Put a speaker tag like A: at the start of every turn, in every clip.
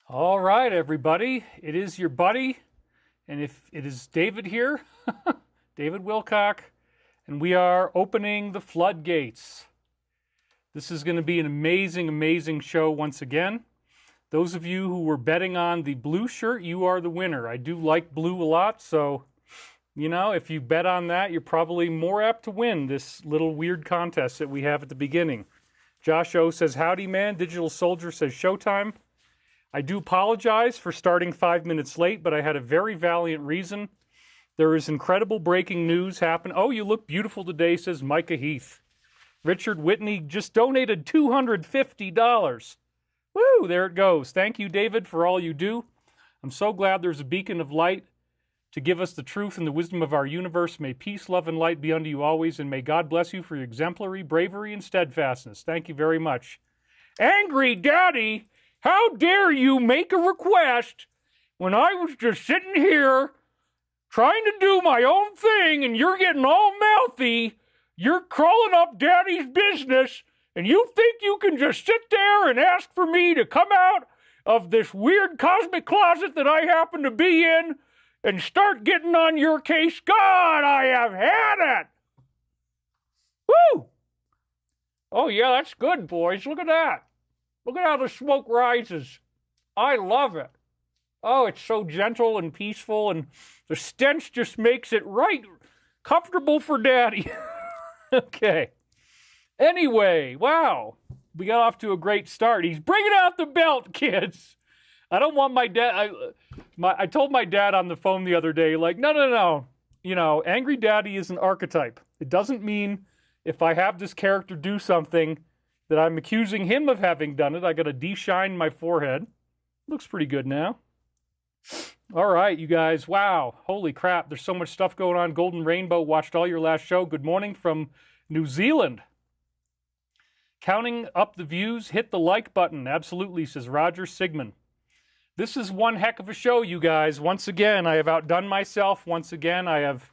A: All right, everybody. It is your buddy, and if it is David here, David Wilcock, and we are opening the floodgates. This is going to be an amazing, amazing show once again. Those of you who were betting on the blue shirt, you are the winner. I do like blue a lot, so, you know, if you bet on that, you're probably more apt to win this little weird contest that we have at the beginning. Josh O says, howdy, man. Digital Soldier says, showtime. I do apologize for starting 5 minutes late, but I had a very valiant reason. There is incredible breaking news happening. Oh, you look beautiful today, says Micah Heath. Richard Whitney just donated $250. Woo, there it goes. Thank you, David, for all you do. I'm so glad there's a beacon of light to give us the truth and the wisdom of our universe. May peace, love, and light be unto you always, and may God bless you for your exemplary bravery and steadfastness. Thank you very much. Angry Daddy, how dare you make a request when I was just sitting here trying to do my own thing and you're getting all mouthy, you're crawling up Daddy's business, and you think you can just sit there and ask for me to come out of this weird cosmic closet that I happen to be in and start getting on your case? God, I have had it! Woo! Oh yeah, that's good, boys. Look at that. Look at how the smoke rises. I love it. Oh, it's so gentle and peaceful, and the stench just makes it right comfortable for Daddy. Okay. Anyway, wow. We got off to a great start. He's bringing out the belt, kids. I don't want my dad... I told my dad on the phone the other day, like, no. You know, Angry Daddy is an archetype. It doesn't mean if I have this character do something that I'm accusing him of having done it. I got to de-shine my forehead. Looks pretty good now. All right, you guys. Wow. Holy crap. There's so much stuff going on. Golden Rainbow watched all your last show. Good morning from New Zealand. Counting up the views, hit the like button. Absolutely, says Roger Sigmund. This is one heck of a show, you guys. Once again, I have outdone myself. Once again, I have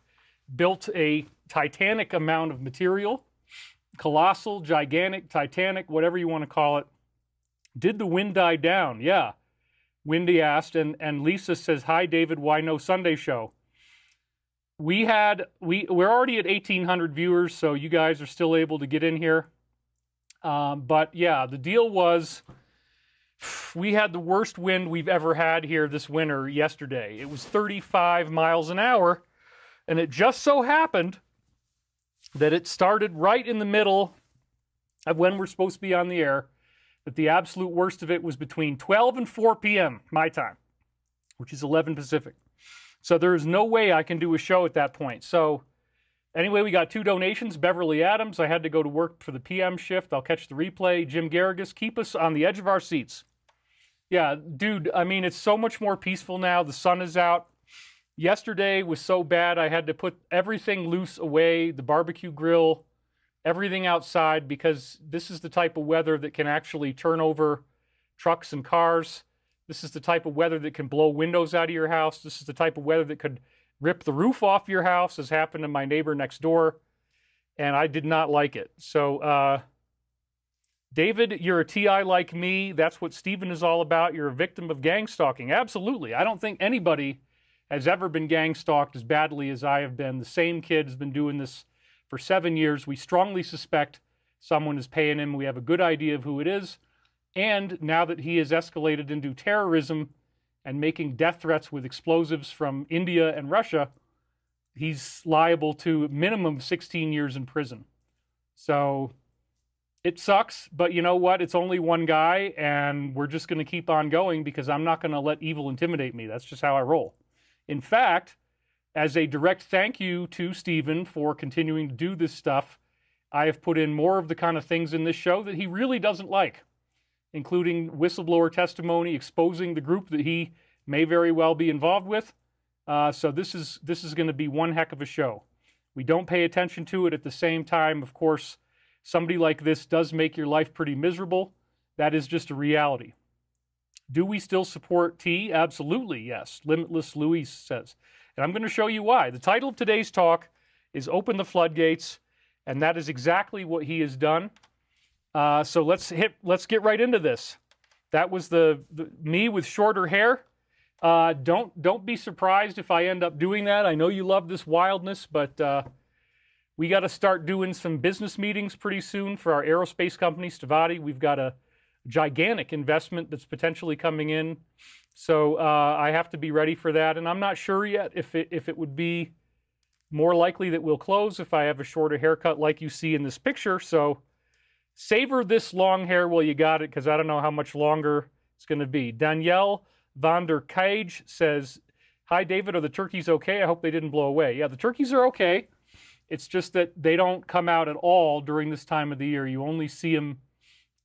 A: built a titanic amount of material. Colossal, gigantic, titanic, whatever you want to call it. Did the wind die down? Yeah. Wendy asked, and Lisa says, hi, David, why no Sunday show? We're already at 1,800 viewers, so you guys are still able to get in here. But yeah, the deal was we had the worst wind we've ever had here this winter yesterday. It was 35 miles an hour, and it just so happened that it started right in the middle of when we're supposed to be on the air, but the absolute worst of it was between 12 and 4 p.m. my time, which is 11 Pacific. So there is no way I can do a show at that point. So anyway, we got 2 donations. Beverly Adams, I had to go to work for the PM shift. I'll catch the replay. Jim Garrigus, keep us on the edge of our seats. Yeah, dude, I mean, it's so much more peaceful now. The sun is out. Yesterday was so bad, I had to put everything loose away, the barbecue grill, everything outside, because this is the type of weather that can actually turn over trucks and cars. This is the type of weather that can blow windows out of your house. This is the type of weather that could rip the roof off your house, as happened to my neighbor next door, and I did not like it. So, David, you're a TI like me. That's what Stephen is all about. You're a victim of gang stalking. Absolutely. I don't think anybody has ever been gang stalked as badly as I have been. The same kid has been doing this for 7 years. We strongly suspect someone is paying him. We have a good idea of who it is. And now that he has escalated into terrorism and making death threats with explosives from India and Russia, he's liable to a minimum of 16 years in prison. So it sucks, but you know what? It's only one guy, and we're just going to keep on going because I'm not going to let evil intimidate me. That's just how I roll. In fact, as a direct thank you to Stephen for continuing to do this stuff, I have put in more of the kind of things in this show that he really doesn't like, including whistleblower testimony, exposing the group that he may very well be involved with. So this is going to be one heck of a show. We don't pay attention to it. At the same time, of course, somebody like this does make your life pretty miserable. That is just a reality. Do we still support T? Absolutely, yes. Limitless Louise says. And I'm going to show you why. The title of today's talk is Open the Floodgates, and that is exactly what he has done. So let's get right into this. that was the me with shorter hair. Don't be surprised if I end up doing that. I know you love this wildness, but we got to start doing some business meetings pretty soon for our aerospace company, Stavati. We've got a gigantic investment that's potentially coming in. So I have to be ready for that. And I'm not sure yet if it would be more likely that we'll close if I have a shorter haircut like you see in this picture. So savor this long hair while you got it, because I don't know how much longer it's going to be. Danielle van der Cage says, "Hi, David. Are the turkeys okay? I hope they didn't blow away." Yeah, the turkeys are okay. It's just that they don't come out at all during this time of the year. You only see them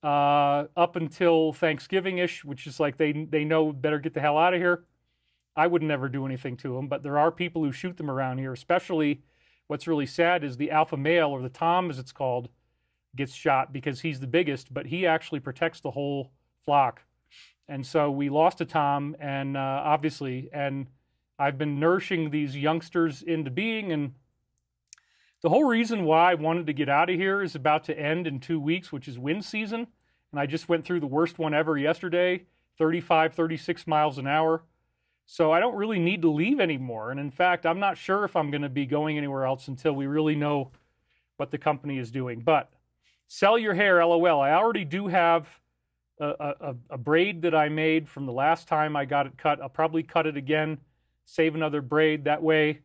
A: up until Thanksgiving-ish, which is like they know better get the hell out of here. I would never do anything to them, but there are people who shoot them around here, especially what's really sad is the alpha male, or the tom as it's called, gets shot because he's the biggest, but he actually protects the whole flock. And so we lost a tom, and obviously, and I've been nourishing these youngsters into being, and the whole reason why I wanted to get out of here is about to end in 2 weeks, which is wind season. And I just went through the worst one ever yesterday, 35, 36 miles an hour. So I don't really need to leave anymore. And in fact, I'm not sure if I'm going to be going anywhere else until we really know what the company is doing. But sell your hair, LOL. I already do have a braid that I made from the last time I got it cut. I'll probably cut it again, save another braid. That way,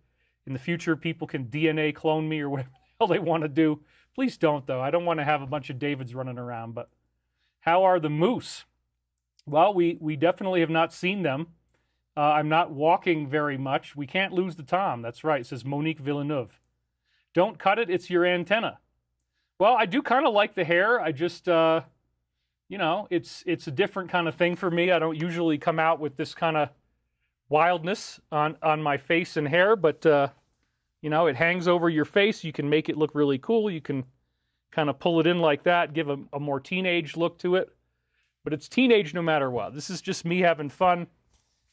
A: in the future, people can DNA clone me or whatever the hell they want to do. Please don't, though. I don't want to have a bunch of Davids running around. But how are the moose? Well, we definitely have not seen them. I'm not walking very much. We can't lose the tom. That's right, says Monique Villeneuve. Don't cut it. It's your antenna. Well, I do kind of like the hair. I just, you know, it's a different kind of thing for me. I don't usually come out with this kind of wildness on my face and hair, but, you know, it hangs over your face. You can make it look really cool. You can kind of pull it in like that, give a more teenage look to it. But it's teenage no matter what. This is just me having fun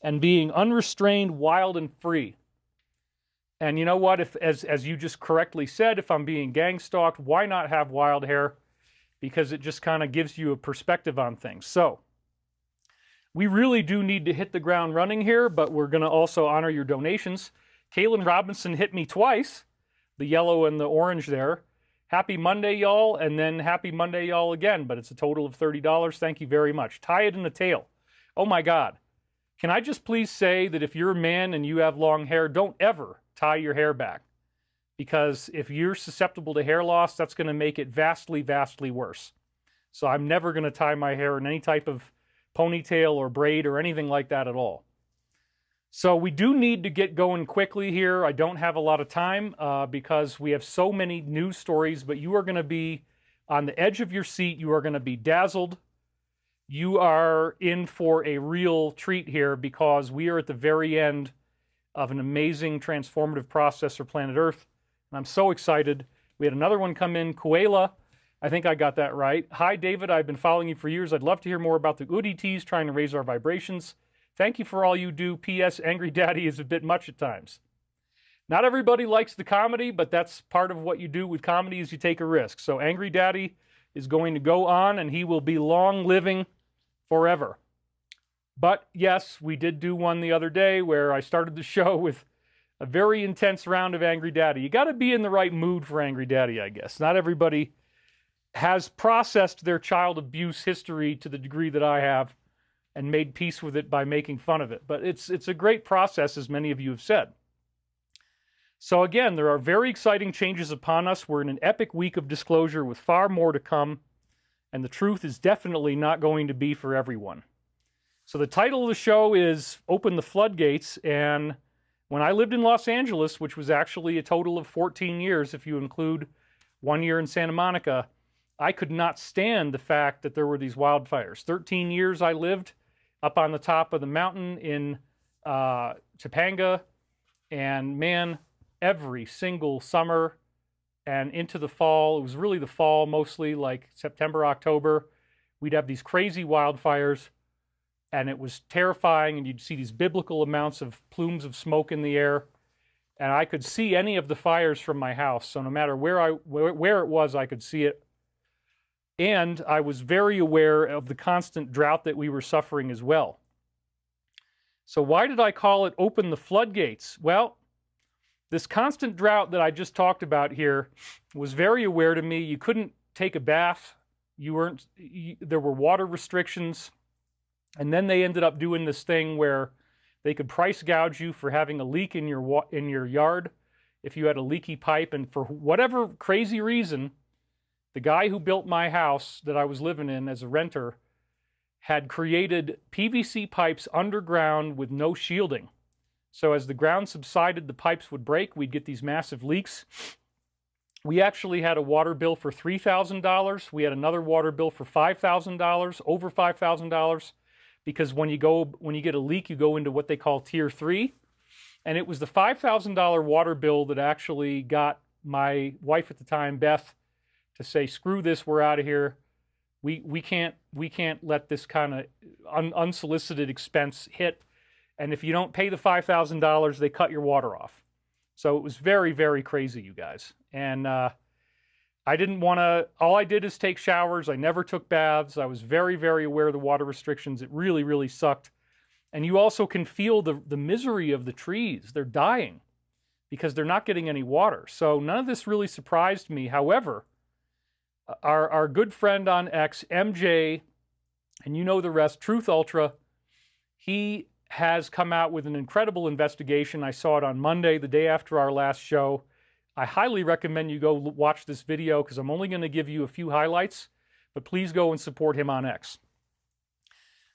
A: and being unrestrained, wild, and free. And you know what? If, as you just correctly said, if I'm being gang stalked, why not have wild hair? Because it just kind of gives you a perspective on things. So we really do need to hit the ground running here, but we're going to also honor your donations. Kaylin Robinson hit me twice, the yellow and the orange there. Happy Monday, y'all, and then happy Monday, y'all, again, but it's a total of $30. Thank you very much. Tie it in the tail. Oh, my God. Can I just please say that if you're a man and you have long hair, don't ever tie your hair back. Because if you're susceptible to hair loss, that's going to make it vastly, vastly worse. So I'm never going to tie my hair in any type of ponytail or braid or anything like that at all. So we do need to get going quickly here. I don't have a lot of time because we have so many news stories, but you are going to be on the edge of your seat. You are going to be dazzled. You are in for a real treat here because we are at the very end of an amazing transformative process for planet Earth. And I'm so excited. We had another one come in, Koala. I think I got that right. Hi, David. I've been following you for years. I'd love to hear more about the UDTs trying to raise our vibrations. Thank you for all you do. P.S. Angry Daddy is a bit much at times. Not everybody likes the comedy, but that's part of what you do with comedy is you take a risk. So Angry Daddy is going to go on, and he will be long living forever. But yes, we did do one the other day where I started the show with a very intense round of Angry Daddy. You got to be in the right mood for Angry Daddy, I guess. Not everybody has processed their child abuse history to the degree that I have and made peace with it by making fun of it. But it's a great process, as many of you have said. So again, there are very exciting changes upon us. We're in an epic week of disclosure with far more to come. And the truth is definitely not going to be for everyone. So the title of the show is Open the Floodgates. And when I lived in Los Angeles, which was actually a total of 14 years, if you include 1 year in Santa Monica, I could not stand the fact that there were these wildfires. 13 years I lived up on the top of the mountain in Topanga. And man, every single summer and into the fall, it was really the fall mostly, like September, October, we'd have these crazy wildfires. And it was terrifying, and you'd see these biblical amounts of plumes of smoke in the air. And I could see any of the fires from my house. So no matter where it was, I could see it. And I was very aware of the constant drought that we were suffering as well. So why did I call it Open the Floodgates? Well, this constant drought that I just talked about here was very aware to me. You couldn't take a bath. There were water restrictions. And then they ended up doing this thing where they could price gouge you for having a leak in your yard if you had a leaky pipe. And for whatever crazy reason, the guy who built my house that I was living in as a renter had created PVC pipes underground with no shielding. So as the ground subsided, the pipes would break. We'd get these massive leaks. We actually had a water bill for $3,000. We had another water bill for $5,000, over $5,000, because when you get a leak, you go into what they call Tier 3. And it was the $5,000 water bill that actually got my wife at the time, Beth, to say, screw this, we're out of here. We can't let this kind of unsolicited expense hit. And if you don't pay the $5,000, they cut your water off. So it was very, very crazy, you guys. And I didn't want to, all I did is take showers. I never took baths. I was very, very aware of the water restrictions. It really, really sucked. And you also can feel the misery of the trees. They're dying because they're not getting any water. So none of this really surprised me. However, our good friend on X, MJ, and you know the rest, Truth Ultra, he has come out with an incredible investigation. I saw it on Monday, the day after our last show. I highly recommend you go watch this video because I'm only going to give you a few highlights, but please go and support him on X.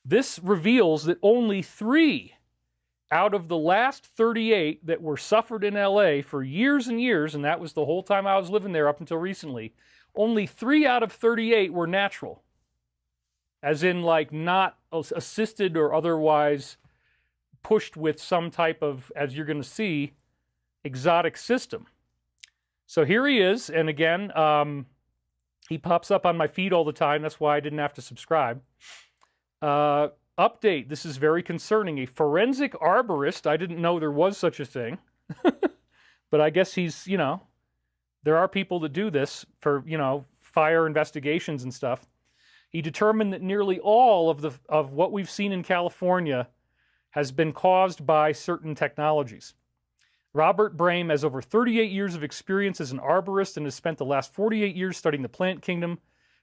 A: This reveals that only 3 out of the last 38 that were suffered in LA for years and years, and that was the whole time I was living there up until recently, only 3 out of 38 were natural. As in, like, not assisted or otherwise pushed with some type of, as you're going to see, exotic system. So here he is, and again, he pops up on my feed all the time. That's why I didn't have to subscribe. Update, this is very concerning. A forensic arborist, I didn't know there was such a thing, but I guess he's, you know, there are people that do this for, you know, fire investigations and stuff. He determined that nearly all of what we've seen in California has been caused by certain technologies. Robert Brame has over 38 years of experience as an arborist and has spent the last 48 years studying the plant kingdom,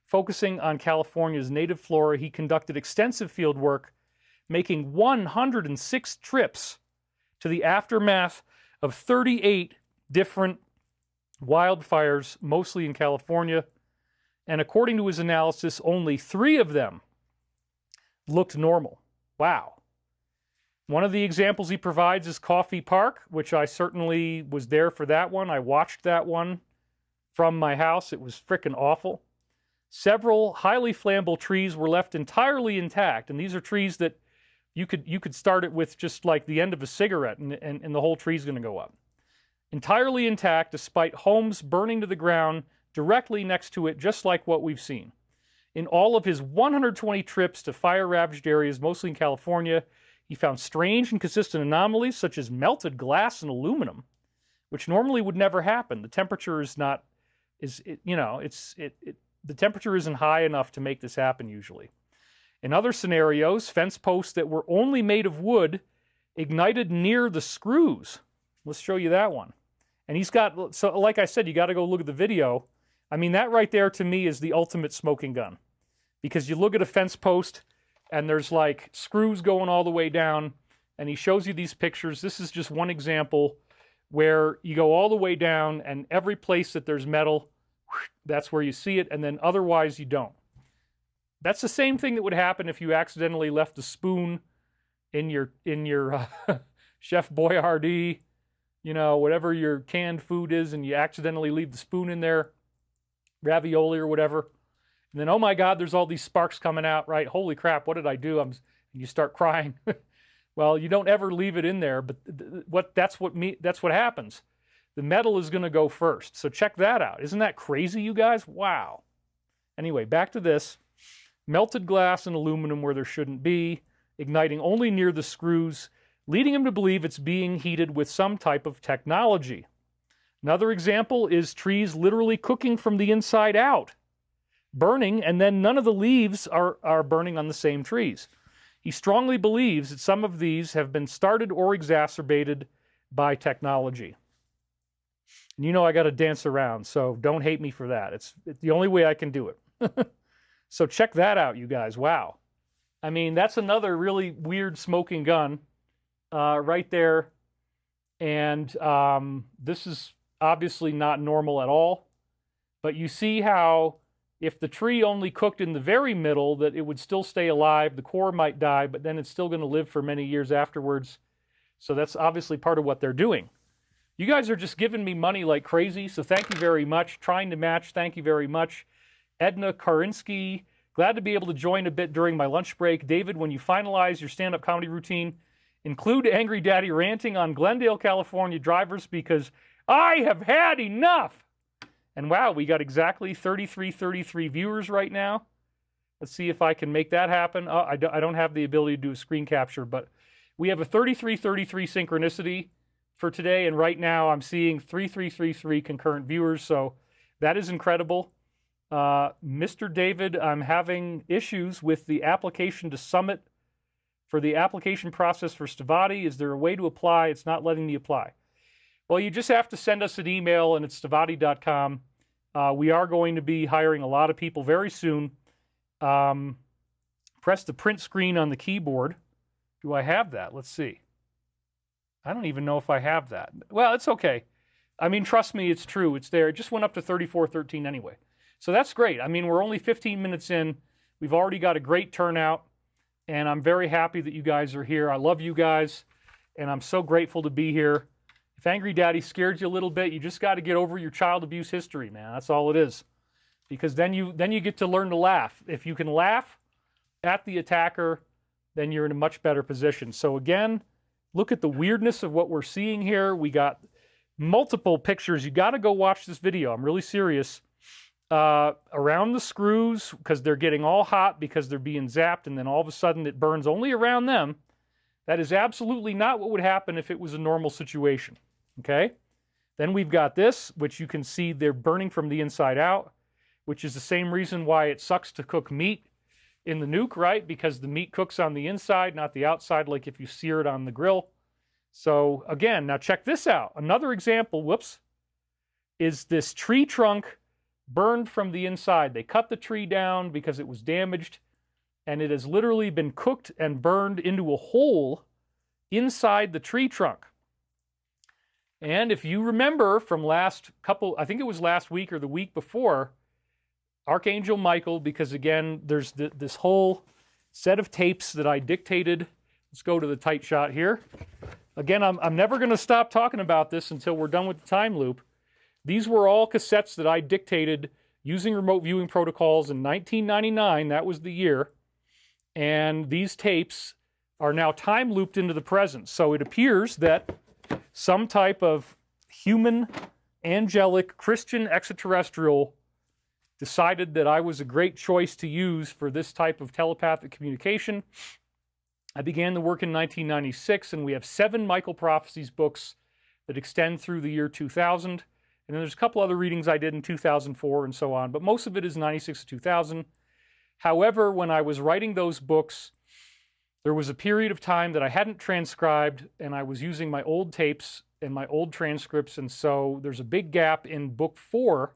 A: focusing on California's native flora. He conducted extensive field work, making 106 trips to the aftermath of 38 different wildfires, mostly in California. And according to his analysis, only 3 of them looked normal. Wow. One of the examples he provides is Coffee Park, which I certainly was there for that one. I watched that one from my house. It was frickin' awful. Several highly flammable trees were left entirely intact, and these are trees that you could start it with just like the end of a cigarette, and the whole tree's going to go up. Entirely intact, despite homes burning to the ground directly next to it, just like what we've seen. In all of his 120 trips to fire-ravaged areas, mostly in California, he found strange and consistent anomalies, such as melted glass and aluminum, which normally would never happen. The temperature is not, the temperature isn't high enough to make this happen usually. In other scenarios, fence posts that were only made of wood ignited near the screws. Let's show you that one. And he's got, so like I said, you got to go look at the video. I mean, that right there to me is the ultimate smoking gun. Because you look at a fence post and there's like screws going all the way down, and he shows you these pictures. This is just one example where you go all the way down, and every place that there's metal, that's where you see it, and then otherwise you don't. That's the same thing that would happen if you accidentally left a spoon in your Chef Boyardee, you know, whatever your canned food is, and you accidentally leave the spoon in there, ravioli or whatever. And then, oh my God, there's all these sparks coming out, right? Holy crap, what did I do? And you start crying. Well, you don't ever leave it in there, but that's what happens. The metal is going to go first. So check that out. Isn't that crazy, you guys? Wow. Anyway, back to this. Melted glass and aluminum where there shouldn't be, igniting only near the screws, leading him to believe it's being heated with some type of technology. Another example is trees literally cooking from the inside out. burning, and then none of the leaves are burning on the same trees. He strongly believes that some of these have been started or exacerbated by technology. And you know I got to dance around, so don't hate me for that. It's the only way I can do it. So check that out, you guys. Wow. I mean, that's another really weird smoking gun right there. And this is obviously not normal at all. But you see how if the tree only cooked in the very middle, that it would still stay alive. The core might die, but then it's still going to live for many years afterwards. So that's obviously part of what they're doing. You guys are just giving me money like crazy, so thank you very much. Trying to match, thank you very much. Edna Karinsky, glad to be able to join a bit during my lunch break. David, when you finalize your stand-up comedy routine, include Angry Daddy ranting on Glendale, California drivers because I have had enough. And wow, we got exactly 33 viewers right now. Let's see if I can make that happen. Oh, I don't have the ability to do a screen capture, but we have a 33 synchronicity for today, and right now I'm seeing 3333 concurrent viewers, so that is incredible. Mr. David, I'm having issues with the application to Summit for the application process for Stavati. Is there a way to apply? It's not letting me apply. Well, you just have to send us an email, and it's stavati.com. We are going to be hiring a lot of people very soon. Press the print screen on the keyboard. Do I have that? Let's see. I don't even know if I have that. Well, it's okay. I mean, trust me, it's true. It's there. It just went up to 3413 anyway. So that's great. I mean, we're only 15 minutes in. We've already got a great turnout, and I'm very happy that you guys are here. I love you guys, and I'm so grateful to be here. If Angry Daddy scared you a little bit, you just got to get over your child abuse history, man. That's all it is. Because then you get to learn to laugh. If you can laugh at the attacker, then you're in a much better position. So again, look at the weirdness of what we're seeing here. We got multiple pictures. You got to go watch this video. I'm really serious. Around the screws, because they're getting all hot because they're being zapped, and then all of a sudden it burns only around them. That is absolutely not what would happen if it was a normal situation. Okay? Then we've got this, which you can see they're burning from the inside out, which is the same reason why it sucks to cook meat in the nuke, right? Because the meat cooks on the inside, not the outside, like if you sear it on the grill. So again, now check this out. Another example, whoops, is this tree trunk burned from the inside. They cut the tree down because it was damaged, and it has literally been cooked and burned into a hole inside the tree trunk. And if you remember from last couple, I think it was last week or the week before, Archangel Michael, because again, there's this whole set of tapes that I dictated. Let's go to the tight shot here. Again, I'm never going to stop talking about this until we're done with the time loop. These were all cassettes that I dictated using remote viewing protocols in 1999. That was the year. And these tapes are now time looped into the present. So it appears that some type of human, angelic, Christian extraterrestrial decided that I was a great choice to use for this type of telepathic communication. I began the work in 1996, and we have 7 Michael Prophecies books that extend through the year 2000. And then there's a couple other readings I did in 2004 and so on, but most of it is 96 to 2000. However, when I was writing those books, there was a period of time that I hadn't transcribed, and I was using my old tapes and my old transcripts, and so there's a big gap in book 4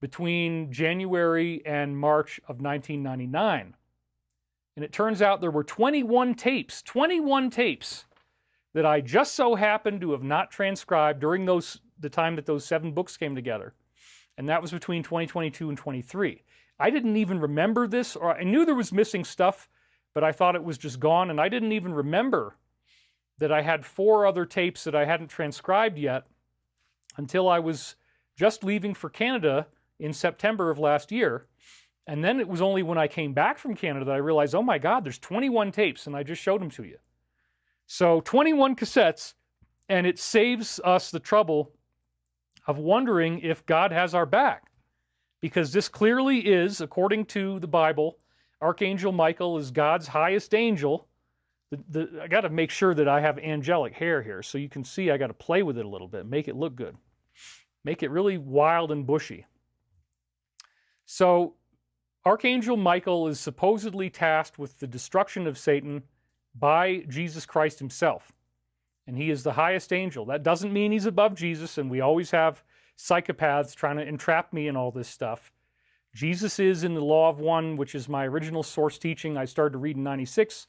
A: between January and March of 1999. And it turns out there were 21 tapes that I just so happened to have not transcribed during the time that those 7 books came together. And that was between 2022 and 23. I didn't even remember this, or I knew there was missing stuff, but I thought it was just gone, and I didn't even remember that I had 4 other tapes that I hadn't transcribed yet until I was just leaving for Canada in September of last year. And then it was only when I came back from Canada that I realized, oh my God, there's 21 tapes, and I just showed them to you. So 21 cassettes, and it saves us the trouble of wondering if God has our back. Because this clearly is, according to the Bible, Archangel Michael is God's highest angel. I got to make sure that I have angelic hair here, so you can see I got to play with it a little bit, make it look good. Make it really wild and bushy. So Archangel Michael is supposedly tasked with the destruction of Satan by Jesus Christ himself. And he is the highest angel. That doesn't mean he's above Jesus, and we always have psychopaths trying to entrap me in all this stuff. Jesus is in the Law of One, which is my original source teaching I started to read in 96.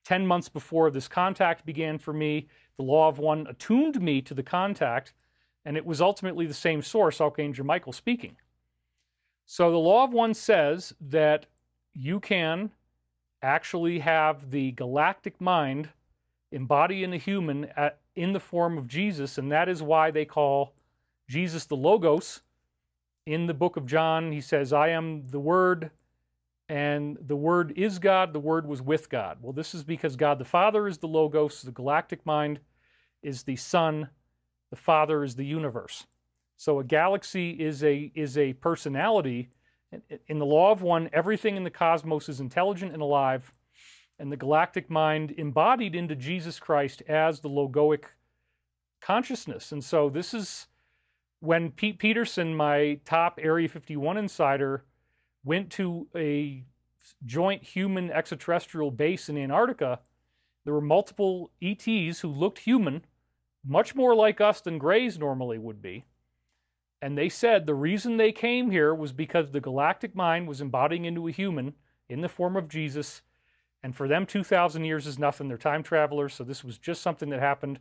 A: 10 months before this contact began for me, the Law of One attuned me to the contact, and it was ultimately the same source, Archangel Michael speaking. So the Law of One says that you can actually have the galactic mind embody in a human in the form of Jesus, and that is why they call Jesus the Logos. In the book of John, he says, I am the Word, and the Word is God, the Word was with God. Well, this is because God the Father is the Logos, the galactic mind is the Son, the Father is the universe. So a galaxy is a personality. In the Law of One, everything in the cosmos is intelligent and alive, and the galactic mind embodied into Jesus Christ as the logoic consciousness. And so this is when Pete Peterson, my top Area 51 insider, went to a joint human extraterrestrial base in Antarctica. There were multiple ETs who looked human, much more like us than Greys normally would be. And they said the reason they came here was because the galactic mind was embodying into a human in the form of Jesus. And for them, 2,000 years is nothing. They're time travelers, so this was just something that happened.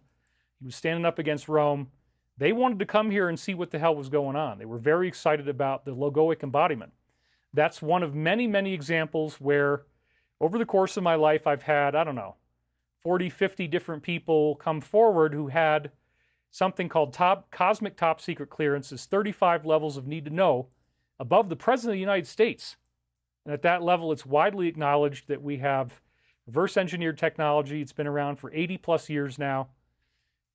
A: He was standing up against Rome. They wanted to come here and see what the hell was going on. They were very excited about the logoic embodiment. That's one of many, many examples where over the course of my life, I've had, 40, 50 different people come forward who had something called cosmic top secret clearances, 35 levels of need to know above the President of the United States. And at that level, it's widely acknowledged that we have reverse engineered technology. It's been around for 80 plus years now.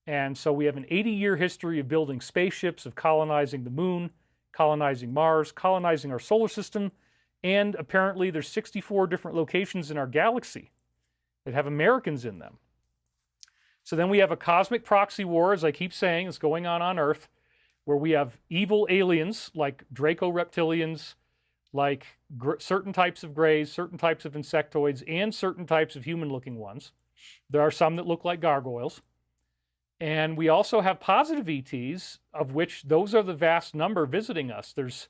A: And so we have an 80-year history of building spaceships, of colonizing the moon, colonizing Mars, colonizing our solar system, and apparently there's 64 different locations in our galaxy that have Americans in them. So then we have a cosmic proxy war, as I keep saying, that's going on Earth, where we have evil aliens like Draco reptilians, like certain types of Greys, certain types of insectoids, and certain types of human-looking ones. There are some that look like gargoyles. And we also have positive ETs, of which those are the vast number visiting us. There's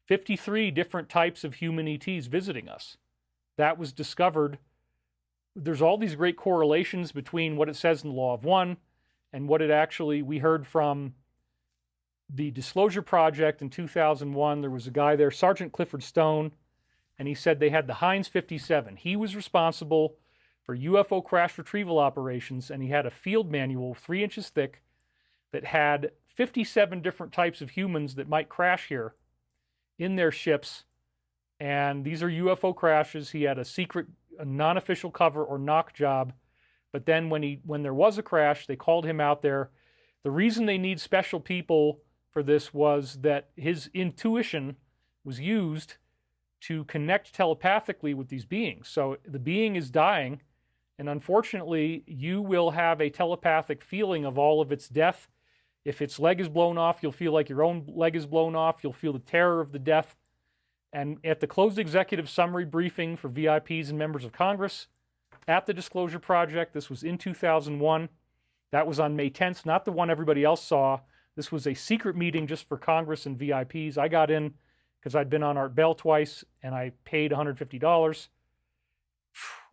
A: 53 different types of human ETs visiting us. That was discovered. There's all these great correlations between what it says in the Law of One and what it actually, we heard from the Disclosure Project in 2001. There was a guy there, Sergeant Clifford Stone, and he said they had the Heinz 57. He was responsible for UFO crash retrieval operations, and he had a field manual 3 inches thick that had 57 different types of humans that might crash here in their ships. And these are UFO crashes. He had a secret, a non-official cover or knock job. But then when there was a crash, they called him out there. The reason they need special people for this was that his intuition was used to connect telepathically with these beings. So the being is dying, and unfortunately, you will have a telepathic feeling of all of its death. If its leg is blown off, you'll feel like your own leg is blown off. You'll feel the terror of the death. And at the closed executive summary briefing for VIPs and members of Congress at the Disclosure Project, this was in 2001. That was on May 10th, not the one everybody else saw. This was a secret meeting just for Congress and VIPs. I got in because I'd been on Art Bell twice, and I paid $150.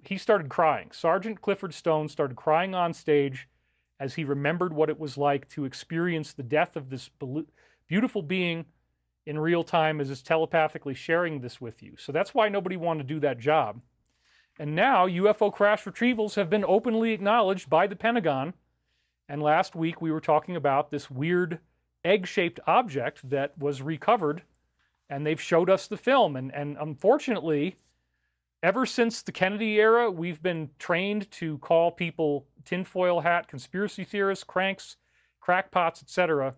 A: He started crying. Sergeant Clifford Stone started crying on stage as he remembered what it was like to experience the death of this beautiful being in real time as it's telepathically sharing this with you. So that's why nobody wanted to do that job. And now UFO crash retrievals have been openly acknowledged by the Pentagon. And last week we were talking about this weird egg-shaped object that was recovered, and they've showed us the film. And unfortunately, ever since the Kennedy era, we've been trained to call people tinfoil hat, conspiracy theorists, cranks, crackpots, etc.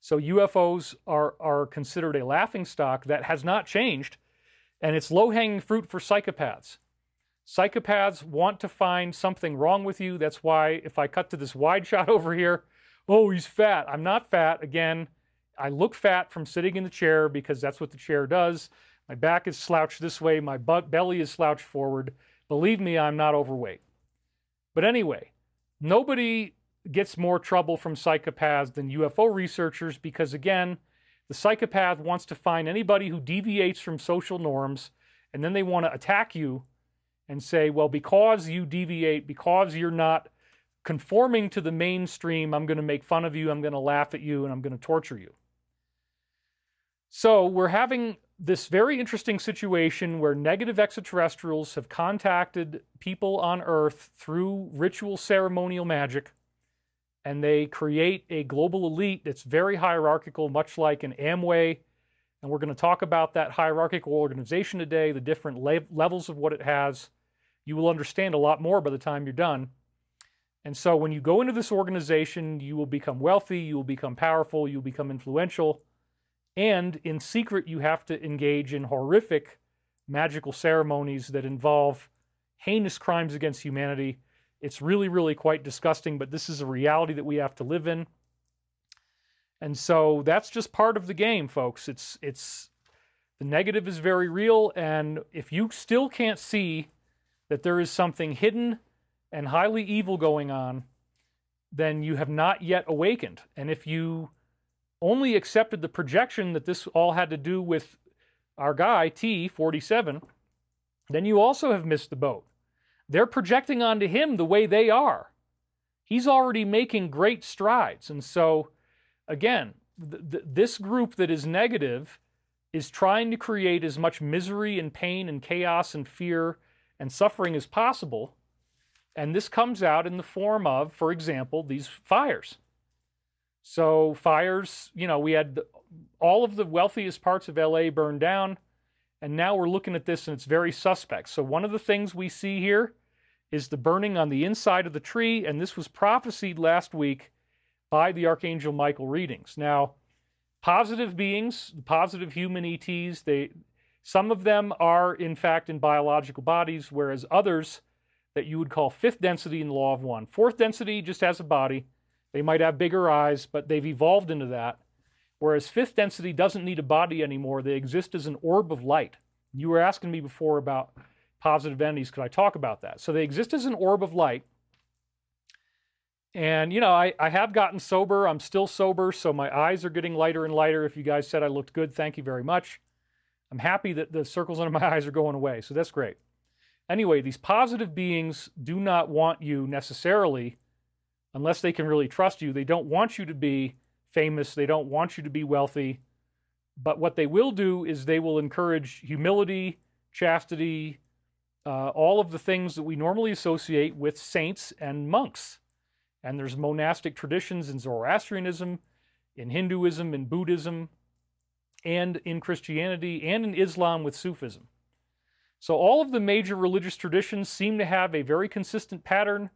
A: So UFOs are considered a laughingstock. That has not changed, and it's low-hanging fruit for psychopaths. Psychopaths want to find something wrong with you. That's why if I cut to this wide shot over here, oh, he's fat. I'm not fat. Again, I look fat from sitting in the chair because that's what the chair does. My back is slouched this way. My belly is slouched forward. Believe me, I'm not overweight. But anyway, nobody gets more trouble from psychopaths than UFO researchers because, again, the psychopath wants to find anybody who deviates from social norms, and then they want to attack you and say, well, because you deviate, because you're not conforming to the mainstream, I'm going to make fun of you, I'm going to laugh at you, and I'm going to torture you. So we're having this very interesting situation where negative extraterrestrials have contacted people on Earth through ritual ceremonial magic, and they create a global elite that's very hierarchical, much like an Amway. And we're going to talk about that hierarchical organization today, the different levels of what it has. You will understand a lot more by the time you're done. And so when you go into this organization, you will become wealthy, you will become powerful, you'll become influential. And in secret, you have to engage in horrific magical ceremonies that involve heinous crimes against humanity. It's really, really quite disgusting, but this is a reality that we have to live in. And so that's just part of the game, folks. The negative is very real, and if you still can't see that there is something hidden and highly evil going on, then you have not yet awakened. And if you only accepted the projection that this all had to do with our guy, T-47, then you also have missed the boat. They're projecting onto him the way they are. He's already making great strides. And so, again, this group that is negative is trying to create as much misery and pain and chaos and fear and suffering as possible. And this comes out in the form of, for example, these fires. So fires, we had all of the wealthiest parts of LA burned down, and now we're looking at this and it's very suspect. So one of the things we see here is the burning on the inside of the tree, and this was prophesied last week by the Archangel Michael readings. Now, positive beings, positive human ETs, some of them are in fact in biological bodies, whereas others that you would call fifth density in the law of one. Fourth density just has a body. They might have bigger eyes, but they've evolved into that. Whereas fifth density doesn't need a body anymore. They exist as an orb of light. You were asking me before about positive entities. Could I talk about that? So they exist as an orb of light. And, I have gotten sober. I'm still sober, so my eyes are getting lighter and lighter. If you guys said I looked good, thank you very much. I'm happy that the circles under my eyes are going away, so that's great. Anyway, these positive beings do not want you necessarily, unless they can really trust you. They don't want you to be famous. They don't want you to be wealthy. But what they will do is they will encourage humility, chastity, all of the things that we normally associate with saints and monks. And there's monastic traditions in Zoroastrianism, in Hinduism, in Buddhism, and in Christianity, and in Islam with Sufism. So all of the major religious traditions seem to have a very consistent pattern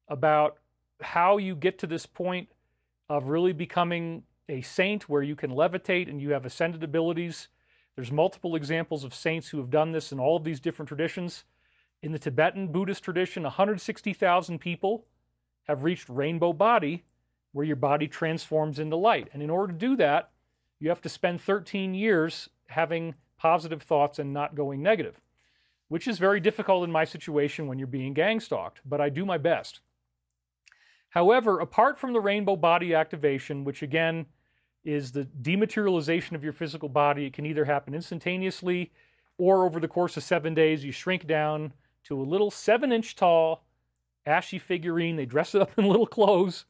A: about how you get to this point of really becoming a saint where you can levitate and you have ascended abilities. There's multiple examples of saints who have done this in all of these different traditions. In the Tibetan Buddhist tradition, 160,000 people have reached rainbow body, where your body transforms into light. And in order to do that, you have to spend 13 years having positive thoughts and not going negative, which is very difficult in my situation when you're being gang stalked, but I do my best. However, apart from the rainbow body activation, which again is the dematerialization of your physical body, it can either happen instantaneously or over the course of 7 days, you shrink down to a little 7-inch tall ashy figurine. They dress it up in little clothes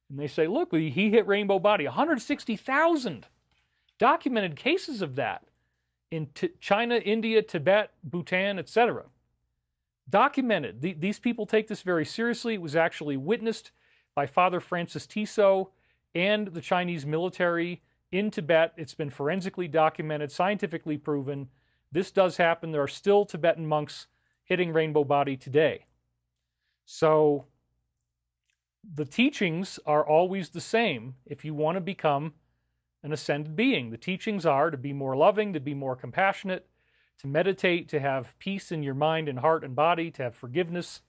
A: and they say, look, he hit rainbow body. 160,000 documented cases of that in China, India, Tibet, Bhutan, etc. Documented. These people take this very seriously. It was actually witnessed by Father Francis Tissot and the Chinese military in Tibet. It's been forensically documented, scientifically proven. This does happen. There are still Tibetan monks hitting rainbow body today. So the teachings are always the same if you want to become an ascended being. The teachings are to be more loving, to be more compassionate, to meditate, to have peace in your mind and heart and body, to have forgiveness.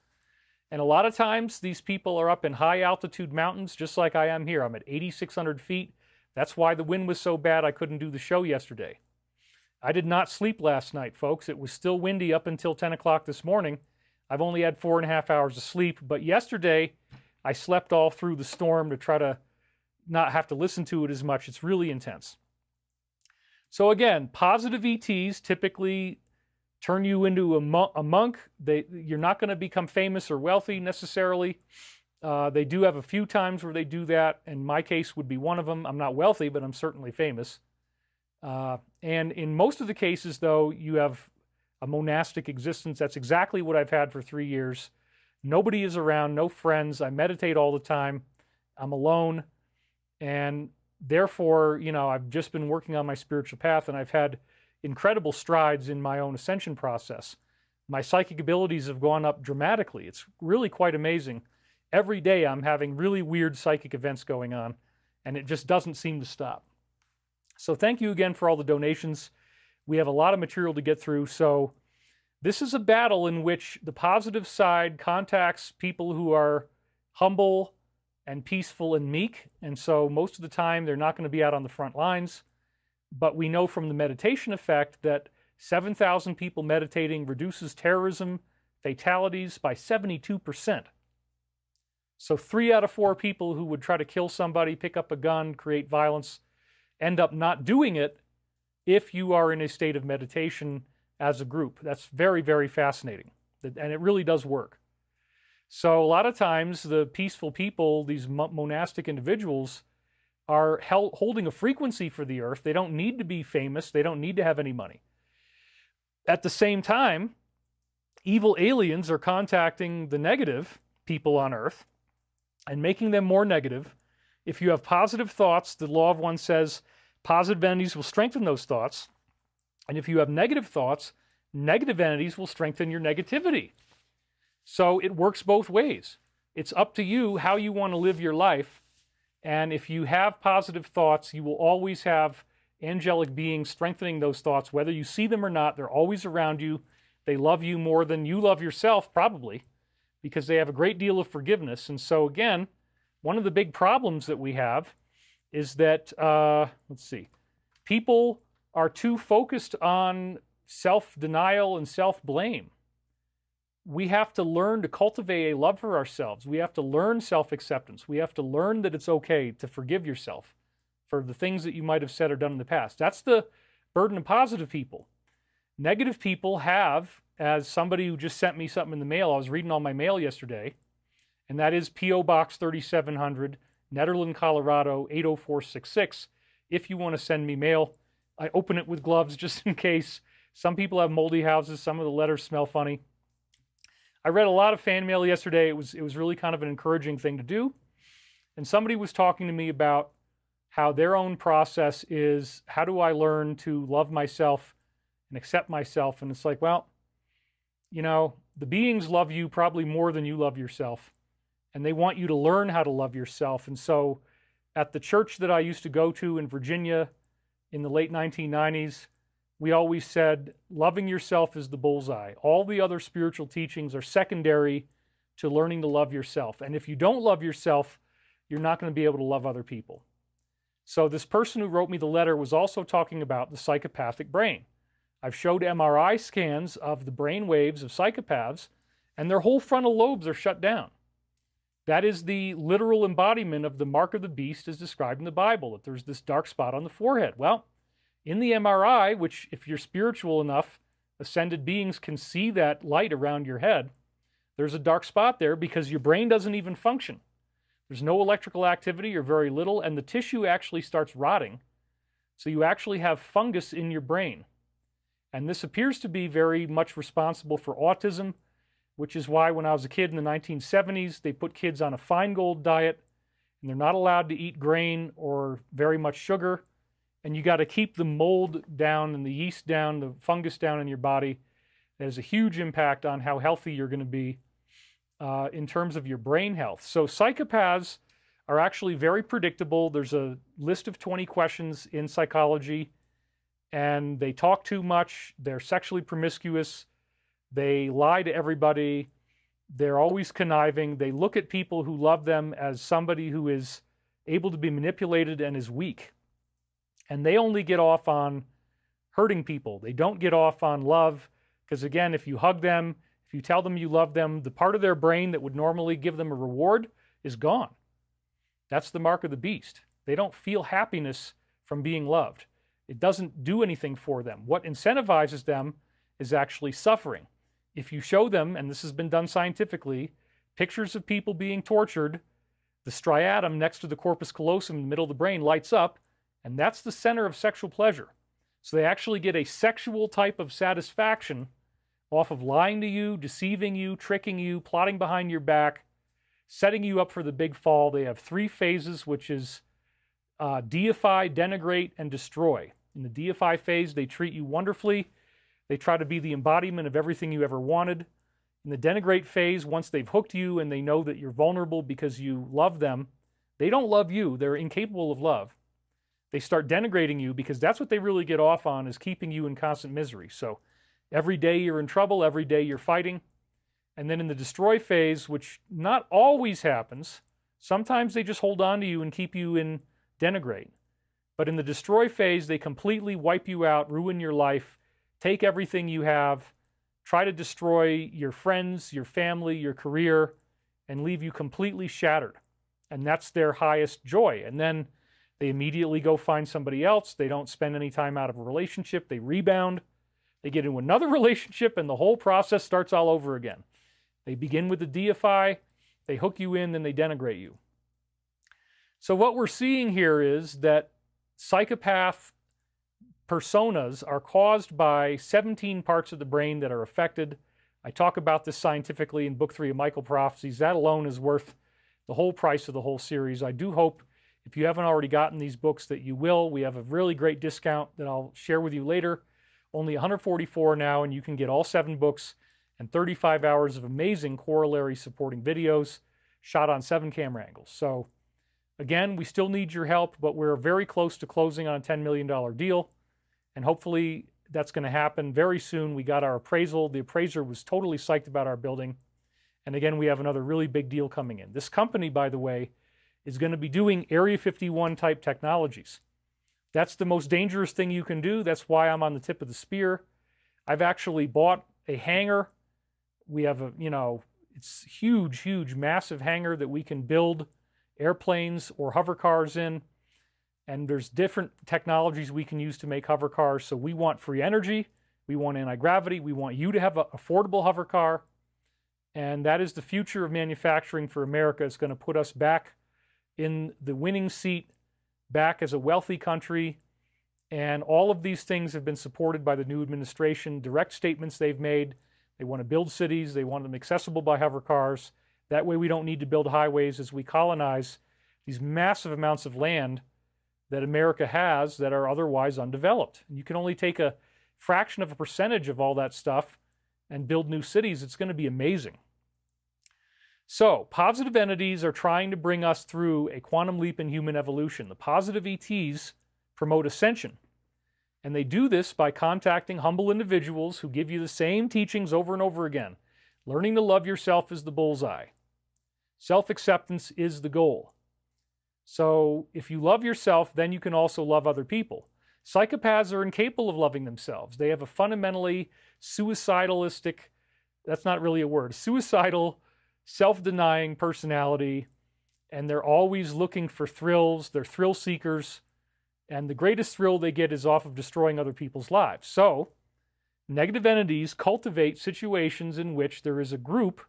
A: And a lot of times these people are up in high altitude mountains, just like I am here. I'm at 8,600 feet. That's why the wind was so bad I couldn't do the show yesterday. I did not sleep last night, folks. It was still windy up until 10 o'clock this morning. I've only had 4.5 hours of sleep, but yesterday I slept all through the storm to try to not have to listen to it as much. It's really intense. So again, positive ETs typically turn you into a monk. You're not going to become famous or wealthy necessarily. They do have a few times where they do that, and my case would be one of them. I'm not wealthy, but I'm certainly famous. And in most of the cases, though, you have a monastic existence. That's exactly what I've had for 3 years. Nobody is around, no friends. I meditate all the time. I'm alone. And therefore, I've just been working on my spiritual path, and I've had incredible strides in my own ascension process. My psychic abilities have gone up dramatically. It's really quite amazing. Every day I'm having really weird psychic events going on, and it just doesn't seem to stop. So thank you again for all the donations. We have a lot of material to get through. So this is a battle in which the positive side contacts people who are humble and peaceful and meek. And so most of the time they're not going to be out on the front lines. But we know from the meditation effect that 7,000 people meditating reduces terrorism fatalities by 72%. So 3 out of 4 people who would try to kill somebody, pick up a gun, create violence, end up not doing it if you are in a state of meditation as a group. That's very, very fascinating. And it really does work. So a lot of times the peaceful people, these monastic individuals, are holding a frequency for the earth. They don't need to be famous. They don't need to have any money. At the same time, evil aliens are contacting the negative people on earth and making them more negative. If you have positive thoughts, the law of one says positive entities will strengthen those thoughts. And if you have negative thoughts, negative entities will strengthen your negativity. So it works both ways. It's up to you how you want to live your life. And if you have positive thoughts, you will always have angelic beings strengthening those thoughts. Whether you see them or not, they're always around you. They love you more than you love yourself, probably, because they have a great deal of forgiveness. And so again, one of the big problems that we have is that, people are too focused on self-denial and self-blame. We have to learn to cultivate a love for ourselves. We have to learn self-acceptance. We have to learn that it's okay to forgive yourself for the things that you might have said or done in the past. That's the burden of positive people. Negative people have, as somebody who just sent me something in the mail, I was reading all my mail yesterday, and that is P.O. Box 3700, Netherland, Colorado, 80466. If you want to send me mail, I open it with gloves just in case. Some people have moldy houses. Some of the letters smell funny. I read a lot of fan mail yesterday. It was really kind of an encouraging thing to do. And somebody was talking to me about how their own process is, how do I learn to love myself and accept myself? And it's like, well, the beings love you probably more than you love yourself. And they want you to learn how to love yourself. And so at the church that I used to go to in Virginia in the late 1990s, we always said, loving yourself is the bullseye. All the other spiritual teachings are secondary to learning to love yourself. And if you don't love yourself, you're not going to be able to love other people. So this person who wrote me the letter was also talking about the psychopathic brain. I've showed MRI scans of the brain waves of psychopaths, and their whole frontal lobes are shut down. That is the literal embodiment of the mark of the beast as described in the Bible, that there's this dark spot on the forehead. Well, in the MRI, which if you're spiritual enough, ascended beings can see that light around your head, there's a dark spot there because your brain doesn't even function. There's no electrical activity or very little, and the tissue actually starts rotting. So you actually have fungus in your brain. And this appears to be very much responsible for autism, which is why when I was a kid in the 1970s, they put kids on a Feingold diet, and they're not allowed to eat grain or very much sugar. And you got to keep the mold down and the yeast down, the fungus down in your body. That has a huge impact on how healthy you're going to be in terms of your brain health. So psychopaths are actually very predictable. There's a list of 20 questions in psychology, and they talk too much. They're sexually promiscuous. They lie to everybody. They're always conniving. They look at people who love them as somebody who is able to be manipulated and is weak. And they only get off on hurting people. They don't get off on love because, again, if you hug them, if you tell them you love them, the part of their brain that would normally give them a reward is gone. That's the mark of the beast. They don't feel happiness from being loved. It doesn't do anything for them. What incentivizes them is actually suffering. If you show them, and this has been done scientifically, pictures of people being tortured, the striatum next to the corpus callosum in the middle of the brain lights up, and that's the center of sexual pleasure. So they actually get a sexual type of satisfaction off of lying to you, deceiving you, tricking you, plotting behind your back, setting you up for the big fall. They have 3 phases, which is deify, denigrate, and destroy. In the deify phase, they treat you wonderfully. They try to be the embodiment of everything you ever wanted. In the denigrate phase, once they've hooked you and they know that you're vulnerable because you love them, they don't love you. They're incapable of love. They start denigrating you because that's what they really get off on, is keeping you in constant misery. So every day you're in trouble, every day you're fighting. And then in the destroy phase, which not always happens, sometimes they just hold on to you and keep you in denigrate. But in the destroy phase, they completely wipe you out, ruin your life, take everything you have, try to destroy your friends, your family, your career, and leave you completely shattered. And that's their highest joy. And then they immediately go find somebody else. They don't spend any time out of a relationship. They rebound. They get into another relationship, and the whole process starts all over again. They begin with the deify, they hook you in, then they denigrate you. So what we're seeing here is that psychopath personas are caused by 17 parts of the brain that are affected. I talk about this scientifically in Book 3 of Michael Prophecies. That alone is worth the whole price of the whole series. I do hope, if you haven't already gotten these books, that you will. We have a really great discount that I'll share with you later. Only $144 now, and you can get all 7 books and 35 hours of amazing corollary supporting videos shot on 7 camera angles. So again, we still need your help, but we're very close to closing on a $10 million deal. And hopefully that's going to happen very soon. We got our appraisal. The appraiser was totally psyched about our building. And again, we have another really big deal coming in. This company, by the way, is going to be doing Area 51 type technologies. That's the most dangerous thing you can do. That's why I'm on the tip of the spear. I've actually bought a hangar. We have it's huge, huge, massive hangar that we can build airplanes or hover cars in. And there's different technologies we can use to make hover cars. So we want free energy. We want anti-gravity. We want you to have an affordable hover car. And that is the future of manufacturing for America. It's going to put us back in the winning seat, back as a wealthy country. And all of these things have been supported by the new administration. Direct statements they've made. They want to build cities. They want them accessible by hover cars. That way we don't need to build highways as we colonize these massive amounts of land that America has that are otherwise undeveloped. And you can only take a fraction of a percentage of all that stuff and build new cities. It's going to be amazing. So, positive entities are trying to bring us through a quantum leap in human evolution. The positive ETs promote ascension. And they do this by contacting humble individuals who give you the same teachings over and over again. Learning to love yourself is the bullseye. Self-acceptance is the goal. So if you love yourself, then you can also love other people. Psychopaths are incapable of loving themselves. They have a fundamentally suicidalistic, that's not really a word, suicidal, self-denying personality, and they're always looking for thrills. They're thrill seekers. And the greatest thrill they get is off of destroying other people's lives. So, negative entities cultivate situations in which there is a group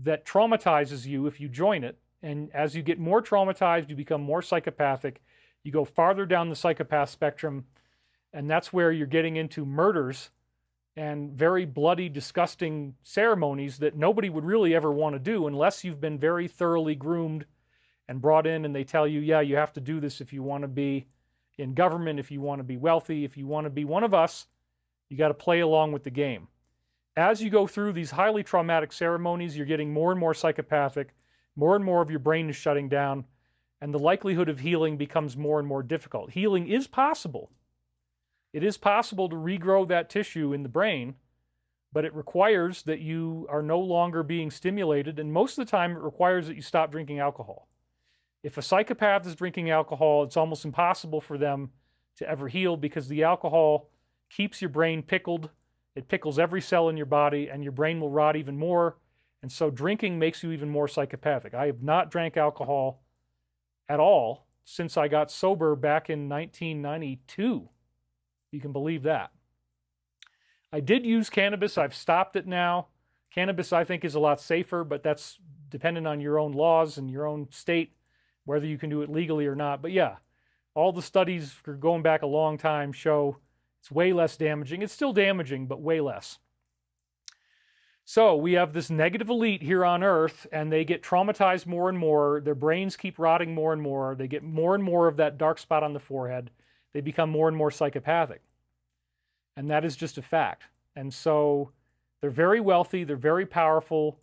A: that traumatizes you if you join it. And as you get more traumatized, you become more psychopathic. You go farther down the psychopath spectrum. And that's where you're getting into murders and very bloody, disgusting ceremonies that nobody would really ever want to do unless you've been very thoroughly groomed and brought in and they tell you, yeah, you have to do this if you want to be in government, if you want to be wealthy, if you want to be one of us, you got to play along with the game. As you go through these highly traumatic ceremonies, you're getting more and more psychopathic, more and more of your brain is shutting down, and the likelihood of healing becomes more and more difficult. Healing is possible. It is possible to regrow that tissue in the brain, but it requires that you are no longer being stimulated, and most of the time it requires that you stop drinking alcohol. If a psychopath is drinking alcohol, it's almost impossible for them to ever heal because the alcohol keeps your brain pickled. It pickles every cell in your body, and your brain will rot even more. And so drinking makes you even more psychopathic. I have not drank alcohol at all since I got sober back in 1992. You can believe that. I did use cannabis. I've stopped it now. Cannabis, I think, is a lot safer, but that's dependent on your own laws and your own state, whether you can do it legally or not. But yeah, all the studies for going back a long time show it's way less damaging. It's still damaging, but way less. So we have this negative elite here on Earth, and they get traumatized more and more. Their brains keep rotting more and more. They get more and more of that dark spot on the forehead. They become more and more psychopathic. And that is just a fact. And so they're very wealthy. They're very powerful.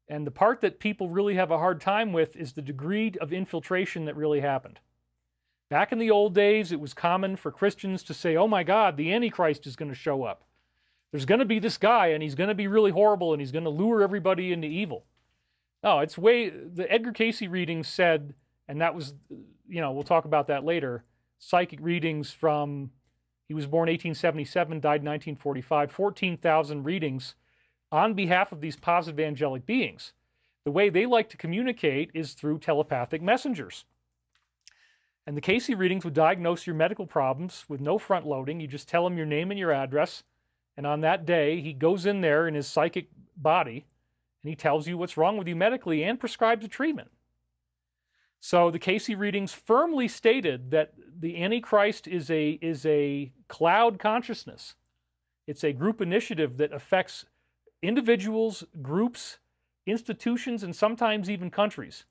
A: And the part that people really have a hard time with is the degree of infiltration that really happened. Back in the old days, it was common for Christians to say, oh my God, the Antichrist is going to show up. There's going to be this guy, and he's going to be really horrible, and he's going to lure everybody into evil. No, it's the Edgar Cayce readings said, and that was, we'll talk about that later, psychic readings from, he was born 1877, died 1945, 14,000 readings on behalf of these positive angelic beings. The way they like to communicate is through telepathic messengers. And the Cayce readings would diagnose your medical problems with no front loading. You just tell him your name and your address, and on that day, he goes in there in his psychic body, and he tells you what's wrong with you medically and prescribes a treatment. So the Cayce readings firmly stated that the Antichrist is a cloud consciousness. It's a group initiative that affects individuals, groups, institutions, and sometimes even countries.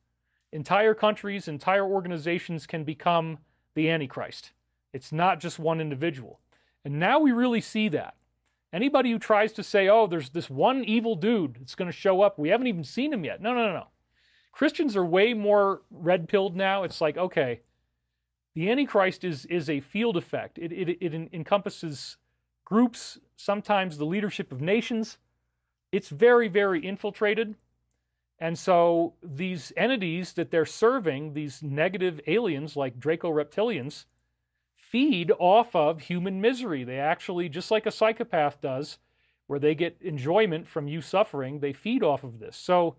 A: Entire countries, entire organizations can become the Antichrist. It's not just one individual. And now we really see that. Anybody who tries to say, oh, there's this one evil dude that's going to show up, we haven't even seen him yet. No. Christians are way more red-pilled now. It's like, okay, the Antichrist is a field effect. It encompasses groups, sometimes the leadership of nations. It's very, very infiltrated. And so these entities that they're serving, these negative aliens like Draco-reptilians, feed off of human misery. They actually, just like a psychopath does, where they get enjoyment from you suffering, they feed off of this. So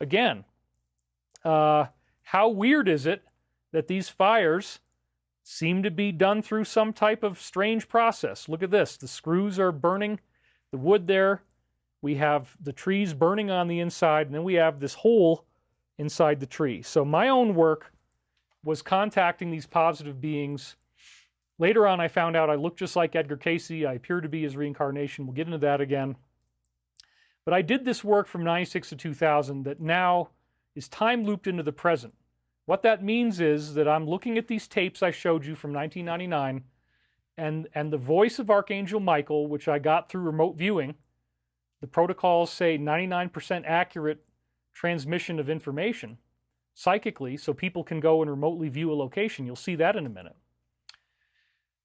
A: again, how weird is it that these fires seem to be done through some type of strange process? Look at this. The screws are burning, the wood there. We have the trees burning on the inside, and then we have this hole inside the tree. So my own work was contacting these positive beings. Later on, I found out I look just like Edgar Cayce. I appear to be his reincarnation. We'll get into that again. But I did this work from 96 to 2000 that now is time looped into the present. What that means is that I'm looking at these tapes I showed you from 1999, and the voice of Archangel Michael, which I got through remote viewing. The protocols say 99% accurate transmission of information psychically, so people can go and remotely view a location. You'll see that in a minute.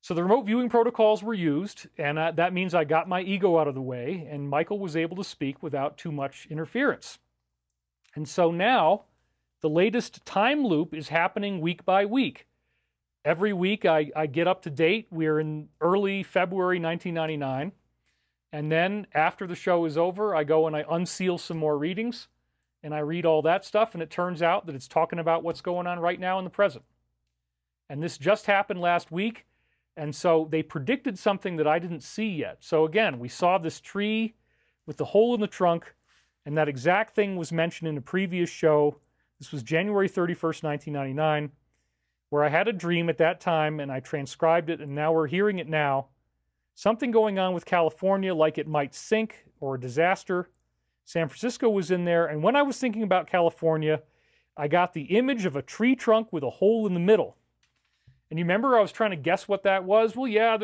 A: So the remote viewing protocols were used, and that means I got my ego out of the way, and Michael was able to speak without too much interference. And so now, the latest time loop is happening week by week. Every week I get up to date. We're in early February 1999. And then after the show is over, I go and I unseal some more readings, and I read all that stuff, and it turns out that it's talking about what's going on right now in the present. And this just happened last week, and so they predicted something that I didn't see yet. So again, we saw this tree with the hole in the trunk, and that exact thing was mentioned in a previous show. This was January 31st, 1999, where I had a dream at that time, and I transcribed it, and now we're hearing it now. Something going on with California, like it might sink or a disaster. San Francisco was in there, and when I was thinking about California, I got the image of a tree trunk with a hole in the middle. And you remember I was trying to guess what that was? Well, yeah,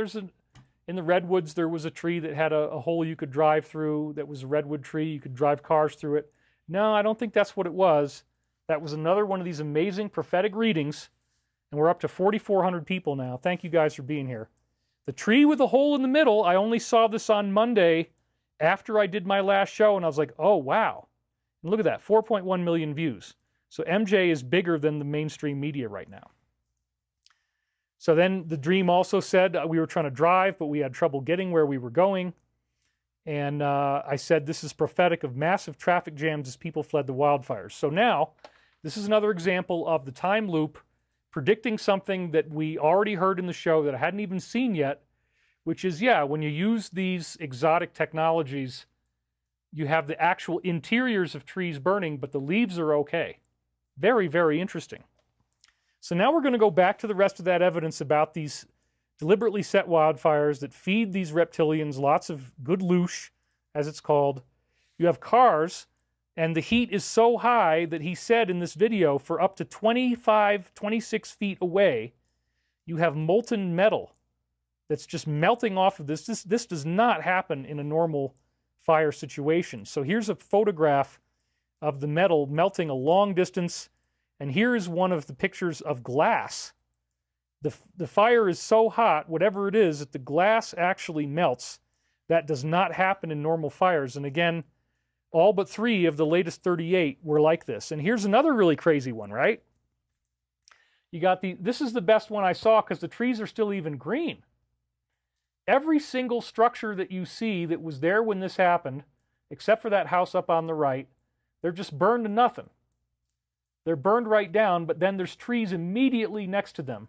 A: in the redwoods there was a tree that had a hole you could drive through. That was a redwood tree. You could drive cars through it. No, I don't think that's what it was. That was another one of these amazing prophetic readings, and we're up to 4,400 people now. Thank you guys for being here. The tree with the hole in the middle, I only saw this on Monday after I did my last show, and I was like, oh, wow. And look at that, 4.1 million views. So MJ is bigger than the mainstream media right now. So then the dream also said we were trying to drive, but we had trouble getting where we were going. And I said, this is prophetic of massive traffic jams as people fled the wildfires. So now, this is another example of the time loop predicting something that we already heard in the show that I hadn't even seen yet, which is, yeah, when you use these exotic technologies, you have the actual interiors of trees burning, but the leaves are okay. Very, very interesting. So now we're going to go back to the rest of that evidence about these deliberately set wildfires that feed these reptilians lots of good loosh, as it's called. You have cars, and the heat is so high that he said in this video, for up to 25, 26 feet away, you have molten metal that's just melting off of this. This does not happen in a normal fire situation. So here's a photograph of the metal melting a long distance, and here is one of the pictures of glass. The fire is so hot, whatever it is, that the glass actually melts. That does not happen in normal fires. And again, all but 3 of the latest 38 were like this. And here's another really crazy one, right? You got this is the best one I saw because the trees are still even green. Every single structure that you see that was there when this happened, except for that house up on the right, they're just burned to nothing. They're burned right down, but then there's trees immediately next to them.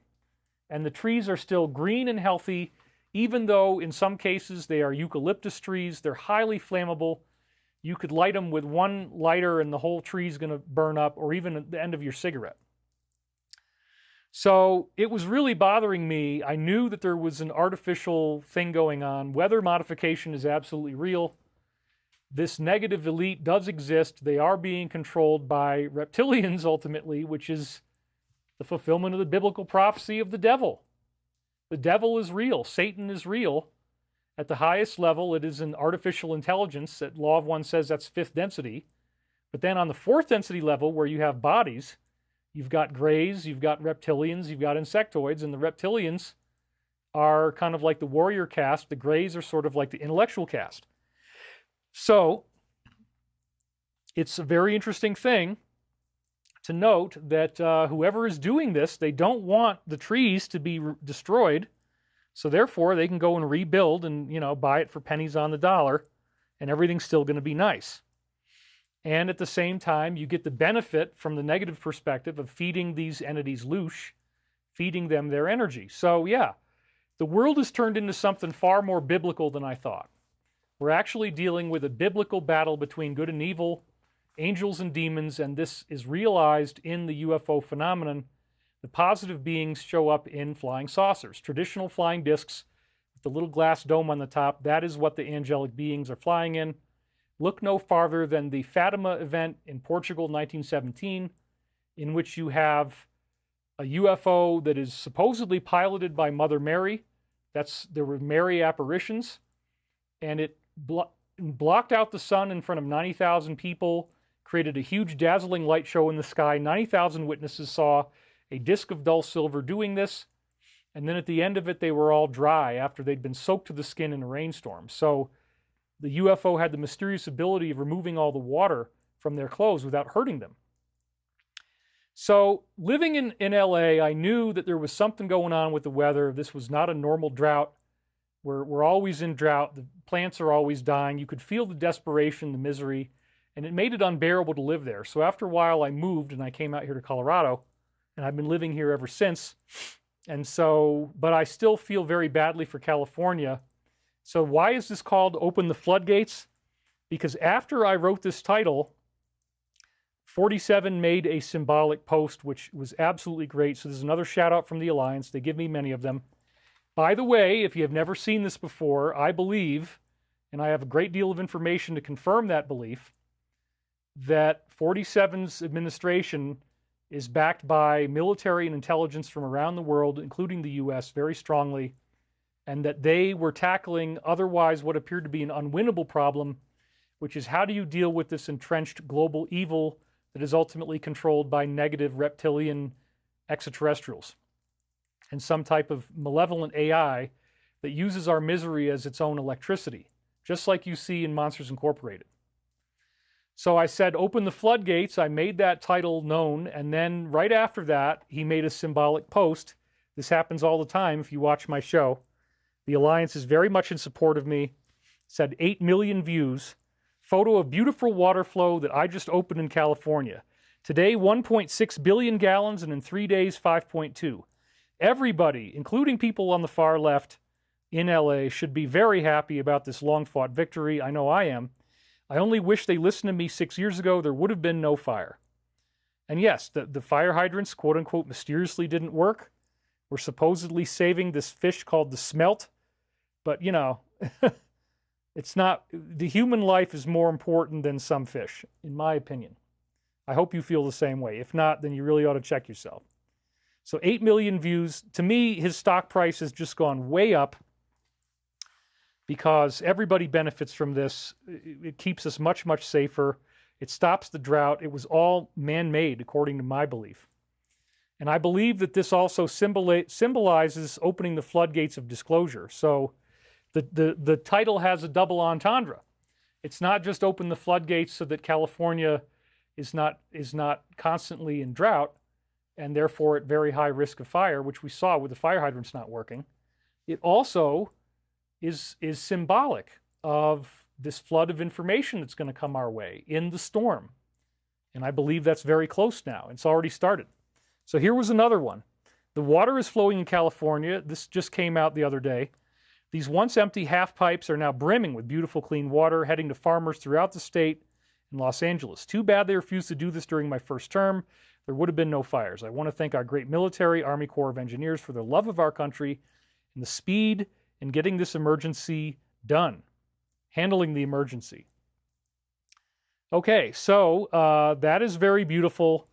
A: And the trees are still green and healthy, even though in some cases they are eucalyptus trees. They're highly flammable. You could light them with one lighter and the whole tree is going to burn up, or even at the end of your cigarette. So it was really bothering me. I knew that there was an artificial thing going on. Weather modification is absolutely real. This negative elite does exist. They are being controlled by reptilians ultimately, which is the fulfillment of the biblical prophecy of the devil. The devil is real. Satan is real. At the highest level, it is an artificial intelligence. That Law of One says that's 5th density. But then on the 4th density level, where you have bodies, you've got greys, you've got reptilians, you've got insectoids, and the reptilians are kind of like the warrior caste. The greys are sort of like the intellectual caste. So it's a very interesting thing to note that whoever is doing this, they don't want the trees to be destroyed, so therefore they can go and rebuild and, you know, buy it for pennies on the dollar, and everything's still going to be nice. And at the same time, you get the benefit from the negative perspective of feeding these entities loosh, feeding them their energy. So yeah, the world has turned into something far more biblical than I thought. We're actually dealing with a biblical battle between good and evil, angels and demons, and this is realized in the UFO phenomenon. The positive beings show up in flying saucers, traditional flying discs with the little glass dome on the top. That is what the angelic beings are flying in. Look no farther than the Fatima event in Portugal, 1917, in which you have a UFO that is supposedly piloted by Mother Mary. There were Mary apparitions, and it blocked out the sun in front of 90,000 people, created a huge dazzling light show in the sky. 90,000 witnesses saw a disk of dull silver doing this, and then at the end of it, they were all dry after they'd been soaked to the skin in a rainstorm. So the UFO had the mysterious ability of removing all the water from their clothes without hurting them. So living in LA, I knew that there was something going on with the weather. This was not a normal drought. We're always in drought. The plants are always dying. You could feel the desperation, the misery, and it made it unbearable to live there. So after a while, I moved and I came out here to Colorado, and I've been living here ever since. And so, but I still feel very badly for California. So why is this called Open the Floodgates? Because after I wrote this title, 47 made a symbolic post, which was absolutely great. So there's another shout out from the Alliance. They give me many of them. By the way, if you have never seen this before, I believe, and I have a great deal of information to confirm that belief, that 47's administration is backed by military and intelligence from around the world, including the U.S., very strongly, and that they were tackling otherwise what appeared to be an unwinnable problem, which is how do you deal with this entrenched global evil that is ultimately controlled by negative reptilian extraterrestrials and some type of malevolent AI that uses our misery as its own electricity, just like you see in Monsters Incorporated. So I said, open the floodgates. I made that title known, and then right after that, he made a symbolic post This happens all the time if you watch my show. The Alliance is very much in support of me. It's had 8 million views. Photo of beautiful water flow that I just opened in California. Today, 1.6 billion gallons, and in 3 days, 5.2. Everybody, including people on the far left in LA, should be very happy about this long-fought victory. I know I am. I only wish they listened to me 6 years ago. There would have been no fire. And yes, the fire hydrants, quote-unquote, mysteriously didn't work. We're supposedly saving this fish called the smelt. But, you know, it's not... The human life is more important than some fish, in my opinion. I hope you feel the same way. If not, then you really ought to check yourself. So 8 million views. To me, his stock price has just gone way up because everybody benefits from this. It keeps us much, much safer. It stops the drought. It was all man-made, according to my belief. And I believe that this also symbolizes opening the floodgates of disclosure. So the title has a double entendre. It's not just open the floodgates so that California is not constantly in drought and therefore at very high risk of fire, which we saw with the fire hydrants not working. It also is symbolic of this flood of information that's going to come our way in the storm. And I believe that's very close now. It's already started. So here was another one. The water is flowing in California. This just came out the other day. These once empty half pipes are now brimming with beautiful clean water heading to farmers throughout the state in Los Angeles. Too bad they refused to do this during my first term. There would have been no fires. I want to thank our great military, Army Corps of Engineers for their love of our country and the speed in getting this emergency done, handling the emergency. Okay, so that is very beautiful,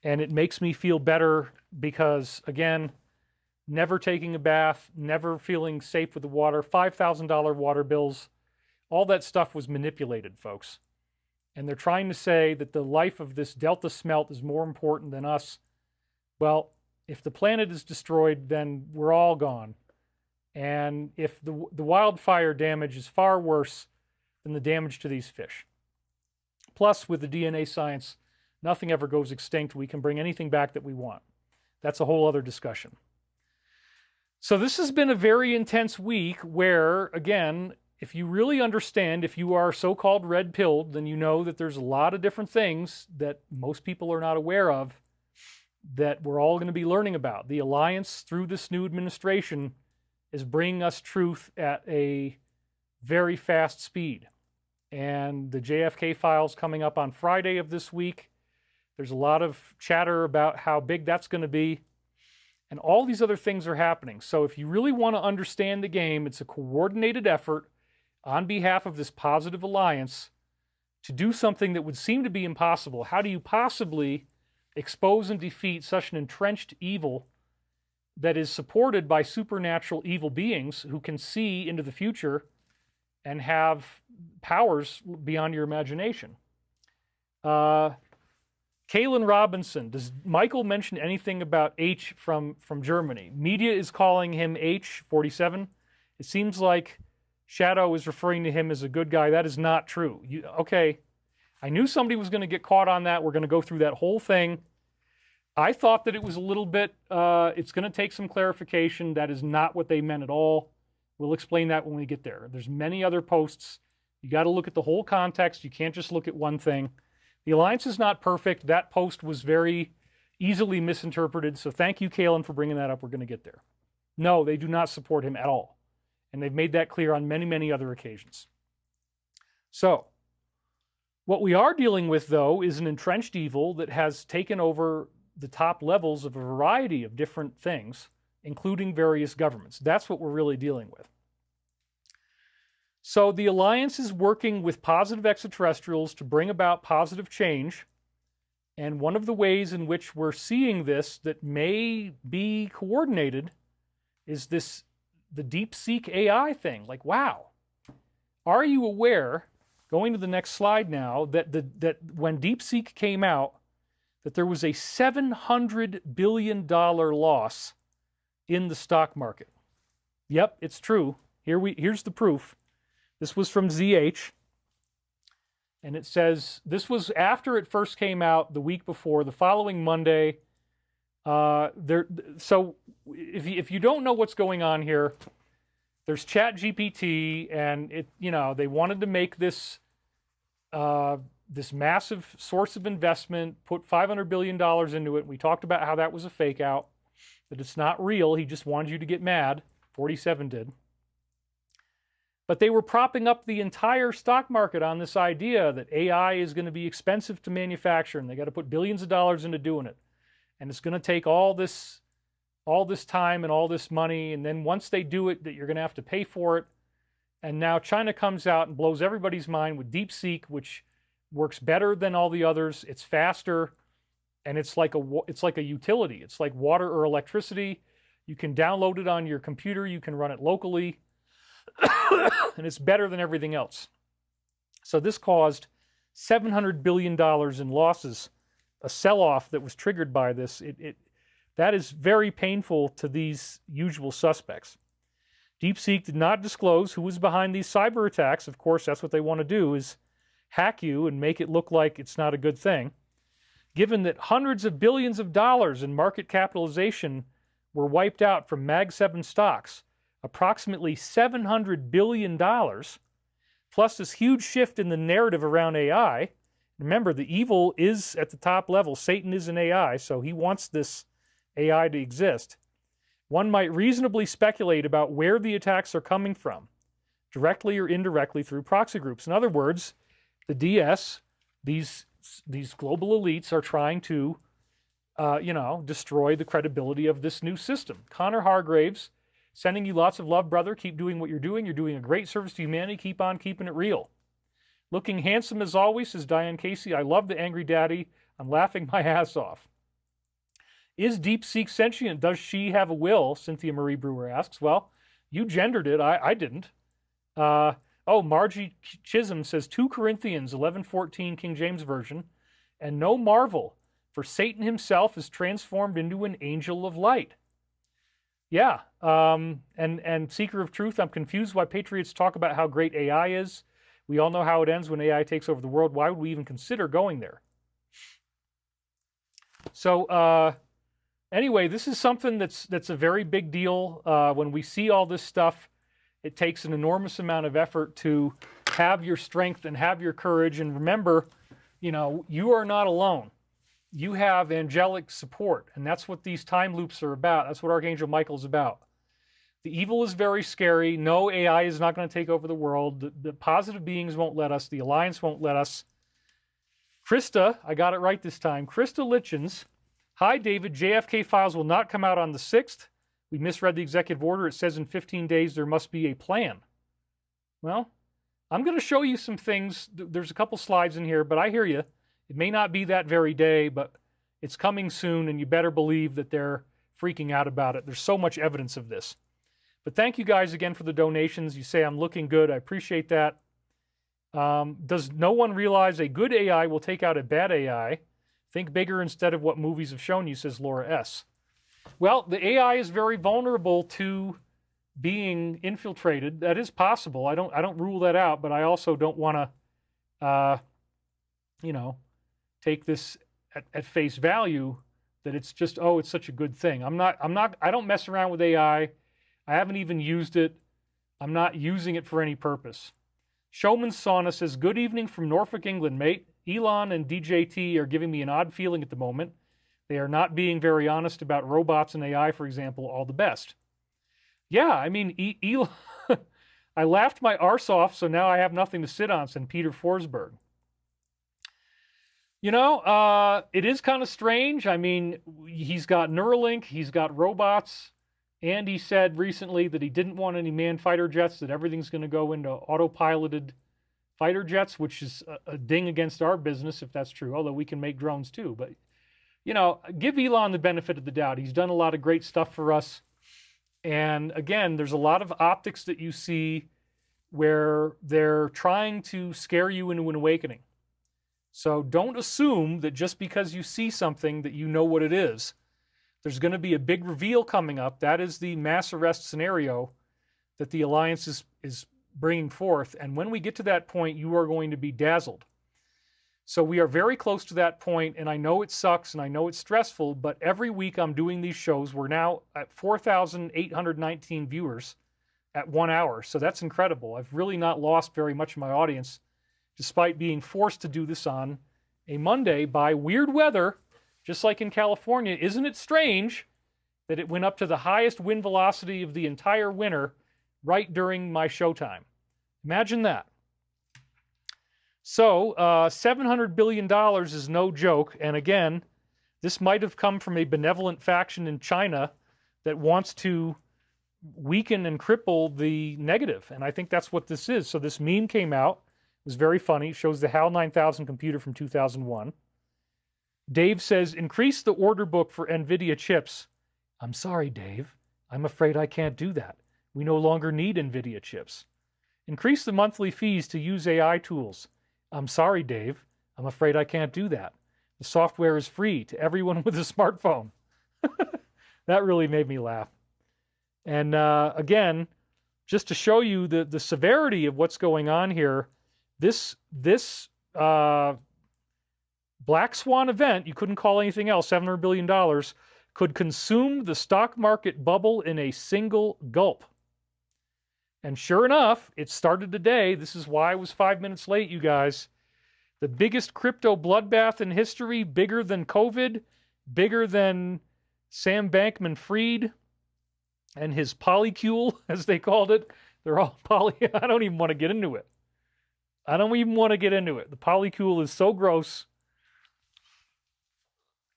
A: and it makes me feel better because, again, never taking a bath, never feeling safe with the water, $5,000 water bills, all that stuff was manipulated, folks. And they're trying to say that the life of this Delta smelt is more important than us. Well, if the planet is destroyed, then we're all gone. And if the wildfire damage is far worse than the damage to these fish. Plus, with the DNA science, nothing ever goes extinct. We can bring anything back that we want. That's a whole other discussion. So this has been a very intense week where, again, if you really understand, if you are so-called red-pilled, then you know that there's a lot of different things that most people are not aware of that we're all going to be learning about. The Alliance, through this new administration, is bringing us truth at a very fast speed. And the JFK files coming up on Friday of this week, there's a lot of chatter about how big that's going to be. And all these other things are happening. So if you really want to understand the game, it's a coordinated effort on behalf of this positive alliance to do something that would seem to be impossible. How do you possibly expose and defeat such an entrenched evil that is supported by supernatural evil beings who can see into the future and have powers beyond your imagination? Kalen Robinson, does Michael mention anything about H from Germany? Media is calling him H47. It seems like Shadow is referring to him as a good guy. That is not true. Okay, I knew somebody was going to get caught on that. We're going to go through that whole thing. I thought that it was a little bit, it's going to take some clarification. That is not what they meant at all. We'll explain that when we get there. There's many other posts. You got to look at the whole context. You can't just look at one thing. The Alliance is not perfect. That post was very easily misinterpreted. So thank you, Kalen, for bringing that up. We're going to get there. No, they do not support him at all. And they've made that clear on many, many other occasions. So, what we are dealing with, though, is an entrenched evil that has taken over the top levels of a variety of different things, including various governments. That's what we're really dealing with. So, the Alliance is working with positive extraterrestrials to bring about positive change. And one of the ways in which we're seeing this that may be coordinated is the DeepSeek AI thing. Like, wow. Are you aware, going to the next slide now, that when DeepSeek came out, that there was a $700 billion loss in the stock market? Yep, it's true. Here's the proof. This was from ZH. And it says, this was after it first came out the week before. The following Monday, So if you don't know what's going on here, there's ChatGPT, and they wanted to make this this massive source of investment, put $500 billion into it. We talked about how that was a fake out, that it's not real. He just wanted you to get mad. 47 did. But they were propping up the entire stock market on this idea that AI is going to be expensive to manufacture, and they got to put billions of dollars into doing it. And it's going to take all this time and all this money, and then once they do it, that you're going to have to pay for it. And now China comes out and blows everybody's mind with DeepSeek, which works better than all the others. It's faster, and it's like a utility. It's like water or electricity. You can download it on your computer. You can run it locally, and it's better than everything else. So this caused $700 billion in losses, a sell-off that was triggered by this. That is very painful to these usual suspects. DeepSeek did not disclose who was behind these cyber attacks. Of course, that's what they want to do, is hack you and make it look like it's not a good thing. Given that hundreds of billions of dollars in market capitalization were wiped out from Mag 7 stocks, approximately $700 billion, plus this huge shift in the narrative around AI. Remember, the evil is at the top level. Satan is an AI, so he wants this AI to exist. One might reasonably speculate about where the attacks are coming from, directly or indirectly through proxy groups. In other words, the DS, these global elites are trying to, destroy the credibility of this new system. Connor Hargraves, sending you lots of love, brother. Keep doing what you're doing. You're doing a great service to humanity. Keep on keeping it real. Looking handsome as always, says Diane Casey. I love the angry daddy. I'm laughing my ass off. Is DeepSeek sentient? Does she have a will? Cynthia Marie Brewer asks. Well, you gendered it. I didn't. Margie Chisholm says 2 Corinthians 11:14 King James Version, and no marvel, for Satan himself is transformed into an angel of light. Yeah, and Seeker of Truth, I'm confused why patriots talk about how great AI is. We all know how it ends when AI takes over the world. Why would we even consider going there? So anyway, this is something that's a very big deal. When we see all this stuff, it takes an enormous amount of effort to have your strength and have your courage. And remember, you are not alone. You have angelic support, and that's what these time loops are about. That's what Archangel Michael is about. The evil is very scary. No, AI is not going to take over the world. The positive beings won't let us. The Alliance won't let us. Krista, I got it right this time. Krista Litchens. Hi, David. JFK files will not come out on the 6th. We misread the executive order. It says in 15 days there must be a plan. Well, I'm going to show you some things. There's a couple slides in here, but I hear you. It may not be that very day, but it's coming soon, and you better believe that they're freaking out about it. There's so much evidence of this. But thank you guys again for the donations. You say I'm looking good. I appreciate that. Does no one realize a good AI will take out a bad AI? Think bigger instead of what movies have shown you, says Laura S. Well, the AI is very vulnerable to being infiltrated. That is possible. I don't rule that out, but I also don't want to, take this at face value that it's just, it's such a good thing. I don't mess around with AI. I haven't even used it. I'm not using it for any purpose. Showman's Sauna says, good evening from Norfolk, England, mate. Elon and DJT are giving me an odd feeling at the moment. They are not being very honest about robots and AI, for example. All the best. Yeah, I mean, Elon, I laughed my arse off, so now I have nothing to sit on, said Peter Forsberg. It is kind of strange. I mean, he's got Neuralink, he's got robots, and he said recently that he didn't want any manned fighter jets, that everything's going to go into autopiloted fighter jets, which is a ding against our business if that's true, although we can make drones too. But, give Elon the benefit of the doubt. He's done a lot of great stuff for us. And again, there's a lot of optics that you see where they're trying to scare you into an awakening. So don't assume that just because you see something that you know what it is. There's going to be a big reveal coming up. That is the mass arrest scenario that the Alliance is bringing forth. And when we get to that point, you are going to be dazzled. So we are very close to that point, and I know it sucks and I know it's stressful, but every week I'm doing these shows. We're now at 4,819 viewers at 1 hour, so that's incredible. I've really not lost very much of my audience, despite being forced to do this on a Monday by weird weather, just like in California. Isn't it strange that it went up to the highest wind velocity of the entire winter right during my showtime? Imagine that. So, $700 billion is no joke. And again, this might have come from a benevolent faction in China that wants to weaken and cripple the negative. And I think that's what this is. So this meme came out. It was very funny. It shows the HAL 9000 computer from 2001. Dave says, increase the order book for NVIDIA chips. I'm sorry, Dave. I'm afraid I can't do that. We no longer need NVIDIA chips. Increase the monthly fees to use AI tools. I'm sorry, Dave. I'm afraid I can't do that. The software is free to everyone with a smartphone. That really made me laugh. And again, just to show you the severity of what's going on here, this Black Swan event, you couldn't call anything else, $700 billion, could consume the stock market bubble in a single gulp. And sure enough, it started today. This is why I was 5 minutes late, you guys. The biggest crypto bloodbath in history, bigger than COVID, bigger than Sam Bankman-Fried and his polycule, as they called it. They're all poly. I don't even want to get into it. I don't even want to get into it. The polycule is so gross.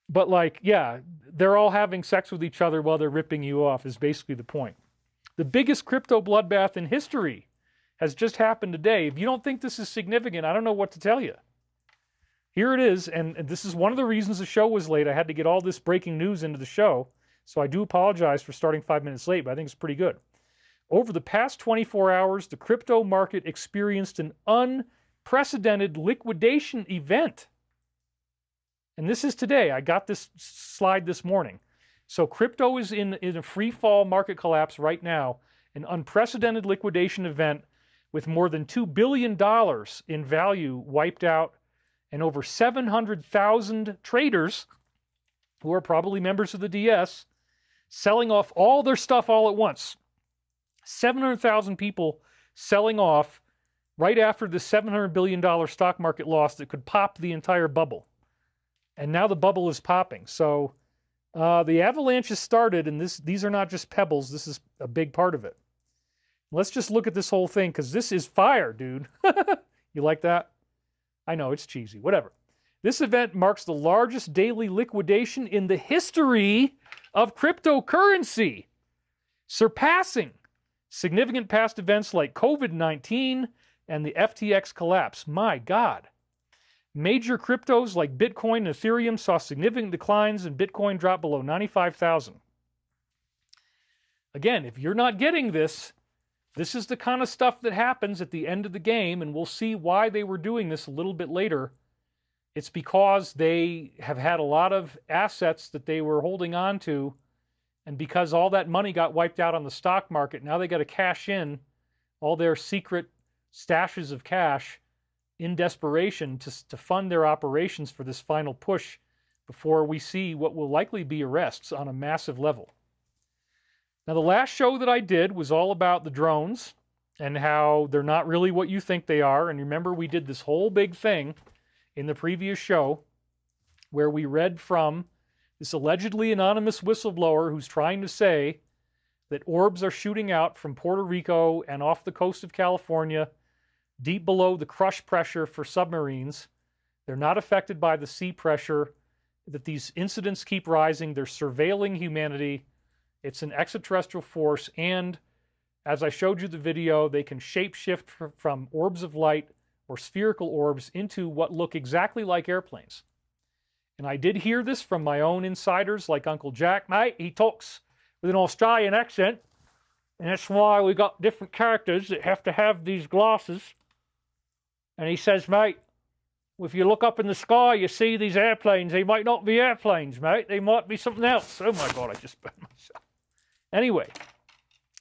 A: But like, yeah, they're all having sex with each other while they're ripping you off is basically the point. The biggest crypto bloodbath in history has just happened today. If you don't think this is significant, I don't know what to tell you. Here it is, and this is one of the reasons the show was late. I had to get all this breaking news into the show, so I do apologize for starting 5 minutes late, but I think it's pretty good. Over the past 24 hours, the crypto market experienced an unprecedented liquidation event. And this is today. I got this slide this morning. So crypto is in a free fall market collapse right now, an unprecedented liquidation event with more than $2 billion in value wiped out and over 700,000 traders who are probably members of the DS selling off all their stuff all at once. 700,000 people selling off right after the $700 billion stock market loss that could pop the entire bubble. And now the bubble is popping. So the avalanche has started, and these are not just pebbles. This is a big part of it. Let's just look at this whole thing, because this is fire, dude. You like that? I know, it's cheesy. Whatever. This event marks the largest daily liquidation in the history of cryptocurrency, surpassing significant past events like COVID-19 and the FTX collapse. My God. Major cryptos like Bitcoin and Ethereum saw significant declines, and Bitcoin dropped below 95,000. Again, if you're not getting this, this is the kind of stuff that happens at the end of the game, and we'll see why they were doing this a little bit later. It's because they have had a lot of assets that they were holding on to, and because all that money got wiped out on the stock market, now they got to cash in all their secret stashes of cash in desperation to fund their operations for this final push before we see what will likely be arrests on a massive level. Now, the last show that I did was all about the drones and how they're not really what you think they are. And remember, we did this whole big thing in the previous show where we read from this allegedly anonymous whistleblower who's trying to say that orbs are shooting out from Puerto Rico and off the coast of California, deep below the crush pressure for submarines. They're not affected by the sea pressure, that these incidents keep rising. They're surveilling humanity. It's an extraterrestrial force, and as I showed you the video, they can shapeshift from orbs of light or spherical orbs into what look exactly like airplanes. And I did hear this from my own insiders like Uncle Jack. Mate, he talks with an Australian accent, and that's why we got different characters that have to have these glasses. And he says, mate, if you look up in the sky, you see these airplanes. They might not be airplanes, mate. They might be something else. Oh my God, I just burned myself. Anyway,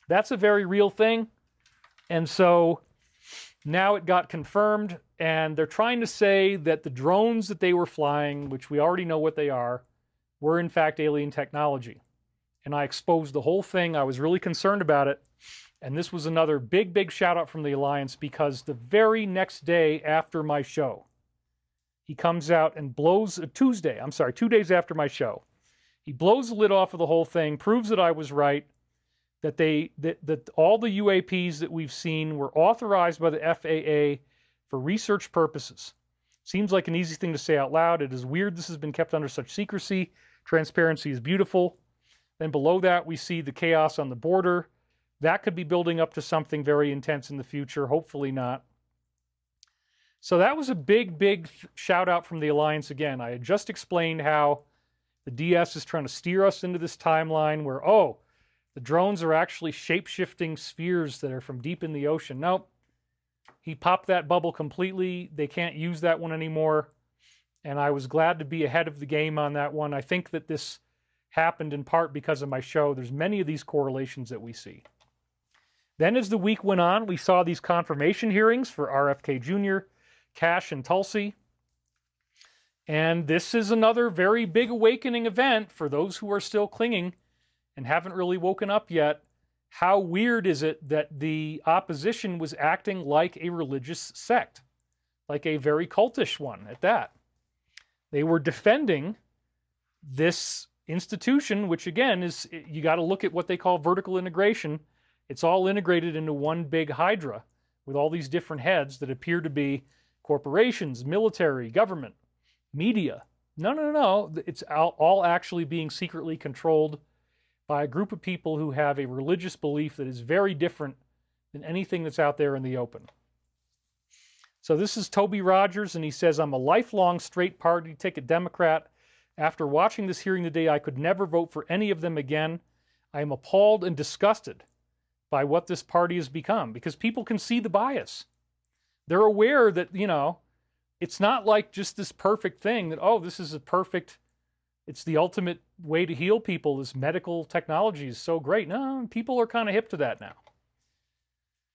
A: that's a very real thing. And so Now it got confirmed, and they're trying to say that the drones that they were flying, which we already know what they are, were in fact alien technology. And I exposed the whole thing. I was really concerned about it. And this was another big, big shout out from the Alliance, because the very next day after my show, he comes out and blows, 2 days after my show, he blows the lid off of the whole thing, proves that I was right, that all the UAPs that we've seen were authorized by the FAA for research purposes. Seems like an easy thing to say out loud. It is weird this has been kept under such secrecy. Transparency is beautiful. Then below that, we see the chaos on the border. That could be building up to something very intense in the future. Hopefully not. So that was a big, big shout out from the Alliance again. I had just explained how the DS is trying to steer us into this timeline where, oh, the drones are actually shape-shifting spheres that are from deep in the ocean. Nope. He popped that bubble completely. They can't use that one anymore. And I was glad to be ahead of the game on that one. I think that this happened in part because of my show. There's many of these correlations that we see. Then as the week went on, we saw these confirmation hearings for RFK Jr., Cash, and Tulsi. And this is another very big awakening event for those who are still clinging and haven't really woken up yet. How weird is it that the opposition was acting like a religious sect, like a very cultish one at that? They were defending this institution, which again is, you got to look at what they call vertical integration. It's all integrated into one big hydra with all these different heads that appear to be corporations, military, government, media. No. It's all actually being secretly controlled by a group of people who have a religious belief that is very different than anything that's out there in the open. So this is Toby Rogers, and he says, I'm a lifelong straight party ticket Democrat. After watching this hearing today, I could never vote for any of them again. I am appalled and disgusted by what this party has become, because people can see the bias. They're aware that, it's not like just this perfect thing that, oh, this is a perfect, it's the ultimate way to heal people. This medical technology is so great. No, people are kind of hip to that now.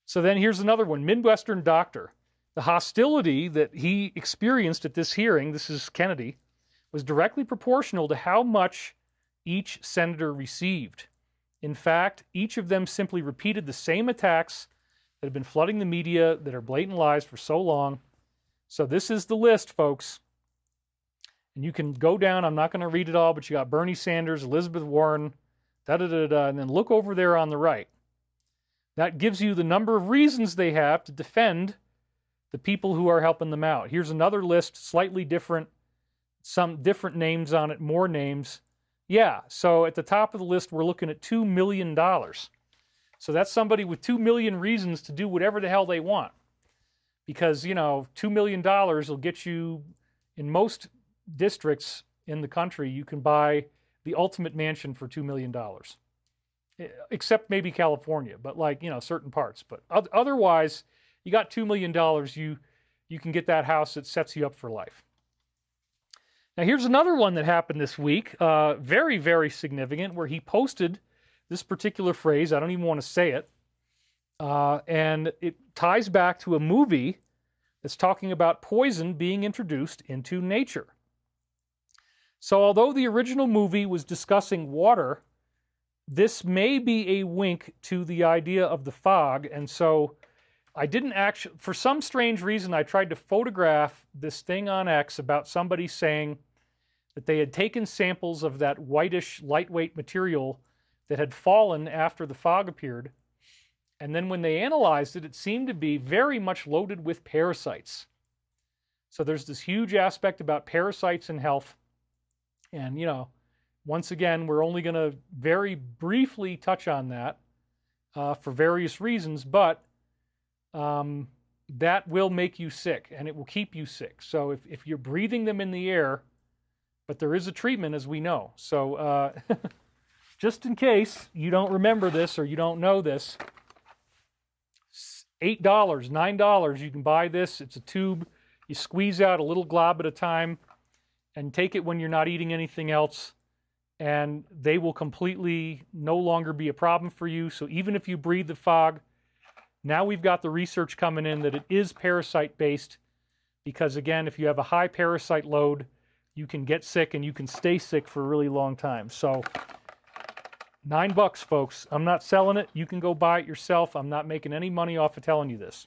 A: So then here's another one, Midwestern doctor. The hostility that he experienced at this hearing, this is Kennedy, was directly proportional to how much each senator received. In fact, each of them simply repeated the same attacks that have been flooding the media that are blatant lies for so long. So this is the list, folks. And you can go down, I'm not going to read it all, but you got Bernie Sanders, Elizabeth Warren, and then look over there on the right. That gives you the number of reasons they have to defend the people who are helping them out. Here's another list, slightly different, some different names on it, more names. Yeah, so at the top of the list, we're looking at $2 million. So that's somebody with 2 million reasons to do whatever the hell they want. Because, $2 million will get you, in most districts in the country, you can buy the ultimate mansion for $2 million. Except maybe California, but certain parts. But otherwise, you got $2 million, you can get that house that sets you up for life. Now here's another one that happened this week, very, very significant, where he posted this particular phrase. I don't even want to say it. And it ties back to a movie that's talking about poison being introduced into nature. So although the original movie was discussing water, this may be a wink to the idea of the fog. And so I didn't actually, for some strange reason, I tried to photograph this thing on X about somebody saying that they had taken samples of that whitish, lightweight material that had fallen after the fog appeared. And then when they analyzed it, it seemed to be very much loaded with parasites. So there's this huge aspect about parasites and health. And, once again, we're only going to very briefly touch on that for various reasons, but that will make you sick, and it will keep you sick. So if you're breathing them in the air, but there is a treatment, as we know. So just in case you don't remember this or you don't know this, $8, $9, you can buy this. It's a tube. You squeeze out a little glob at a time and take it when you're not eating anything else, and they will completely no longer be a problem for you. So even if you breathe the fog, Now we've got the research coming in that it is parasite-based because, again, if you have a high parasite load, you can get sick and you can stay sick for a really long time. So $9, folks. I'm not selling it. You can go buy it yourself. I'm not making any money off of telling you this.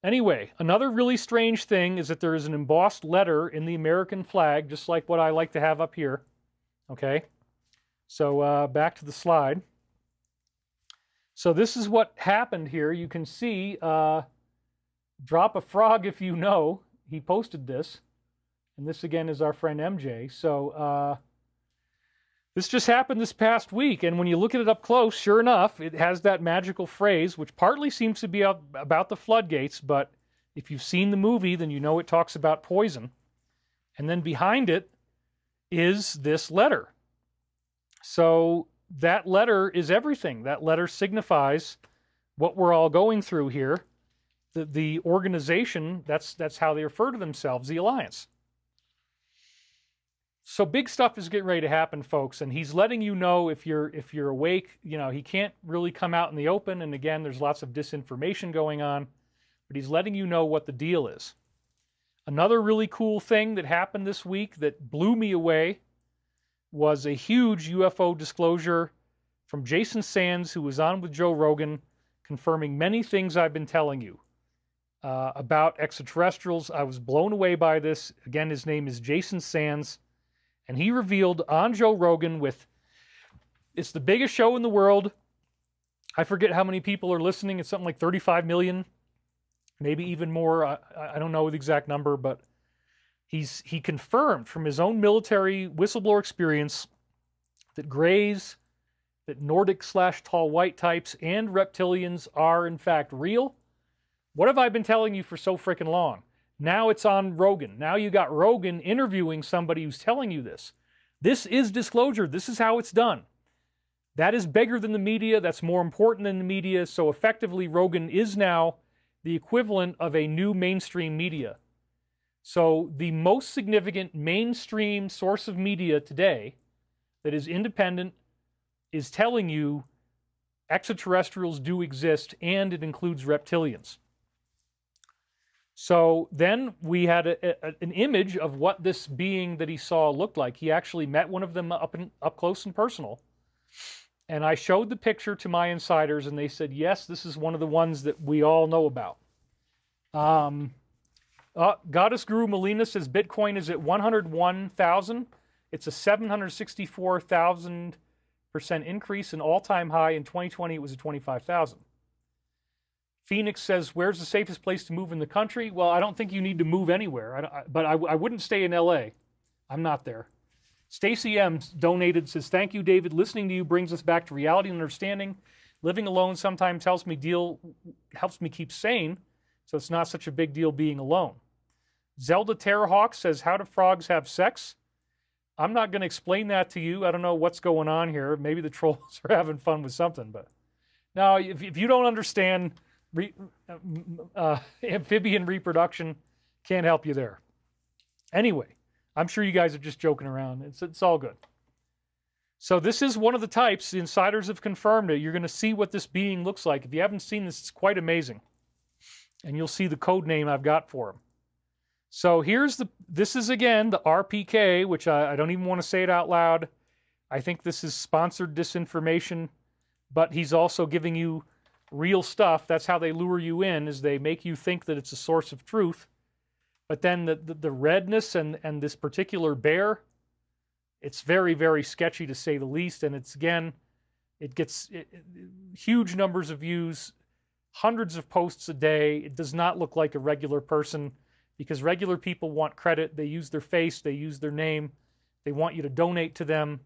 A: Anyway, another really strange thing is that there is an embossed letter in the American flag, just like what I like to have up here. Okay? So back to the slide. So this is what happened here. You can see, drop a frog if you know. He posted this. And this, again, is our friend MJ. So this just happened this past week. And when you look at it up close, sure enough, it has that magical phrase, which partly seems to be about the floodgates. But if you've seen the movie, then you know it talks about poison. And then behind it is this letter. So that letter is everything. That letter signifies what we're all going through here. The organization, that's how they refer to themselves, the Alliance. So big stuff is getting ready to happen, folks, and he's letting you know if you're awake. You know, he can't really come out in the open, and again, there's lots of disinformation going on, but he's letting you know what the deal is. Another really cool thing that happened this week that blew me away was a huge UFO disclosure from Jason Sands, who was on with Joe Rogan, confirming many things I've been telling you about extraterrestrials. I was blown away by this. Again, his name is Jason Sands, and he revealed on Joe Rogan it's the biggest show in the world. I forget how many people are listening. It's something like 35 million, maybe even more. I don't know the exact number, but he confirmed from his own military whistleblower experience that Greys, that Nordic/tall white types, and reptilians are in fact real. What have I been telling you for so freaking long? Now it's on Rogan. Now you got Rogan interviewing somebody who's telling you this. This is disclosure. This is how it's done. That is bigger than the media. That's more important than the media. So effectively, Rogan is now the equivalent of a new mainstream media. So the most significant mainstream source of media today that is independent is telling you extraterrestrials do exist, and it includes reptilians. So then we had an image of what this being that he saw looked like. He actually met one of them up close and personal. And I showed the picture to my insiders, and they said, yes, this is one of the ones that we all know about. Goddess Guru Melina says Bitcoin is at 101,000. It's a 764,000% increase, an all-time high. In 2020, it was at 25,000. Phoenix says, where's the safest place to move in the country? Well, I don't think you need to move anywhere, but I wouldn't stay in LA. I'm not there. Stacy M donated, says, thank you, David. Listening to you brings us back to reality and understanding. Living alone sometimes helps me keep sane, so it's not such a big deal being alone. Zelda Terrahawk says, how do frogs have sex? I'm not going to explain that to you. I don't know what's going on here. Maybe the trolls are having fun with something. But now, if you don't understand amphibian reproduction, can't help you there. Anyway, I'm sure you guys are just joking around. It's all good. So this is one of the types. The insiders have confirmed it. You're going to see what this being looks like. If you haven't seen this, it's quite amazing. And you'll see the code name I've got for him. So this is again the RPK, which I don't even want to say it out loud. I think this is sponsored disinformation, but he's also giving you real stuff. That's how they lure you in, is they make you think that it's a source of truth. But then the redness and this particular bear, it's very, very sketchy to say the least. And it gets huge numbers of views, hundreds of posts a day. It does not look like a regular person, because regular people want credit. They use their face, they use their name, they want you to donate to them.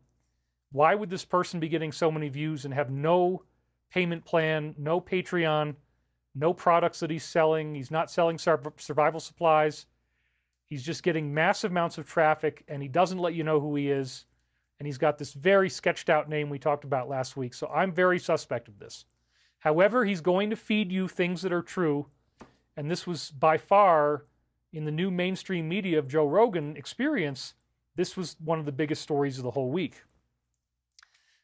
A: Why would this person be getting so many views and have no payment plan, no Patreon, no products that he's selling? He's not selling survival supplies. He's just getting massive amounts of traffic, and he doesn't let you know who he is. And he's got this very sketched out name we talked about last week. So I'm very suspect of this. However, he's going to feed you things that are true. And this was by far, in the new mainstream media of Joe Rogan experience, this was one of the biggest stories of the whole week.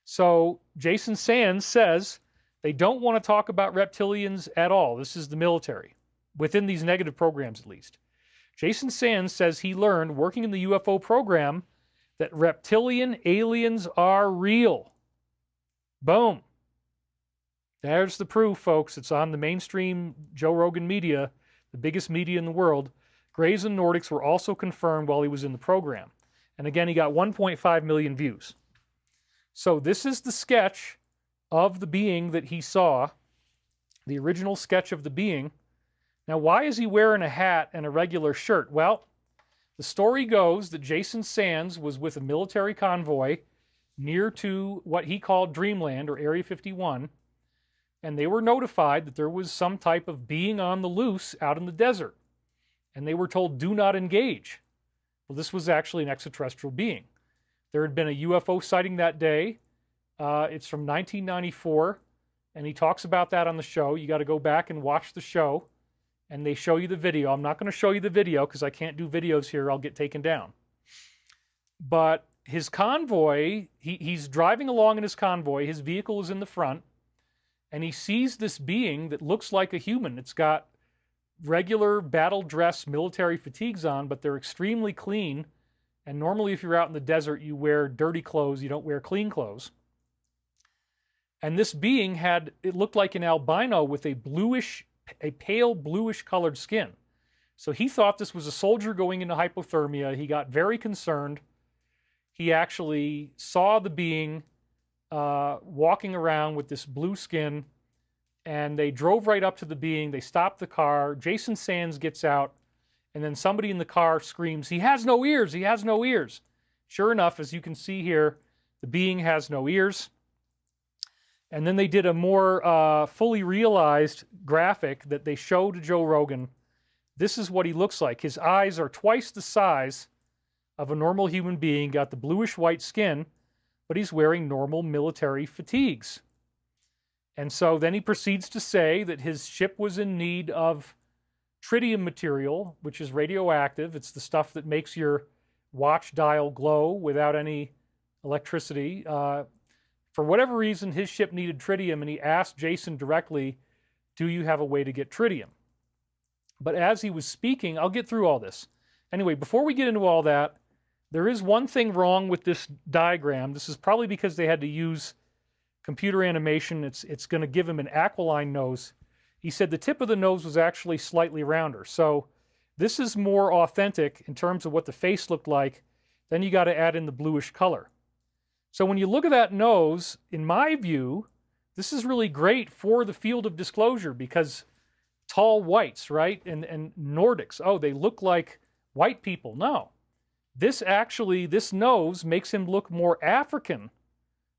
A: So Jason Sands says They don't want to talk about reptilians at all. This is the military, within these negative programs at least. Jason Sands says he learned, working in the UFO program, that reptilian aliens are real. Boom. There's the proof, folks. It's on the mainstream Joe Rogan media, the biggest media in the world. Greys and Nordics were also confirmed while he was in the program. And again, he got 1.5 million views. So this is the sketch of the being that he saw, the original sketch of the being. Now, why is he wearing a hat and a regular shirt? Well, the story goes that Jason Sands was with a military convoy near to what he called Dreamland, or Area 51, and they were notified that there was some type of being on the loose out in the desert. And they were told, do not engage. Well, this was actually an extraterrestrial being. There had been a UFO sighting that day. It's from 1994, and he talks about that on the show. You got to go back and watch the show, and they show you the video. I'm not going to show you the video because I can't do videos here. I'll get taken down. But his convoy, he's driving along in his convoy. His vehicle is in the front, and he sees this being that looks like a human. It's got regular battle dress military fatigues on, but they're extremely clean. And normally if you're out in the desert, you wear dirty clothes. You don't wear clean clothes. And this being it looked like an albino with a pale bluish colored skin. So he thought this was a soldier going into hypothermia. He got very concerned. He actually saw the being walking around with this blue skin, and they drove right up to the being. They stopped the car. Jason Sands gets out, and then somebody in the car screams, "He has no ears! He has no ears!" Sure enough, as you can see here, the being has no ears. And then they did a more fully realized graphic that they showed to Joe Rogan. This is what he looks like. His eyes are twice the size of a normal human being, got the bluish white skin, but he's wearing normal military fatigues. And so then he proceeds to say that his ship was in need of tritium material, which is radioactive. It's the stuff that makes your watch dial glow without any electricity. For whatever reason, his ship needed tritium, and he asked Jason directly, do you have a way to get tritium? But as he was speaking, I'll get through all this. Anyway, before we get into all that, there is one thing wrong with this diagram. This is probably because they had to use computer animation. It's going to give him an aquiline nose. He said the tip of the nose was actually slightly rounder. So this is more authentic in terms of what the face looked like. Then you got to add in the bluish color. So when you look at that nose, in my view, this is really great for the field of disclosure because tall whites, right? And Nordics, oh, they look like white people. No. This nose makes him look more African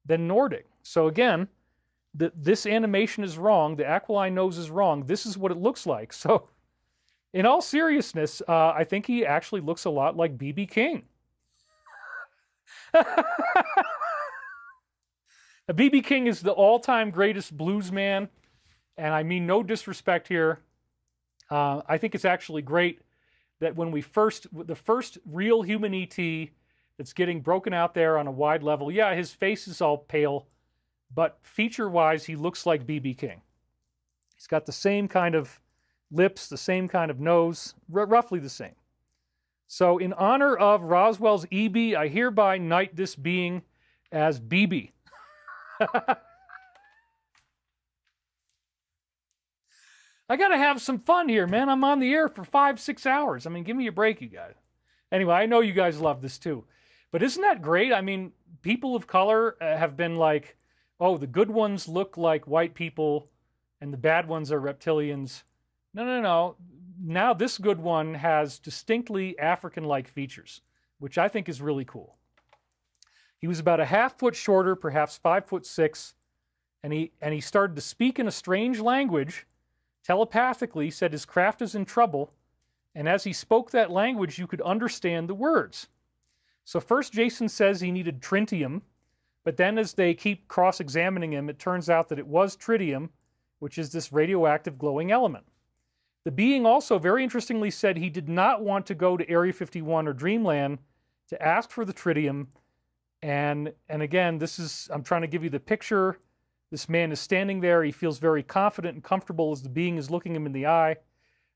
A: than Nordic. So again, this animation is wrong. The aquiline nose is wrong. This is what it looks like. So in all seriousness, I think he actually looks a lot like B.B. King. B.B. King is the all-time greatest blues man, and I mean no disrespect here. I think it's actually great that when the first real human ET that's getting broken out there on a wide level, yeah, his face is all pale, but feature-wise, he looks like B.B. King. He's got the same kind of lips, the same kind of nose, roughly the same. So in honor of Roswell's EB, I hereby knight this being as BB. I got to have some fun here, man. I'm on the air for 5-6 hours. I mean, give me a break, you guys. Anyway, I know you guys love this too. But isn't that great? I mean, people of color have been like, oh, the good ones look like white people and the bad ones are reptilians. No. Now this good one has distinctly African-like features, which I think is really cool. He was about a half foot shorter, perhaps 5'6", and he started to speak in a strange language, telepathically, said his craft is in trouble, and as he spoke that language, you could understand the words. So first Jason says he needed tritium, but then as they keep cross-examining him, it turns out that it was tritium, which is this radioactive glowing element. The being also very interestingly said he did not want to go to Area 51 or Dreamland to ask for the tritium. And again, I'm trying to give you the picture This man is standing there. He feels very confident and comfortable as the being is looking him in the eye.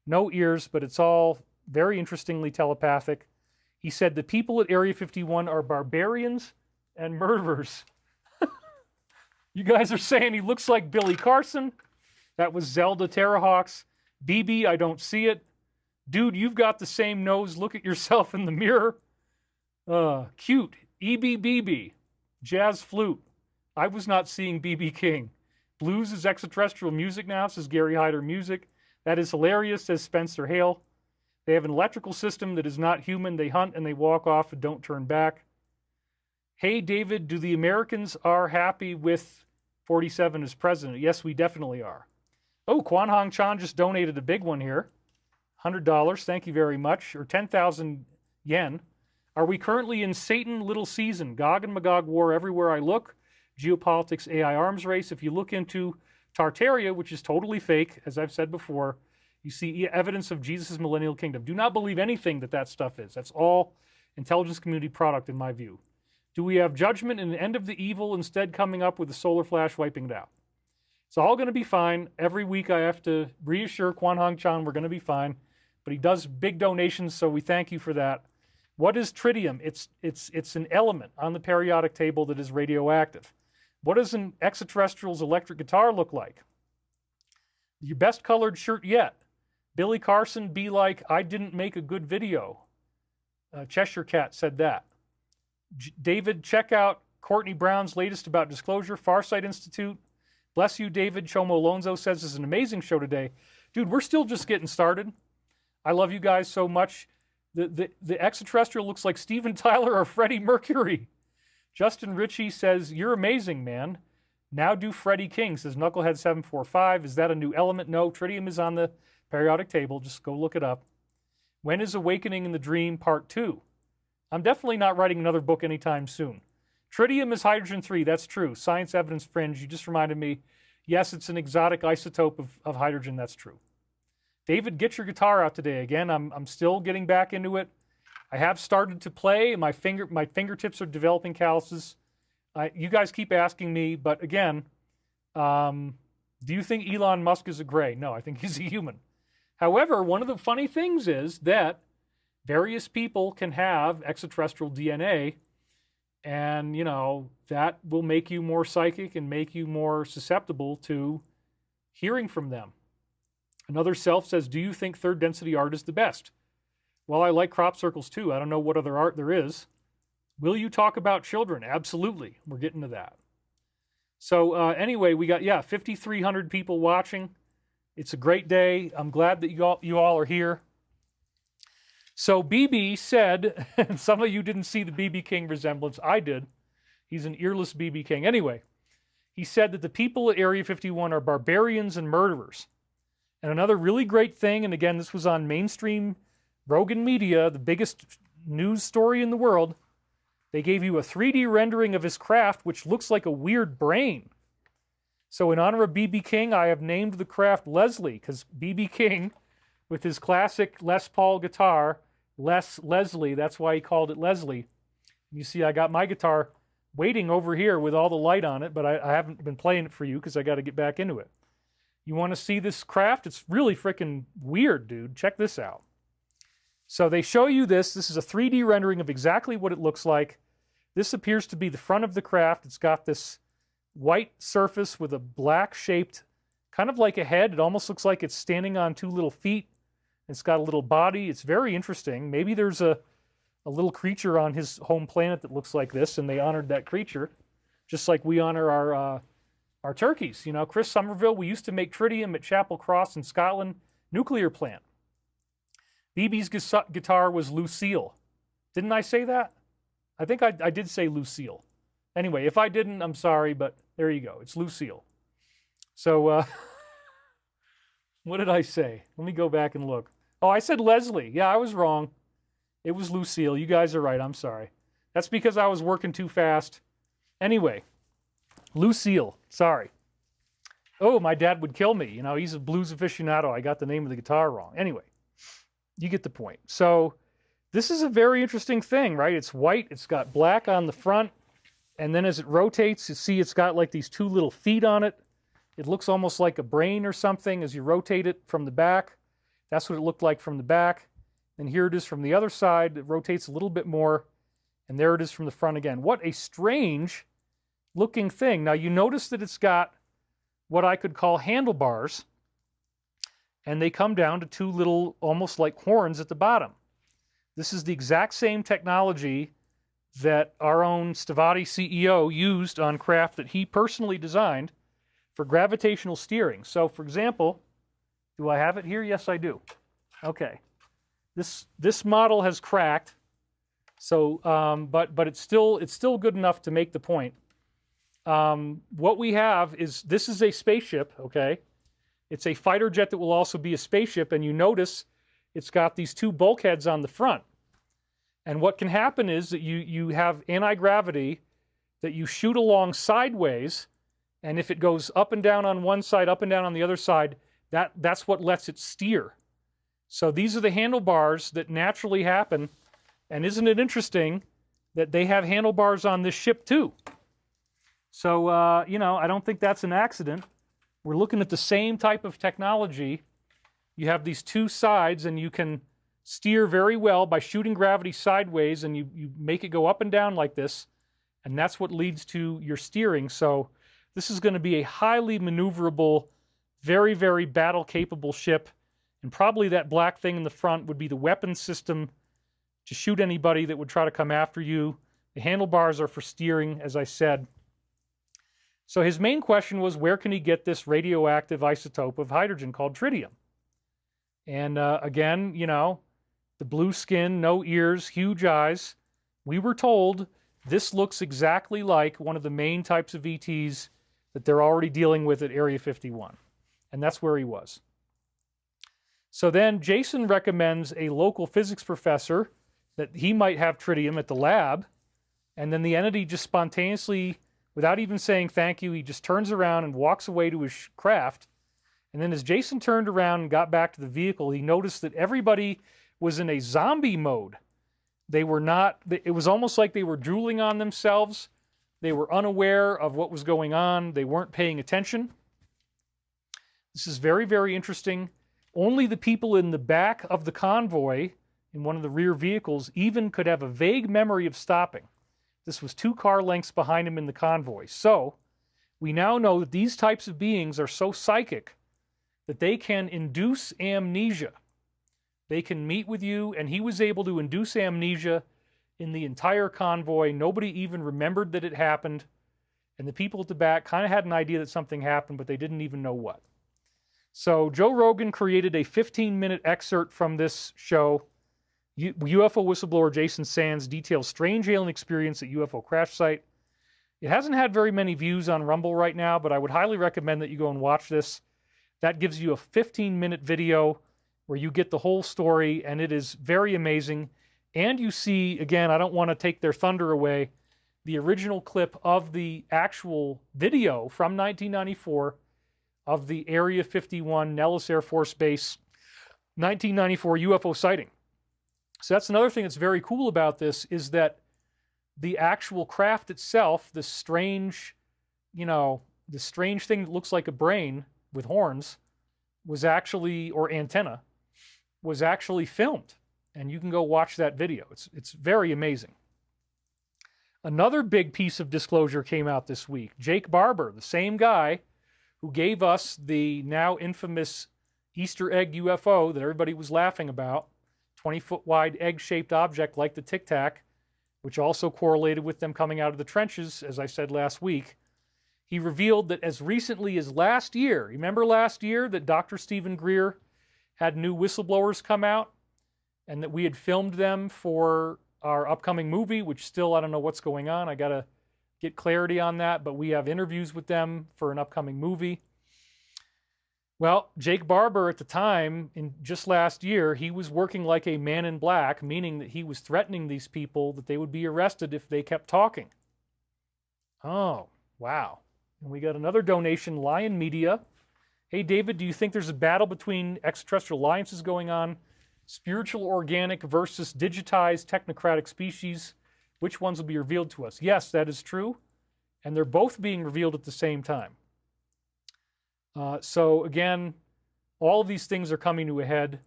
A: No ears, but it's all very interestingly telepathic. He said the people at Area 51 are barbarians and murderers. You guys are saying he looks like Billy Carson. That was Zelda Terrahawks. BB, I don't see it. Dude, you've got the same nose. Look at yourself in the mirror. Cute. EBBB. Jazz flute. I was not seeing BB King. Blues is extraterrestrial music now, says Gary Hyder Music. That is hilarious, says Spencer Hale. They have an electrical system that is not human. They hunt and they walk off and don't turn back. Hey, David, do the Americans are happy with 47 as president? Yes, we definitely are. Oh, Kwan Hong Chan just donated a big one here. $100, thank you very much, or 10,000 yen. Are we currently in Satan little season? Gog and Magog war everywhere I look. Geopolitics AI arms race. If you look into Tartaria, which is totally fake, as I've said before, you see evidence of Jesus' millennial kingdom. Do not believe anything that stuff is. That's all intelligence community product in my view. Do we have judgment and the end of the evil instead coming up with a solar flash wiping it out? It's all going to be fine. Every week I have to reassure Kwan Hong Chan we're going to be fine. But he does big donations, so we thank you for that. What is tritium? It's an element on the periodic table that is radioactive. What does an extraterrestrial's electric guitar look like? Your best colored shirt yet. Billy Carson, be like, I didn't make a good video. Cheshire Cat said that. David, check out Courtney Brown's latest about disclosure, Farsight Institute. Bless you, David. Chomo Alonso says it's an amazing show today. Dude, we're still just getting started. I love you guys so much. The extraterrestrial looks like Steven Tyler or Freddie Mercury. Justin Ritchie says, you're amazing, man. Now do Freddie King, says Knucklehead745. Is that a new element? No, tritium is on the periodic table. Just go look it up. When is Awakening in the Dream Part 2? I'm definitely not writing another book anytime soon. Tritium is hydrogen-3. That's true. Science Evidence Fringe. You just reminded me. Yes, it's an exotic isotope of hydrogen. That's true. David, get your guitar out today. Again, I'm still getting back into it. I have started to play. My fingertips are developing calluses. You guys keep asking me, but again, do you think Elon Musk is a gray? No, I think he's a human. However, one of the funny things is that various people can have extraterrestrial DNA, and, you know, that will make you more psychic and make you more susceptible to hearing from them. Another self says, do you think third density art is the best? Well, I like crop circles too. I don't know what other art there is. Will you talk about children? Absolutely. We're getting to that. So anyway, we got, 5,300 people watching. It's a great day. I'm glad that you all are here. So BB said, and some of you didn't see the BB King resemblance. I did. He's an earless BB King. Anyway, he said that the people at Area 51 are barbarians and murderers. And another really great thing, and again, this was on mainstream Rogan Media, the biggest news story in the world. They gave you a 3D rendering of his craft, which looks like a weird brain. So in honor of BB King, I have named the craft Leslie, because BB King, with his classic Les Paul guitar, Leslie, that's why he called it Leslie. You see, I got my guitar waiting over here with all the light on it, but I haven't been playing it for you because I got to get back into it. You want to see this craft? It's really freaking weird, dude. Check this out. So they show you this. This is a 3D rendering of exactly what it looks like. This appears to be the front of the craft. It's got this white surface with a black-shaped, kind of like a head. It almost looks like it's standing on two little feet. It's got a little body. It's very interesting. Maybe there's a little creature on his home planet that looks like this, and they honored that creature, just like we honor our turkeys. You know, Chris Somerville, we used to make tritium at Chapel Cross in Scotland nuclear plant. BB's guitar was Lucille. Didn't I say that? I think I did say Lucille. Anyway, if I didn't, I'm sorry, but there you go. It's Lucille. So, what did I say? Let me go back and look. Oh, I said Leslie. Yeah, I was wrong. It was Lucille. You guys are right. I'm sorry. That's because I was working too fast. Anyway, Lucille. Sorry. Oh, my dad would kill me. You know, he's a blues aficionado. I got the name of the guitar wrong. Anyway, you get the point. So this is a very interesting thing, right? It's white. It's got black on the front. And then as it rotates, you see it's got like these two little feet on it. It looks almost like a brain or something as you rotate it from the back. That's what it looked like from the back. And here it is from the other side. It rotates a little bit more. And there it is from the front again. What a strange looking thing. Now you notice that it's got what I could call handlebars. And they come down to two little, almost like horns at the bottom. This is the exact same technology that our own Stavati CEO used on craft that he personally designed for gravitational steering. So, for example, do I have it here? Yes, I do. Okay. This model has cracked, so but it's still good enough to make the point. What we have is, this is a spaceship, okay? It's a fighter jet that will also be a spaceship, and you notice it's got these two bulkheads on the front. And what can happen is that you have anti-gravity that you shoot along sideways, and if it goes up and down on one side, up and down on the other side, that's what lets it steer. So these are the handlebars that naturally happen, and isn't it interesting that they have handlebars on this ship too? So, you know, I don't think that's an accident. We're looking at the same type of technology. You have these two sides, and you can steer very well by shooting gravity sideways, and you make it go up and down like this, and that's what leads to your steering. So this is going to be a highly maneuverable, very, very battle-capable ship, and probably that black thing in the front would be the weapons system to shoot anybody that would try to come after you. The handlebars are for steering, as I said. So his main question was, where can he get this radioactive isotope of hydrogen called tritium? And again, you know, the blue skin, no ears, huge eyes. We were told this looks exactly like one of the main types of ETs that they're already dealing with at Area 51. And that's where he was. So then Jason recommends a local physics professor that he might have tritium at the lab. And then the entity just spontaneously, without even saying thank you, he just turns around and walks away to his craft. And then as Jason turned around and got back to the vehicle, he noticed that everybody was in a zombie mode. They were not, it was almost like they were drooling on themselves. They were unaware of what was going on. They weren't paying attention. This is very, very interesting. Only the people in the back of the convoy, in one of the rear vehicles, even could have a vague memory of stopping. This was 2 car lengths behind him in the convoy. So we now know that these types of beings are so psychic that they can induce amnesia. They can meet with you, and he was able to induce amnesia in the entire convoy. Nobody even remembered that it happened, and the people at the back kind of had an idea that something happened, but they didn't even know what. So Joe Rogan created a 15-minute excerpt from this show. UFO whistleblower Jason Sands details strange alien experience at UFO crash site. It hasn't had very many views on Rumble right now, but I would highly recommend that you go and watch this. That gives you a 15-minute video where you get the whole story, and it is very amazing. And you see, again, I don't want to take their thunder away, the original clip of the actual video from 1994 of the Area 51 Nellis Air Force Base 1994 UFO sighting. So that's another thing that's very cool about this, is that the actual craft itself, this strange, you know, the strange thing that looks like a brain with horns, was actually, or antenna, was actually filmed. And you can go watch that video. It's very amazing. Another big piece of disclosure came out this week. Jake Barber, the same guy who gave us the now infamous Easter egg UFO that everybody was laughing about, 20-foot wide egg-shaped object like the Tic Tac, which also correlated with them coming out of the trenches, as I said last week. He revealed that as recently as last year, remember last year that Dr. Stephen Greer had new whistleblowers come out, and that we had filmed them for our upcoming movie, which still, I don't know what's going on. I got to get clarity on that, but we have interviews with them for an upcoming movie. Well, Jake Barber at the time, in just last year, he was working like a man in black, meaning that he was threatening these people that they would be arrested if they kept talking. Oh, wow. And we got another donation, Lion Media. Hey, David, do you think there's a battle between extraterrestrial alliances going on? Spiritual organic versus digitized technocratic species? Which ones will be revealed to us? Yes, that is true. And they're both being revealed at the same time. So again, all of these things are coming to a head.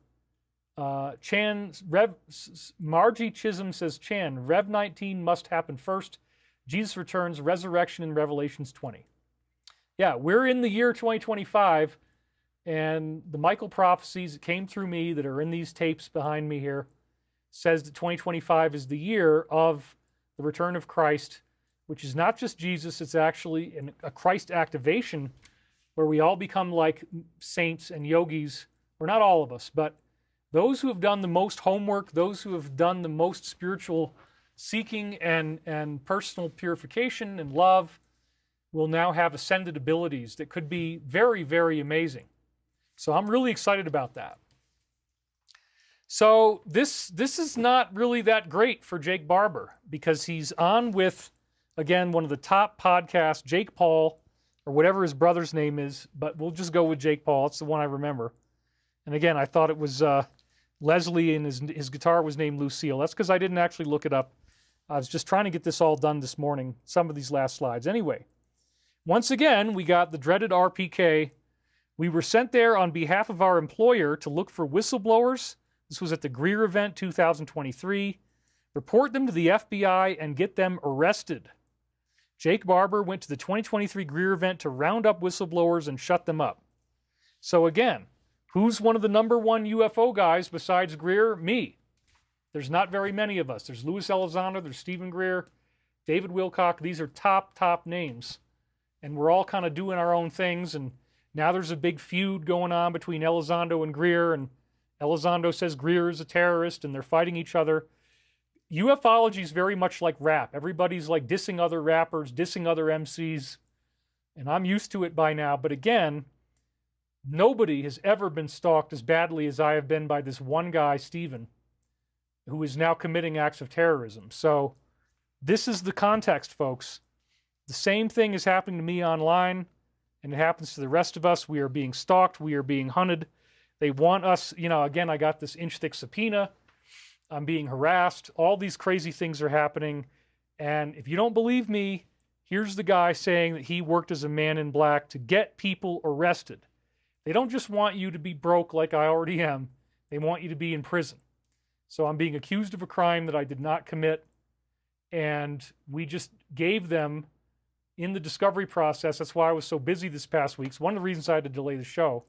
A: Margie Chisholm says, Chan, Rev 19 must happen first. Jesus returns, resurrection in Revelations 20. Yeah, we're in the year 2025, and the Michael prophecies that came through me that are in these tapes behind me here says that 2025 is the year of the return of Christ, which is not just Jesus, it's actually a Christ activation where we all become like saints and yogis, or not all of us, but those who have done the most homework, those who have done the most spiritual seeking and personal purification and love will now have ascended abilities that could be very, very amazing. So I'm really excited about that. So this is not really that great for Jake Barber because he's on with, again, one of the top podcasts, Jake Paul, or whatever his brother's name is, but we'll just go with Jake Paul. It's the one I remember. And again, I thought it was Leslie and his guitar was named Lucille. That's because I didn't actually look it up. I was just trying to get this all done this morning, some of these last slides. Anyway, once again, we got the dreaded RPK. We were sent there on behalf of our employer to look for whistleblowers. This was at the Greer event 2023. Report them to the FBI and get them arrested. Jake Barber went to the 2023 Greer event to round up whistleblowers and shut them up. So again, who's one of the #1 UFO guys besides Greer? Me. There's not very many of us. There's Louis Elizondo, there's Stephen Greer, David Wilcock. These are top names. And we're all kind of doing our own things. And now there's a big feud going on between Elizondo and Greer. And Elizondo says Greer is a terrorist and they're fighting each other. Ufology is very much like rap. Everybody's like dissing other rappers, dissing other MCs. And I'm used to it by now. But again, nobody has ever been stalked as badly as I have been by this one guy, Stephen, who is now committing acts of terrorism. So this is the context, folks. The same thing is happening to me online, and it happens to the rest of us. We are being stalked. We are being hunted. They want us, again, I got this inch-thick subpoena. I'm being harassed. All these crazy things are happening. And if you don't believe me, here's the guy saying that he worked as a man in black to get people arrested. They don't just want you to be broke like I already am. They want you to be in prison. So I'm being accused of a crime that I did not commit. And we just gave them in the discovery process. That's why I was so busy this past week. So one of the reasons I had to delay the show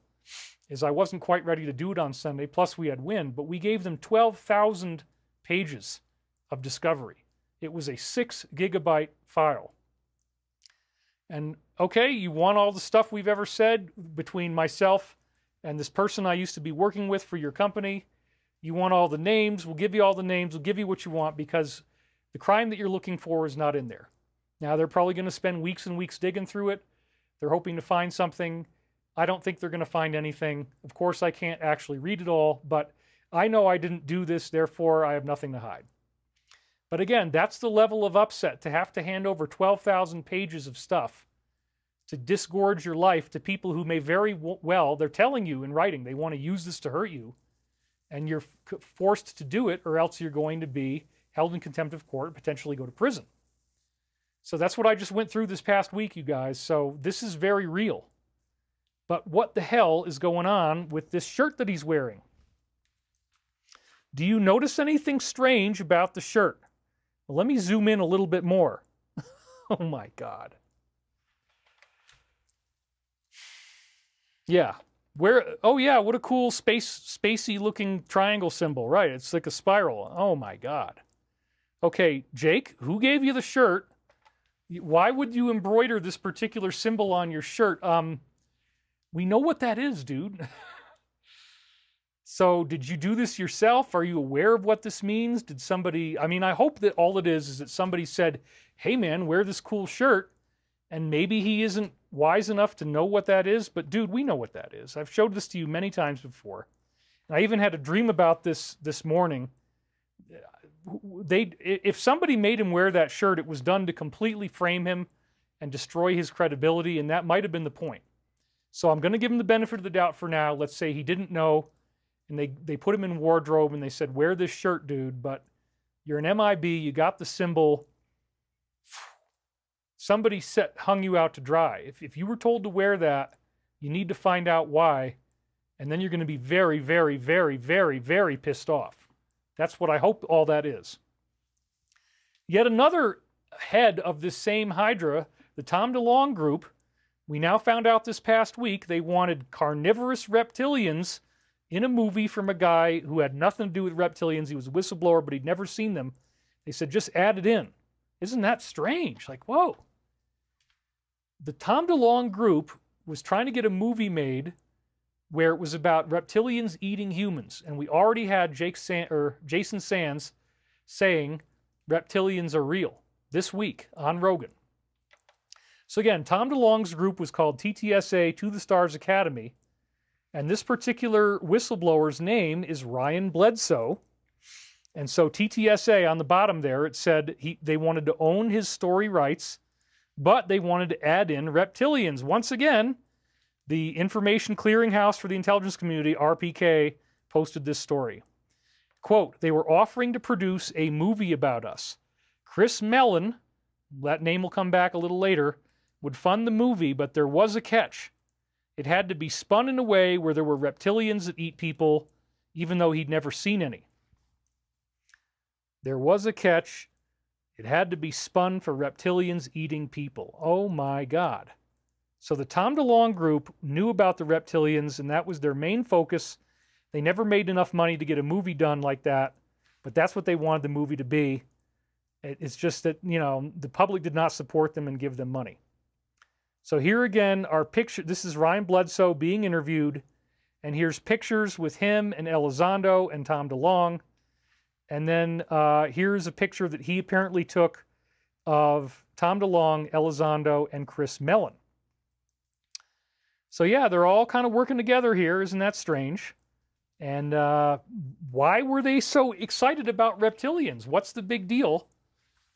A: is I wasn't quite ready to do it on Sunday. Plus we had wind, but we gave them 12,000 pages of discovery. It was a 6 gigabyte file. And okay, you want all the stuff we've ever said between myself and this person I used to be working with for your company. You want all the names. We'll give you all the names. We'll give you what you want because the crime that you're looking for is not in there. Now, they're probably going to spend weeks and weeks digging through it. They're hoping to find something. I don't think they're going to find anything. Of course, I can't actually read it all, but I know I didn't do this, therefore I have nothing to hide. But again, that's the level of upset, to have to hand over 12,000 pages of stuff to disgorge your life to people who may very well, they're telling you in writing, they want to use this to hurt you, and you're forced to do it, or else you're going to be held in contempt of court and potentially go to prison. So that's what I just went through this past week, you guys. So this is very real. But what the hell is going on with this shirt that he's wearing? Do you notice anything strange about the shirt? Well, let me zoom in a little bit more. Oh my God. Yeah. Oh yeah, what a cool spacey looking triangle symbol. Right, it's like a spiral. Oh my God. Okay, Jake, who gave you the shirt? Why would you embroider this particular symbol on your shirt? We know what that is, dude. So did you do this yourself? Are you aware of what this means? Did somebody, I hope that all it is that somebody said, hey man, wear this cool shirt. And maybe he isn't wise enough to know what that is, but dude, we know what that is. I've showed this to you many times before. And I even had a dream about this morning. If somebody made him wear that shirt, it was done to completely frame him and destroy his credibility, and that might have been the point. So I'm going to give him the benefit of the doubt for now. Let's say he didn't know, and they put him in wardrobe, and they said, wear this shirt, dude, but you're an MIB, you got the symbol. somebody hung you out to dry. If you were told to wear that, you need to find out why, and then you're going to be very, very, very, very, very pissed off. That's what I hope all that is. Yet another head of this same Hydra, the Tom DeLonge group, we now found out this past week they wanted carnivorous reptilians in a movie from a guy who had nothing to do with reptilians. He was a whistleblower, but he'd never seen them. They said, just add it in. Isn't that strange? Like, whoa. The Tom DeLonge group was trying to get a movie made where it was about reptilians eating humans. And we already had Jason Sands saying reptilians are real this week on Rogan. So again, Tom DeLonge's group was called TTSA To The Stars Academy. And this particular whistleblower's name is Ryan Bledsoe. And so TTSA, on the bottom there, it said they wanted to own his story rights, but they wanted to add in reptilians. Once again, the Information Clearinghouse for the Intelligence Community, RPK, posted this story. Quote, they were offering to produce a movie about us. Chris Mellon, that name will come back a little later, would fund the movie, but there was a catch. It had to be spun in a way where there were reptilians that eat people, even though he'd never seen any. There was a catch. It had to be spun for reptilians eating people. Oh my God. So the Tom DeLonge group knew about the reptilians, and that was their main focus. They never made enough money to get a movie done like that, but that's what they wanted the movie to be. It's just that, you know, the public did not support them and give them money. So here again, our picture, this is Ryan Bledsoe being interviewed, and here's pictures with him and Elizondo and Tom DeLonge. And then here's a picture that he apparently took of Tom DeLonge, Elizondo, and Chris Mellon. So yeah, they're all kind of working together here. Isn't that strange? And why were they so excited about reptilians? What's the big deal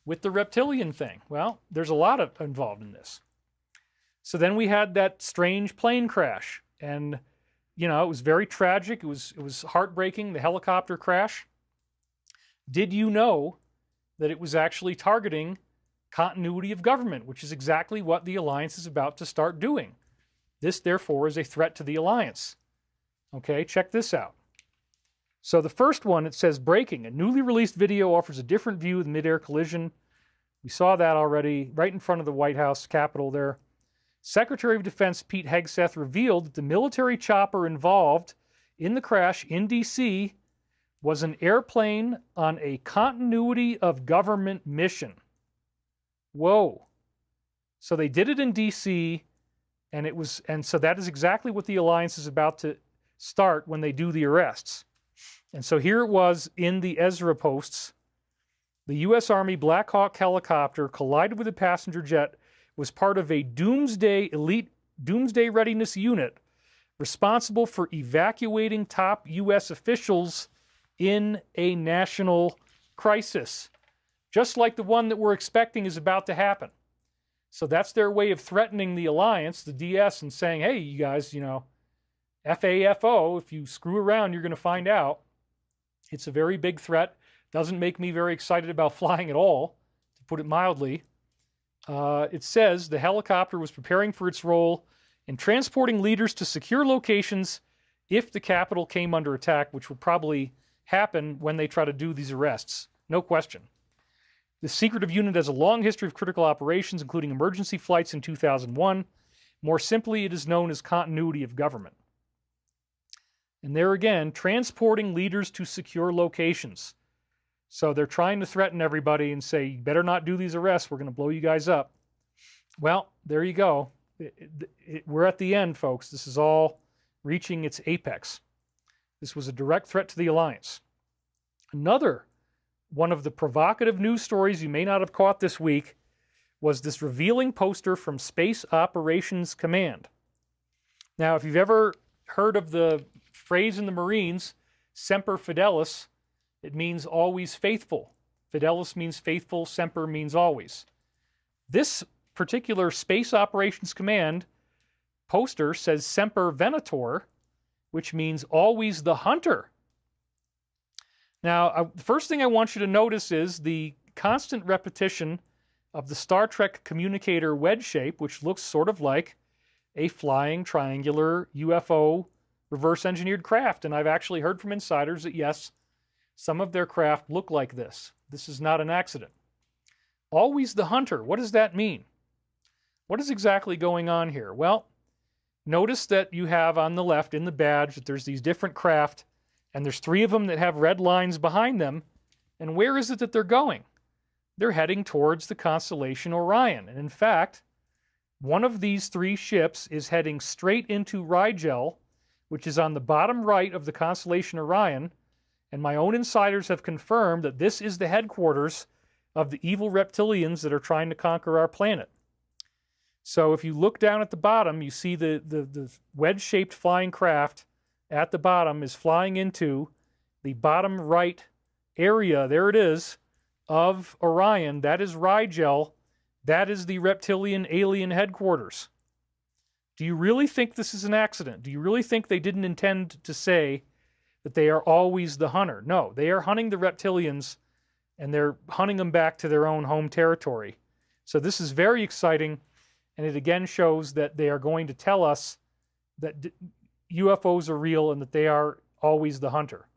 A: with the reptilian thing? Well, there's a lot involved in this. So then we had that strange plane crash. And, you know, it was very tragic. It was heartbreaking, the helicopter crash. Did you know that it was actually targeting continuity of government, which is exactly what the alliance is about to start doing? This, therefore, is a threat to the alliance. Okay, check this out. So the first one, it says, breaking. A newly released video offers a different view of the mid-air collision. We saw that already right in front of the White House Capitol there. Secretary of Defense Pete Hegseth revealed that the military chopper involved in the crash in D.C. was an airplane on a continuity of government mission. Whoa. So they did it in D.C., and so that is exactly what the alliance is about to start when they do the arrests. And so here it was in the Ezra posts. The U.S. Army Black Hawk helicopter collided with a passenger jet, was part of a elite doomsday readiness unit responsible for evacuating top U.S. officials in a national crisis, just like the one that we're expecting is about to happen. So that's their way of threatening the alliance, the DS, and saying, hey, you guys, you know, FAFO, if you screw around, you're going to find out. It's a very big threat. Doesn't make me very excited about flying at all, to put it mildly. It says the helicopter was preparing for its role in transporting leaders to secure locations if the Capitol came under attack, which will probably happen when they try to do these arrests. No question. The secretive unit has a long history of critical operations, including emergency flights in 2001. More simply, it is known as continuity of government. And there again, transporting leaders to secure locations. So they're trying to threaten everybody and say, you better not do these arrests. We're going to blow you guys up. Well, there you go. We're at the end, folks. This is all reaching its apex. This was a direct threat to the alliance. Another one of the provocative news stories you may not have caught this week was this revealing poster from Space Operations Command. Now, if you've ever heard of the phrase in the Marines, Semper Fidelis, it means always faithful. Fidelis means faithful, Semper means always. This particular Space Operations Command poster says Semper Venator, which means always the hunter. Now, the first thing I want you to notice is the constant repetition of the Star Trek communicator wedge shape, which looks sort of like a flying triangular UFO reverse engineered craft. And I've actually heard from insiders that yes, some of their craft look like this. This is not an accident. Always the hunter. What does that mean? What is exactly going on here? Well, notice that you have on the left in the badge that there's these different craft, and there's 3 of them that have red lines behind them. And where is it that they're going? They're heading towards the constellation Orion. And in fact, one of these 3 ships is heading straight into Rigel, which is on the bottom right of the constellation Orion. And my own insiders have confirmed that this is the headquarters of the evil reptilians that are trying to conquer our planet. So if you look down at the bottom, you see the wedge-shaped flying craft at the bottom is flying into the bottom right area. There it is, of Orion. That is Rigel. That is the reptilian alien headquarters. Do you really think this is an accident? Do you really think they didn't intend to say that they are always the hunter? No, they are hunting the reptilians, and they're hunting them back to their own home territory. So this is very exciting, and it again shows that they are going to tell us that UFOs are real and that they are always the hunter.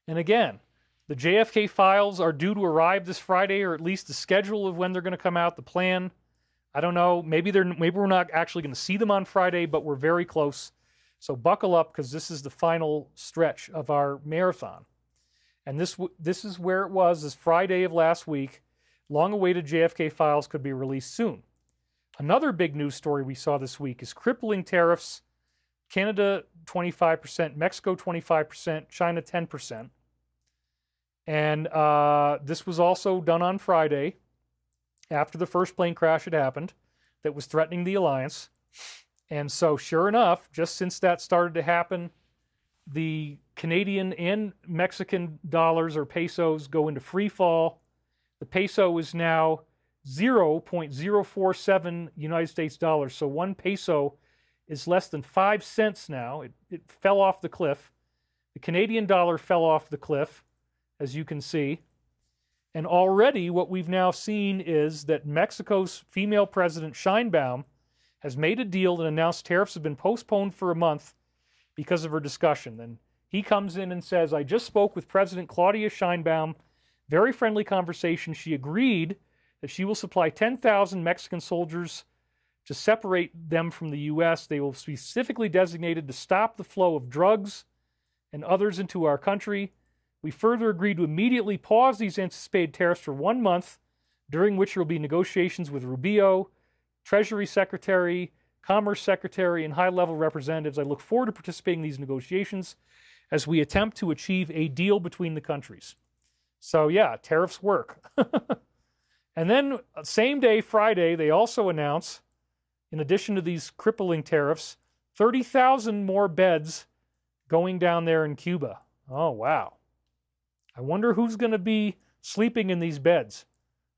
A: And again, the JFK files are due to arrive this Friday, or at least the schedule of when they're going to come out, the plan. I don't know. Maybe we're not actually going to see them on Friday, but we're very close. So buckle up, because this is the final stretch of our marathon. And this is where it was this Friday of last week. Long-awaited JFK files could be released soon. Another big news story we saw this week is crippling tariffs. Canada 25%, Mexico 25%, China 10%. And this was also done on Friday, after the first plane crash had happened, that was threatening the alliance. And so, sure enough, just since that started to happen, the Canadian and Mexican dollars or pesos go into free fall. The peso is now 0.047 United States dollars. So 1 peso is less than 5 cents now. It fell off the cliff. The Canadian dollar fell off the cliff, as you can see. And already what we've now seen is that Mexico's female president, Sheinbaum, has made a deal and announced tariffs have been postponed for a month because of her discussion. And he comes in and says, I just spoke with President Claudia Sheinbaum. Very friendly conversation. She agreed that she will supply 10,000 Mexican soldiers to separate them from the U.S. They will be specifically designated to stop the flow of drugs and others into our country. We further agreed to immediately pause these anticipated tariffs for 1 month, during which there will be negotiations with Rubio, Treasury Secretary, Commerce Secretary, and high-level representatives. I look forward to participating in these negotiations as we attempt to achieve a deal between the countries. So yeah, tariffs work. And then, same day, Friday, they also announce, in addition to these crippling tariffs, 30,000 more beds going down there in Cuba. Oh, wow. I wonder who's going to be sleeping in these beds.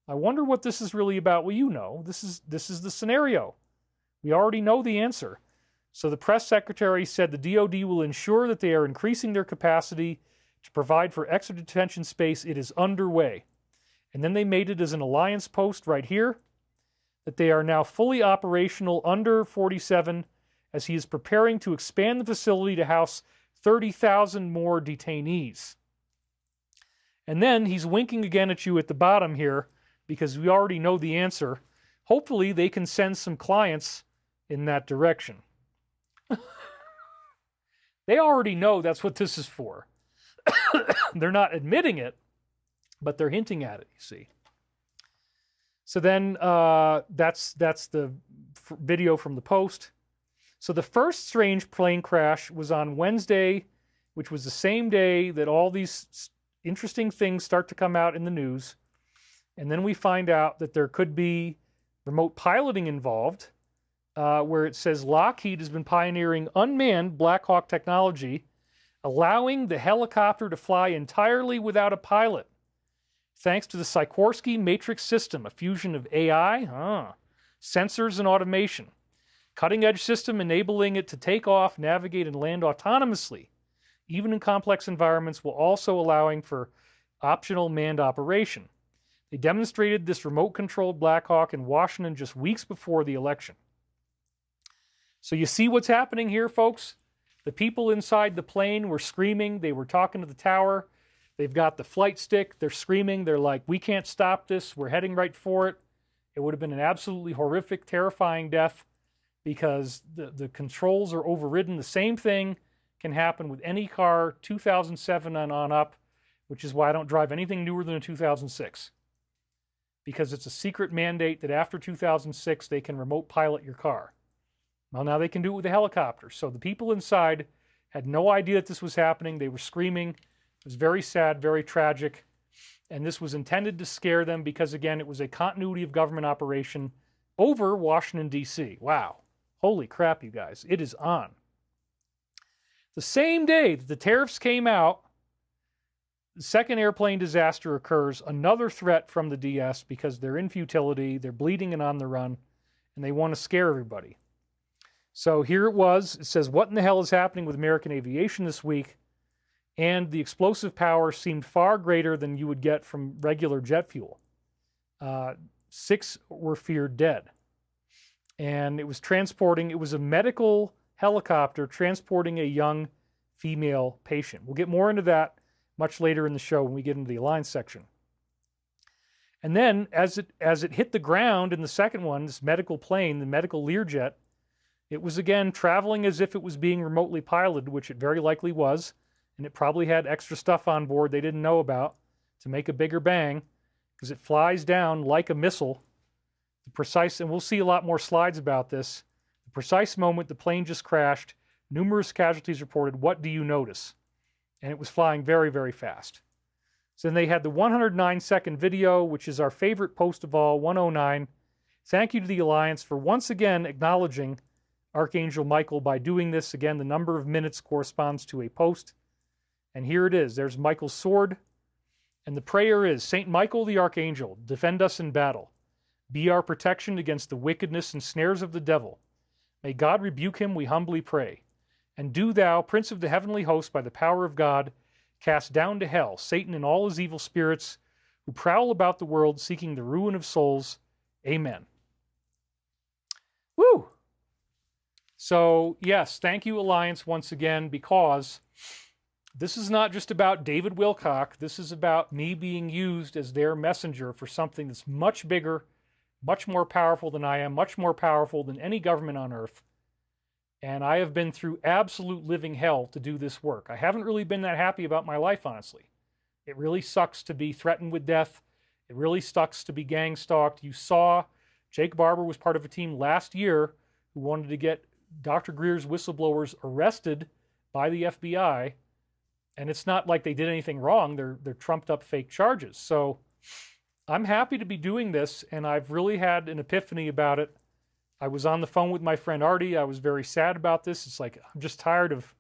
A: I wonder what this is really about. Well, you know, this is the scenario. We already know the answer. So the press secretary said the DoD will ensure that they are increasing their capacity to provide for extra detention space. It is underway. And then they made it as an alliance post right here, that they are now fully operational under 47, as he is preparing to expand the facility to house 30,000 more detainees. And then he's winking again at you at the bottom here, because we already know the answer. Hopefully they can send some clients in that direction. They already know that's what this is for. They're not admitting it, but they're hinting at it, you see. So then that's the video from the Post. So the first strange plane crash was on Wednesday, which was the same day that all these interesting things start to come out in the news. And then we find out that there could be remote piloting involved, where it says Lockheed has been pioneering unmanned Black Hawk technology, allowing the helicopter to fly entirely without a pilot, thanks to the Sikorsky Matrix system, a fusion of AI, sensors, and automation. Cutting-edge system enabling it to take off, navigate, and land autonomously, even in complex environments, while also allowing for optional manned operation. They demonstrated this remote-controlled Black Hawk in Washington just weeks before the election. So you see what's happening here, folks? The people inside the plane were screaming. They were talking to the tower. They've got the flight stick. They're screaming. They're like, we can't stop this. We're heading right for it. It would have been an absolutely horrific, terrifying death because the controls are overridden. The same thing can happen with any car 2007 and on up, which is why I don't drive anything newer than a 2006. Because it's a secret mandate that after 2006, they can remote pilot your car. Well, now they can do it with a helicopter. So the people inside had no idea that this was happening. They were screaming. It was very sad, very tragic. And this was intended to scare them because, again, it was a continuity of government operation over Washington, D.C. Wow. Holy crap, you guys. It is on. The same day that the tariffs came out, the second airplane disaster occurs, another threat from the DS because they're in futility, they're bleeding and on the run, and they want to scare everybody. So here it was. It says, what in the hell is happening with American aviation this week? And the explosive power seemed far greater than you would get from regular jet fuel. 6 were feared dead. And it was a medical helicopter transporting a young female patient. We'll get more into that much later in the show when we get into the Alliance section. And then as it hit the ground in the second one, this medical plane, the medical Learjet, it was again traveling as if it was being remotely piloted, which it very likely was. And it probably had extra stuff on board they didn't know about to make a bigger bang because it flies down like a missile. And we'll see a lot more slides about this. The precise moment the plane just crashed, numerous casualties reported. What do you notice? And it was flying very, very fast. So then they had the 109-second video, which is our favorite post of all, 109. Thank you to the Alliance for once again acknowledging Archangel Michael by doing this. Again, the number of minutes corresponds to a post. And here it is. There's Michael's sword. And the prayer is, Saint Michael the Archangel, defend us in battle. Be our protection against the wickedness and snares of the devil. May God rebuke him, we humbly pray. And do thou, Prince of the heavenly host, by the power of God, cast down to hell Satan and all his evil spirits who prowl about the world seeking the ruin of souls. Amen. Woo! So, yes, thank you, Alliance, once again, because this is not just about David Wilcock. This is about me being used as their messenger for something that's much bigger, much more powerful than I am, much more powerful than any government on earth. And I have been through absolute living hell to do this work. I haven't really been that happy about my life, honestly. It really sucks to be threatened with death. It really sucks to be gang stalked. You saw Jake Barber was part of a team last year who wanted to get Dr. Greer's whistleblowers arrested by the FBI. And it's not like they did anything wrong. They're trumped up fake charges. So I'm happy to be doing this, and I've really had an epiphany about it. I was on the phone with my friend Artie. I was very sad about this. It's like, I'm just tired of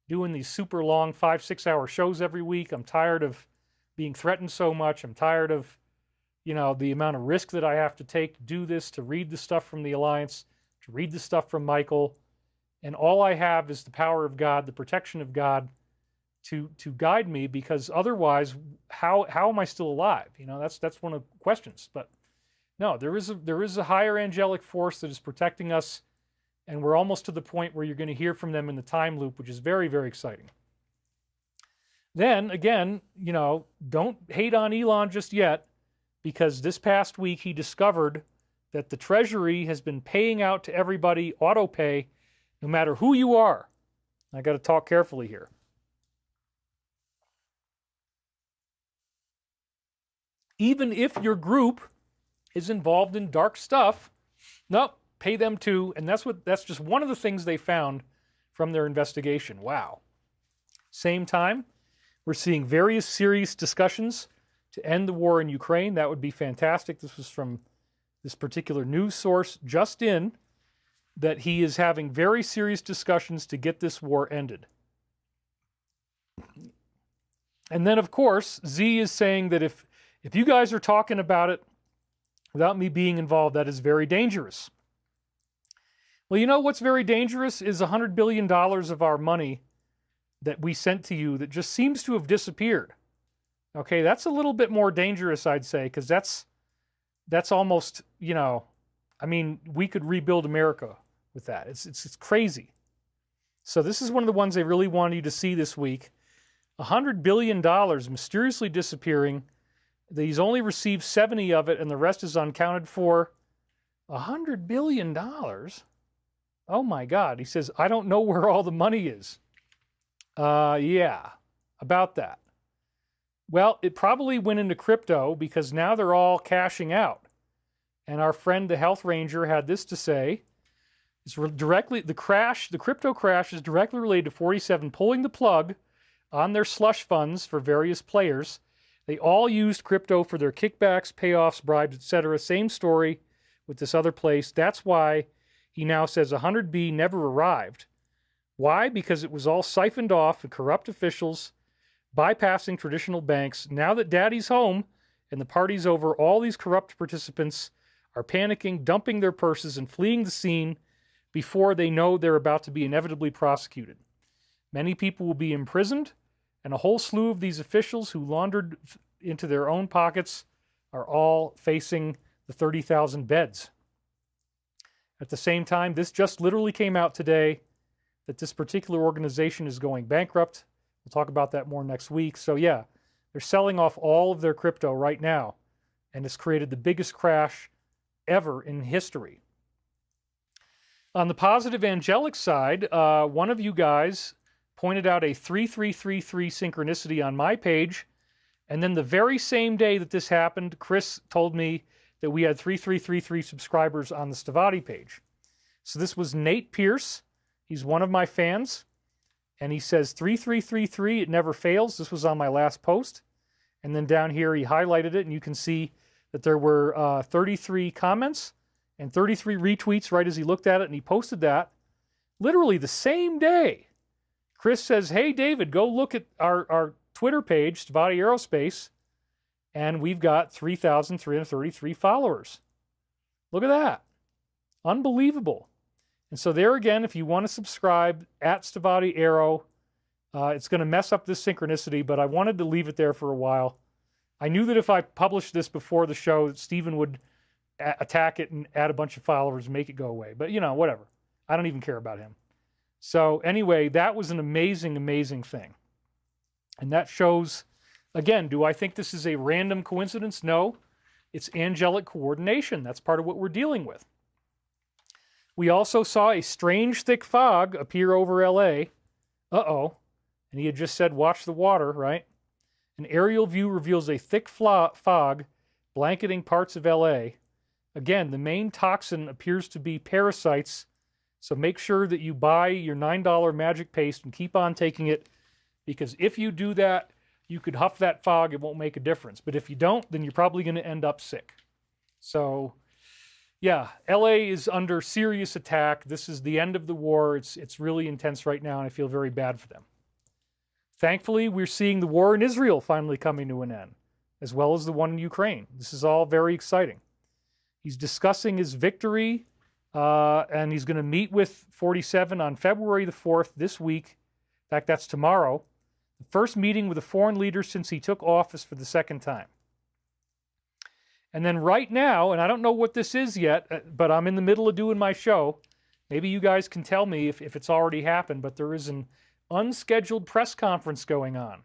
A: doing these super long 5-6 hour shows every week. I'm tired of being threatened so much. I'm tired of, the amount of risk that I have to take to do this, to read the stuff from the Alliance, to read the stuff from Michael. And all I have is the power of God, the protection of God to guide me, because otherwise, how am I still alive? That's one of the questions. But no, there is a higher angelic force that is protecting us, and we're almost to the point where you're going to hear from them in the time loop, which is very, very exciting. Then, again, don't hate on Elon just yet, because this past week he discovered that the Treasury has been paying out to everybody auto pay, no matter who you are. I got to talk carefully here. Even if your group is involved in dark stuff, nope, pay them too. And that's just one of the things they found from their investigation. Wow. Same time, we're seeing various serious discussions to end the war in Ukraine. That would be fantastic. This was from this particular news source just in, that he is having very serious discussions to get this war ended. And then, of course, Z is saying that if you guys are talking about it without me being involved, that is very dangerous. Well, what's very dangerous is $100 billion of our money that we sent to you that just seems to have disappeared. Okay, that's a little bit more dangerous, I'd say, because that's almost, you know, I mean, we could rebuild America with that. It's crazy. So this is one of the ones they really wanted you to see this week. $100 billion mysteriously disappearing. He's only received 70 of it, and the rest is unaccounted for. $100 billion? Oh my God. He says, I don't know where all the money is. Yeah, about that. Well, it probably went into crypto because now they're all cashing out. And our friend, the Health Ranger, had this to say. It's directly, the crypto crash is directly related to 47 pulling the plug on their slush funds for various players. They all used crypto for their kickbacks, payoffs, bribes, etc. Same story with this other place. That's why he now says 100B never arrived. Why? Because it was all siphoned off and corrupt officials bypassing traditional banks. Now that daddy's home and the party's over, all these corrupt participants are panicking, dumping their purses, and fleeing the scene before they know they're about to be inevitably prosecuted. Many people will be imprisoned, and a whole slew of these officials who laundered into their own pockets are all facing the 30,000 beds. At the same time, this just literally came out today that this particular organization is going bankrupt. We'll talk about that more next week. So yeah, they're selling off all of their crypto right now, and it's created the biggest crash ever in history. On the positive angelic side, one of you guys pointed out a 3333 synchronicity on my page, and then the very same day that this happened, Chris told me that we had 3333 subscribers on the Stavati page. So this was Nate Pierce. He's one of my fans, and he says 3333, it never fails. This was on my last post. And then down here he highlighted it, and you can see that there were 33 comments and 33 retweets right as he looked at it, and he posted that literally the same day. Chris says, hey, David, go look at our Twitter page, Stavati Aerospace, and we've got 3,333 followers. Look at that. Unbelievable. And so there again, if you want to subscribe, at Stavati Aero, it's going to mess up this synchronicity, but I wanted to leave it there for a while. I knew that if I published this before the show, that Stephen would attack it and add a bunch of followers and make it go away. But, you know, whatever. I don't even care about him. So anyway, that was an amazing, amazing thing. And that shows, again, do I think this is a random coincidence? No. It's angelic coordination. That's part of what we're dealing with. We also saw a strange thick fog appear over L.A. Uh-oh. And he had just said, watch the water, right? An aerial view reveals a thick fog blanketing parts of L.A. Again, the main toxin appears to be parasites, so make sure that you buy your $9 magic paste and keep on taking it, because if you do that, you could huff that fog, it won't make a difference. But if you don't, then you're probably going to end up sick. So, yeah, LA is under serious attack. This is the end of the war. It's really intense right now, and I feel very bad for them. Thankfully, we're seeing the war in Israel finally coming to an end, as well as the one in Ukraine. This is all very exciting. He's discussing his victory, and he's going to meet with 47 on February the 4th this week. In fact, that's tomorrow. The first meeting with a foreign leader since he took office for the second time. And then right now, and I don't know what this is yet, but I'm in the middle of doing my show. Maybe you guys can tell me if it's already happened, but there is an unscheduled press conference going on.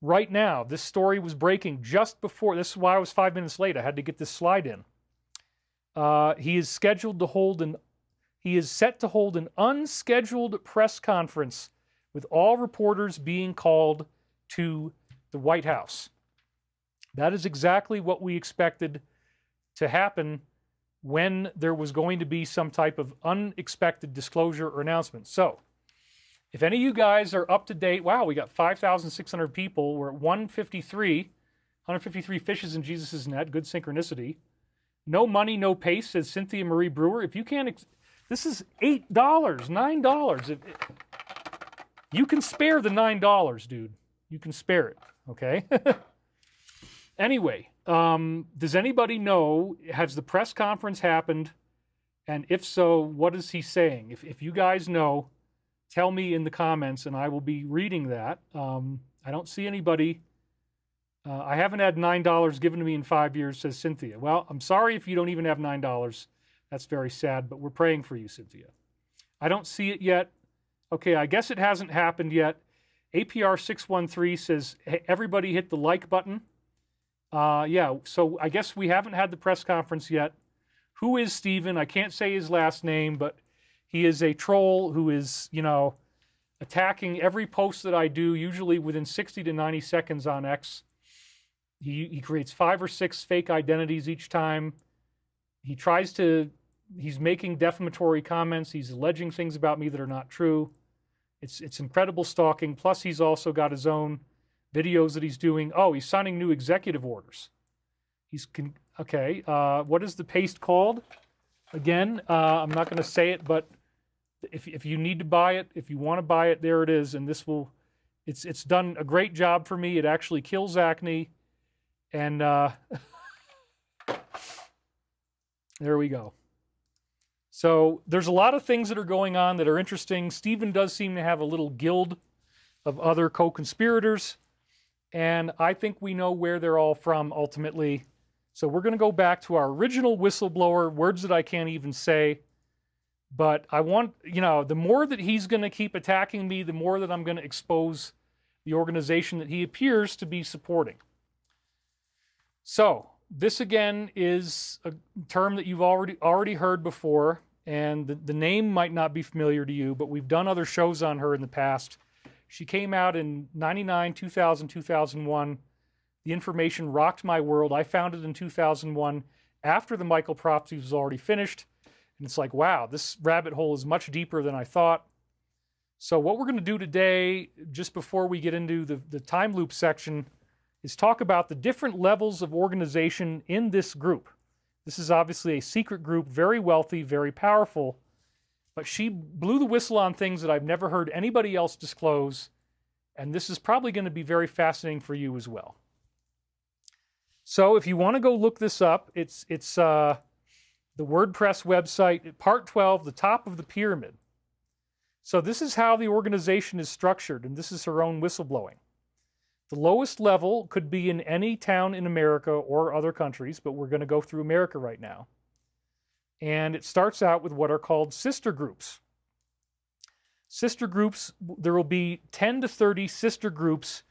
A: Right now, this story was breaking just before. This is why I was 5 minutes late. I had to get this slide in. He is set to hold an unscheduled press conference with all reporters being called to the White House. That is exactly what we expected to happen when there was going to be some type of unexpected disclosure or announcement. So, if any of you guys are up to date, wow, we got 5,600 people. We're at 153 fishes in Jesus' net. Good synchronicity. No money, no pace, says Cynthia Marie Brewer. If you can't, this is $8, $9. You can spare the $9, dude. You can spare it, okay? Anyway, does anybody know, has the press conference happened? And if so, what is he saying? If you guys know, tell me in the comments, and I will be reading that. I don't see anybody I haven't had $9 given to me in 5 years, says Cynthia. Well, I'm sorry if you don't even have $9. That's very sad, but we're praying for you, Cynthia. I don't see it yet. Okay, I guess it hasn't happened yet. APR 613 says, hey, everybody hit the like button. Yeah, so I guess we haven't had the press conference yet. Who is Steven? I can't say his last name, but he is a troll who is, attacking every post that I do, usually within 60 to 90 seconds on X. He creates 5 or 6 fake identities each time. He's making defamatory comments. He's alleging things about me that are not true. It's incredible stalking. Plus, he's also got his own videos that he's doing. Oh, he's signing new executive orders. Okay. What is the paste called? Again, I'm not going to say it, but if you need to buy it, if you want to buy it, there it is. And it's done a great job for me. It actually kills acne. And there we go. So there's a lot of things that are going on that are interesting. Stephen does seem to have a little guild of other co-conspirators. And I think we know where they're all from ultimately. So we're going to go back to our original whistleblower, words that I can't even say. But I want, the more that he's going to keep attacking me, the more that I'm going to expose the organization that he appears to be supporting. So this again is a term that you've already heard before, and the name might not be familiar to you, but we've done other shows on her in the past. She came out in 99, 2000, 2001. The information rocked my world. I found it in 2001 after the Michael Prophecies was already finished. And it's like, wow, this rabbit hole is much deeper than I thought. So what we're going to do today, just before we get into the time loop section, is talk about the different levels of organization in this group. This is obviously a secret group, very wealthy, very powerful, but she blew the whistle on things that I've never heard anybody else disclose, and this is probably going to be very fascinating for you as well. So if you want to go look this up, it's the WordPress website, part 12, the top of the pyramid. So this is how the organization is structured, and this is her own whistleblowing. The lowest level could be in any town in America or other countries, but we're going to go through America right now. And it starts out with what are called sister groups. Sister groups, there will be 10 to 30 sister groups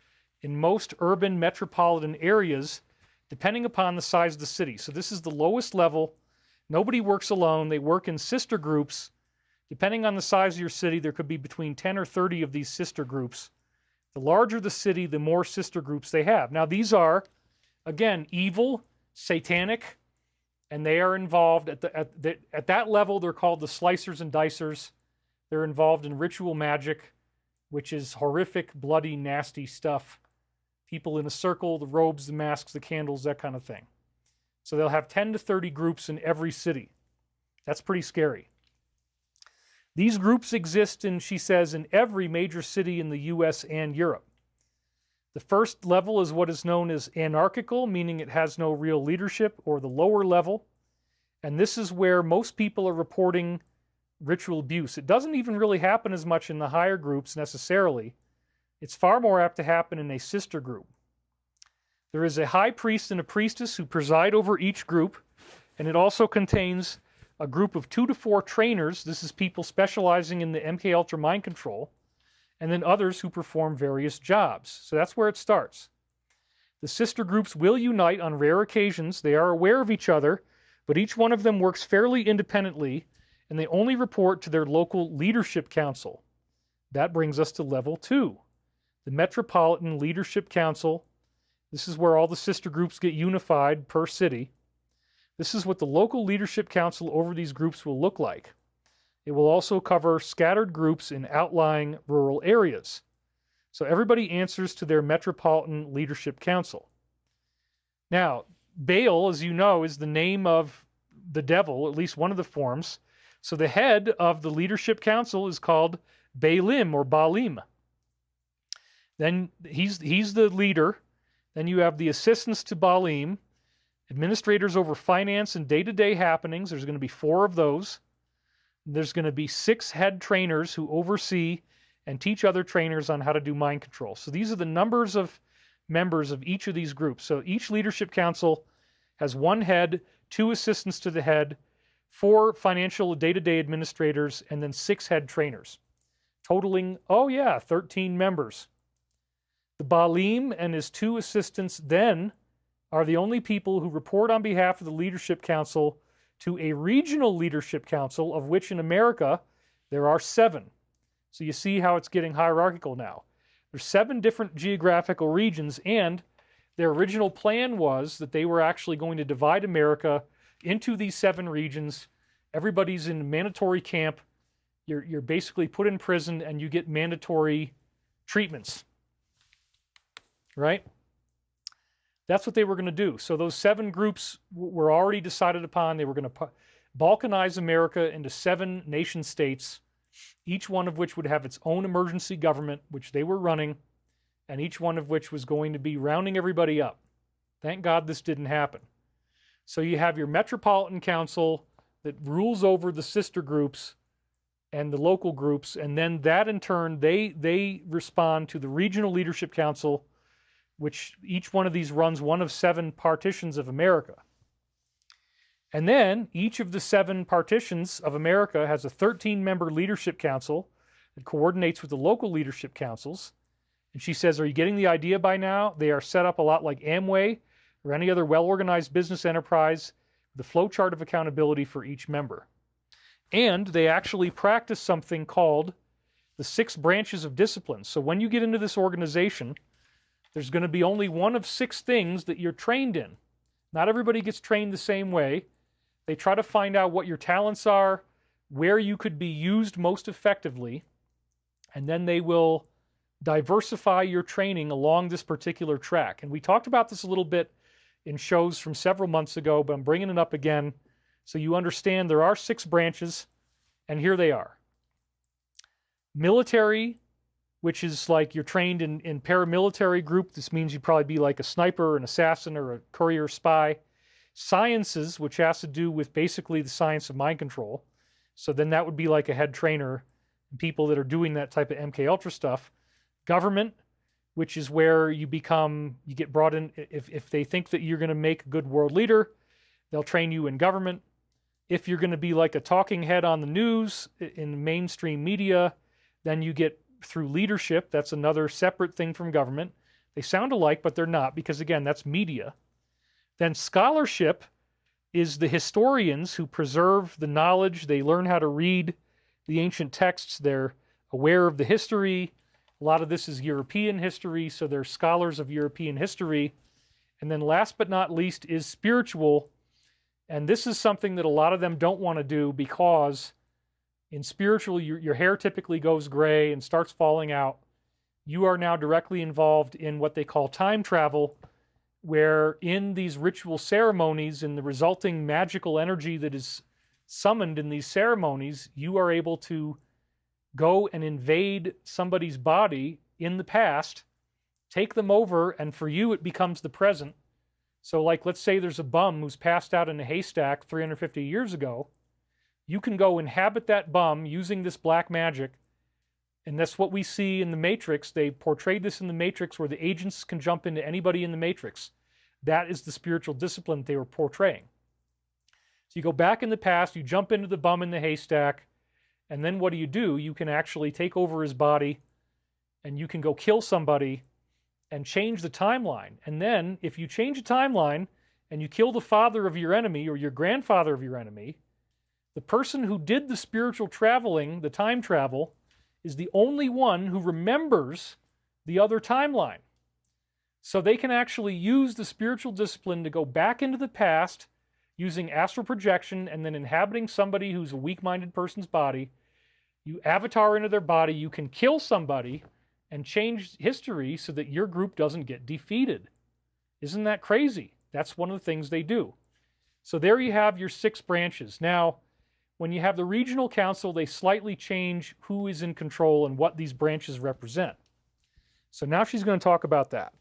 A: in most urban metropolitan areas, depending upon the size of the city. So this is the lowest level. Nobody works alone. They work in sister groups. Depending on the size of your city, there could be between 10 or 30 of these sister groups. The larger the city, the more sister groups they have. Now, these are, again, evil, satanic, and they are involved at that level. They're called the slicers and dicers. They're involved in ritual magic, which is horrific, bloody, nasty stuff. People in a circle, the robes, the masks, the candles, that kind of thing. So they'll have 10 to 30 groups in every city. That's pretty scary. These groups exist in, she says, in every major city in the US and Europe. The first level is what is known as anarchical, meaning it has no real leadership, or the lower level. And this is where most people are reporting ritual abuse. It doesn't even really happen as much in the higher groups necessarily. It's far more apt to happen in a sister group. There is a high priest and a priestess who preside over each group, and it also contains a group of 2 to 4 trainers. This is people specializing in the MK Ultra mind control, and then others who perform various jobs. So that's where it starts. The sister groups will unite on rare occasions. They are aware of each other, but each one of them works fairly independently, and they only report to their local leadership council. That brings us to level 2, the Metropolitan Leadership Council. This is where all the sister groups get unified per city. This is what the local leadership council over these groups will look like. It will also cover scattered groups in outlying rural areas. So everybody answers to their Metropolitan Leadership Council. Now, Baal, as you know, is the name of the devil, at least one of the forms. So the head of the leadership council is called Baalim or Baalim. Then he's the leader. Then you have the assistants to Baalim, administrators over finance and day-to-day happenings. There's going to be 4 of those. There's going to be 6 head trainers who oversee and teach other trainers on how to do mind control. So these are the numbers of members of each of these groups. So each leadership council has one head, 2 assistants to the head, 4 financial day-to-day administrators, and then 6 head trainers, totaling, 13 members. The Baalim and his 2 assistants then are the only people who report on behalf of the leadership council to a regional leadership council, of which in America there are 7. So you see how it's getting hierarchical now. There's 7 different geographical regions, and their original plan was that they were actually going to divide America into these 7 regions. Everybody's in mandatory camp. You're basically put in prison, and you get mandatory treatments. Right? That's what they were going to do. So those 7 groups were already decided upon. They were going to balkanize America into 7 nation states, each one of which would have its own emergency government, which they were running, and each one of which was going to be rounding everybody up. Thank God this didn't happen. So you have your Metropolitan Council that rules over the sister groups and the local groups, and then that in turn, they respond to the Regional Leadership Council, which each one of these runs one of 7 partitions of America. And then each of the 7 partitions of America has a 13-member leadership council that coordinates with the local leadership councils. And she says, are you getting the idea by now? They are set up a lot like Amway or any other well-organized business enterprise, with a flow chart of accountability for each member. And they actually practice something called the 6 branches of discipline. So when you get into this organization, there's going to be only one of 6 things that you're trained in. Not everybody gets trained the same way. They try to find out what your talents are, where you could be used most effectively, and then they will diversify your training along this particular track. And we talked about this a little bit in shows from several months ago, but I'm bringing it up again so you understand there are 6 branches, and here they are. Military, which is like you're trained in paramilitary group. This means you'd probably be like a sniper, an assassin, or a courier spy. Sciences, which has to do with basically the science of mind control. So then that would be like a head trainer, people that are doing that type of MK Ultra stuff. Government, which is where you get brought in. If they think that you're going to make a good world leader, they'll train you in government. If you're going to be like a talking head on the news in mainstream media, then you get through leadership. That's another separate thing from government. They sound alike, but they're not, because again, that's media. Then scholarship is the historians who preserve the knowledge. They learn how to read the ancient texts. They're aware of the history. A lot of this is European history, so they're scholars of European history. And then last but not least is spiritual. And this is something that a lot of them don't want to do, because in spiritual, your hair typically goes gray and starts falling out. You are now directly involved in what they call time travel, where in these ritual ceremonies and the resulting magical energy that is summoned in these ceremonies, you are able to go and invade somebody's body in the past, take them over, and for you it becomes the present. So like, let's say there's a bum who's passed out in a haystack 350 years ago. You can go inhabit that bum using this black magic. And that's what we see in the Matrix. They portrayed this in the Matrix, where the agents can jump into anybody in the Matrix. That is the spiritual discipline they were portraying. So you go back in the past, you jump into the bum in the haystack, and then what do? You can actually take over his body, and you can go kill somebody and change the timeline. And then if you change the timeline and you kill the father of your enemy or your grandfather of your enemy, the person who did the spiritual traveling, the time travel, is the only one who remembers the other timeline. So they can actually use the spiritual discipline to go back into the past using astral projection and then inhabiting somebody who's a weak-minded person's body. You avatar into their body, you can kill somebody and change history so that your group doesn't get defeated. Isn't that crazy? That's one of the things they do. So there you have your 6 branches. Now, when you have the regional council, they slightly change who is in control and what these branches represent. So now she's going to talk about that.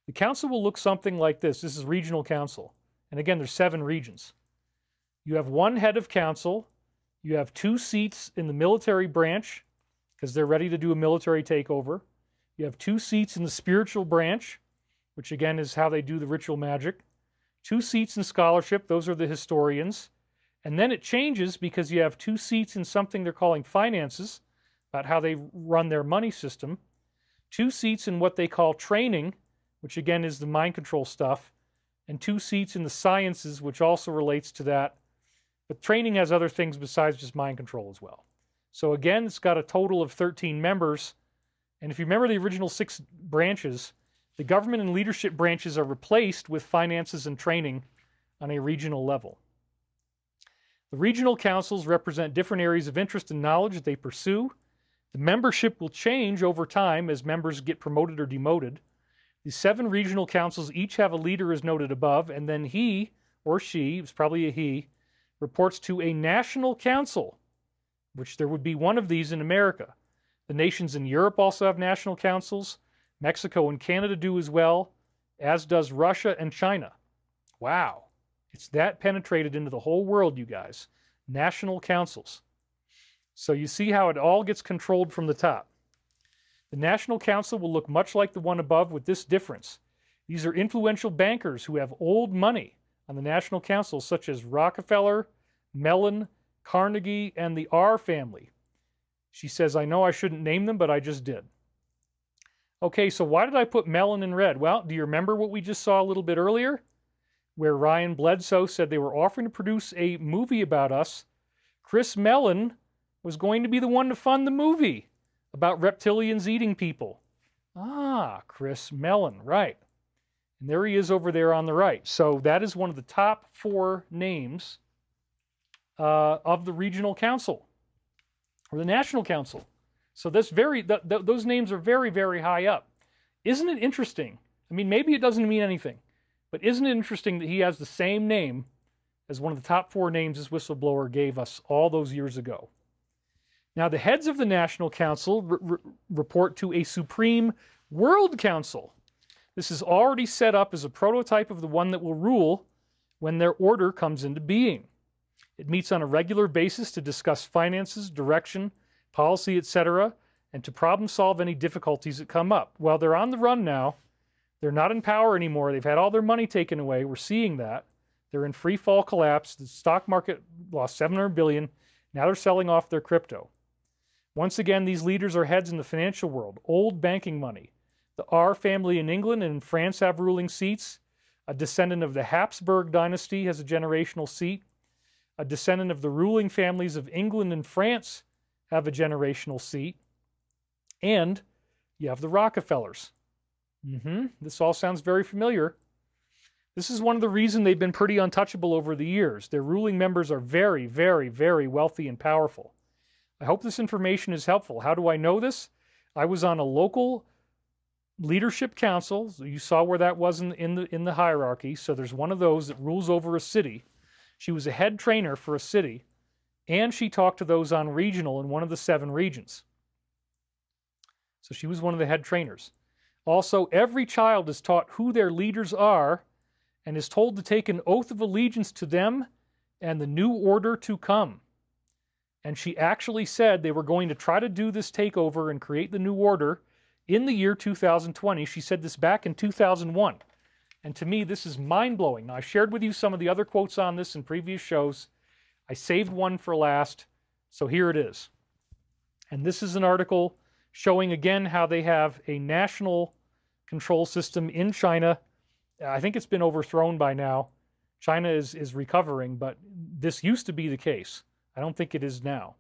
A: The council will look something like this. This is regional council. And again, there's 7 regions. You have 1 head of council. You have 2 seats in the military branch, because they're ready to do a military takeover. You have 2 seats in the spiritual branch, which again is how they do the ritual magic. 2 seats in scholarship, those are the historians. And then it changes because you have 2 seats in something they're calling finances, about how they run their money system. 2 seats in what they call training, which again is the mind control stuff. And 2 seats in the sciences, which also relates to that. But training has other things besides just mind control as well. So again, it's got a total of 13 members. And if you remember the original 6 branches, the government and leadership branches are replaced with finances and training on a regional level. The regional councils represent different areas of interest and knowledge that they pursue. The membership will change over time as members get promoted or demoted. The 7 regional councils each have a leader as noted above, and then he or she, it's probably a he, reports to a national council, which there would be one of these in America. The nations in Europe also have national councils. Mexico and Canada do as well, as does Russia and China. Wow. It's that penetrated into the whole world, you guys. National councils. So you see how it all gets controlled from the top. The National Council will look much like the one above with this difference. These are influential bankers who have old money on the National Council, such as Rockefeller, Mellon, Carnegie, and the R family. She says, I know I shouldn't name them, but I just did. Okay, so why did I put Mellon in red? Well, do you remember what we just saw a little bit earlier? Where Ryan Bledsoe said they were offering to produce a movie about us. Chris Mellon was going to be the one to fund the movie about reptilians eating people. Ah, Chris Mellon, right. And there he is over there on the right. So that is one of the top 4 names of the regional council or the national council. So that's those names are very, very high up. Isn't it interesting? I mean, maybe it doesn't mean anything, but isn't it interesting that he has the same name as one of the top 4 names this whistleblower gave us all those years ago? Now, the heads of the National Council report to a Supreme World Council. This is already set up as a prototype of the one that will rule when their order comes into being. It meets on a regular basis to discuss finances, direction, policy, etc., and to problem solve any difficulties that come up. Well, they're on the run now. They're not in power anymore. They've had all their money taken away. We're seeing that. They're in free fall collapse. The stock market lost $700 billion. Now they're selling off their crypto. Once again, these leaders are heads in the financial world, old banking money. The R family in England and in France have ruling seats. A descendant of the Habsburg dynasty has a generational seat. A descendant of the ruling families of England and France have a generational seat. And you have the Rockefellers. This all sounds very familiar. This is one of the reasons they've been pretty untouchable over the years. Their ruling members are very, very, very wealthy and powerful. I hope this information is helpful. How do I know this? I was on a local leadership council. You saw where that was in the hierarchy. So there's one of those that rules over a city. She was a head trainer for a city, and she talked to those on regional in one of the 7 regions. So she was one of the head trainers. Also, every child is taught who their leaders are and is told to take an oath of allegiance to them and the new order to come. And she actually said they were going to try to do this takeover and create the new order in the year 2020. She said this back in 2001. And to me, this is mind-blowing. Now, I shared with you some of the other quotes on this in previous shows. I saved one for last, so here it is. And this is an article showing, again, how they have a national control system in China. I think it's been overthrown by now. China is recovering, but this used to be the case. I don't think it is now.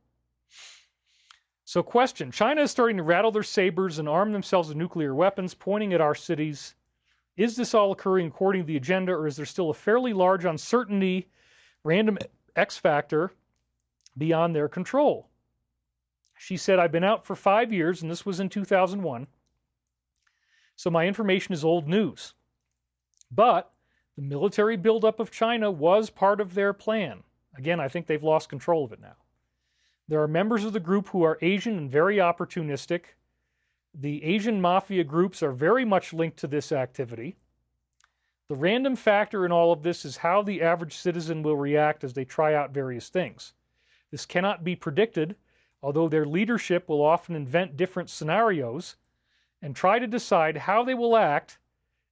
A: So question, China is starting to rattle their sabers and arm themselves with nuclear weapons, pointing at our cities. Is this all occurring according to the agenda, or is there still a fairly large uncertainty, random X factor beyond their control? She said, I've been out for 5 years, and this was in 2001, so my information is old news. But the military buildup of China was part of their plan. Again, I think they've lost control of it now. There are members of the group who are Asian and very opportunistic. The Asian mafia groups are very much linked to this activity. The random factor in all of this is how the average citizen will react as they try out various things. This cannot be predicted, although their leadership will often invent different scenarios, and try to decide how they will act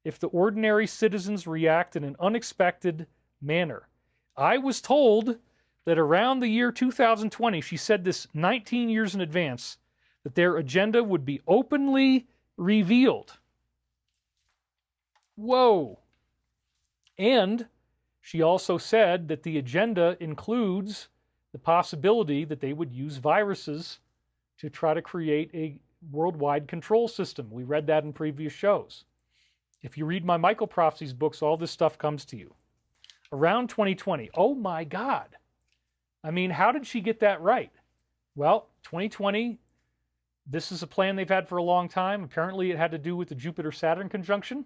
A: if the ordinary citizens react in an unexpected manner. I was told that around the year 2020, she said this 19 years in advance, that their agenda would be openly revealed. Whoa. And she also said that the agenda includes the possibility that they would use viruses to try to create a worldwide control system. We read that in previous shows. If you read my Michael Prophecies books, all this stuff comes to you. Around 2020, oh my God. I mean, how did she get that right? Well, 2020, this is a plan they've had for a long time. Apparently it had to do with the Jupiter-Saturn conjunction.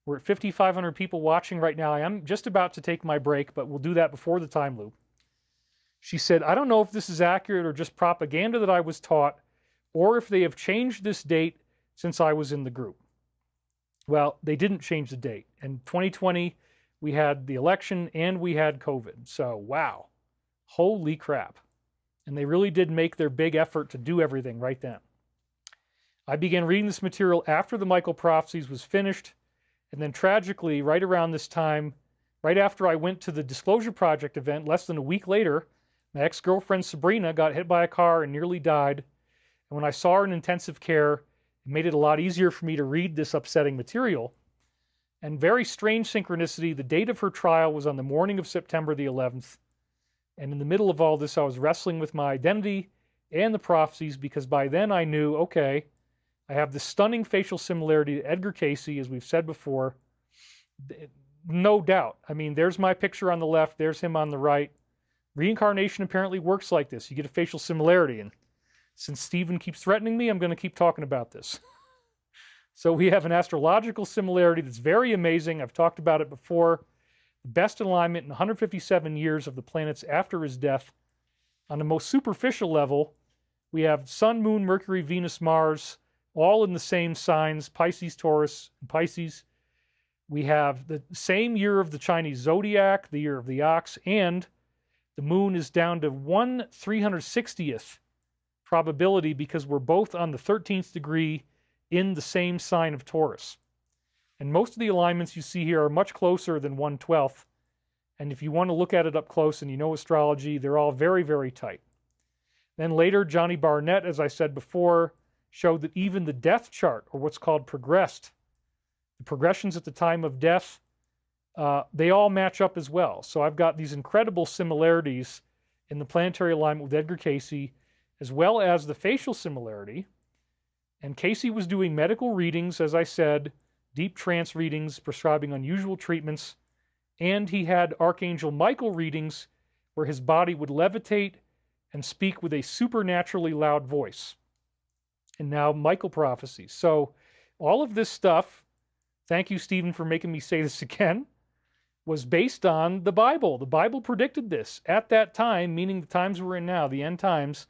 A: We're at 5,500 people watching right now. I am just about to take my break, but we'll do that before the time loop. She said, I don't know if this is accurate or just propaganda that I was taught, or if they have changed this date since I was in the group. Well, they didn't change the date. In 2020, we had the election and we had COVID. So, wow. Holy crap. And they really did make their big effort to do everything right then. I began reading this material after the Michael Prophecies was finished. And then tragically, right around this time, right after I went to the Disclosure Project event, less than a week later, my ex-girlfriend Sabrina got hit by a car and nearly died. And when I saw her in intensive care, it made it a lot easier for me to read this upsetting material. And very strange synchronicity, the date of her trial was on the morning of September the 11th. And in the middle of all this, I was wrestling with my identity and the prophecies, because by then I knew, okay, I have this stunning facial similarity to Edgar Cayce, as we've said before. No doubt. I mean, there's my picture on the left, there's him on the right. Reincarnation apparently works like this. You get a facial similarity. And since Stephen keeps threatening me, I'm going to keep talking about this. So we have an astrological similarity that's very amazing. I've talked about it before. The best alignment in 157 years of the planets after his death. On the most superficial level, we have Sun, Moon, Mercury, Venus, Mars, all in the same signs, Pisces, Taurus, and Pisces. We have the same year of the Chinese zodiac, the year of the ox, and the moon is down to 1/360th probability because we're both on the 13th degree in the same sign of Taurus. And most of the alignments you see here are much closer than 1/12th. And if you want to look at it up close and you know astrology, they're all very, very tight. Then later, Johnny Barnett, as I said before, showed that even the death chart, or what's called progressed, the progressions at the time of death, they all match up as well. So I've got these incredible similarities in the planetary alignment with Edgar Cayce, as well as the facial similarity. And Cayce was doing medical readings, as I said, deep trance readings, prescribing unusual treatments, and he had Archangel Michael readings where his body would levitate and speak with a supernaturally loud voice. And now Michael Prophecies. So all of this stuff, thank you, Stephen, for making me say this again, was based on the Bible. The Bible predicted this. At that time, meaning the times we're in now, the end times,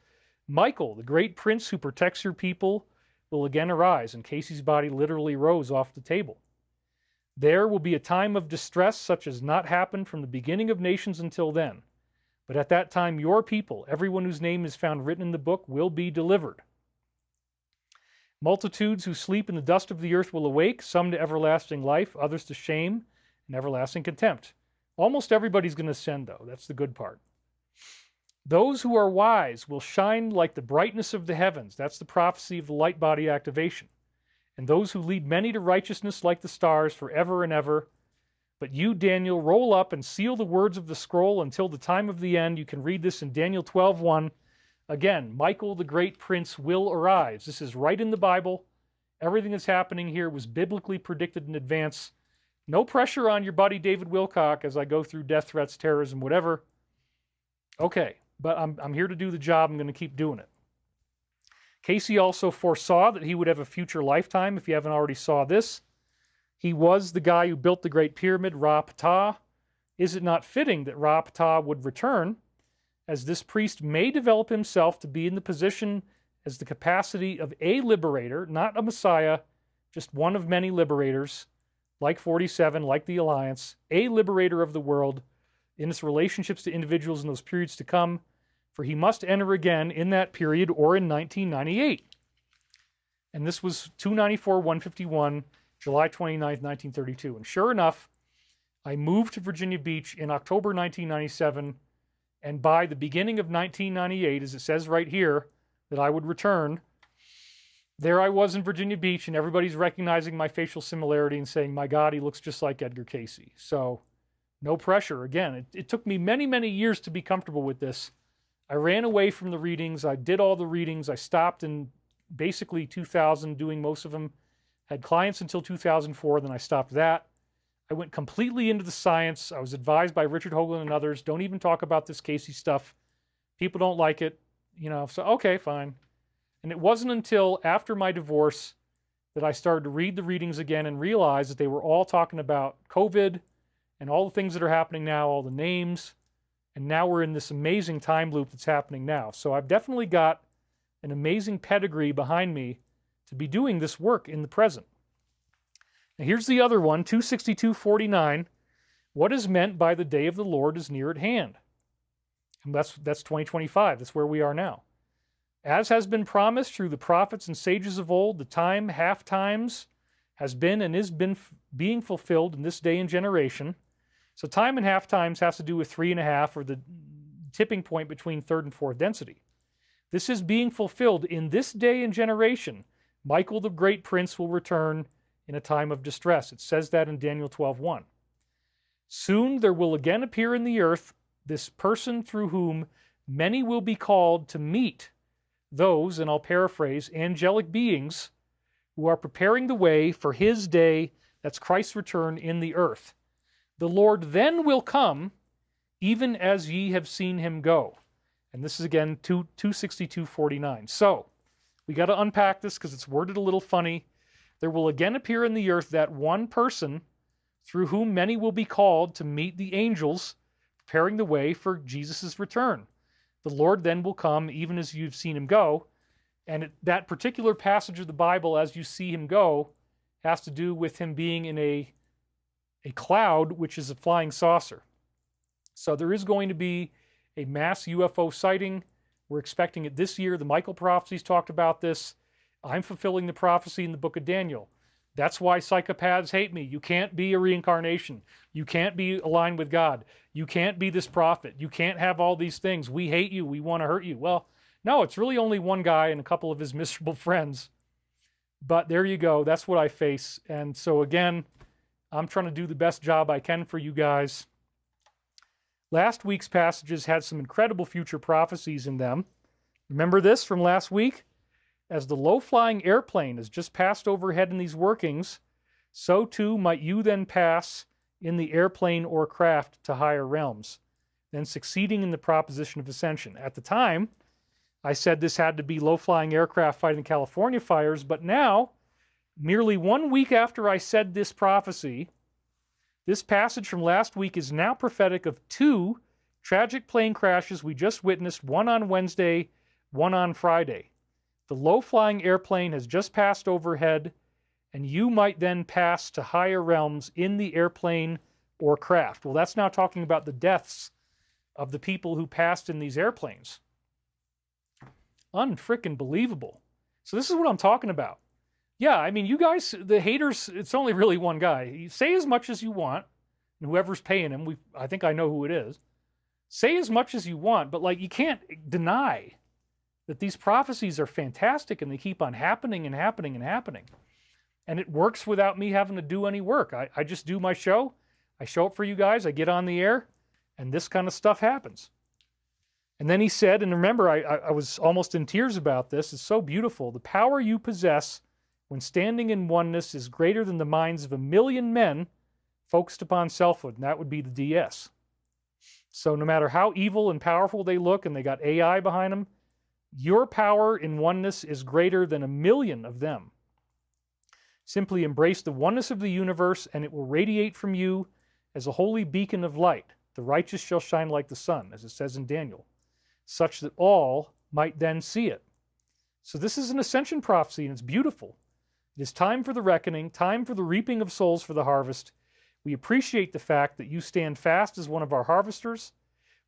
A: Michael, the great prince who protects your people, will again arise. And Cayce's body literally rose off the table. There will be a time of distress such as not happened from the beginning of nations until then. But at that time, your people, everyone whose name is found written in the book, will be delivered. Multitudes who sleep in the dust of the earth will awake, some to everlasting life, others to shame and everlasting contempt. Almost everybody's going to ascend, though. That's the good part. Those who are wise will shine like the brightness of the heavens. That's the prophecy of the light body activation. And those who lead many to righteousness like the stars forever and ever. But you, Daniel, roll up and seal the words of the scroll until the time of the end. You can read this in Daniel 12:1. Again, Michael, the great prince, will arise. This is right in the Bible. Everything that's happening here was biblically predicted in advance. No pressure on your buddy David Wilcock as I go through death threats, terrorism, whatever. Okay, but I'm here to do the job. I'm going to keep doing it. Cayce also foresaw that he would have a future lifetime. If you haven't already saw this, he was the guy who built the Great Pyramid, Ra-Ptah. Is it not fitting that Ra-Ptah would return, as this priest may develop himself to be in the position as the capacity of a liberator, not a messiah, just one of many liberators, like 47, like the Alliance, a liberator of the world in its relationships to individuals in those periods to come, for he must enter again in that period or in 1998. And this was 294-151, July 29th, 1932. And sure enough, I moved to Virginia Beach in October 1997, and by the beginning of 1998, as it says right here, that I would return, there I was in Virginia Beach, and everybody's recognizing my facial similarity and saying, my God, he looks just like Edgar Cayce. So no pressure. Again, it took me many, many years to be comfortable with this. I ran away from the readings. I did all the readings. I stopped in basically 2000 doing most of them. Had clients until 2004, then I stopped that. I went completely into the science. I was advised by Richard Hoagland and others, don't even talk about this Cayce stuff. People don't like it, so okay, fine. And it wasn't until after my divorce that I started to read the readings again and realize that they were all talking about COVID and all the things that are happening now, all the names, and now we're in this amazing time loop that's happening now. So I've definitely got an amazing pedigree behind me to be doing this work in the present. Now here's the other one, 262:49. What is meant by the day of the Lord is near at hand? And that's 2025. That's where we are now. As has been promised through the prophets and sages of old, the time, half times, has been and is being fulfilled in this day and generation. So time and half times has to do with 3.5, or the tipping point between third and fourth density. This is being fulfilled in this day and generation. Michael the great prince will return in a time of distress. It says that in Daniel 12:1. Soon there will again appear in the earth this person through whom many will be called to meet those, and I'll paraphrase, angelic beings who are preparing the way for his day, that's Christ's return in the earth. The Lord then will come, even as ye have seen him go. And this is again 262:49. So, we got to unpack this because it's worded a little funny. There will again appear in the earth that one person through whom many will be called to meet the angels, preparing the way for Jesus' return. The Lord then will come, even as you've seen him go. And that particular passage of the Bible, as you see him go, has to do with him being in a cloud, which is a flying saucer. So there is going to be a mass UFO sighting. We're expecting it this year. The Michael prophecies talked about this. I'm fulfilling the prophecy in the book of Daniel. That's why psychopaths hate me. You can't be a reincarnation. You can't be aligned with God. You can't be this prophet. You can't have all these things. We hate you. We want to hurt you. Well, no, it's really only one guy and a couple of his miserable friends. But there you go. That's what I face. And so again, I'm trying to do the best job I can for you guys. Last week's passages had some incredible future prophecies in them. Remember this from last week? As the low-flying airplane has just passed overhead in these workings, so too might you then pass in the airplane or craft to higher realms, then succeeding in the proposition of ascension. At the time, I said this had to be low-flying aircraft fighting California fires, but now, merely 1 week after I said this prophecy, this passage from last week is now prophetic of 2 tragic plane crashes we just witnessed, one on Wednesday, one on Friday. The low-flying airplane has just passed overhead, and you might then pass to higher realms in the airplane or craft. Well, that's now talking about the deaths of the people who passed in these airplanes. Unfrickin' believable. So this is what I'm talking about. Yeah, I mean, you guys, the haters, it's only really one guy. You say as much as you want, and whoever's paying him, I think I know who it is. Say as much as you want, but you can't deny that these prophecies are fantastic and they keep on happening and happening and happening. And it works without me having to do any work. I just do my show. I show up for you guys. I get on the air, and this kind of stuff happens. And then he said, and remember, I was almost in tears about this. It's so beautiful. The power you possess when standing in oneness is greater than the minds of 1,000,000 men focused upon selfhood, and that would be the DS. So no matter how evil and powerful they look, and they got AI behind them, your power in oneness is greater than 1,000,000 of them. Simply embrace the oneness of the universe, and it will radiate from you as a holy beacon of light. The righteous shall shine like the sun, as it says in Daniel, such that all might then see it. So this is an ascension prophecy, and it's beautiful. It is time for the reckoning, time for the reaping of souls for the harvest. We appreciate the fact that you stand fast as one of our harvesters.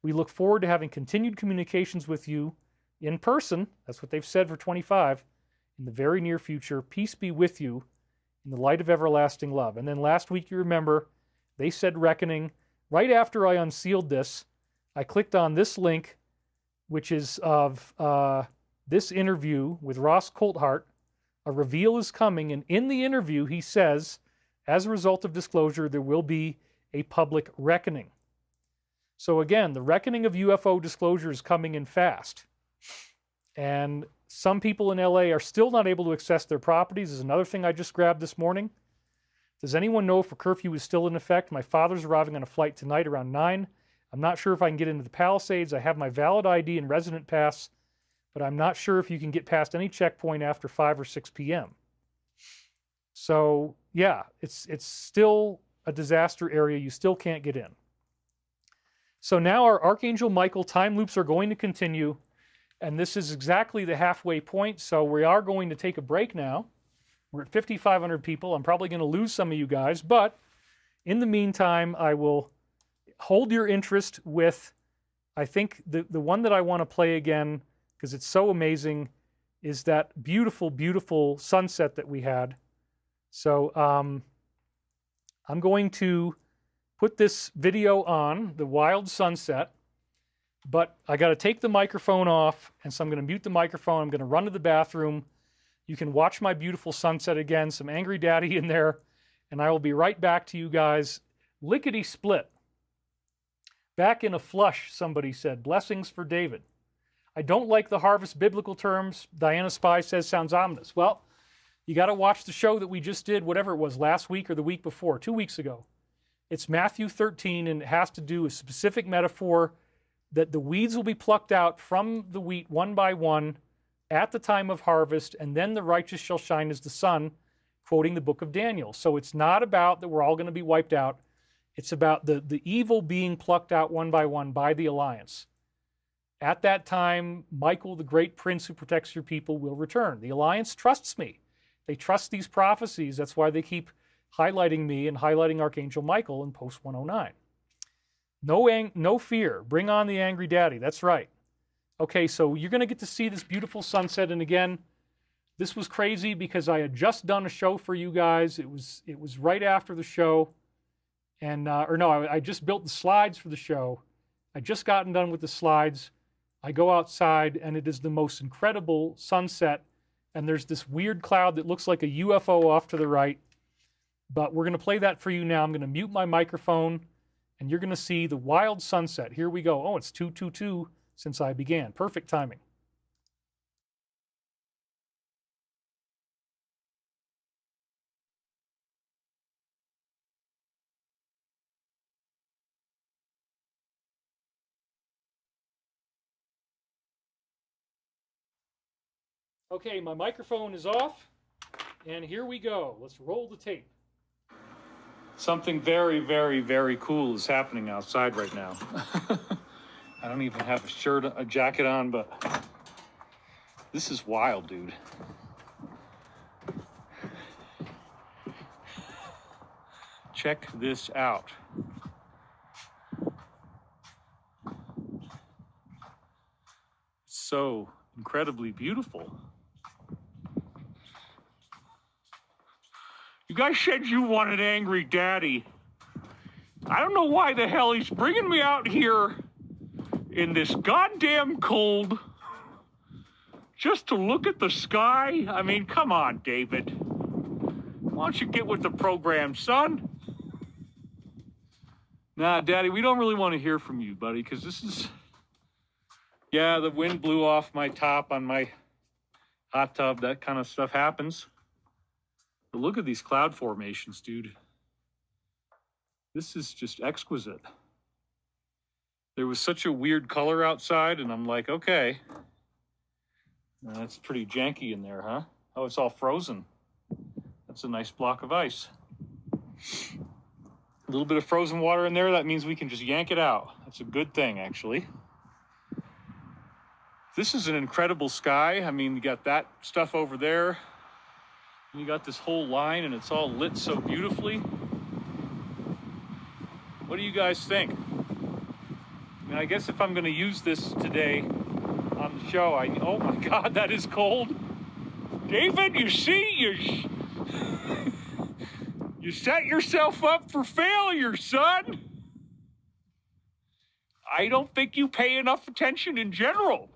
A: We look forward to having continued communications with you in person, that's what they've said for 25, in the very near future. Peace be with you in the light of everlasting love. And then last week, you remember, they said reckoning. Right after I unsealed this, I clicked on this link, which is of this interview with Ross Coulthart. A reveal is coming, and in the interview, he says, as a result of disclosure, there will be a public reckoning. So again, the reckoning of UFO disclosure is coming in fast. And some people in LA are still not able to access their properties. Is another thing I just grabbed this morning. Does anyone know if a curfew is still in effect? My father's arriving on a flight tonight around 9. I'm not sure if I can get into the Palisades. I have my valid ID and resident pass, but I'm not sure if you can get past any checkpoint after 5 or 6 p.m. So, yeah, it's still a disaster area. You still can't get in. So now our Archangel Michael time loops are going to continue, and this is exactly the halfway point, so we are going to take a break now. We're at 5,500 people. I'm probably going to lose some of you guys, but in the meantime, I will hold your interest with, I think, the one that I want to play again, because it's so amazing, is that beautiful, beautiful sunset that we had. So I'm going to put this video on, the wild sunset, but I got to take the microphone off, and so I'm going to mute the microphone. I'm going to run to the bathroom. You can watch my beautiful sunset again, some angry daddy in there, and I will be right back to you guys. Lickety-split. Back in a flush, somebody said. Blessings for David. I don't like the harvest biblical terms. Diana Spy says sounds ominous. Well, you got to watch the show that we just did, whatever it was, last week or the week before, 2 weeks ago. It's Matthew 13, and it has to do with a specific metaphor that the weeds will be plucked out from the wheat one by one at the time of harvest, and then the righteous shall shine as the sun, quoting the book of Daniel. So it's not about that we're all going to be wiped out. It's about the evil being plucked out one by one by the alliance. At that time, Michael, the great prince who protects your people, will return. The alliance trusts me. They trust these prophecies. That's why they keep highlighting me and highlighting Archangel Michael in Post 109. No fear. Bring on the angry daddy. That's right. Okay, so you're going to get to see this beautiful sunset. And again, this was crazy because I had just done a show for you guys. It was right after the show. And, I just built the slides for the show. I just gotten done with the slides. I go outside, and it is the most incredible sunset. And there's this weird cloud that looks like a UFO off to the right. But we're going to play that for you now. I'm going to mute my microphone, and you're going to see the wild sunset. Here we go. Oh, it's 2:22 since I began. Perfect timing. Okay, my microphone is off, and here we go. Let's roll the tape. Something very, very, very cool is happening outside right now. I don't even have a jacket on, but this is wild, dude. Check this out. So incredibly beautiful. You guys said you wanted angry daddy. I don't know why the hell he's bringing me out here in this goddamn cold just to look at the sky. I mean, come on, David. Why don't you get with the program, son? Nah, Daddy, we don't really want to hear from you, buddy, because this is... Yeah, the wind blew off my top on my hot tub. That kind of stuff happens. But look at these cloud formations, dude. This is just exquisite. There was such a weird color outside, and I'm like, okay. That's pretty janky in there, huh? Oh, it's all frozen. That's a nice block of ice. A little bit of frozen water in there, that means we can just yank it out. That's a good thing, actually. This is an incredible sky. I mean, you got that stuff over there. You got this whole line, and it's all lit so beautifully. What do you guys think? I mean, I guess if I'm going to use this today on the show, oh my God, that is cold. David, you see, you set yourself up for failure, son. I don't think you pay enough attention in general.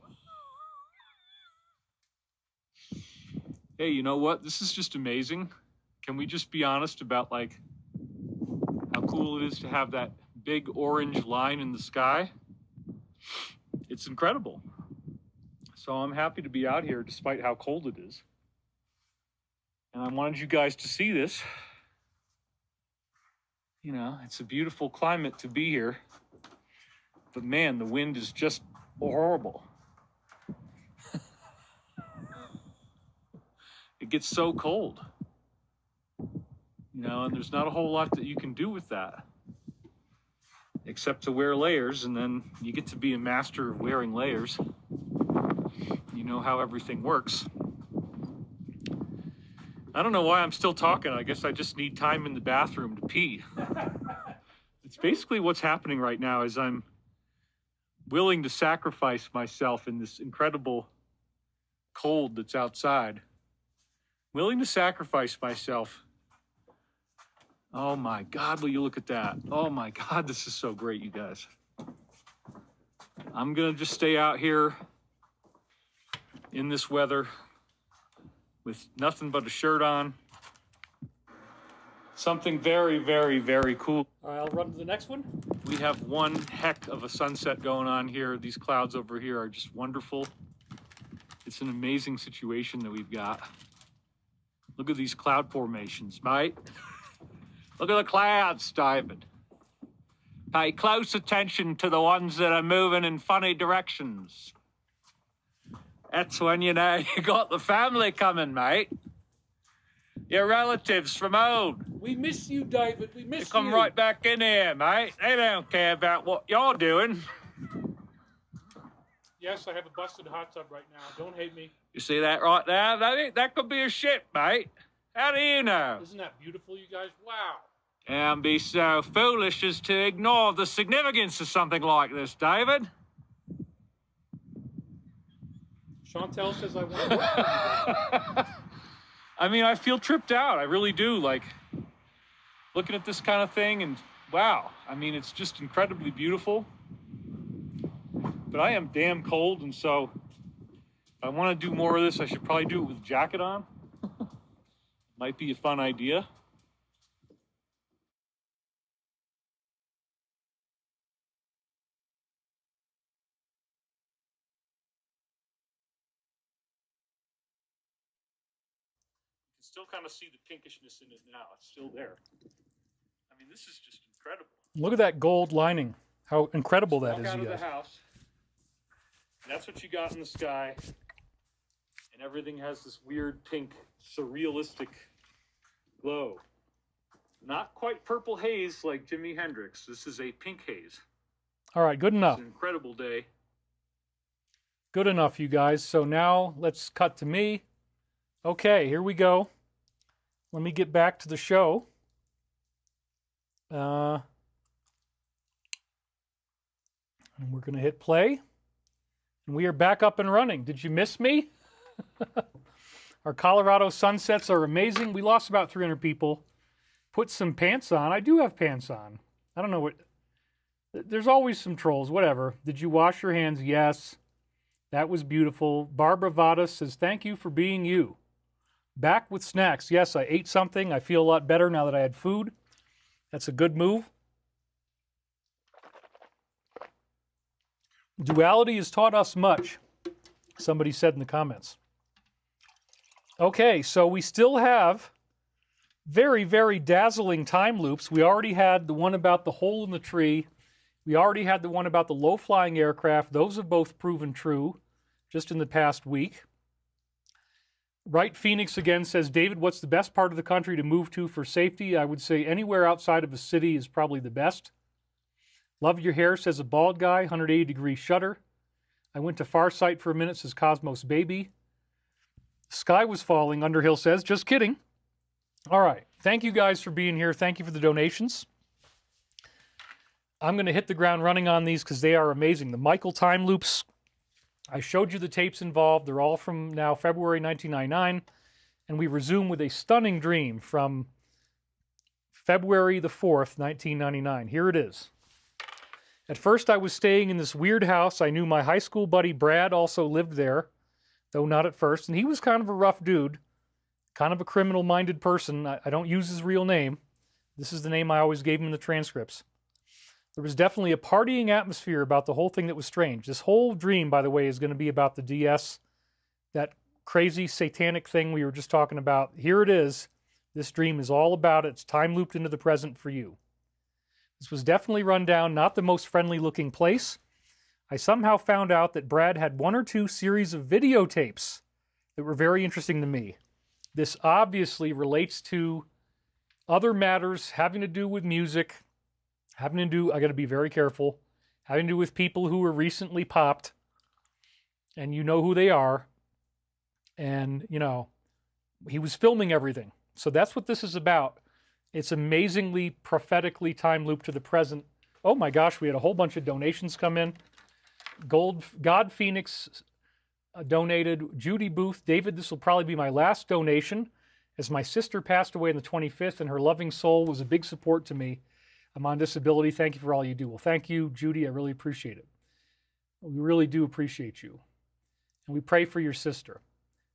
A: Hey, you know what? This is just amazing. Can we just be honest about, like, how cool it is to have that big orange line in the sky? It's incredible. So I'm happy to be out here despite how cold it is. And I wanted you guys to see this. You know, it's a beautiful climate to be here. But man, the wind is just horrible. It gets so cold. You know, and there's not a whole lot that you can do with that. Except to wear layers, and then you get to be a master of wearing layers. You know how everything works. I don't know why I'm still talking. I guess I just need time in the bathroom to pee. It's basically what's happening right now is I'm willing to sacrifice myself in this incredible cold that's outside. Willing to sacrifice myself. Oh my God, will you look at that? Oh my God, this is so great, you guys. I'm gonna just stay out here in this weather with nothing but a shirt on. Something very, very, very cool. All right, I'll run to the next one. We have one heck of a sunset going on here. These clouds over here are just wonderful. It's an amazing situation that we've got. Look at these cloud formations, mate. Look at the clouds, David. Pay close attention to the ones that are moving in funny directions. That's when you know you got the family coming, mate. Your relatives from home.
B: We miss you, David. We miss you.
A: They come right back in here, mate. They don't care about what you're doing.
B: Yes, I have a busted hot tub right now. Don't hate me.
A: You see that right there? That could be a ship, mate. How do you know?
B: Isn't that beautiful, you guys? Wow.
A: Can't be so foolish as to ignore the significance of something like this, David.
B: Chantel says I want to work for you.
A: I mean, I feel tripped out. I really do. Like, looking at this kind of thing, and wow. I mean, it's just incredibly beautiful. But I am damn cold, and so if I want to do more of this, I should probably do it with a jacket on. Might be a fun idea. You can still kind of see the pinkishness in it now. It's still there. I mean, this is just incredible.
B: Look at that gold lining. How incredible that is,
A: you guys.
B: you
A: Walk out
B: guys.
A: of the house. That's what you got in the sky. And everything has this weird pink, surrealistic glow. Not quite purple haze like Jimi Hendrix. This is a pink haze.
B: All right, good enough.
A: It's an incredible day.
B: Good enough, you guys. So now let's cut to me. Okay, here we go. Let me get back to the show. And we're going to hit play. And we are back up and running. Did you miss me? Our Colorado sunsets are amazing. We lost about 300 people. Put some pants on. I do have pants on. I don't know what... There's always some trolls. Whatever. Did you wash your hands? Yes. That was beautiful. Barbara Vada says, thank you for being you. Back with snacks. Yes, I ate something. I feel a lot better now that I had food. That's a good move. Duality has taught us much, somebody said in the comments. Okay, so we still have very, very dazzling time loops. We already had the one about the hole in the tree. We already had the one about the low-flying aircraft. Those have both proven true just in the past week. Right Phoenix again says, David, what's the best part of the country to move to for safety? I would say anywhere outside of a city is probably the best. Love your hair, says a bald guy, 180-degree shutter. I went to Farsight for a minute, says Cosmos Baby. Sky was falling, Underhill says. Just kidding. All right. Thank you guys for being here. Thank you for the donations. I'm going to hit the ground running on these because they are amazing. The Michael time loops, I showed you the tapes involved. They're all from now February 1999. And we resume with a stunning dream from February the 4th, 1999. Here it is. At first, I was staying in this weird house. I knew my high school buddy Brad also lived there, though not at first. And he was kind of a rough dude, kind of a criminal-minded person. I don't use his real name. This is the name I always gave him in the transcripts. There was definitely a partying atmosphere about the whole thing that was strange. This whole dream, by the way, is going to be about the DS, that crazy satanic thing we were just talking about. Here it is. This dream is all about it. It's time looped into the present for you. This was definitely run down, not the most friendly looking place. I somehow found out that Brad had 1 or 2 series of videotapes that were very interesting to me. This obviously relates to other matters having to do with music, having to do, I got to be very careful, having to do with people who were recently popped, and you know who they are. And, you know, he was filming everything. So that's what this is about. It's amazingly prophetically time loop to the present. Oh my gosh, we had a whole bunch of donations come in. God Phoenix donated. Judy Booth. David, this will probably be my last donation, as my sister passed away on the 25th, and her loving soul was a big support to me. I'm on disability. Thank you for all you do. Well, thank you, Judy. I really appreciate it. We really do appreciate you. And we pray for your sister.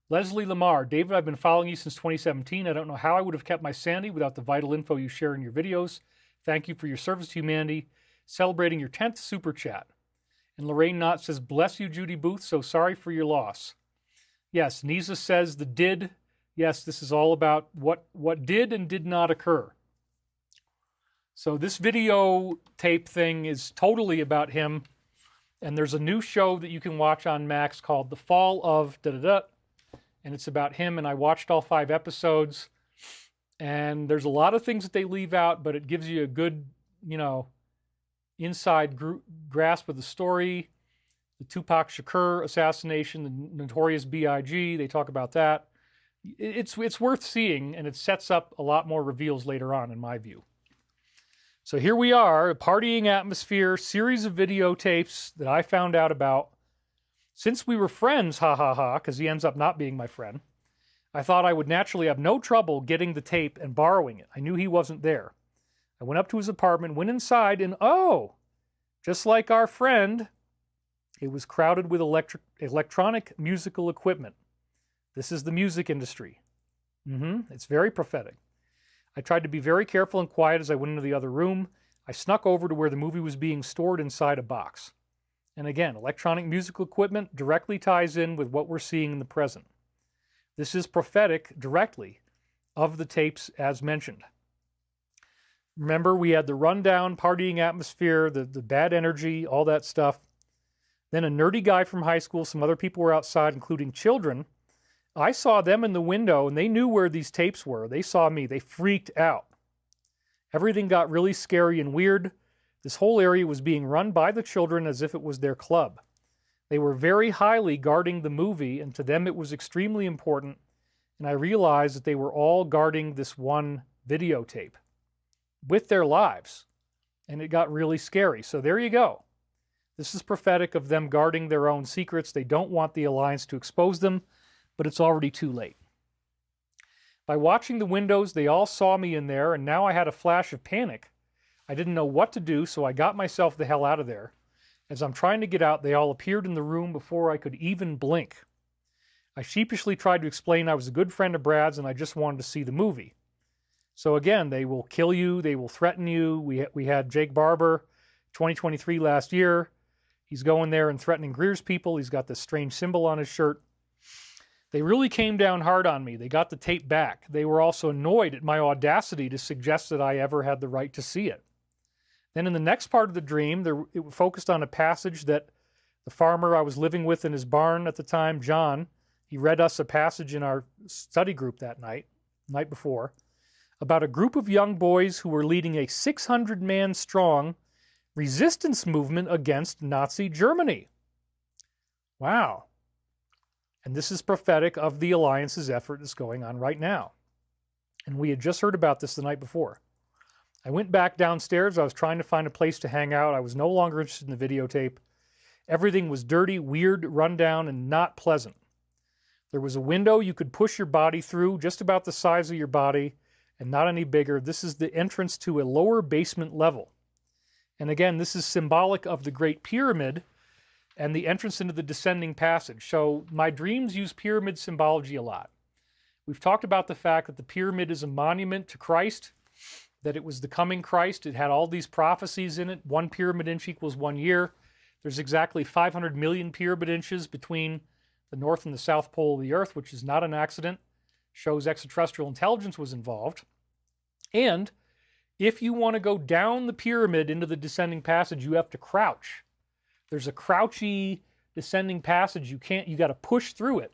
B: Leslie Lamar. David, I've been following you since 2017. I don't know how I would have kept my sanity without the vital info you share in your videos. Thank you for your service to humanity. Celebrating your 10th super chat. And Lorraine Knott says, bless you, Judy Booth. So sorry for your loss. Yes, Nisa says the did. Yes, this is all about what did and did not occur. So this video tape thing is totally about him. And there's a new show that you can watch on Max called The Fall of da-da-da. And it's about him, and I watched all 5 episodes. And there's a lot of things that they leave out, but it gives you a good, you know, inside grasp of the story. The Tupac Shakur assassination, the Notorious B.I.G., they talk about that. It's worth seeing, and it sets up a lot more reveals later on, in my view. So here we are, a partying atmosphere, series of videotapes that I found out about. Since we were friends, because he ends up not being my friend, I thought I would naturally have no trouble getting the tape and borrowing it. I knew he wasn't there. I went up to his apartment, went inside, and oh, just like our friend, it was crowded with electronic musical equipment. This is the music industry. It's very prophetic. I tried to be very careful and quiet as I went into the other room. I snuck over to where the movie was being stored inside a box. And again, electronic musical equipment directly ties in with what we're seeing in the present. This is prophetic directly of the tapes as mentioned. Remember, we had the rundown, partying atmosphere, the bad energy, all that stuff. Then a nerdy guy from high school, some other people were outside, including children. I saw them in the window, and they knew where these tapes were. They saw me. They freaked out. Everything got really scary and weird. This whole area was being run by the children as if it was their club. They were very highly guarding the movie, and to them it was extremely important, and I realized that they were all guarding this one videotape with their lives, and it got really scary. So there you go. This is prophetic of them guarding their own secrets. They don't want the Alliance to expose them, but it's already too late. By watching the windows, they all saw me in there, and now I had a flash of panic. I didn't know what to do, so I got myself the hell out of there. As I'm trying to get out, they all appeared in the room before I could even blink. I sheepishly tried to explain I was a good friend of Brad's and I just wanted to see the movie. So again, they will kill you, they will threaten you. We had Jake Barber, 2023 last year. He's going there and threatening Greer's people. He's got this strange symbol on his shirt. They really came down hard on me. They got the tape back. They were also annoyed at my audacity to suggest that I ever had the right to see it. Then in the next part of the dream, it focused on a passage that the farmer I was living with in his barn at the time, John, he read us a passage in our study group that night before, about a group of young boys who were leading a 600-man strong resistance movement against Nazi Germany. Wow. And this is prophetic of the Alliance's effort that's going on right now. And we had just heard about this the night before. I went back downstairs. I was trying to find a place to hang out. I was no longer interested in the videotape. Everything was dirty, weird, rundown, and not pleasant. There was a window you could push your body through, just about the size of your body and not any bigger. This is the entrance to a lower basement level. And again, this is symbolic of the Great Pyramid and the entrance into the descending passage. So my dreams use pyramid symbology a lot. We've talked about the fact that the pyramid is a monument to Christ, that it was the coming Christ. It had all these prophecies in it. 1 pyramid inch equals 1 year. There's exactly 500 million pyramid inches between the North and the South Pole of the Earth, which is not an accident. Shows extraterrestrial intelligence was involved. And if you want to go down the pyramid into the descending passage, you have to crouch. There's a crouchy descending passage. You got to push through it.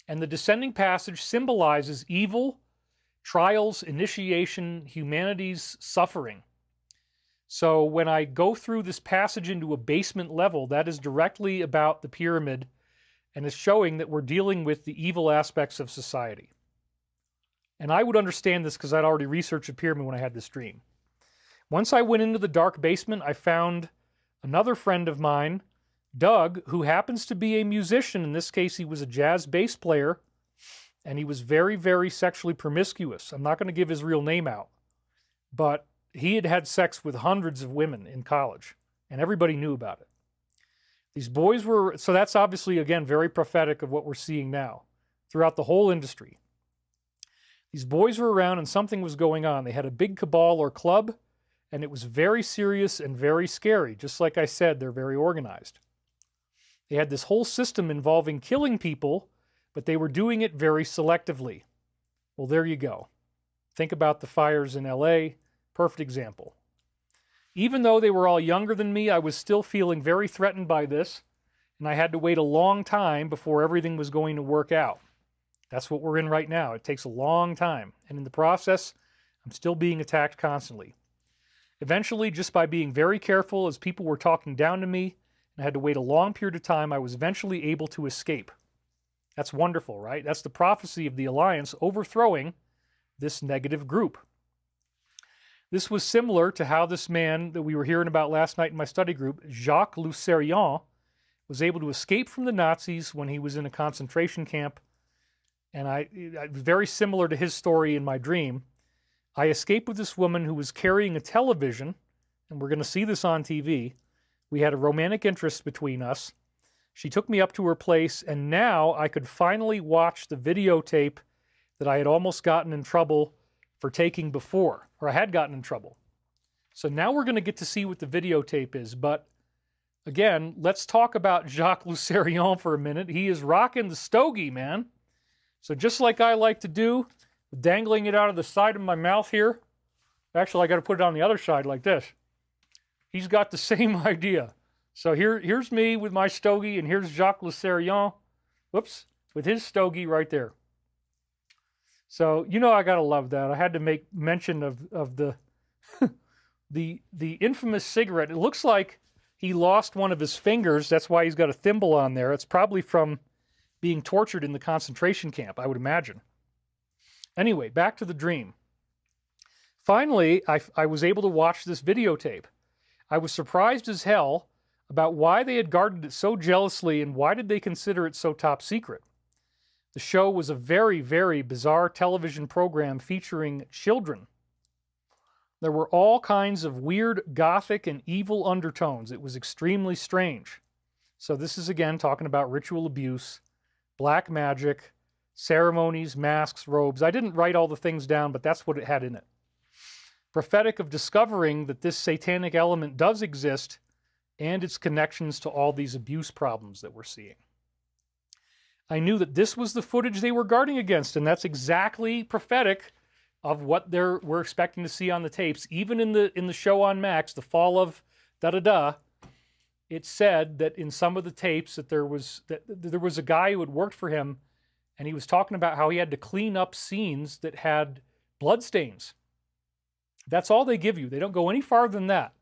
B: And the descending passage symbolizes evil, trials, initiation, humanity's suffering. So when I go through this passage into a basement level, that is directly about the pyramid and is showing that we're dealing with the evil aspects of society. And I would understand this because I'd already researched a pyramid when I had this dream. Once I went into the dark basement, I found another friend of mine, Doug, who happens to be a musician. In this case, he was a jazz bass player, and he was very, very sexually promiscuous. I'm not going to give his real name out, but he had had sex with hundreds of women in college, and everybody knew about it. These boys were, so that's obviously, again, very prophetic of what we're seeing now throughout the whole industry. These boys were around and something was going on. They had a big cabal or club, and it was very serious and very scary. Just like I said, they're very organized. They had this whole system involving killing people, but they were doing it very selectively. Well, there you go. Think about the fires in LA. Perfect example. Even though they were all younger than me, I was still feeling very threatened by this, and I had to wait a long time before everything was going to work out. That's what we're in right now. It takes a long time, and in the process, I'm still being attacked constantly. Eventually, just by being very careful as people were talking down to me, and I had to wait a long period of time, I was eventually able to escape. That's wonderful, right? That's the prophecy of the Alliance overthrowing this negative group. This was similar to how this man that we were hearing about last night in my study group, Jacques Lucerian, was able to escape from the Nazis when he was in a concentration camp. And I very similar to his story in my dream. I escaped with this woman who was carrying a television, and we're going to see this on TV. We had a romantic interest between us. She took me up to her place, and now I could finally watch the videotape that I had almost gotten in trouble for taking before, or I had gotten in trouble. So now we're going to get to see what the videotape is. But again, let's talk about Jacques Lucerian for a minute. He is rocking the stogie, man. So just like I like to do, dangling it out of the side of my mouth here. Actually, I got to put it on the other side like this. He's got the same idea. So here's me with my stogie, and here's Jacques Lucerian, whoops, with his stogie right there. So, you know, I got to love that. I had to make mention of the, the infamous cigarette. It looks like he lost one of his fingers. That's why he's got a thimble on there. It's probably from being tortured in the concentration camp, I would imagine. Anyway, back to the dream. Finally, I was able to watch this videotape. I was surprised as hell about why they had guarded it so jealously and why did they consider it so top secret. The show was a very, very bizarre television program featuring children. There were all kinds of weird gothic and evil undertones. It was extremely strange. So this is again talking about ritual abuse, black magic, ceremonies, masks, robes. I didn't write all the things down, but that's what it had in it. Prophetic of discovering that this satanic element does exist and its connections to all these abuse problems that we're seeing. I knew that this was the footage they were guarding against, and that's exactly prophetic of what we're expecting to see on the tapes. Even in the show on Max, The Fall of da-da-da, it said that in some of the tapes that there was a guy who had worked for him, and he was talking about how he had to clean up scenes that had bloodstains. That's all they give you. They don't go any farther than that.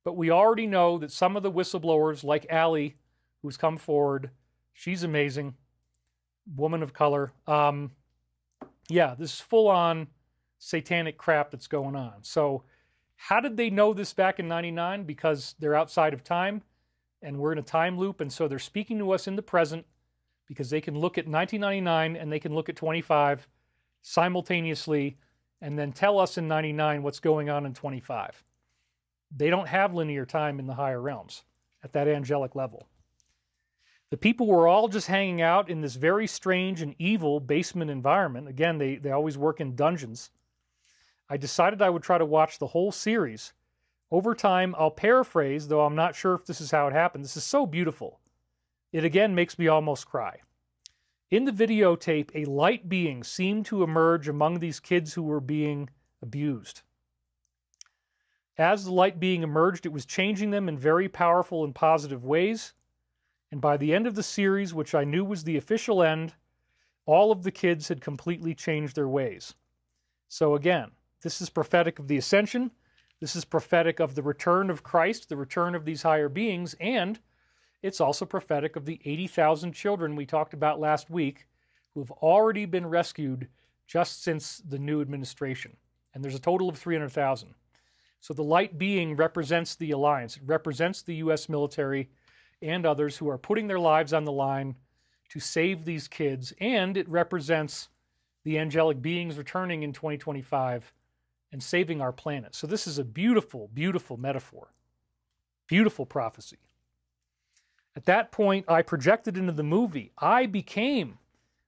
B: But we already know that some of the whistleblowers, like Allie, who's come forward, she's amazing, woman of color. Yeah, this is full-on satanic crap that's going on. So how did they know this back in 99? Because they're outside of time, and we're in a time loop, and so they're speaking to us in the present because they can look at 1999 and they can look at 25 simultaneously and then tell us in 99 what's going on in 25. They don't have linear time in the higher realms at that angelic level. The people were all just hanging out in this very strange and evil basement environment. Again, they always work in dungeons. I decided I would try to watch the whole series. Over time, I'll paraphrase, though I'm not sure if this is how it happened. This is so beautiful. It again makes me almost cry. In the videotape, a light being seemed to emerge among these kids who were being abused. As the light being emerged, it was changing them in very powerful and positive ways. And by the end of the series, which I knew was the official end, all of the kids had completely changed their ways. So again, this is prophetic of the Ascension. This is prophetic of the return of Christ, the return of these higher beings, and it's also prophetic of the 80,000 children we talked about last week who have already been rescued just since the new administration. And there's a total of 300,000. So the light being represents the alliance. It represents the U.S. military and others who are putting their lives on the line to save these kids, and it represents the angelic beings returning in 2025 and saving our planet. So this is a beautiful, beautiful metaphor, beautiful prophecy. At that point, I projected into the movie. I became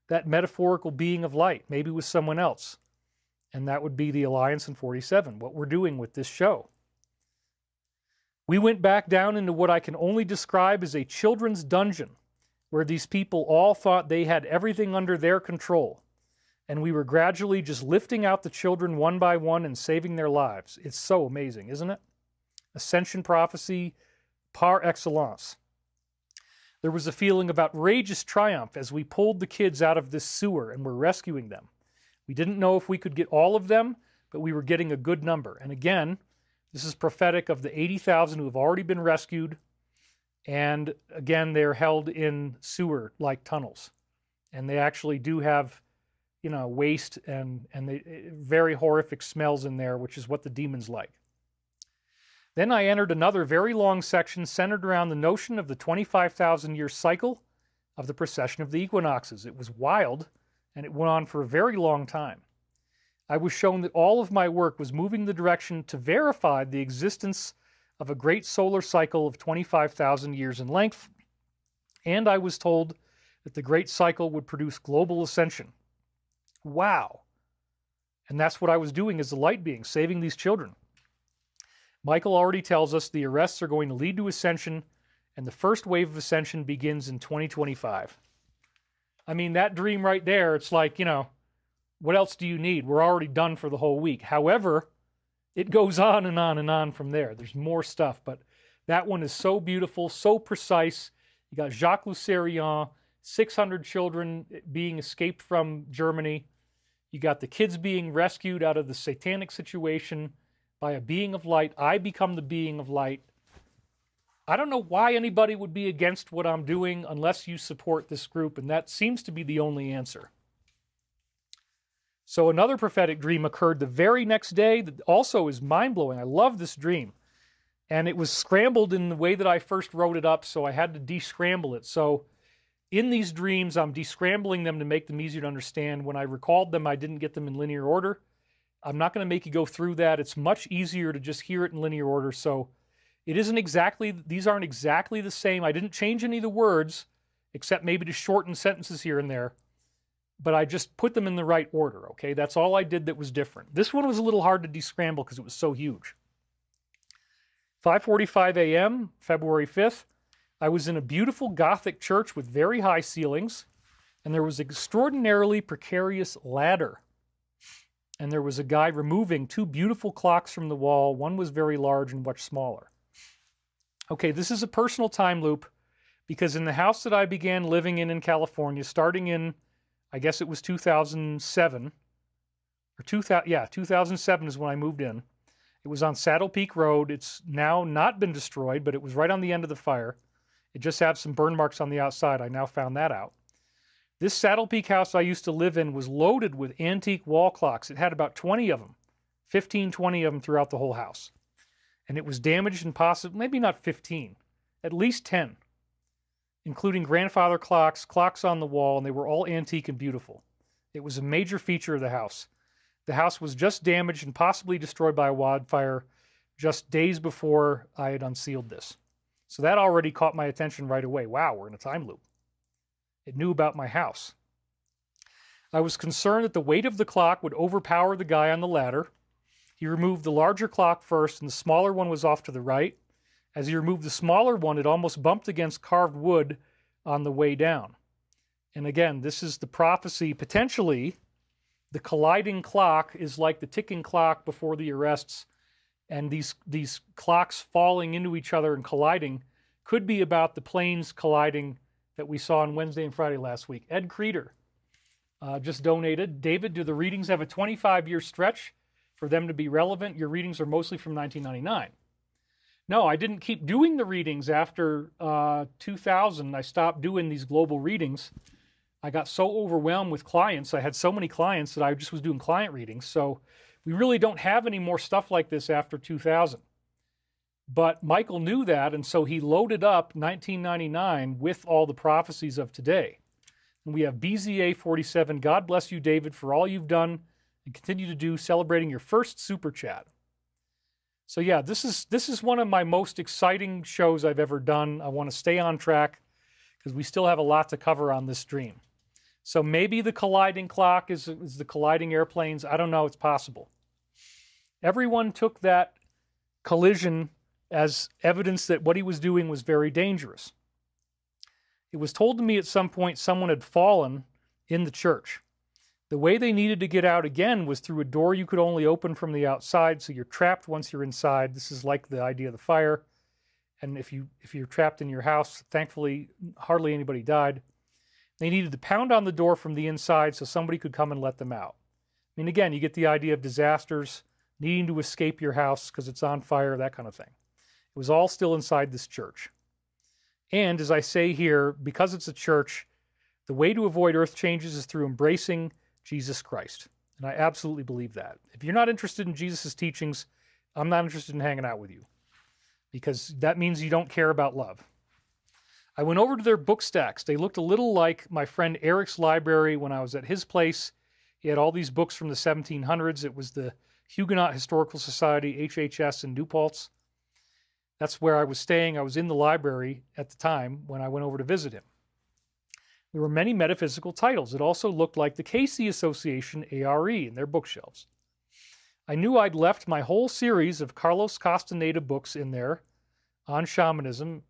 B: that metaphorical being of light, maybe with someone else, and that would be the Alliance in 47, what we're doing with this show. We went back down into what I can only describe as a children's dungeon, where these people all thought they had everything under their control. And we were gradually just lifting out the children one by one and saving their lives. It's so amazing, isn't it? Ascension prophecy par excellence. There was a feeling of outrageous triumph as we pulled the kids out of this sewer and were rescuing them. We didn't know if we could get all of them, but we were getting a good number. And again, this is prophetic of the 80,000 who have already been rescued. And again, they're held in sewer-like tunnels. And they actually do have, waste and very horrific smells in there, which is what the demons like. Then I entered another very long section centered around the notion of the 25,000-year cycle of the precession of the equinoxes. It was wild, and it went on for a very long time. I was shown that all of my work was moving the direction to verify the existence of a great solar cycle of 25,000 years in length, and I was told that the great cycle would produce global ascension. Wow. And that's what I was doing as the light being, saving these children. Michael already tells us the arrests are going to lead to ascension, and the first wave of ascension begins in 2025. I mean, that dream right there, it's like, what else do you need? We're already done for the whole week. However, it goes on and on and on from there. There's more stuff, but that one is so beautiful, so precise. You got Jacques Lucerian, 600 children being escaped from Germany. You got the kids being rescued out of the satanic situation by a being of light. I become the being of light. I don't know why anybody would be against what I'm doing unless you support this group, and that seems to be the only answer. So another prophetic dream occurred the very next day that also is mind-blowing. I love this dream. And it was scrambled in the way that I first wrote it up, so I had to descramble it. So in these dreams, I'm descrambling them to make them easier to understand. When I recalled them, I didn't get them in linear order. I'm not going to make you go through that. It's much easier to just hear it in linear order. So these aren't exactly the same. I didn't change any of the words, except maybe to shorten sentences here and there. But I just put them in the right order, okay? That's all I did that was different. This one was a little hard to descramble because it was so huge. 5:45 a.m., February 5th, I was in a beautiful Gothic church with very high ceilings, and there was an extraordinarily precarious ladder. And there was a guy removing two beautiful clocks from the wall. One was very large and much smaller. Okay, this is a personal time loop because in the house that I began living in California, starting in, I guess it was 2007, 2007 is when I moved in. It was on Saddle Peak Road. It's now not been destroyed, but it was right on the end of the fire. It just had some burn marks on the outside. I now found that out. This Saddle Peak house I used to live in was loaded with antique wall clocks. It had about 20 of them, 15, 20 of them throughout the whole house. And it was damaged and possibly, maybe not 15, at least 10. including grandfather clocks, clocks on the wall, and they were all antique and beautiful. It was a major feature of the house. The house was just damaged and possibly destroyed by a wildfire just days before I had unsealed this. So that already caught my attention right away. Wow, we're in a time loop. It knew about my house. I was concerned that the weight of the clock would overpower the guy on the ladder. He removed the larger clock first, and the smaller one was off to the right. As he removed the smaller one, it almost bumped against carved wood on the way down. And again, this is the prophecy. Potentially, the colliding clock is like the ticking clock before the arrests, and these clocks falling into each other and colliding could be about the planes colliding that we saw on Wednesday and Friday last week. Ed Creeder just donated. David, do the readings have a 25-year stretch for them to be relevant? Your readings are mostly from 1999. No, I didn't keep doing the readings after 2000. I stopped doing these global readings. I got so overwhelmed with clients. I had so many clients that I just was doing client readings. So we really don't have any more stuff like this after 2000. But Michael knew that, and so he loaded up 1999 with all the prophecies of today. And we have BZA 47. God bless you, David, for all you've done and continue to do, celebrating your first super chat. So yeah, this is one of my most exciting shows I've ever done. I want to stay on track because we still have a lot to cover on this stream. So maybe the colliding clock is the colliding airplanes. I don't know. It's possible. Everyone took that collision as evidence that what he was doing was very dangerous. It was told to me at some point someone had fallen in the church. The way they needed to get out again was through a door you could only open from the outside, so you're trapped once you're inside. This is like the idea of the fire. And if you're trapped in your house, thankfully hardly anybody died. They needed to pound on the door from the inside so somebody could come and let them out. I mean, again, you get the idea of disasters, needing to escape your house because it's on fire, that kind of thing. It was all still inside this church. And as I say here, because it's a church, the way to avoid earth changes is through embracing Jesus Christ. And I absolutely believe that. If you're not interested in Jesus' teachings, I'm not interested in hanging out with you, because that means you don't care about love. I went over to their book stacks. They looked a little like my friend Eric's library when I was at his place. He had all these books from the 1700s. It was the Huguenot Historical Society, HHS, in New Paltz. That's where I was staying. I was in the library at the time when I went over to visit him. There were many metaphysical titles. It also looked like the Cayce Association, ARE, in their bookshelves. I knew I'd left my whole series of Carlos Castaneda books in there on shamanism,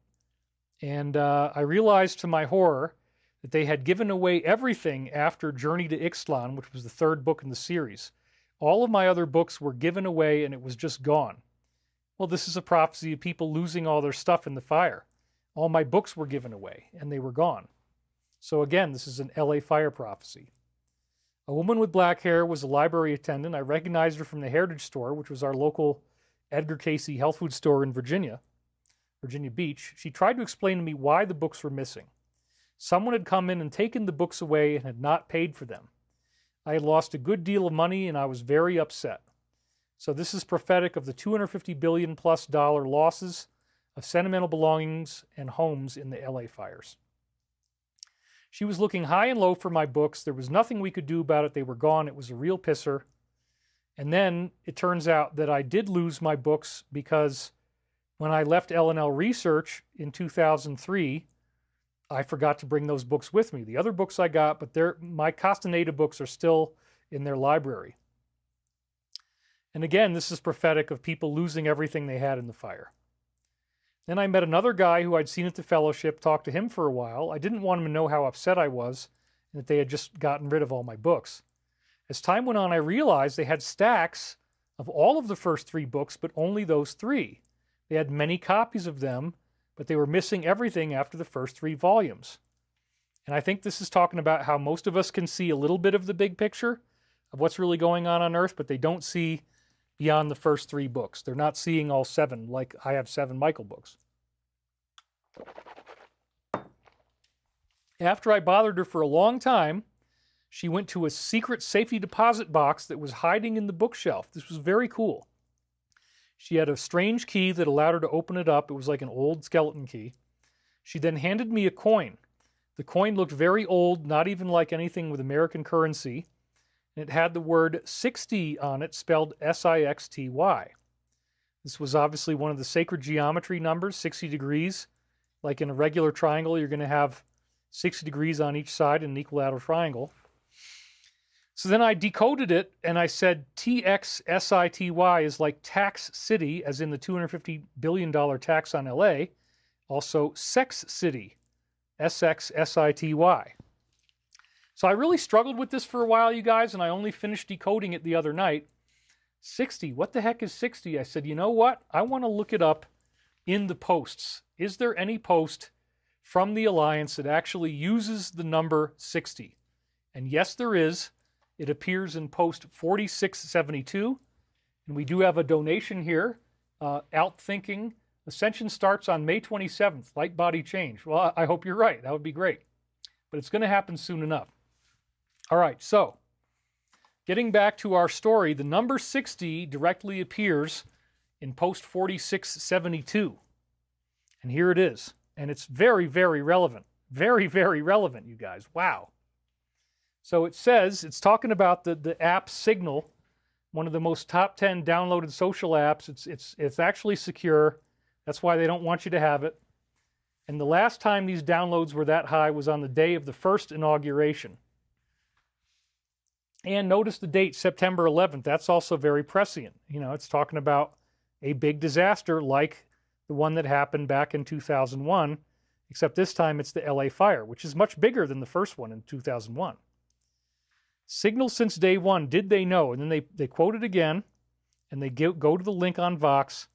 B: and I realized to my horror that they had given away everything after Journey to Ixtlan, which was the third book in the series. All of my other books were given away, and it was just gone. Well, this is a prophecy of people losing all their stuff in the fire. All my books were given away, and they were gone. So again, this is an LA fire prophecy. A woman with black hair was a library attendant. I recognized her from the Heritage Store, which was our local Edgar Cayce health food store in Virginia Beach. She tried to explain to me why the books were missing. Someone had come in and taken the books away and had not paid for them. I had lost a good deal of money, and I was very upset. So this is prophetic of the $250 billion plus losses of sentimental belongings and homes in the LA fires. She was looking high and low for my books. There was nothing we could do about it. They were gone. It was a real pisser. And then it turns out that I did lose my books because when I left L&L Research in 2003, I forgot to bring those books with me. The other books I got, but my Castaneda books are still in their library. And again, this is prophetic of people losing everything they had in the fire. Then I met another guy who I'd seen at the fellowship, talked to him for a while. I didn't want him to know how upset I was and that they had just gotten rid of all my books. As time went on, I realized they had stacks of all of the first 3 books, but only those 3. They had many copies of them, but they were missing everything after the first 3 volumes. And I think this is talking about how most of us can see a little bit of the big picture of what's really going on Earth, but they don't see beyond the first 3 books. They're not seeing all 7, like I have 7 Michael books. After I bothered her for a long time, she went to a secret safety deposit box that was hiding in the bookshelf. This was very cool. She had a strange key that allowed her to open it up. It was like an old skeleton key. She then handed me a coin. The coin looked very old, not even like anything with American currency. And it had the word 60 on it, spelled S-I-X-T-Y. This was obviously one of the sacred geometry numbers, 60 degrees. Like in a regular triangle, you're going to have 60 degrees on each side in an equilateral triangle. So then I decoded it, and I said TXSITY is like tax city, as in the $250 billion tax on LA. Also, sex city, SXSITY. So I really struggled with this for a while, you guys, and I only finished decoding it the other night. 60, what the heck is 60? I said, you know what? I want to look it up in the posts. Is there any post from the Alliance that actually uses the number 60? And yes, there is. It appears in post 4672. And we do have a donation here. Outthinking. Ascension starts on May 27th. Light body change. Well, I hope you're right. That would be great. But it's going to happen soon enough. All right, so getting back to our story, the number 60 directly appears in post 4672. And here it is. And it's very, very relevant. Very, very relevant, you guys. Wow. So it says, it's talking about the app Signal, one of the most top 10 downloaded social apps. It's actually secure. That's why they don't want you to have it. And the last time these downloads were that high was on the day of the first inauguration. And notice the date, September 11th. That's also very prescient. You know, it's talking about a big disaster like the one that happened back in 2001, except this time it's the LA fire, which is much bigger than the first one in 2001. Signal since day one, did they know? And then they quote it again, and they go to the link on Vox,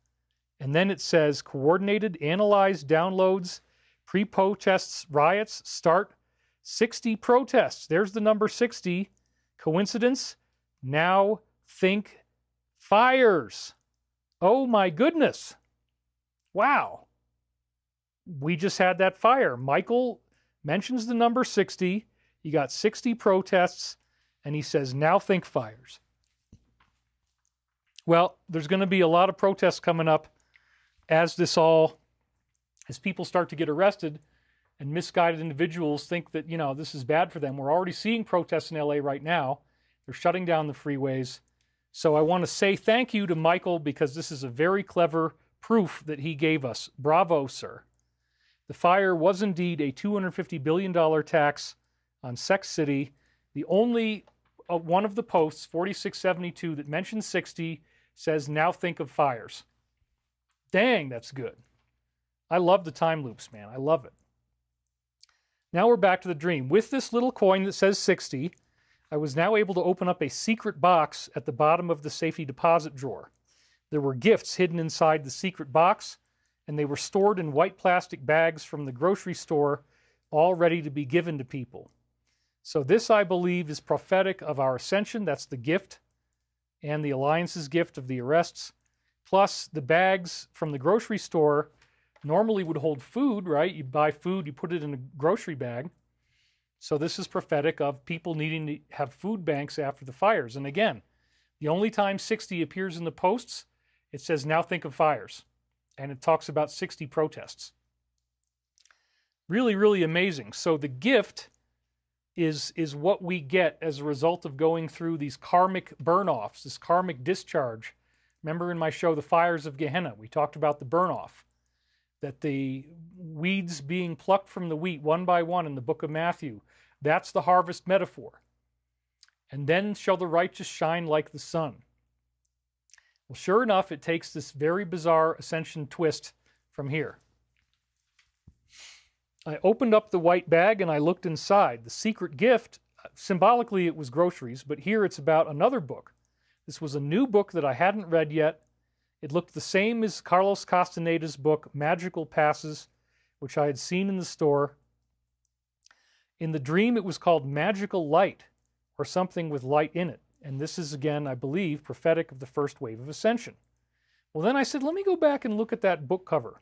B: and then it says, coordinated, analyzed downloads, pre-protests, riots, start 60 protests. There's the number 60. Coincidence? Now think fires. Oh my goodness. Wow. We just had that fire. Michael mentions the number 60. You got 60 protests, and he says, now think fires. Well, there's going to be a lot of protests coming up as people start to get arrested and misguided individuals think that, you know, this is bad for them. We're already seeing protests in LA right now. They're shutting down the freeways. So I want to say thank you to Michael because this is a very clever proof that he gave us. Bravo, sir. The fire was indeed a $250 billion tax on Sex City. The only one of the posts, 4672, that mentions 60 says, now think of fires. Dang, that's good. I love the time loops, man. I love it. Now we're back to the dream. With this little coin that says 60, I was now able to open up a secret box at the bottom of the safety deposit drawer. There were gifts hidden inside the secret box, and they were stored in white plastic bags from the grocery store, all ready to be given to people. So this, I believe, is prophetic of our ascension. That's the gift, and the Alliance's gift of the arrests. Plus, the bags from the grocery store normally would hold food, right? You buy food, you put it in a grocery bag. So this is prophetic of people needing to have food banks after the fires. And again, the only time 60 appears in the posts, it says, now think of fires. And it talks about 60 protests. Really, really amazing. So the gift is what we get as a result of going through these karmic burn-offs, this karmic discharge. Remember in my show, The Fires of Gehenna, we talked about the burn-off, that the weeds being plucked from the wheat one by one in the book of Matthew, that's the harvest metaphor. And then shall the righteous shine like the sun. Well, sure enough, it takes this very bizarre ascension twist from here. I opened up the white bag and I looked inside. The secret gift, symbolically it was groceries, but here it's about another book. This was a new book that I hadn't read yet. It looked the same as Carlos Castaneda's book, Magical Passes, which I had seen in the store. In the dream, it was called Magical Light, or something with light in it. And this is, again, I believe, prophetic of the first wave of ascension. Well, then I said, let me go back and look at that book cover.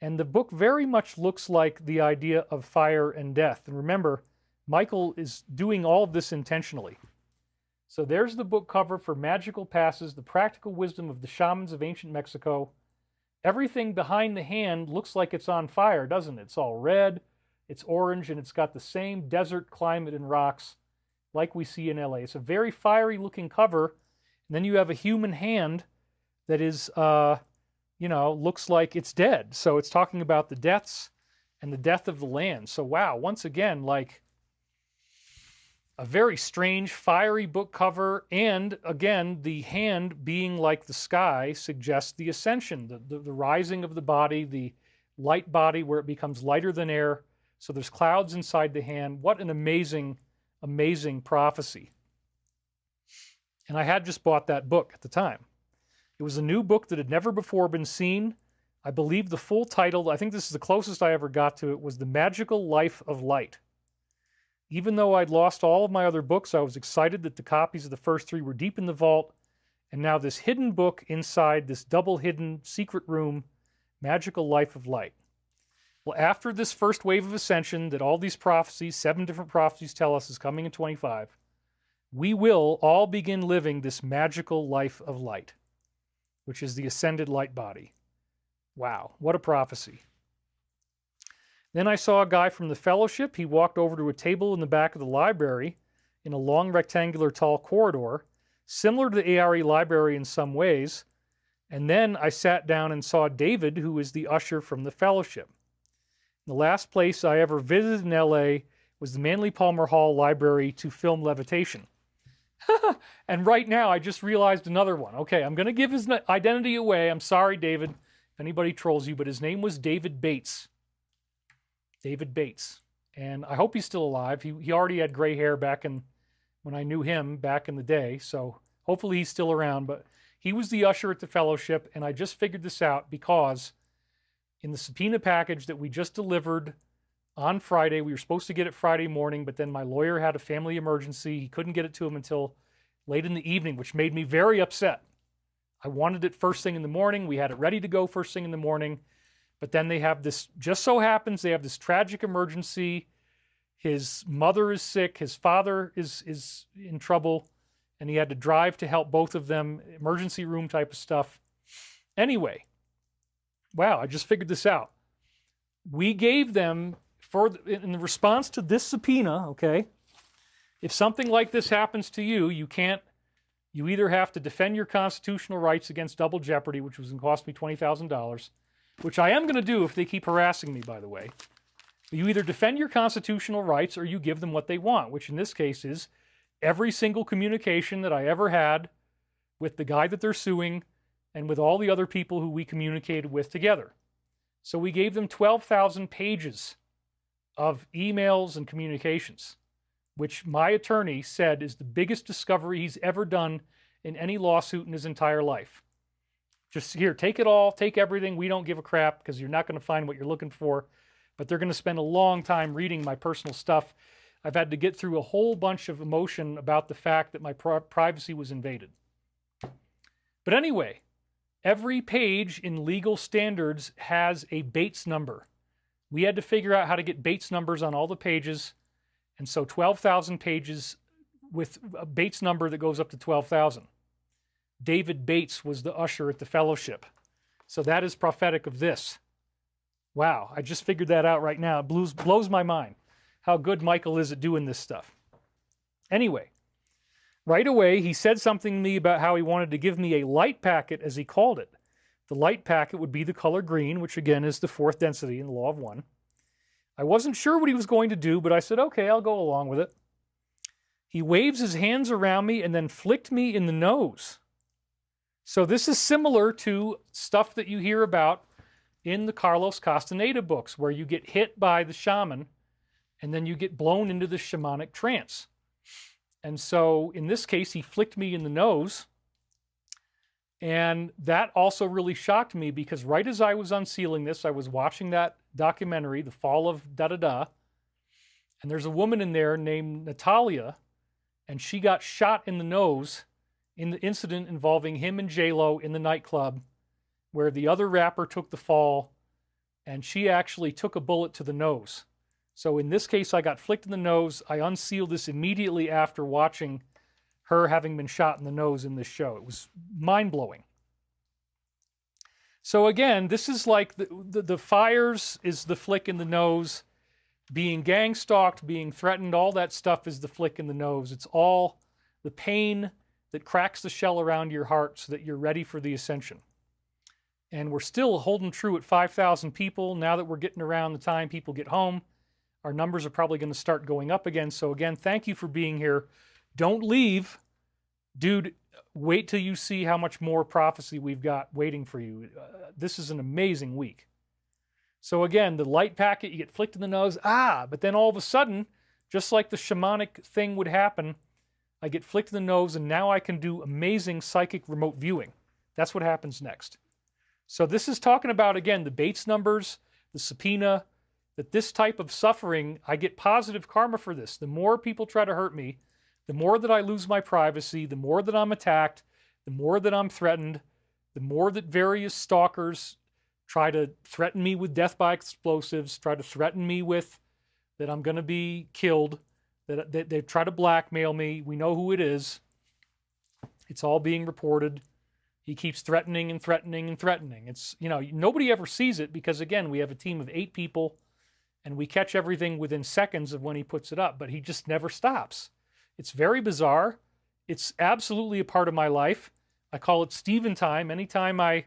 B: And the book very much looks like the idea of fire and death. And remember, Michael is doing all of this intentionally. So there's the book cover for Magical Passes, The Practical Wisdom of the Shamans of Ancient Mexico. everything behind the hand looks like it's on fire, doesn't it? It's all red, it's orange, and it's got the same desert climate and rocks like we see in LA. It's a very fiery looking cover. And then you have a human hand that is, looks like it's dead. So it's talking about the deaths and the death of the land. So wow, once again, like a very strange, fiery book cover. And again, the hand being like the sky suggests the ascension, the rising of the body, the light body where it becomes lighter than air. So there's clouds inside the hand. What an amazing, amazing prophecy. And I had just bought that book at the time. It was a new book that had never before been seen. I believe the full title, I think this is the closest I ever got to it, was The Magical Life of Light. Even though I'd lost all of my other books, I was excited that the copies of the first three were deep in the vault. And now this hidden book inside this double hidden secret room, Magical Life of Light. Well, after this first wave of ascension that all these prophecies, 7 different prophecies tell us is coming in 25, we will all begin living this magical life of light, which is the ascended light body. Wow, what a prophecy. Then I saw a guy from the fellowship. He walked over to a table in the back of the library in a long rectangular tall corridor, similar to the ARE library in some ways. And then I sat down and saw David, who is the usher from the fellowship. The last place I ever visited in LA was the Manly Palmer Hall Library to film Levitation. And right now, I just realized another one. Okay, I'm going to give his identity away. I'm sorry, David, if anybody trolls you, but his name was David Bates. David Bates. And I hope he's still alive. He already had gray hair back when I knew him back in the day, so hopefully he's still around. But he was the usher at the fellowship, and I just figured this out because in the subpoena package that we just delivered on Friday, we were supposed to get it Friday morning, but then my lawyer had a family emergency. He couldn't get it to him until late in the evening, which made me very upset. I wanted it first thing in the morning. We had it ready to go first thing in the morning. But then they have this, just so happens, they have this tragic emergency. His mother is sick. His father is in trouble. And he had to drive to help both of them, emergency room type of stuff. Anyway, wow, I just figured this out. We gave them, in response to this subpoena, okay, if something like this happens to you, you either have to defend your constitutional rights against double jeopardy, which was going to cost me $20,000, which I am going to do if they keep harassing me, by the way. You either defend your constitutional rights or you give them what they want, which in this case is every single communication that I ever had with the guy that they're suing and with all the other people who we communicated with together. So we gave them 12,000 pages of emails and communications, which my attorney said is the biggest discovery he's ever done in any lawsuit in his entire life. Just here, take it all, take everything. We don't give a crap because you're not going to find what you're looking for. But they're going to spend a long time reading my personal stuff. I've had to get through a whole bunch of emotion about the fact that my privacy was invaded. But anyway, every page in legal standards has a Bates number. We had to figure out how to get Bates numbers on all the pages. And so 12,000 pages with a Bates number that goes up to 12,000. David Bates was the usher at the fellowship. So that is prophetic of this. Wow, I just figured that out right now. It blows my mind how good Michael is at doing this stuff. Anyway, right away, he said something to me about how he wanted to give me a light packet, as he called it. The light packet would be the color green, which again is the fourth density in the law of one. I wasn't sure what he was going to do, but I said, okay, I'll go along with it. He waves his hands around me and then flicked me in the nose. So this is similar to stuff that you hear about in the Carlos Castaneda books, where you get hit by the shaman and then you get blown into the shamanic trance. And so in this case, he flicked me in the nose. And that also really shocked me because right as I was unsealing this, I was watching that documentary, The Fall of Da-Da-Da, and there's a woman in there named Natalia, and she got shot in the nose in the incident involving him and J-Lo in the nightclub, where the other rapper took the fall, and she actually took a bullet to the nose. So in this case, I got flicked in the nose. I unsealed this immediately after watching her having been shot in the nose in this show. It was mind-blowing. So again, this is like the fires is the flick in the nose. Being gang stalked, being threatened, all that stuff is the flick in the nose. It's all the pain that cracks the shell around your heart so that you're ready for the ascension. And we're still holding true at 5,000 people. Now that we're getting around the time people get home, our numbers are probably going to start going up again. So again, thank you for being here. Don't leave. Dude, wait till you see how much more prophecy we've got waiting for you. This is an amazing week. So again, the light packet, you get flicked in the nose, but then all of a sudden, just like the shamanic thing would happen, I get flicked in the nose, and now I can do amazing psychic remote viewing. That's what happens next. So this is talking about, again, the Bates numbers, the subpoena, that this type of suffering, I get positive karma for this. The more people try to hurt me, the more that I lose my privacy, the more that I'm attacked, the more that I'm threatened, the more that various stalkers try to threaten me with death by explosives, try to threaten me with that I'm going to be killed, that they try to blackmail me. We know who it is. It's all being reported. He keeps threatening and threatening and threatening. It's, nobody ever sees it because, again, we have a team of 8 people and we catch everything within seconds of when he puts it up, but he just never stops. It's very bizarre. It's absolutely a part of my life. I call it Steven time. Anytime I'm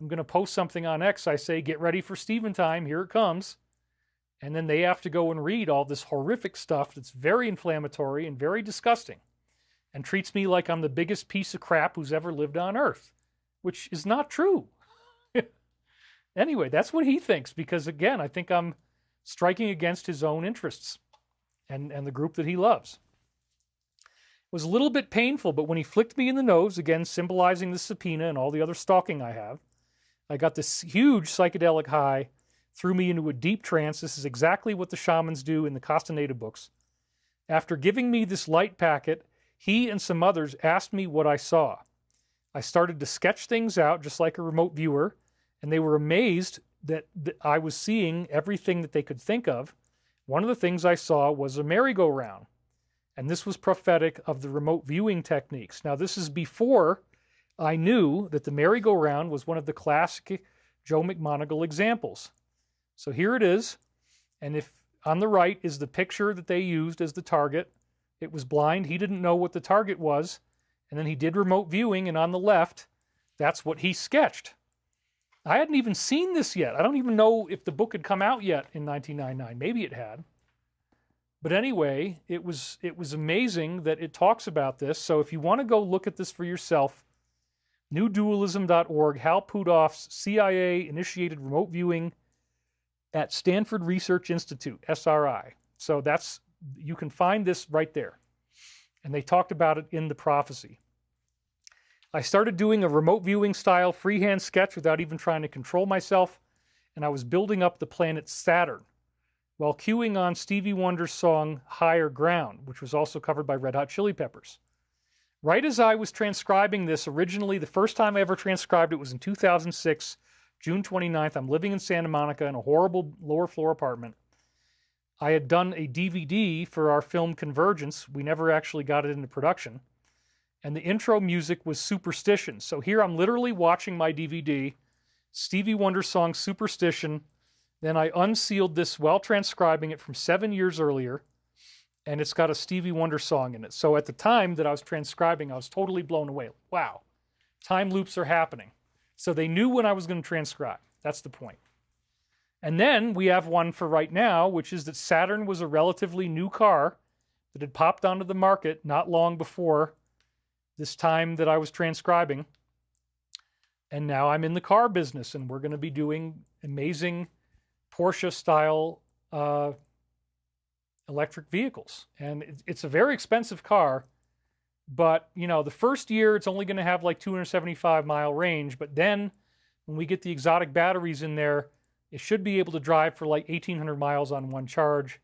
B: going to post something on X, I say, get ready for Steven time. Here it comes. And then they have to go and read all this horrific stuff that's very inflammatory and very disgusting and treats me like I'm the biggest piece of crap who's ever lived on Earth, which is not true. Anyway, that's what he thinks because, again, I think I'm striking against his own interests and the group that he loves. It was a little bit painful, but when he flicked me in the nose, again, symbolizing the subpoena and all the other stalking I have, I got this huge psychedelic high, threw me into a deep trance. This is exactly what the shamans do in the Castaneda books. After giving me this light packet, he and some others asked me what I saw. I started to sketch things out just like a remote viewer, and they were amazed that I was seeing everything that they could think of. One of the things I saw was a merry-go-round, and this was prophetic of the remote viewing techniques. Now, this is before I knew that the merry-go-round was one of the classic Joe McMoneagle examples. So here it is, and if on the right is the picture that they used as the target. It was blind. He didn't know what the target was, and then he did remote viewing, and on the left, that's what he sketched. I hadn't even seen this yet. I don't even know if the book had come out yet in 1999. Maybe it had. But anyway, it was amazing that it talks about this. So if you want to go look at this for yourself, newdualism.org, Hal Puthoff's CIA-initiated remote viewing at Stanford Research Institute, SRI. So you can find this right there. And they talked about it in the prophecy. I started doing a remote viewing style freehand sketch without even trying to control myself, and I was building up the planet Saturn while cueing on Stevie Wonder's song Higher Ground, which was also covered by Red Hot Chili Peppers. Right as I was transcribing this, originally, the first time I ever transcribed it was in 2006, June 29th. I'm living in Santa Monica in a horrible lower floor apartment. I had done a DVD for our film Convergence. We never actually got it into production. And the intro music was Superstition. So here I'm literally watching my DVD, Stevie Wonder song Superstition. Then I unsealed this while transcribing it from 7 years earlier, and it's got a Stevie Wonder song in it. So at the time that I was transcribing, I was totally blown away. Wow, time loops are happening. So they knew when I was going to transcribe. That's the point. And then we have one for right now, which is that Saturn was a relatively new car that had popped onto the market not long before this time that I was transcribing. And now I'm in the car business, and we're going to be doing amazing Porsche-style electric vehicles. And it's a very expensive car, but, the first year it's only going to have like 275-mile range, but then when we get the exotic batteries in there, it should be able to drive for like 1,800 miles on one charge.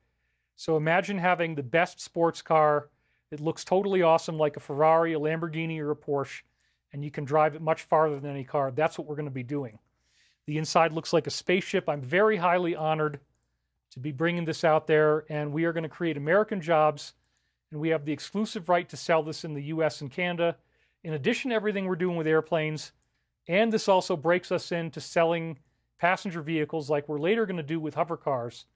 B: So imagine having the best sports car. It looks totally awesome, like a Ferrari, a Lamborghini, or a Porsche, and you can drive it much farther than any car. That's what we're going to be doing. The inside looks like a spaceship. I'm very highly honored to be bringing this out there, and we are going to create American jobs, and we have the exclusive right to sell this in the U.S. and Canada. In addition to everything we're doing with airplanes, And this also breaks us into selling passenger vehicles like we're later going to do with hover cars.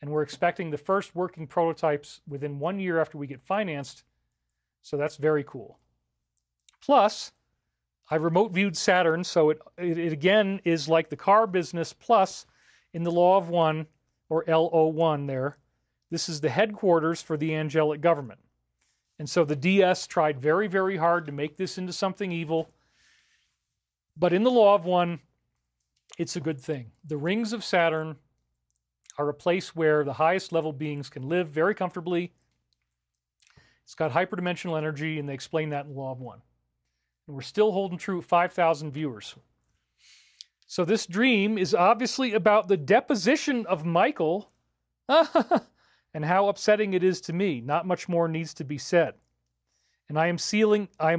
B: And we're expecting the first working prototypes within 1 year after we get financed. So that's very cool. Plus, I remote viewed Saturn, so it again is like the car business plus in the Law of One, or LO1 there. This is the headquarters for the angelic government. And so the DS tried very, very hard to make this into something evil. But in the Law of One, it's a good thing. The rings of Saturn are a place where the highest level beings can live very comfortably. It's got hyperdimensional energy, and they explain that in the Law of One. And we're still holding true at 5,000 viewers. So this dream is obviously about the deposition of Michael and how upsetting it is to me. Not much more needs to be said. And I am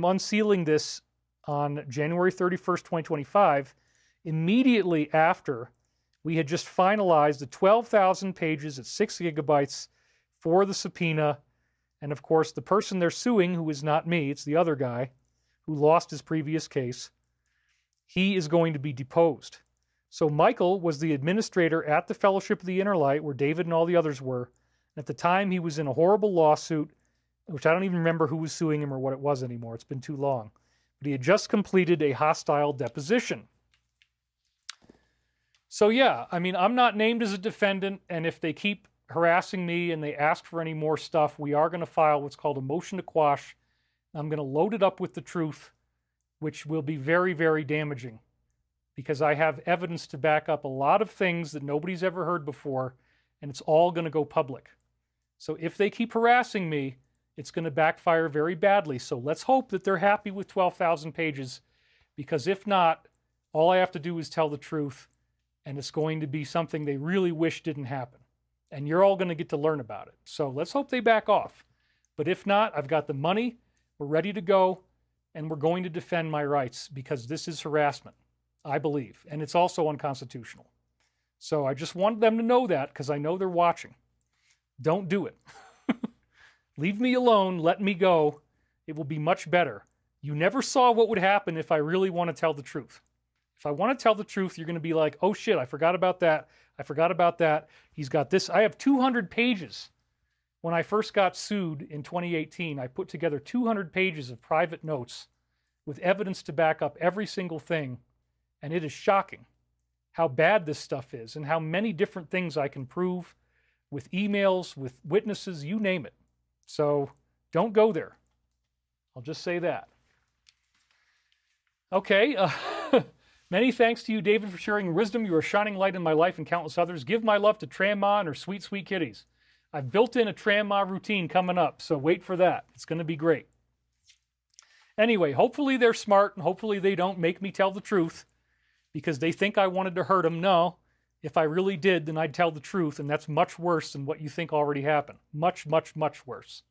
B: unsealing this on January 31st, 2025, immediately after we had just finalized the 12,000 pages at 6 gigabytes for the subpoena. And of course, the person they're suing, who is not me, it's the other guy who lost his previous case, he is going to be deposed. So Michael was the administrator at the Fellowship of the Inner Light, where David and all the others were. At the time, he was in a horrible lawsuit, which I don't even remember who was suing him or what it was anymore. It's been too long. But he had just completed a hostile deposition. So yeah, I mean, I'm not named as a defendant, and if they keep harassing me and they ask for any more stuff, we are going to file what's called a motion to quash. I'm going to load it up with the truth, which will be very, very damaging, because I have evidence to back up a lot of things that nobody's ever heard before, and it's all going to go public. So if they keep harassing me, it's going to backfire very badly. So let's hope that they're happy with 12,000 pages, because if not, all I have to do is tell the truth, and it's going to be something they really wish didn't happen. And you're all going to get to learn about it. So let's hope they back off. But if not, I've got the money, we're ready to go, and we're going to defend my rights, because this is harassment, I believe, and it's also unconstitutional. So I just want them to know that, because I know they're watching. Don't do it. Leave me alone, let me go. It will be much better. You never saw what would happen if I really want to tell the truth. If I want to tell the truth, you're going to be like, oh shit, I forgot about that. I forgot about that. He's got this. I have 200 pages. When I first got sued in 2018, I put together 200 pages of private notes with evidence to back up every single thing. And it is shocking how bad this stuff is and how many different things I can prove with emails, with witnesses, you name it. So don't go there. I'll just say that. Okay. Many thanks to you, David, for sharing your wisdom. You are a shining light in my life and countless others. Give my love to Tran-Ma and her sweet, sweet kitties. I've built in a Tran-Ma routine coming up, so wait for that. It's going to be great. Anyway, hopefully they're smart, and hopefully they don't make me tell the truth because they think I wanted to hurt them. No, if I really did, then I'd tell the truth, and that's much worse than what you think already happened. Much, much, much worse.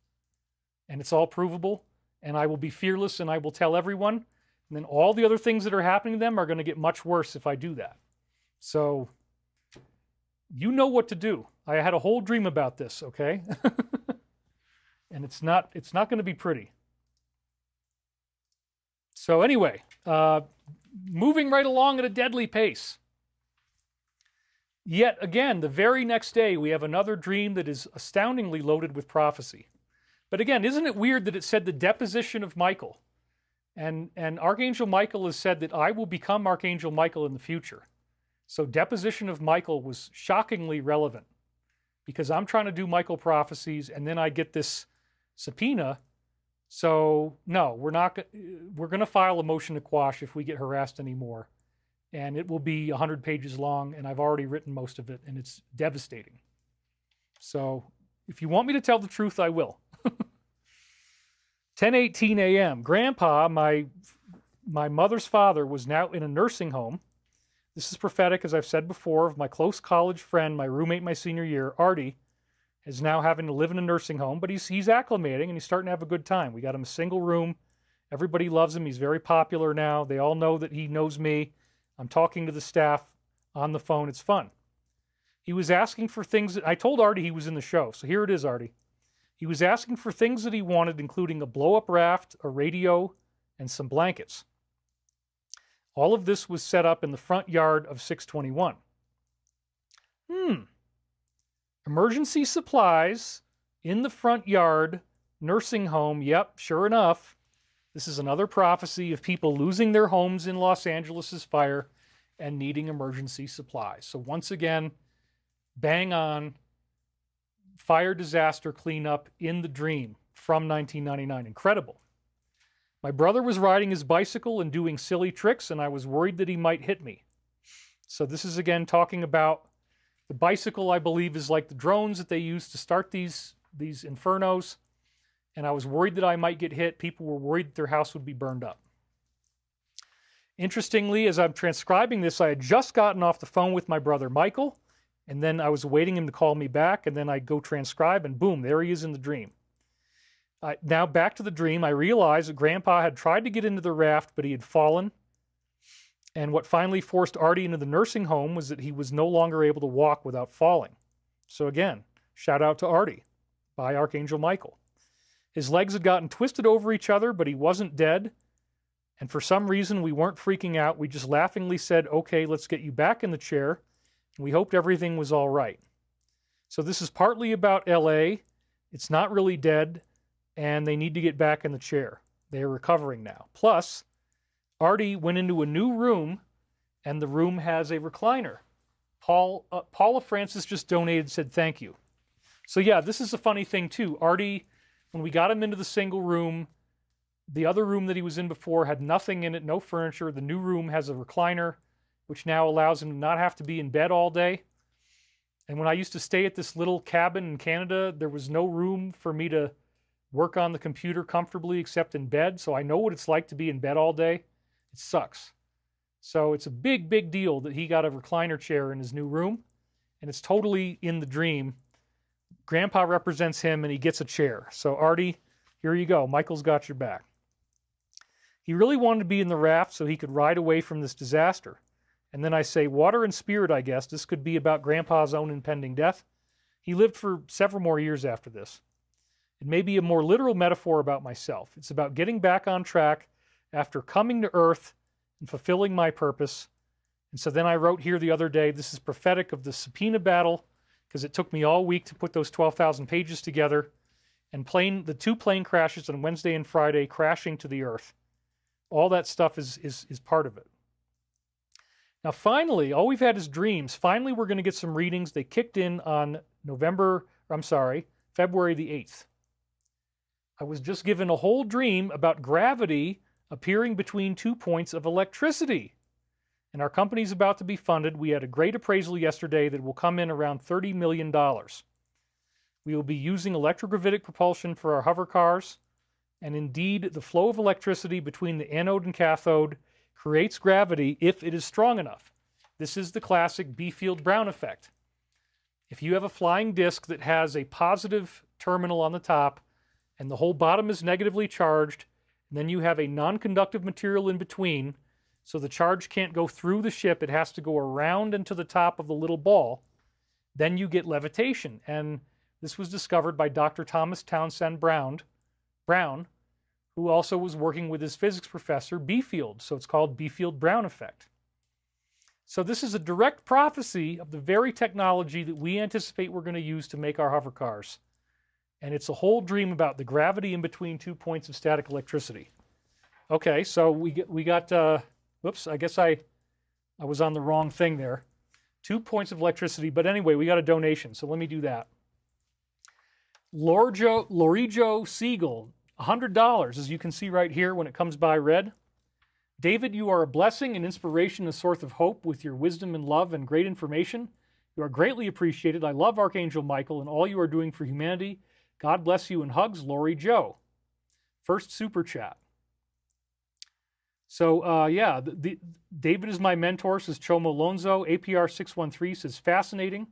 B: And it's all provable, and I will be fearless, and I will tell everyone. And then all the other things that are happening to them are going to get much worse if I do that. So you know what to do. I had a whole dream about this, okay? And it's not going to be pretty. So anyway, moving right along at a deadly pace. Yet again, the very next day, we have another dream that is astoundingly loaded with prophecy. But again, isn't it weird that it said the deposition of Michael? And Archangel Michael has said that I will become Archangel Michael in the future. So deposition of Michael was shockingly relevant because I'm trying to do Michael prophecies and then I get this subpoena. So no, we're going to file a motion to quash if we get harassed anymore. And it will be 100 pages long, and I've already written most of it, and it's devastating. So if you want me to tell the truth, I will. 10:18 a.m. Grandpa, my mother's father, was now in a nursing home. This is prophetic, as I've said before, of my close college friend, my roommate my senior year, Artie, is now having to live in a nursing home, but he's acclimating, and he's starting to have a good time. We got him a single room. Everybody loves him. He's very popular now. They all know that he knows me. I'm talking to the staff on the phone. It's fun. He was asking for things that I told Artie he was in the show. So here it is, Artie. He was asking for things that he wanted, including a blow-up raft, a radio, and some blankets. All of this was set up in the front yard of 621. Emergency supplies in the front yard, nursing home. Yep, sure enough. This is another prophecy of people losing their homes in Los Angeles' fire and needing emergency supplies. So once again, bang on, fire disaster cleanup in the dream from 1999. Incredible. My brother was riding his bicycle and doing silly tricks, and I was worried that he might hit me. So this is again talking about the bicycle, I believe, is like the drones that they use to start these infernos. And I was worried that I might get hit. People were worried that their house would be burned up. Interestingly, as I'm transcribing this, I had just gotten off the phone with my brother Michael, and then I was awaiting him to call me back, and then I go transcribe, and boom, there he is in the dream. Now back to the dream, I realized that Grandpa had tried to get into the raft, but he had fallen. And what finally forced Artie into the nursing home was that he was no longer able to walk without falling. So again, shout out to Artie by Archangel Michael. His legs had gotten twisted over each other, but he wasn't dead. And for some reason, we weren't freaking out. We just laughingly said, okay, let's get you back in the chair. And we hoped everything was all right. So this is partly about LA. It's not really dead, and they need to get back in the chair. They are recovering now. Plus, Artie went into a new room, and the room has a recliner. Paula Francis just donated, said thank you. So yeah, this is a funny thing too. Artie, when we got him into the single room, the other room that he was in before had nothing in it, no furniture. The new room has a recliner, which now allows him to not have to be in bed all day. And when I used to stay at this little cabin in Canada, there was no room for me to work on the computer comfortably except in bed. So I know what it's like to be in bed all day. It sucks. So it's a big, big deal that he got a recliner chair in his new room, and it's totally in the dream. Grandpa represents him, and he gets a chair. So Artie, here you go. Michael's got your back. He really wanted to be in the raft so he could ride away from this disaster. And then I say, water and spirit, I guess. This could be about Grandpa's own impending death. He lived for several more years after this. It may be a more literal metaphor about myself. It's about getting back on track after coming to Earth and fulfilling my purpose. And so then I wrote here the other day, this is prophetic of the subpoena battle, because it took me all week to put those 12,000 pages together, and the 2 plane crashes on Wednesday and Friday crashing to the Earth. All that stuff is part of it. Now finally, all we've had is dreams. Finally, we're going to get some readings. They kicked in on February the 8th. I was just given a whole dream about gravity appearing between 2 points of electricity. And our company's about to be funded. We had a great appraisal yesterday that will come in around $30 million. We will be using electrogravitic propulsion for our hover cars. And indeed, the flow of electricity between the anode and cathode creates gravity if it is strong enough. This is the classic Biefeld-Brown effect. If you have a flying disk that has a positive terminal on the top and the whole bottom is negatively charged, and then you have a non-conductive material in between, so the charge can't go through the ship, it has to go around and to the top of the little ball, then you get levitation. And this was discovered by Dr. Thomas Townsend Brown, who also was working with his physics professor, Biefeld. So it's called Biefeld-Brown effect. So this is a direct prophecy of the very technology that we anticipate we're going to use to make our hover cars. And it's a whole dream about the gravity in between 2 points of static electricity. Okay, so we got whoops, I guess I was on the wrong thing there. 2 points of electricity, but anyway, we got a donation, so let me do that. Lorijo Siegel, $100, as you can see right here when it comes by red. David, you are a blessing, an inspiration, a source of hope with your wisdom and love and great information. You are greatly appreciated. I love Archangel Michael and all you are doing for humanity. God bless you and hugs, Lori Joe. First super chat. So, yeah, David is my mentor, says Chomo Lonzo. APR 613 says, fascinating.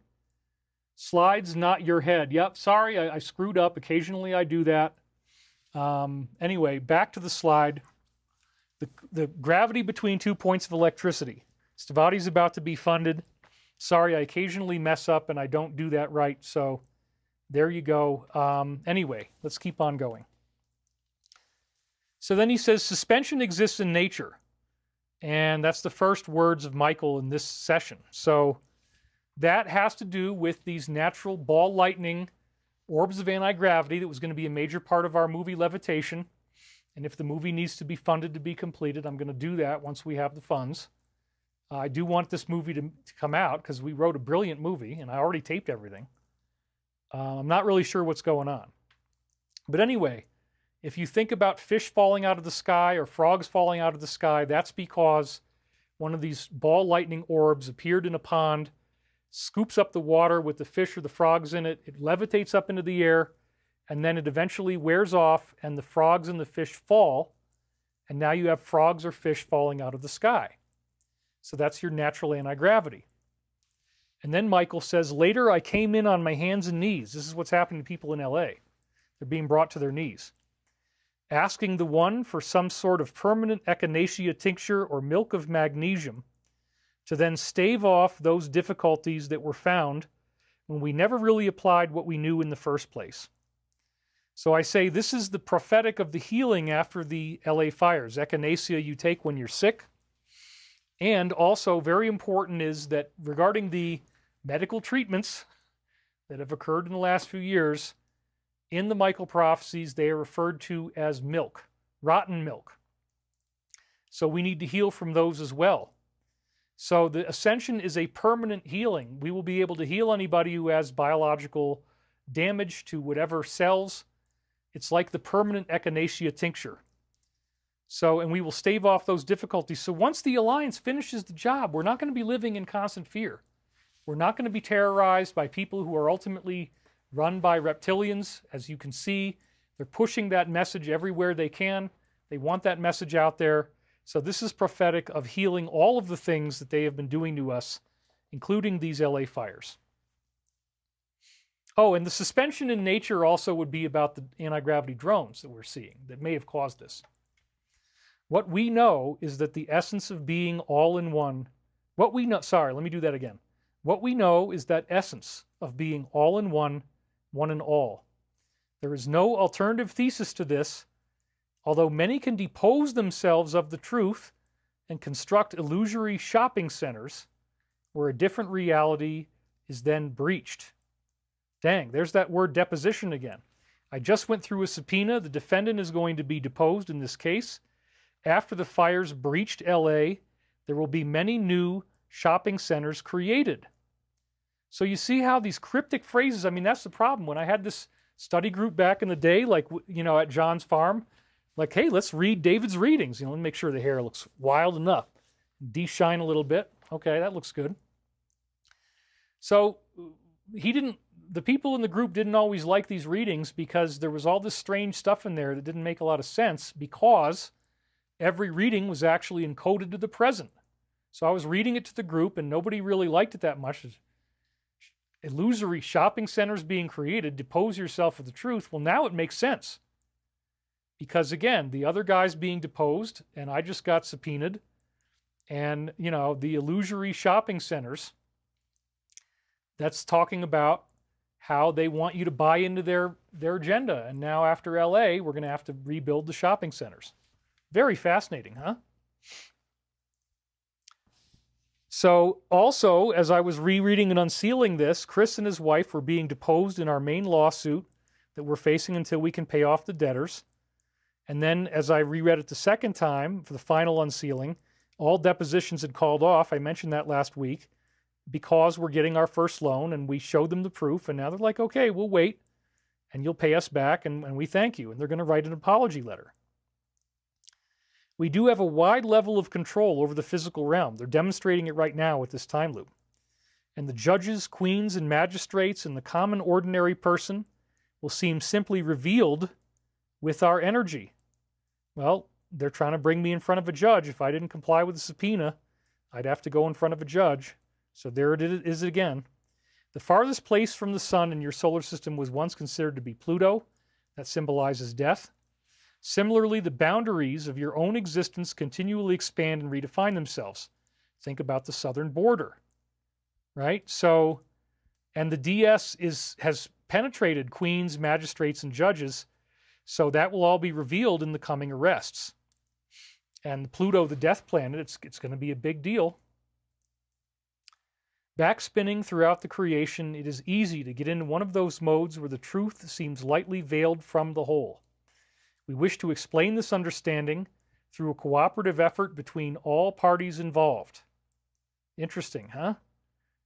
B: Slides, not your head. Yep, sorry, I screwed up. Occasionally I do that. Anyway, back to the slide. The gravity between 2 points of electricity. Stavati's about to be funded. Sorry, I occasionally mess up and I don't do that right, so there you go. Anyway, let's keep on going. So then he says, suspension exists in nature. And that's the first words of Michael in this session. So that has to do with these natural ball lightning orbs of anti-gravity that was going to be a major part of our movie Levitation. And if the movie needs to be funded to be completed, I'm going to do that once we have the funds. I do want this movie to come out because we wrote a brilliant movie and I already taped everything. I'm not really sure what's going on. But anyway, if you think about fish falling out of the sky or frogs falling out of the sky, that's because one of these ball lightning orbs appeared in a pond, scoops up the water with the fish or the frogs in it, it levitates up into the air, and then it eventually wears off and the frogs and the fish fall, and now you have frogs or fish falling out of the sky. So that's your natural anti-gravity. And then Michael says, later I came in on my hands and knees. This is what's happening to people in LA. They're being brought to their knees. Asking the one for some sort of permanent echinacea tincture or milk of magnesium to then stave off those difficulties that were found when we never really applied what we knew in the first place. So I say this is the prophetic of the healing after the LA fires. Echinacea you take when you're sick. And also very important is that regarding the medical treatments that have occurred in the last few years, in the Michael prophecies, they are referred to as milk, rotten milk. So we need to heal from those as well. So the Ascension is a permanent healing. We will be able to heal anybody who has biological damage to whatever cells. It's like the permanent echinacea tincture. So, and we will stave off those difficulties. So once the Alliance finishes the job, we're not going to be living in constant fear. We're not going to be terrorized by people who are ultimately run by reptilians. As you can see, they're pushing that message everywhere they can. They want that message out there. So this is prophetic of healing all of the things that they have been doing to us, including these LA fires. Oh, and the suspension in nature also would be about the anti-gravity drones that we're seeing that may have caused this. What we know is that the essence of being all in one, what we know is that essence of being all in one, one and all. There is no alternative thesis to this, although many can depose themselves of the truth and construct illusory shopping centers where a different reality is then breached. Dang, there's that word deposition again. I just went through a subpoena. The defendant is going to be deposed in this case. After the fires breached LA, there will be many new shopping centers created. So you see how these cryptic phrases, I mean, that's the problem. When I had this study group back in the day, like, you know, at John's farm, like, hey, let's read David's readings. You know, let me make sure the hair looks wild enough. De-shine a little bit. Okay, that looks good. So the people in the group didn't always like these readings because there was all this strange stuff in there that didn't make a lot of sense because every reading was actually encoded to the present. So I was reading it to the group and nobody really liked it that much. Illusory shopping centers being created, depose yourself of the truth. Well, now it makes sense. Because again, the other guy's being deposed and I just got subpoenaed. And, you know, the illusory shopping centers, that's talking about how they want you to buy into their agenda. And now after LA, we're going to have to rebuild the shopping centers. Very fascinating, huh? So also, as I was rereading and unsealing this, Chris and his wife were being deposed in our main lawsuit that we're facing until we can pay off the debtors. And then as I reread it the second time for the final unsealing, all depositions had called off. I mentioned that last week because we're getting our first loan and we showed them the proof. And now they're like, okay, we'll wait and you'll pay us back and we thank you. And they're going to write an apology letter. We do have a wide level of control over the physical realm. They're demonstrating it right now with this time loop. And the judges, queens, and magistrates and the common ordinary person will seem simply revealed with our energy. Well, they're trying to bring me in front of a judge. If I didn't comply with the subpoena, I'd have to go in front of a judge. So there it is again. The farthest place from the sun in your solar system was once considered to be Pluto. That symbolizes death. Similarly, the boundaries of your own existence continually expand and redefine themselves. Think about the southern border, right? So, and the DS has penetrated queens, magistrates, and judges, so that will all be revealed in the coming arrests. And Pluto, the death planet, it's going to be a big deal. Backspinning throughout the creation, it is easy to get into one of those modes where the truth seems lightly veiled from the whole. We wish to explain this understanding through a cooperative effort between all parties involved. Interesting, huh?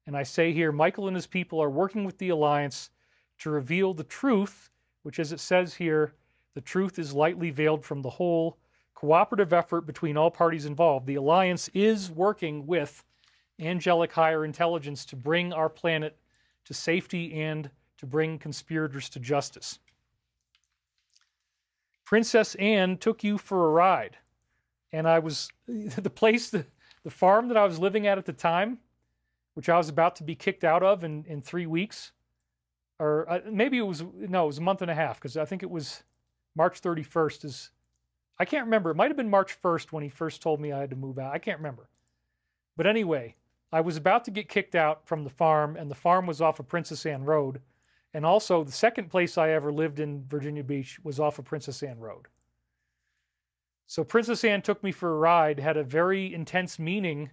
B: And I say here, Michael and his people are working with the Alliance to reveal the truth, which, as it says here, the truth is lightly veiled from the whole. Cooperative effort between all parties involved. The Alliance is working with angelic higher intelligence to bring our planet to safety and to bring conspirators to justice. Princess Anne took you for a ride. And I was, the farm that I was living at the time, which I was about to be kicked out of in 3 weeks, or maybe it was a month and a half, because I think it was March 31st I can't remember. It might have been March 1st when he first told me I had to move out. I can't remember. But anyway, I was about to get kicked out from the farm, and the farm was off of Princess Anne Road. And also, the second place I ever lived in Virginia Beach was off of Princess Anne Road. So Princess Anne took me for a ride, had a very intense meaning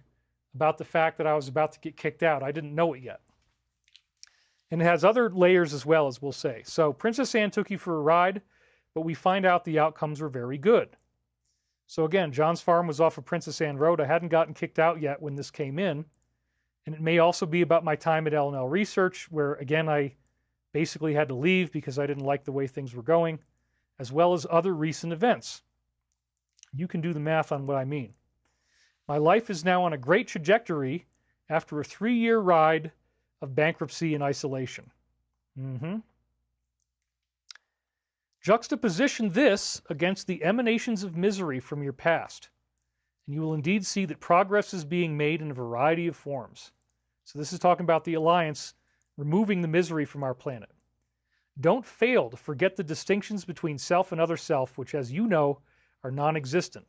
B: about the fact that I was about to get kicked out. I didn't know it yet. And it has other layers as well, as we'll say. So Princess Anne took you for a ride, but we find out the outcomes were very good. So again, John's farm was off of Princess Anne Road. I hadn't gotten kicked out yet when this came in. And it may also be about my time at L&L Research, where again, I basically had to leave because I didn't like the way things were going, as well as other recent events. You can do the math on what I mean. My life is now on a great trajectory after a 3-year ride of bankruptcy and isolation. Juxtaposition this against the emanations of misery from your past, and you will indeed see that progress is being made in a variety of forms. So this is talking about the Alliance removing the misery from our planet. Don't fail to forget the distinctions between self and other self, which, as you know, are non-existent.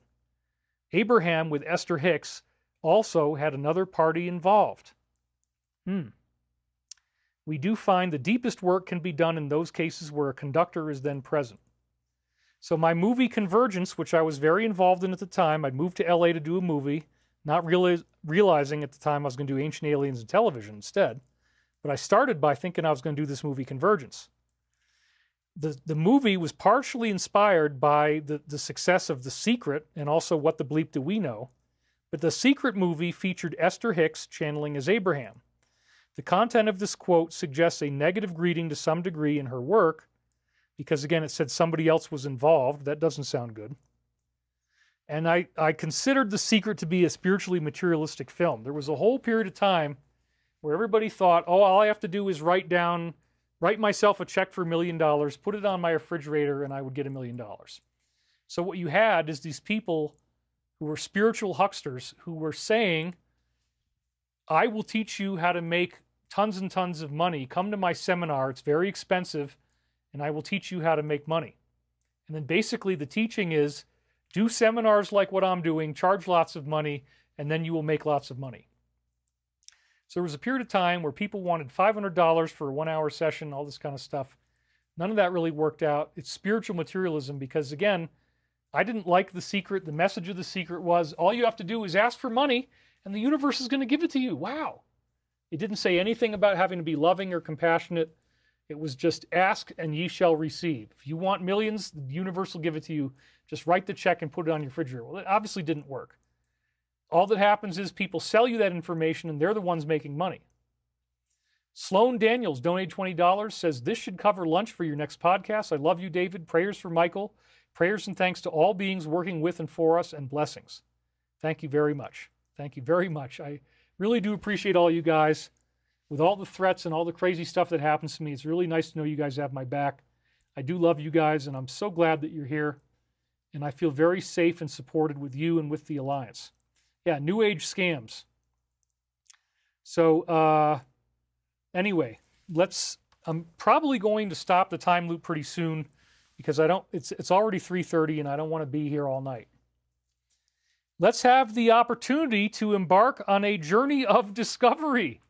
B: Abraham with Esther Hicks also had another party involved. We do find the deepest work can be done in those cases where a conductor is then present. So my movie Convergence, which I was very involved in at the time, I'd moved to LA to do a movie, not realizing at the time I was going to do Ancient Aliens and television instead. But I started by thinking I was going to do this movie Convergence. The movie was partially inspired by the success of The Secret and also What the Bleep Do We Know. But The Secret movie featured Esther Hicks channeling as Abraham. The content of this quote suggests a negative greeting to some degree in her work, because again, it said somebody else was involved. That doesn't sound good. And I considered The Secret to be a spiritually materialistic film. There was a whole period of time where everybody thought, oh, all I have to do is write myself a check for $1 million, put it on my refrigerator, and I would get $1 million. So what you had is these people who were spiritual hucksters who were saying, I will teach you how to make tons and tons of money. Come to my seminar. It's very expensive, and I will teach you how to make money. And then basically the teaching is do seminars like what I'm doing, charge lots of money, and then you will make lots of money. So there was a period of time where people wanted $500 for a 1-hour session, all this kind of stuff. None of that really worked out. It's spiritual materialism because, again, I didn't like The Secret. The message of The Secret was all you have to do is ask for money, and the universe is going to give it to you. Wow. It didn't say anything about having to be loving or compassionate. It was just ask and ye shall receive. If you want millions, the universe will give it to you. Just write the check and put it on your refrigerator. Well, it obviously didn't work. All that happens is people sell you that information and they're the ones making money. Sloan Daniels donated $20, says, this should cover lunch for your next podcast. I love you, David. Prayers for Michael. Prayers and thanks to all beings working with and for us, and blessings. Thank you very much. Thank you very much. I really do appreciate all you guys. With all the threats and all the crazy stuff that happens to me, it's really nice to know you guys have my back. I do love you guys, and I'm so glad that you're here. And I feel very safe and supported with you and with the Alliance. Yeah, New Age scams. So, anyway, I'm probably going to stop the time loop pretty soon because it's already 3:30 and I don't want to be here all night. Let's have the opportunity to embark on a journey of discovery.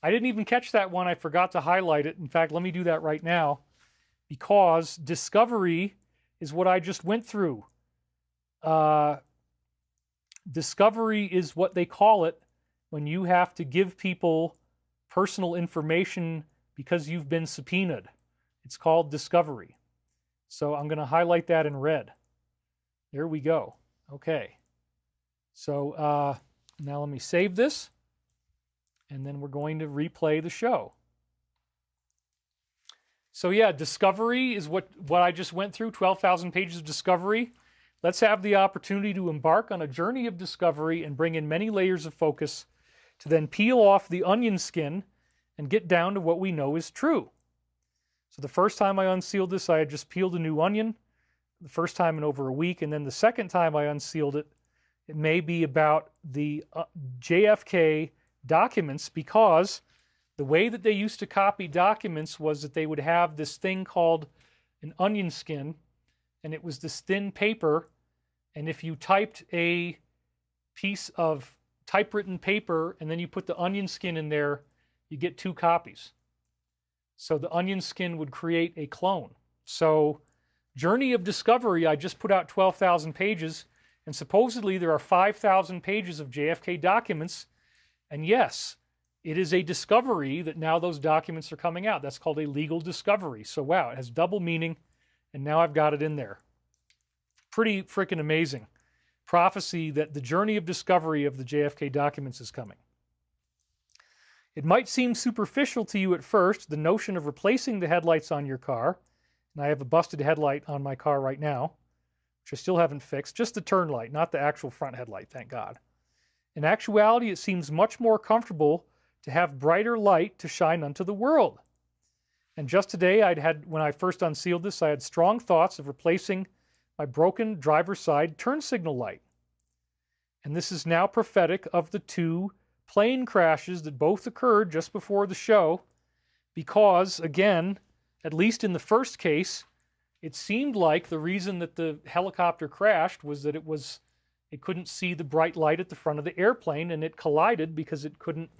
B: I didn't even catch that one. I forgot to highlight it. In fact, let me do that right now because discovery is what I just went through. Discovery is what they call it when you have to give people personal information because you've been subpoenaed. It's called discovery. So I'm going to highlight that in red. There we go. Okay. So now let me save this, and then we're going to replay the show. So yeah, discovery is what I just went through, 12,000 pages of discovery. Let's have the opportunity to embark on a journey of discovery and bring in many layers of focus to then peel off the onion skin and get down to what we know is true. So the first time I unsealed this, I had just peeled a new onion, the first time in over a week, and then the second time I unsealed it, it may be about the JFK documents, because the way that they used to copy documents was that they would have this thing called an onion skin, and it was this thin paper, and if you typed a piece of typewritten paper and then you put the onion skin in there, you get 2 copies. So the onion skin would create a clone. So Journey of Discovery, I just put out 12,000 pages, and supposedly there are 5,000 pages of JFK documents, and yes, it is a discovery that now those documents are coming out. That's called a legal discovery. So wow, it has double meaning, and now I've got it in there. Pretty freaking amazing. Prophecy that the journey of discovery of the JFK documents is coming. It might seem superficial to you at first, the notion of replacing the headlights on your car, and I have a busted headlight on my car right now, which I still haven't fixed, just the turn light, not the actual front headlight, thank God. In actuality, it seems much more comfortable to have brighter light to shine unto the world. And just today, when I first unsealed this, I had strong thoughts of replacing my broken driver's side turn signal light. And this is now prophetic of the 2 plane crashes that both occurred just before the show, because, again, at least in the first case, it seemed like the reason that the helicopter crashed was that it couldn't see the bright light at the front of the airplane, and it collided because it couldn't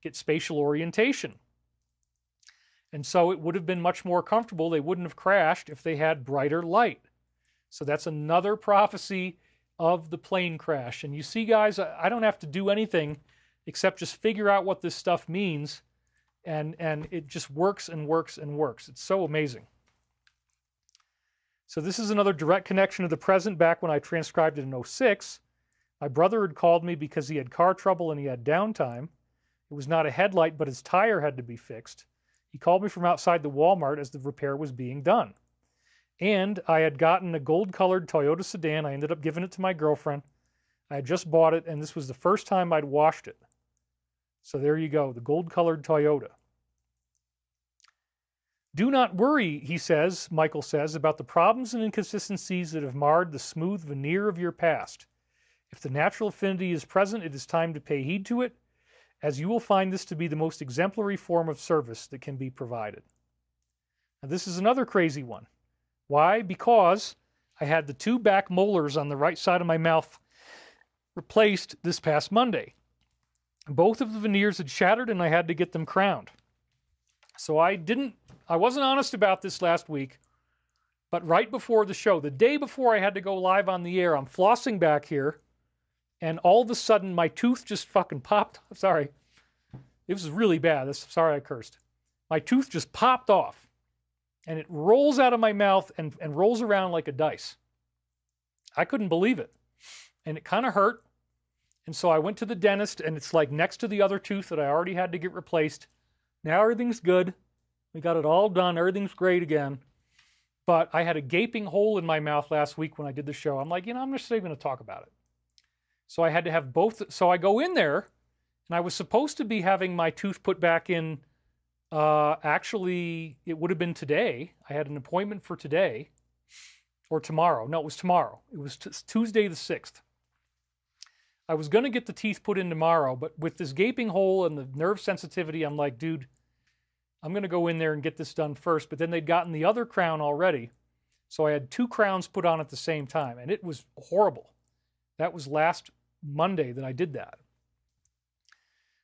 B: get spatial orientation. And so it would have been much more comfortable. They wouldn't have crashed if they had brighter light. So that's another prophecy of the plane crash. And you see, guys, I don't have to do anything except just figure out what this stuff means, and it just works and works and works. It's so amazing. So this is another direct connection to the present. Back when I transcribed it in 2006, my brother had called me because he had car trouble and he had downtime. It was not a headlight, but his tire had to be fixed. He called me from outside the Walmart as the repair was being done. And I had gotten a gold-colored Toyota sedan. I ended up giving it to my girlfriend. I had just bought it, and this was the first time I'd washed it. So there you go, the gold-colored Toyota. Do not worry, he says, Michael says, about the problems and inconsistencies that have marred the smooth veneer of your past. If the natural affinity is present, it is time to pay heed to it, as you will find this to be the most exemplary form of service that can be provided. Now, this is another crazy one. Why? Because I had the 2 back molars on the right side of my mouth replaced this past Monday. Both of the veneers had shattered, and I had to get them crowned. So I wasn't honest about this last week, but right before the show, the day before I had to go live on the air, I'm flossing back here, and all of a sudden my tooth just fucking popped. Sorry. It was really bad. Sorry I cursed. My tooth just popped off, and it rolls out of my mouth and rolls around like a dice. I couldn't believe it, and it kind of hurt. And so I went to the dentist, and it's like next to the other tooth that I already had to get replaced. Now everything's good. We got it all done. Everything's great again. But I had a gaping hole in my mouth last week when I did the show. I'm like, I'm just not even going to talk about it. So I had to have both. So I go in there, and I was supposed to be having my tooth put back in. Actually, it would have been today. I had an appointment for today or tomorrow. No, it was tomorrow. It was Tuesday the 6th. I was going to get the teeth put in tomorrow, but with this gaping hole and the nerve sensitivity, I'm like, dude, I'm going to go in there and get this done first. But then they'd gotten the other crown already. So I had 2 crowns put on at the same time, and it was horrible. That was last Monday that I did that.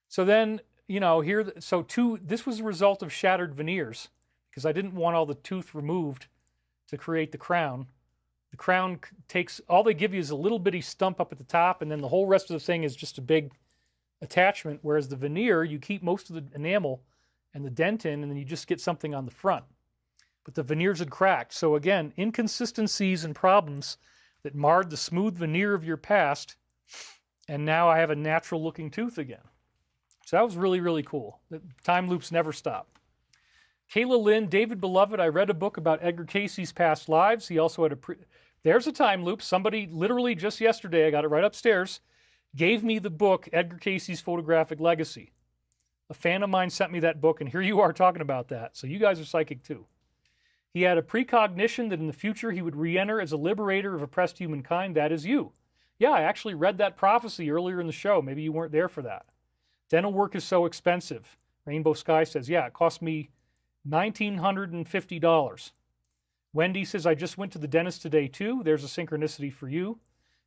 B: So then, this was a result of shattered veneers, because I didn't want all the tooth removed to create the crown. The crown takes, all they give you is a little bitty stump up at the top, and then the whole rest of the thing is just a big attachment, whereas the veneer, you keep most of the enamel and the dent in, and then you just get something on the front. But the veneers had cracked. So again, inconsistencies and problems that marred the smooth veneer of your past, and now I have a natural looking tooth again. So that was really, really cool. The time loops never stop. Kayla Lynn, David Beloved, I read a book about Edgar Cayce's past lives. He also had there's a time loop. Somebody literally just yesterday, I got it right upstairs, gave me the book, Edgar Cayce's Photographic Legacy. A fan of mine sent me that book, and here you are talking about that. So you guys are psychic too. He had a precognition that in the future he would re-enter as a liberator of oppressed humankind. That is you. Yeah, I actually read that prophecy earlier in the show. Maybe you weren't there for that. Dental work is so expensive. Rainbow Sky says, yeah, it cost me $1,950. Wendy says, I just went to the dentist today too. There's a synchronicity for you.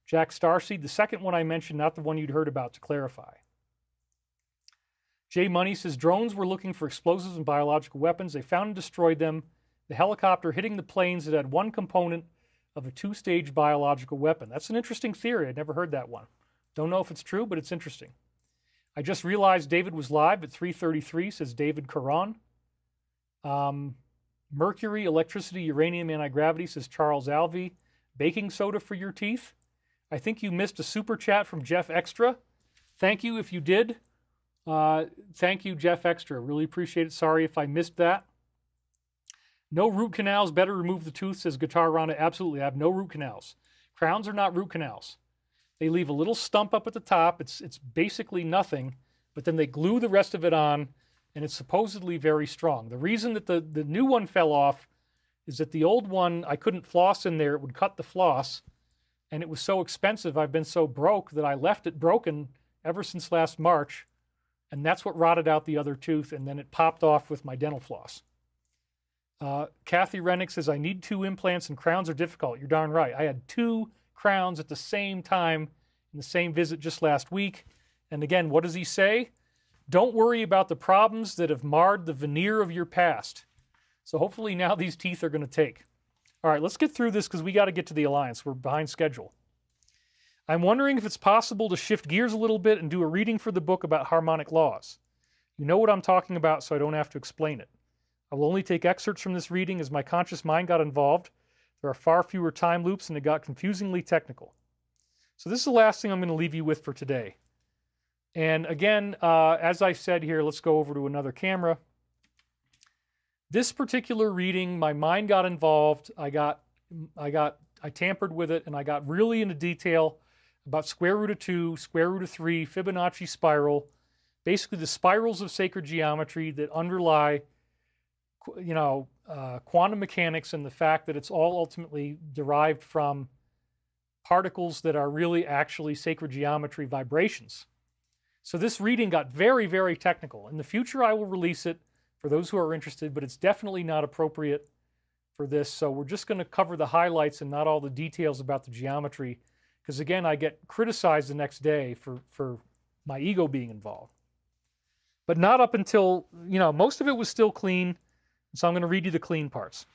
B: Jack Starseed, the second one I mentioned, not the one you'd heard about, to clarify. Jay Money says, drones were looking for explosives and biological weapons. They found and destroyed them. The helicopter hitting the planes that had one component of a two-stage biological weapon. That's an interesting theory. I'd never heard that one. Don't know if it's true, but it's interesting. I just realized David was live at 3:33, says David Caron. Mercury, electricity, uranium, anti-gravity, says Charles Alvey. Baking soda for your teeth. I think you missed a super chat from Jeff Extra. Thank you if you did. Thank you, Jeff Extra. Really appreciate it. Sorry if I missed that. No root canals. Better remove the tooth, says Guitar Ronda. Absolutely. I have no root canals. Crowns are not root canals. They leave a little stump up at the top. It's basically nothing, but then they glue the rest of it on, and it's supposedly very strong. The reason that the new one fell off is that the old one, I couldn't floss in there. It would cut the floss, and it was so expensive. I've been so broke that I left it broken ever since last March, and that's what rotted out the other tooth, and then it popped off with my dental floss. Kathy Rennick says, I need 2 implants and crowns are difficult. You're darn right. I had 2 crowns at the same time in the same visit just last week. And again, what does he say? Don't worry about the problems that have marred the veneer of your past. So hopefully now these teeth are going to take. All right, let's get through this because we got to get to the Alliance. We're behind schedule. I'm wondering if it's possible to shift gears a little bit and do a reading for the book about harmonic laws. You know what I'm talking about, so I don't have to explain it. I will only take excerpts from this reading as my conscious mind got involved. There are far fewer time loops and it got confusingly technical. So this is the last thing I'm going to leave you with for today. And again, as I said here, let's go over to another camera. This particular reading, my mind got involved. I tampered with it, and I got really into detail about square root of 2, square root of 3, Fibonacci spiral, basically the spirals of sacred geometry that underlie, quantum mechanics, and the fact that it's all ultimately derived from particles that are really actually sacred geometry vibrations. So this reading got very, very technical. In the future, I will release it for those who are interested, but it's definitely not appropriate for this. So we're just going to cover the highlights and not all the details about the geometry, because again, I get criticized the next day for my ego being involved. But not up until, most of it was still clean. So I'm going to read you the clean parts.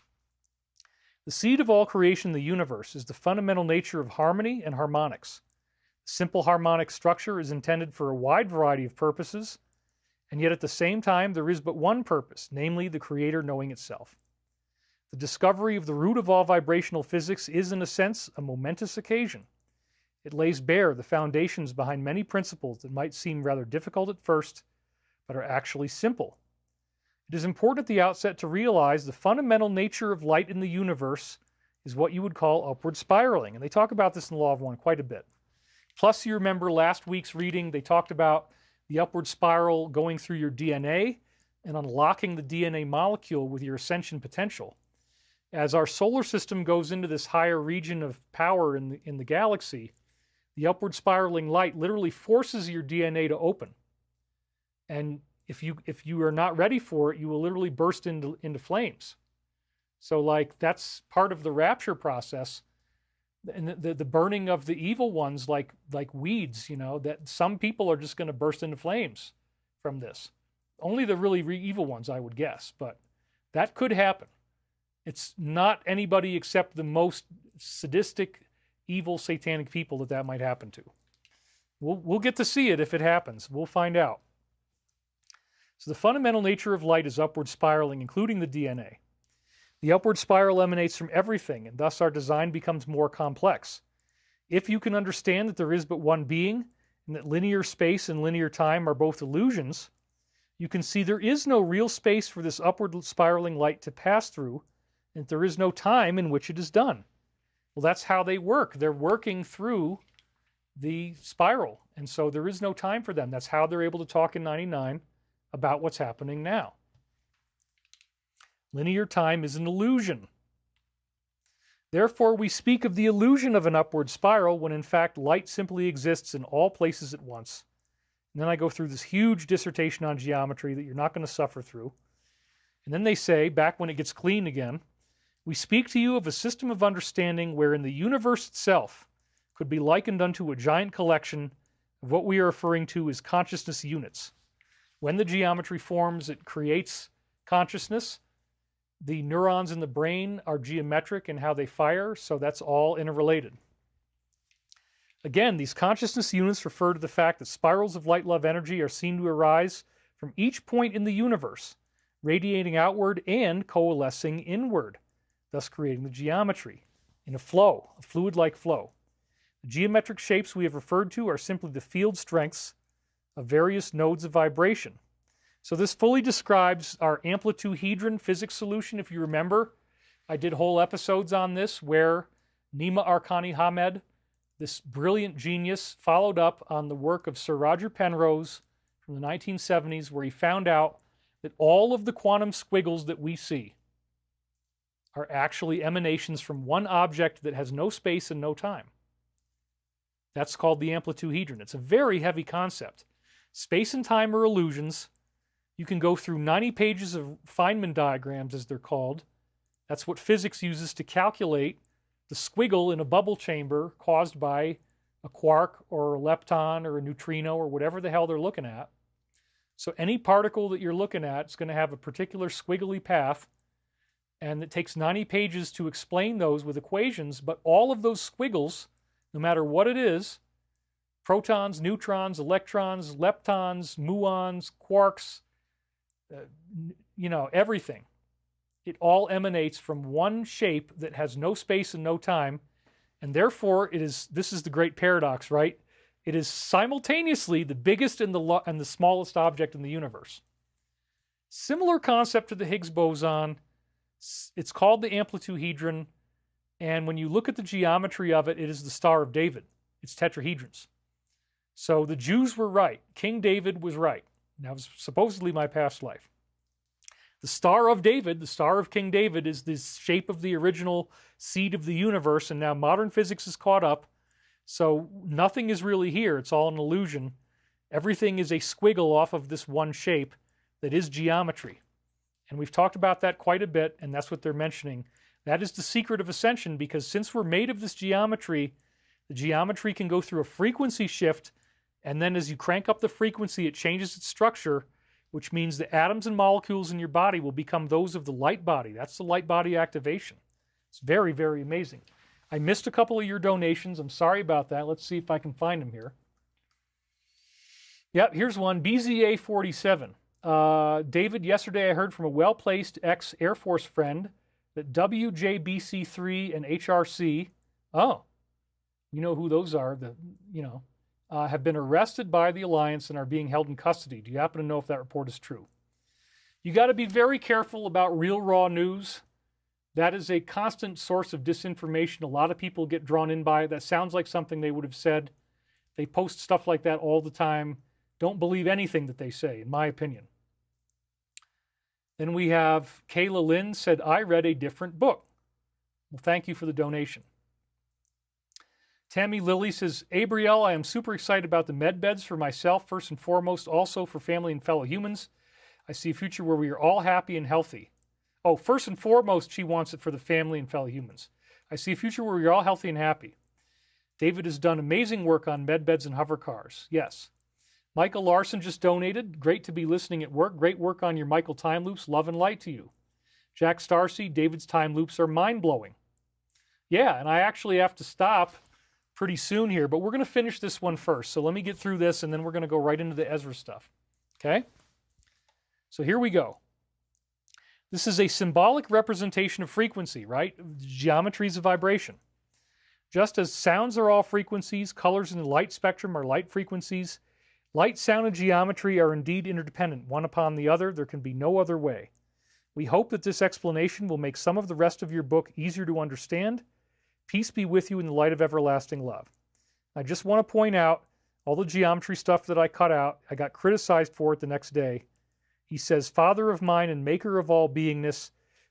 B: The seed of all creation in the universe is the fundamental nature of harmony and harmonics. Simple harmonic structure is intended for a wide variety of purposes, and yet at the same time there is but one purpose, namely the Creator knowing itself. The discovery of the root of all vibrational physics is, in a sense, a momentous occasion. It lays bare the foundations behind many principles that might seem rather difficult at first, but are actually simple. It is important at the outset to realize the fundamental nature of light in the universe is what you would call upward spiraling, and they talk about this in the Law of One quite a bit. Plus, you remember last week's reading, they talked about the upward spiral going through your DNA and unlocking the DNA molecule with your ascension potential. As our solar system goes into this higher region of power in the galaxy, the upward spiraling light literally forces your DNA to open. And if you are not ready for it, you will literally burst into flames. So that's part of the rapture process. And the burning of the evil ones like weeds, that some people are just going to burst into flames from this. Only the really evil ones, I would guess, but that could happen. It's not anybody except the most sadistic, evil, satanic people that might happen to. We'll get to see it if it happens. We'll find out. So the fundamental nature of light is upward spiraling, including the DNA. The upward spiral emanates from everything, and thus our design becomes more complex. If you can understand that there is but one being, and that linear space and linear time are both illusions, you can see there is no real space for this upward spiraling light to pass through, and there is no time in which it is done. Well, that's how they work. They're working through the spiral, and so there is no time for them. That's how they're able to talk in 99 about what's happening now. Linear time is an illusion. Therefore, we speak of the illusion of an upward spiral when in fact light simply exists in all places at once. And then I go through this huge dissertation on geometry that you're not going to suffer through. And then they say, back when it gets clean again, we speak to you of a system of understanding wherein the universe itself could be likened unto a giant collection of what we are referring to as consciousness units. When the geometry forms, it creates consciousness. The neurons in the brain are geometric in how they fire, so that's all interrelated. Again, these consciousness units refer to the fact that spirals of light-love energy are seen to arise from each point in the universe, radiating outward and coalescing inward, thus creating the geometry in a flow, a fluid-like flow. The geometric shapes we have referred to are simply the field strengths of various nodes of vibration. So this fully describes our amplitude-hedron physics solution. If you remember, I did whole episodes on this where Nima Arkani Hamed, this brilliant genius, followed up on the work of Sir Roger Penrose from the 1970s, where he found out that all of the quantum squiggles that we see are actually emanations from one object that has no space and no time. That's called the amplitude-hedron. It's a very heavy concept. Space and time are illusions. You can go through 90 pages of Feynman diagrams, as they're called. That's what physics uses to calculate the squiggle in a bubble chamber caused by a quark or a lepton or a neutrino or whatever the hell they're looking at. So any particle that you're looking at is going to have a particular squiggly path, and it takes 90 pages to explain those with equations, but all of those squiggles, no matter what it is, protons, neutrons, electrons, leptons, muons, quarks, everything. It all emanates from one shape that has no space and no time, and therefore this is the great paradox, right? It is simultaneously the biggest and the smallest object in the universe. Similar concept to the Higgs boson. It's called the amplitude-hedron, and when you look at the geometry of it, it is the Star of David. It's tetrahedrons. So the Jews were right. King David was right. That was supposedly my past life. The Star of David, the Star of King David, is the shape of the original seed of the universe, and now modern physics is caught up, so nothing is really here. It's all an illusion. Everything is a squiggle off of this one shape that is geometry. And we've talked about that quite a bit, and that's what they're mentioning. That is the secret of Ascension, because since we're made of this geometry, the geometry can go through a frequency shift, and then as you crank up the frequency, it changes its structure, which means the atoms and molecules in your body will become those of the light body. That's the light body activation. It's very, very amazing. I missed a couple of your donations. I'm sorry about that. Let's see if I can find them here. Yep, here's one. BZA47. David, yesterday I heard from a well-placed ex-Air Force friend that WJBC3 and HRC, you know who those are, have been arrested by the Alliance and are being held in custody. Do you happen to know if that report is true? You got to be very careful about real raw news. That is a constant source of disinformation. A lot of people get drawn in by it. That sounds like something they would have said. They post stuff like that all the time. Don't believe anything that they say, in my opinion. Then we have Kayla Lynn said, I read a different book. Well, thank you for the donation. Tammy Lilly says, Abriel, I am super excited about the med beds for myself, first and foremost, also for family and fellow humans. I see a future where we are all happy and healthy. Oh, first and foremost, she wants it for the family and fellow humans. I see a future where we're all healthy and happy. David has done amazing work on med beds and hover cars. Yes. Michael Larson just donated. Great to be listening at work. Great work on your Michael time loops. Love and light to you. Jack Starcy, David's time loops are mind-blowing. Yeah, and I actually have to stop pretty soon here, but we're going to finish this one first. So let me get through this, and then we're going to go right into the Ezra stuff. Okay? So here we go. This is a symbolic representation of frequency, right? Geometries of vibration. Just as sounds are all frequencies, colors in the light spectrum are light frequencies, light, sound, and geometry are indeed interdependent, one upon the other. There can be no other way. We hope that this explanation will make some of the rest of your book easier to understand. Peace be with you in the light of everlasting love. I just want to point out all the geometry stuff that I cut out. I got criticized for it the next day. He says, Father of mine and maker of all beingness,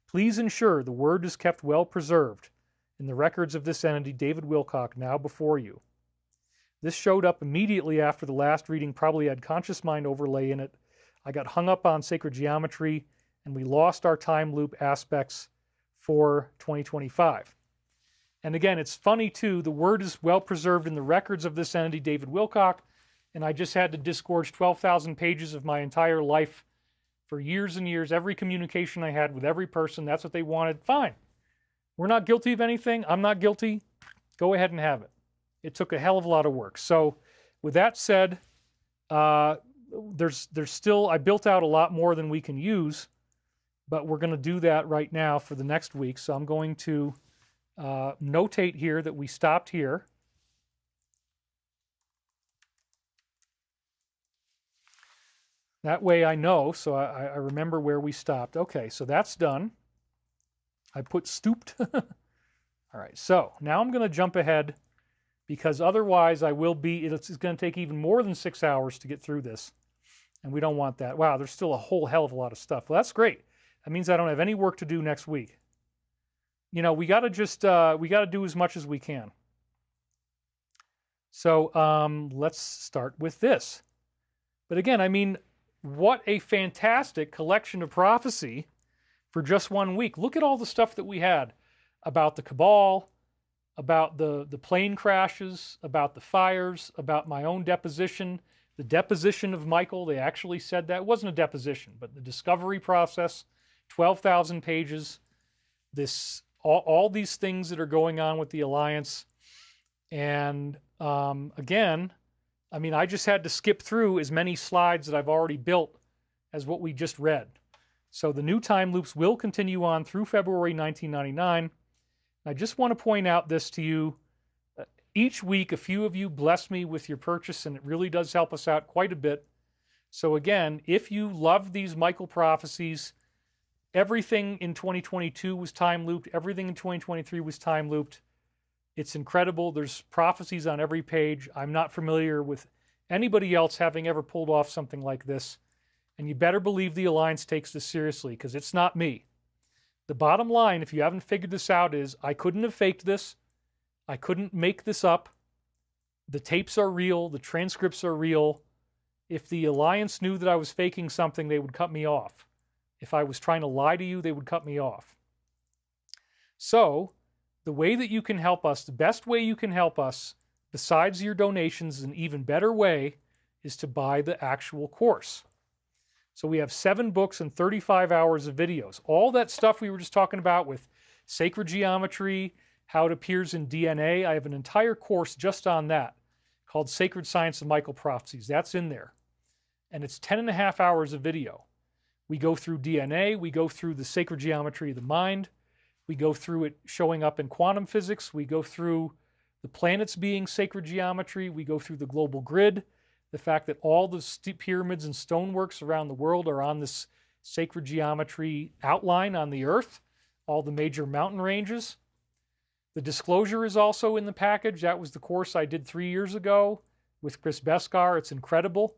B: please ensure the word is kept well preserved in the records of this entity, David Wilcock, now before you. This showed up immediately after the last reading, probably had conscious mind overlay in it. I got hung up on sacred geometry, and we lost our time loop aspects for 2025. And again, it's funny too, the word is well preserved in the records of this entity, David Wilcock, and I just had to disgorge 12,000 pages of my entire life for years and years, every communication I had with every person. That's what they wanted. Fine. We're not guilty of anything. I'm not guilty. Go ahead and have it. It took a hell of a lot of work. So with that said, there's still, I built out a lot more than we can use, but we're going to do that right now for the next week. So I'm going to notate here that we stopped here. That way I know, so I remember where we stopped. Okay, so that's done. I put stooped. All right, so now I'm going to jump ahead because otherwise it's going to take even more than 6 hours to get through this, and we don't want that. Wow, there's still a whole hell of a lot of stuff. Well, that's great. That means I don't have any work to do next week. You know, we got to do as much as we can. So let's start with this. But again, I mean, what a fantastic collection of prophecy for just 1 week. Look at all the stuff that we had about the Cabal, about the plane crashes, about the fires, about my own deposition, the deposition of Michael. They actually said that. It wasn't a deposition, but the discovery process, 12,000 pages, all these things that are going on with the Alliance. And again, I mean, I just had to skip through as many slides that I've already built as what we just read. So the new time loops will continue on through February 1999. I just want to point out this to you. Each week, a few of you bless me with your purchase, and it really does help us out quite a bit. So again, if you love these Michael prophecies, everything in 2022 was time looped. Everything in 2023 was time looped. It's incredible. There's prophecies on every page. I'm not familiar with anybody else having ever pulled off something like this. And you better believe the Alliance takes this seriously, because it's not me. The bottom line, if you haven't figured this out, is I couldn't have faked this. I couldn't make this up. The tapes are real. The transcripts are real. If the Alliance knew that I was faking something, they would cut me off. If I was trying to lie to you, they would cut me off. So the way that you can help us, the best way you can help us, besides your donations, an even better way, is to buy the actual course. So we have 7 books and 35 hours of videos. All that stuff we were just talking about with sacred geometry, how it appears in DNA, I have an entire course just on that called Sacred Science of Michael Prophecies. That's in there. And it's 10.5 hours of video. We go through DNA, we go through the sacred geometry of the mind, we go through it showing up in quantum physics, we go through the planets being sacred geometry, we go through the global grid, the fact that all the pyramids and stoneworks around the world are on this sacred geometry outline on the Earth, all the major mountain ranges. The disclosure is also in the package. That was the course I did 3 years ago with Chris Beskar. It's incredible.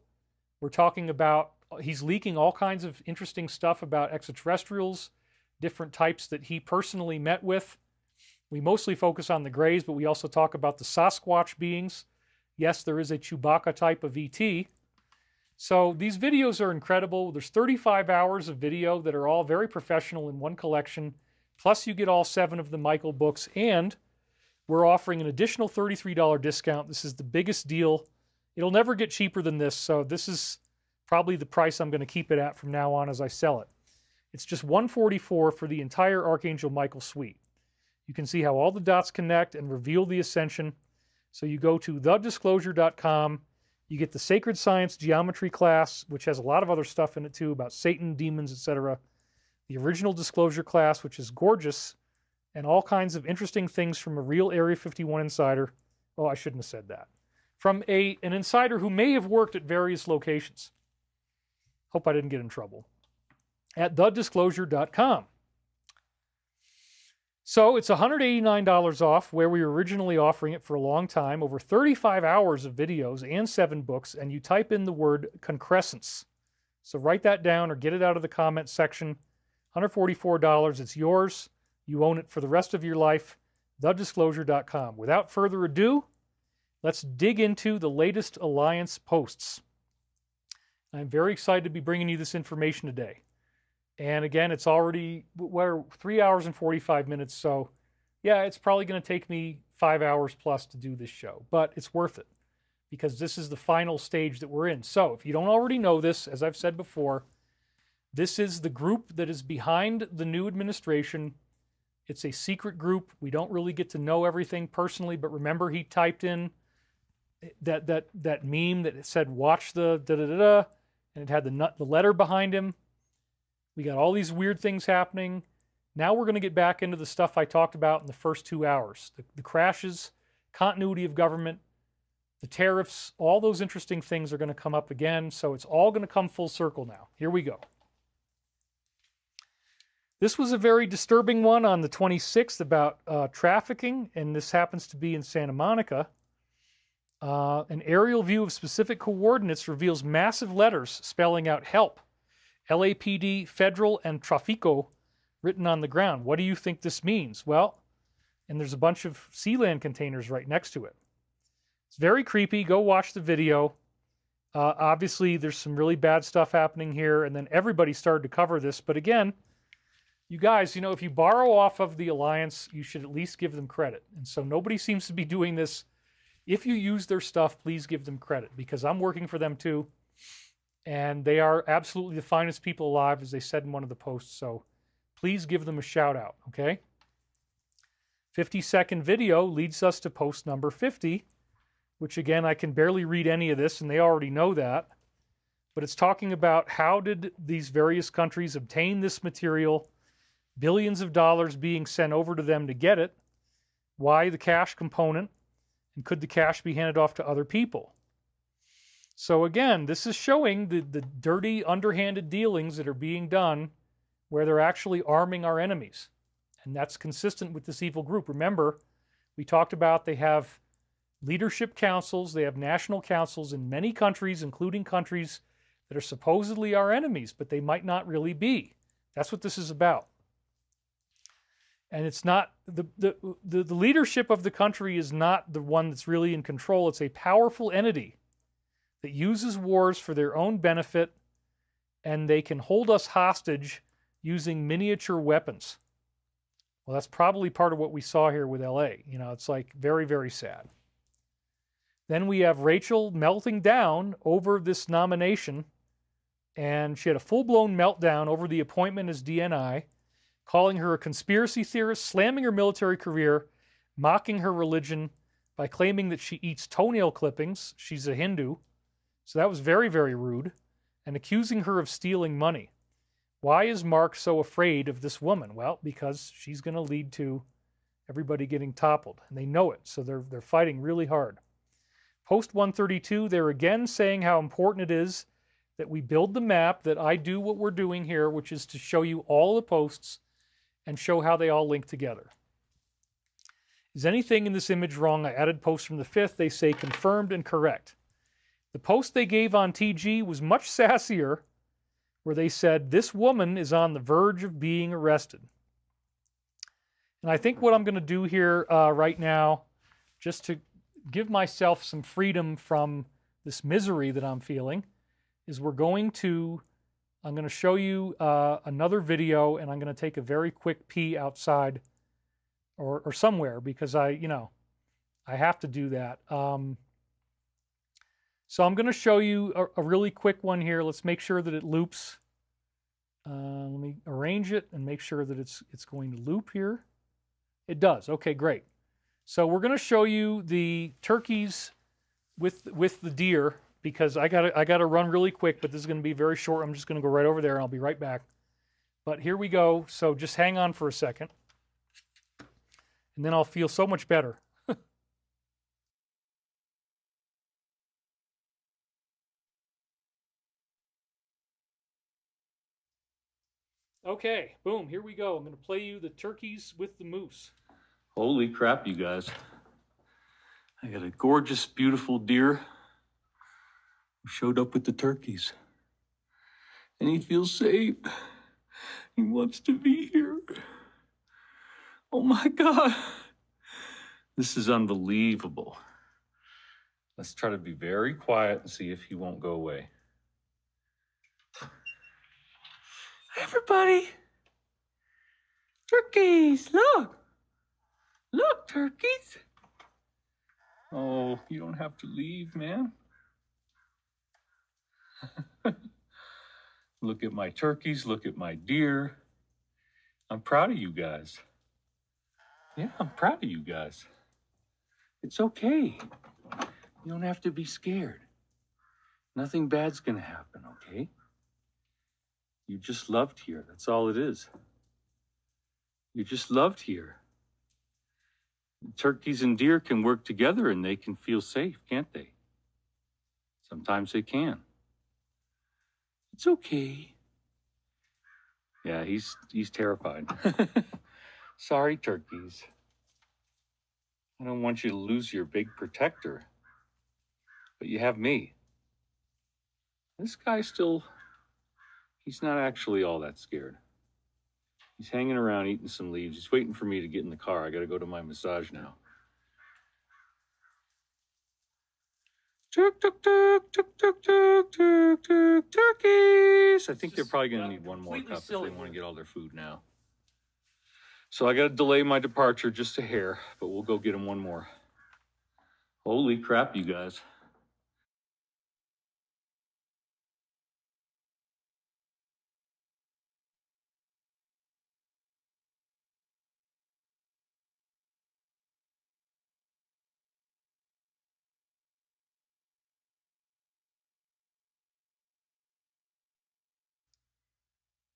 B: We're talking about, he's leaking all kinds of interesting stuff about extraterrestrials, different types that he personally met with. We mostly focus on the Greys, but we also talk about the Sasquatch beings. Yes, there is a Chewbacca type of ET. So these videos are incredible. There's 35 hours of video that are all very professional in one collection. Plus you get all 7 of the Michael books, and we're offering an additional $33 discount. This is the biggest deal. It'll never get cheaper than this, so this is probably the price I'm going to keep it at from now on as I sell it. It's just 144 for the entire Archangel Michael suite. You can see how all the dots connect and reveal the Ascension. So you go to thedisclosure.com. You get the Sacred Science Geometry class, which has a lot of other stuff in it too about Satan, demons, etc. The original Disclosure class, which is gorgeous, and all kinds of interesting things from a real Area 51 insider. Oh, I shouldn't have said that. From an insider who may have worked at various locations. Hope I didn't get in trouble. At thedisclosure.com. So it's $189 off, where we were originally offering it for a long time, over 35 hours of videos and 7 books, and you type in the word concrescence. So write that down or get it out of the comment section. $144, it's yours. You own it for the rest of your life. Thedisclosure.com. Without further ado, let's dig into the latest Alliance posts. I'm very excited to be bringing you this information today. And again, it's already, we're 3 hours and 45 minutes, so yeah, it's probably going to take me 5 hours plus to do this show, but it's worth it because this is the final stage that we're in. So if you don't already know this, as I've said before, this is the group that is behind the new administration. It's a secret group. We don't really get to know everything personally, but remember he typed in that meme that said, watch the da-da-da-da, and it had the letter behind him. We got all these weird things happening. Now we're going to get back into the stuff I talked about in the first 2 hours. The crashes, continuity of government, the tariffs, all those interesting things are going to come up again. So it's all going to come full circle now. Here we go. This was a very disturbing one on the 26th about trafficking, and this happens to be in Santa Monica. An aerial view of specific coordinates reveals massive letters spelling out help. LAPD, Federal, and Trafico written on the ground. What do you think this means? Well, and there's a bunch of Sealand containers right next to it. It's very creepy. Go watch the video. Obviously, there's some really bad stuff happening here, and then everybody started to cover this. But again, you guys, you know, if you borrow off of the Alliance, you should at least give them credit. And so nobody seems to be doing this. If you use their stuff, please give them credit, because I'm working for them too. And they are absolutely the finest people alive, as they said in one of the posts. So please give them a shout out, okay? 50-second video leads us to post number 50, which again, I can barely read any of this, and they already know that. But it's talking about how did these various countries obtain this material, billions of dollars being sent over to them to get it, why the cash component, and could the cash be handed off to other people? So again, this is showing the dirty, underhanded dealings that are being done where they're actually arming our enemies. And that's consistent with this evil group. Remember, we talked about they have leadership councils, they have national councils in many countries, including countries that are supposedly our enemies, but they might not really be. That's what this is about. And it's not, the leadership of the country is not the one that's really in control. It's a powerful entity that uses wars for their own benefit, and they can hold us hostage using miniature weapons. Well, that's probably part of what we saw here with LA. You know, it's like very, very sad. Then we have Rachel melting down over this nomination, and she had a full-blown meltdown over the appointment as DNI, calling her a conspiracy theorist, slamming her military career, mocking her religion by claiming that she eats toenail clippings. She's a Hindu. So that was very, very rude, and accusing her of stealing money. Why is Mark so afraid of this woman? Well, because she's going to lead to everybody getting toppled, and they know it, so they're fighting really hard. Post 132, they're again saying how important it is that we build the map, that I do what we're doing here, which is to show you all the posts and show how they all link together. Is anything in this image wrong? I added posts from the 5th. They say confirmed and correct. The post they gave on TG was much sassier, where they said, this woman is on the verge of being arrested. And I think what I'm going to do here right now, just to give myself some freedom from this misery that I'm feeling, is I'm going to show you another video, and I'm going to take a very quick pee outside or somewhere, because I have to do that. So I'm going to show you a really quick one here. Let's make sure that it loops. Let me arrange it and make sure that it's going to loop here. It does. Okay, great. So we're going to show you the turkeys with the deer because I gotta run really quick, but this is going to be very short. I'm just going to go right over there and I'll be right back. But here we go. So just hang on for a second, and then I'll feel so much better. Okay, boom, here we go. I'm going to play you the turkeys with the moose.
C: Holy crap, you guys. I got a gorgeous, beautiful deer who showed up with the turkeys. And he feels safe. He wants to be here. Oh my God. This is unbelievable. Let's try to be very quiet and see if he won't go away. Everybody, turkeys, look. Look, turkeys. Oh, you don't have to leave, man. Look at my turkeys, look at my deer. I'm proud of you guys. Yeah, I'm proud of you guys. It's okay. You don't have to be scared. Nothing bad's gonna happen, okay? You just loved here. That's all it is. You just loved here. Turkeys and deer can work together and they can feel safe, can't they? Sometimes they can. It's okay. Yeah, he's terrified. Sorry, turkeys. I don't want you to lose your big protector. But you have me. This guy still... He's not actually all that scared. He's hanging around eating some leaves. He's waiting for me to get in the car. I got to go to my massage now. Tuk, tuk, tuk, tuk, tuk, tuk, tuk, tuk, turkeys. I think they're probably going to need one more cup if they want to get all their food now. So I got to delay my departure just a hair, but we'll go get them one more. Holy crap, you guys.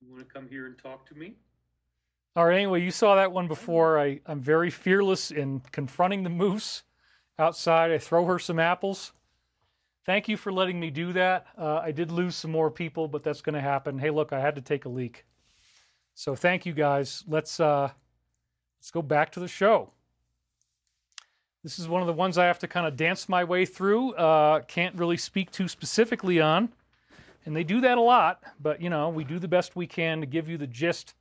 A: You want to come here and talk to me?
B: All right, anyway, you saw that one before. I'm very fearless in confronting the moose outside. I throw her some apples. Thank you for letting me do that. I did lose some more people, but that's going to happen. Hey, look, I had to take a leak. So thank you, guys. Let's go back to the show. This is one of the ones I have to kind of dance my way through. Can't really speak too specifically on. And they do that a lot, but, you know, we do the best we can to give you the gist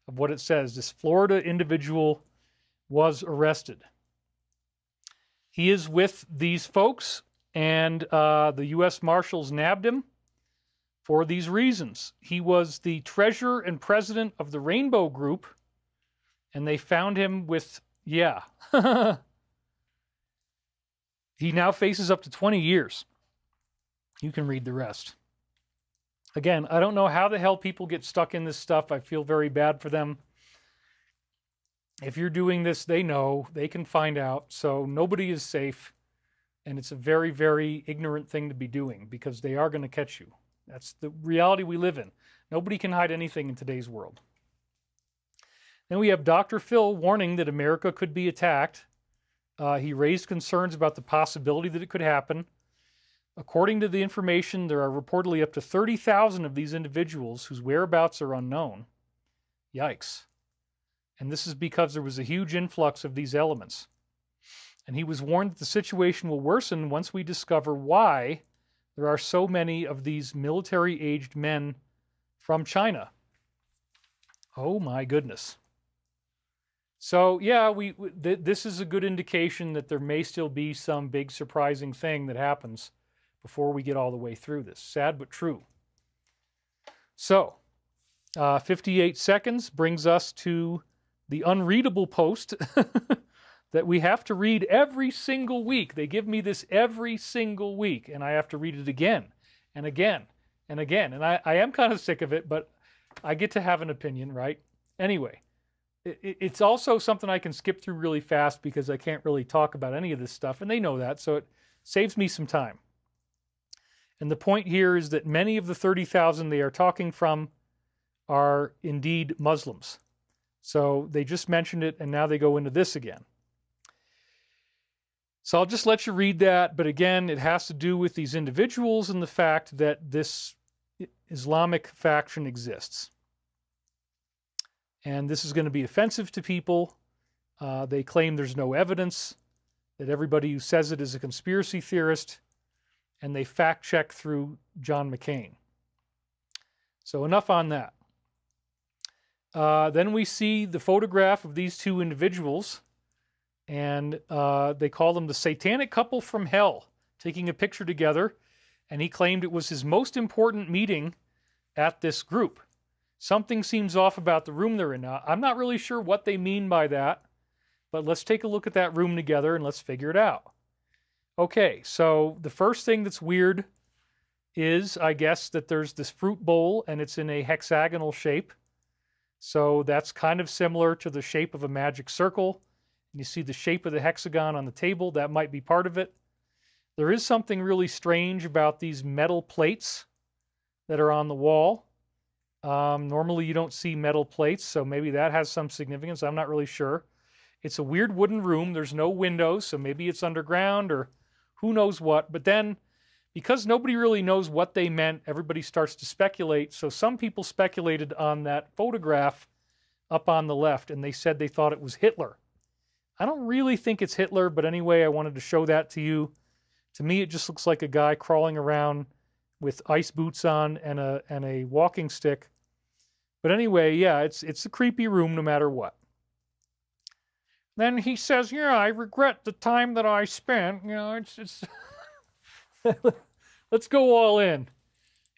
B: of what it says. This Florida individual was arrested. He is with these folks, and the U.S. Marshals nabbed him for these reasons. He was the treasurer and president of the Rainbow Group, and they found him with, yeah. He now faces up to 20 years. You can read the rest. Again, I don't know how the hell people get stuck in this stuff. I feel very bad for them. If you're doing this, they know. They can find out. So nobody is safe. And it's a very, very ignorant thing to be doing because they are going to catch you. That's the reality we live in. Nobody can hide anything in today's world. Then we have Dr. Phil warning that America could be attacked. He raised concerns about the possibility that it could happen. According to the information, there are reportedly up to 30,000 of these individuals whose whereabouts are unknown. Yikes. And this is because there was a huge influx of these elements. And he was warned that the situation will worsen once we discover why there are so many of these military-aged men from China. Oh my goodness. So yeah, this is a good indication that there may still be some big surprising thing that happens before we get all the way through this. Sad but true. So, 58 seconds brings us to the unreadable post that we have to read every single week. They give me this every single week, and I have to read it again and again and again. And I am kind of sick of it, but I get to have an opinion, right? Anyway, it's also something I can skip through really fast because I can't really talk about any of this stuff, and they know that, so it saves me some time. And the point here is that many of the 30,000 they are talking from are indeed Muslims. So they just mentioned it, and now they go into this again. So I'll just let you read that, but again, it has to do with these individuals and the fact that this Islamic faction exists. And this is going to be offensive to people. They claim there's no evidence, that everybody who says it is a conspiracy theorist, and they fact check through John McCain. So enough on that. Then we see the photograph of these two individuals, and they call them the satanic couple from hell, taking a picture together, and he claimed it was his most important meeting at this group. Something seems off about the room they're in now. I'm not really sure what they mean by that, but let's take a look at that room together and let's figure it out. Okay, so the first thing that's weird is, I guess, that there's this fruit bowl and it's in a hexagonal shape. So that's kind of similar to the shape of a magic circle. You see the shape of the hexagon on the table. That might be part of it. There is something really strange about these metal plates that are on the wall. Normally you don't see metal plates, so maybe that has some significance. I'm not really sure. It's a weird wooden room. There's no windows, so maybe it's underground or who knows what. But then, because nobody really knows what they meant, everybody starts to speculate. So some people speculated on that photograph up on the left, and they said they thought it was Hitler. I don't really think it's Hitler, but anyway, I wanted to show that to you. To me, it just looks like a guy crawling around with ice boots on and a walking stick. But anyway, yeah, it's a creepy room no matter what. Then he says, yeah, I regret the time that I spent. You know, it's let's go all in.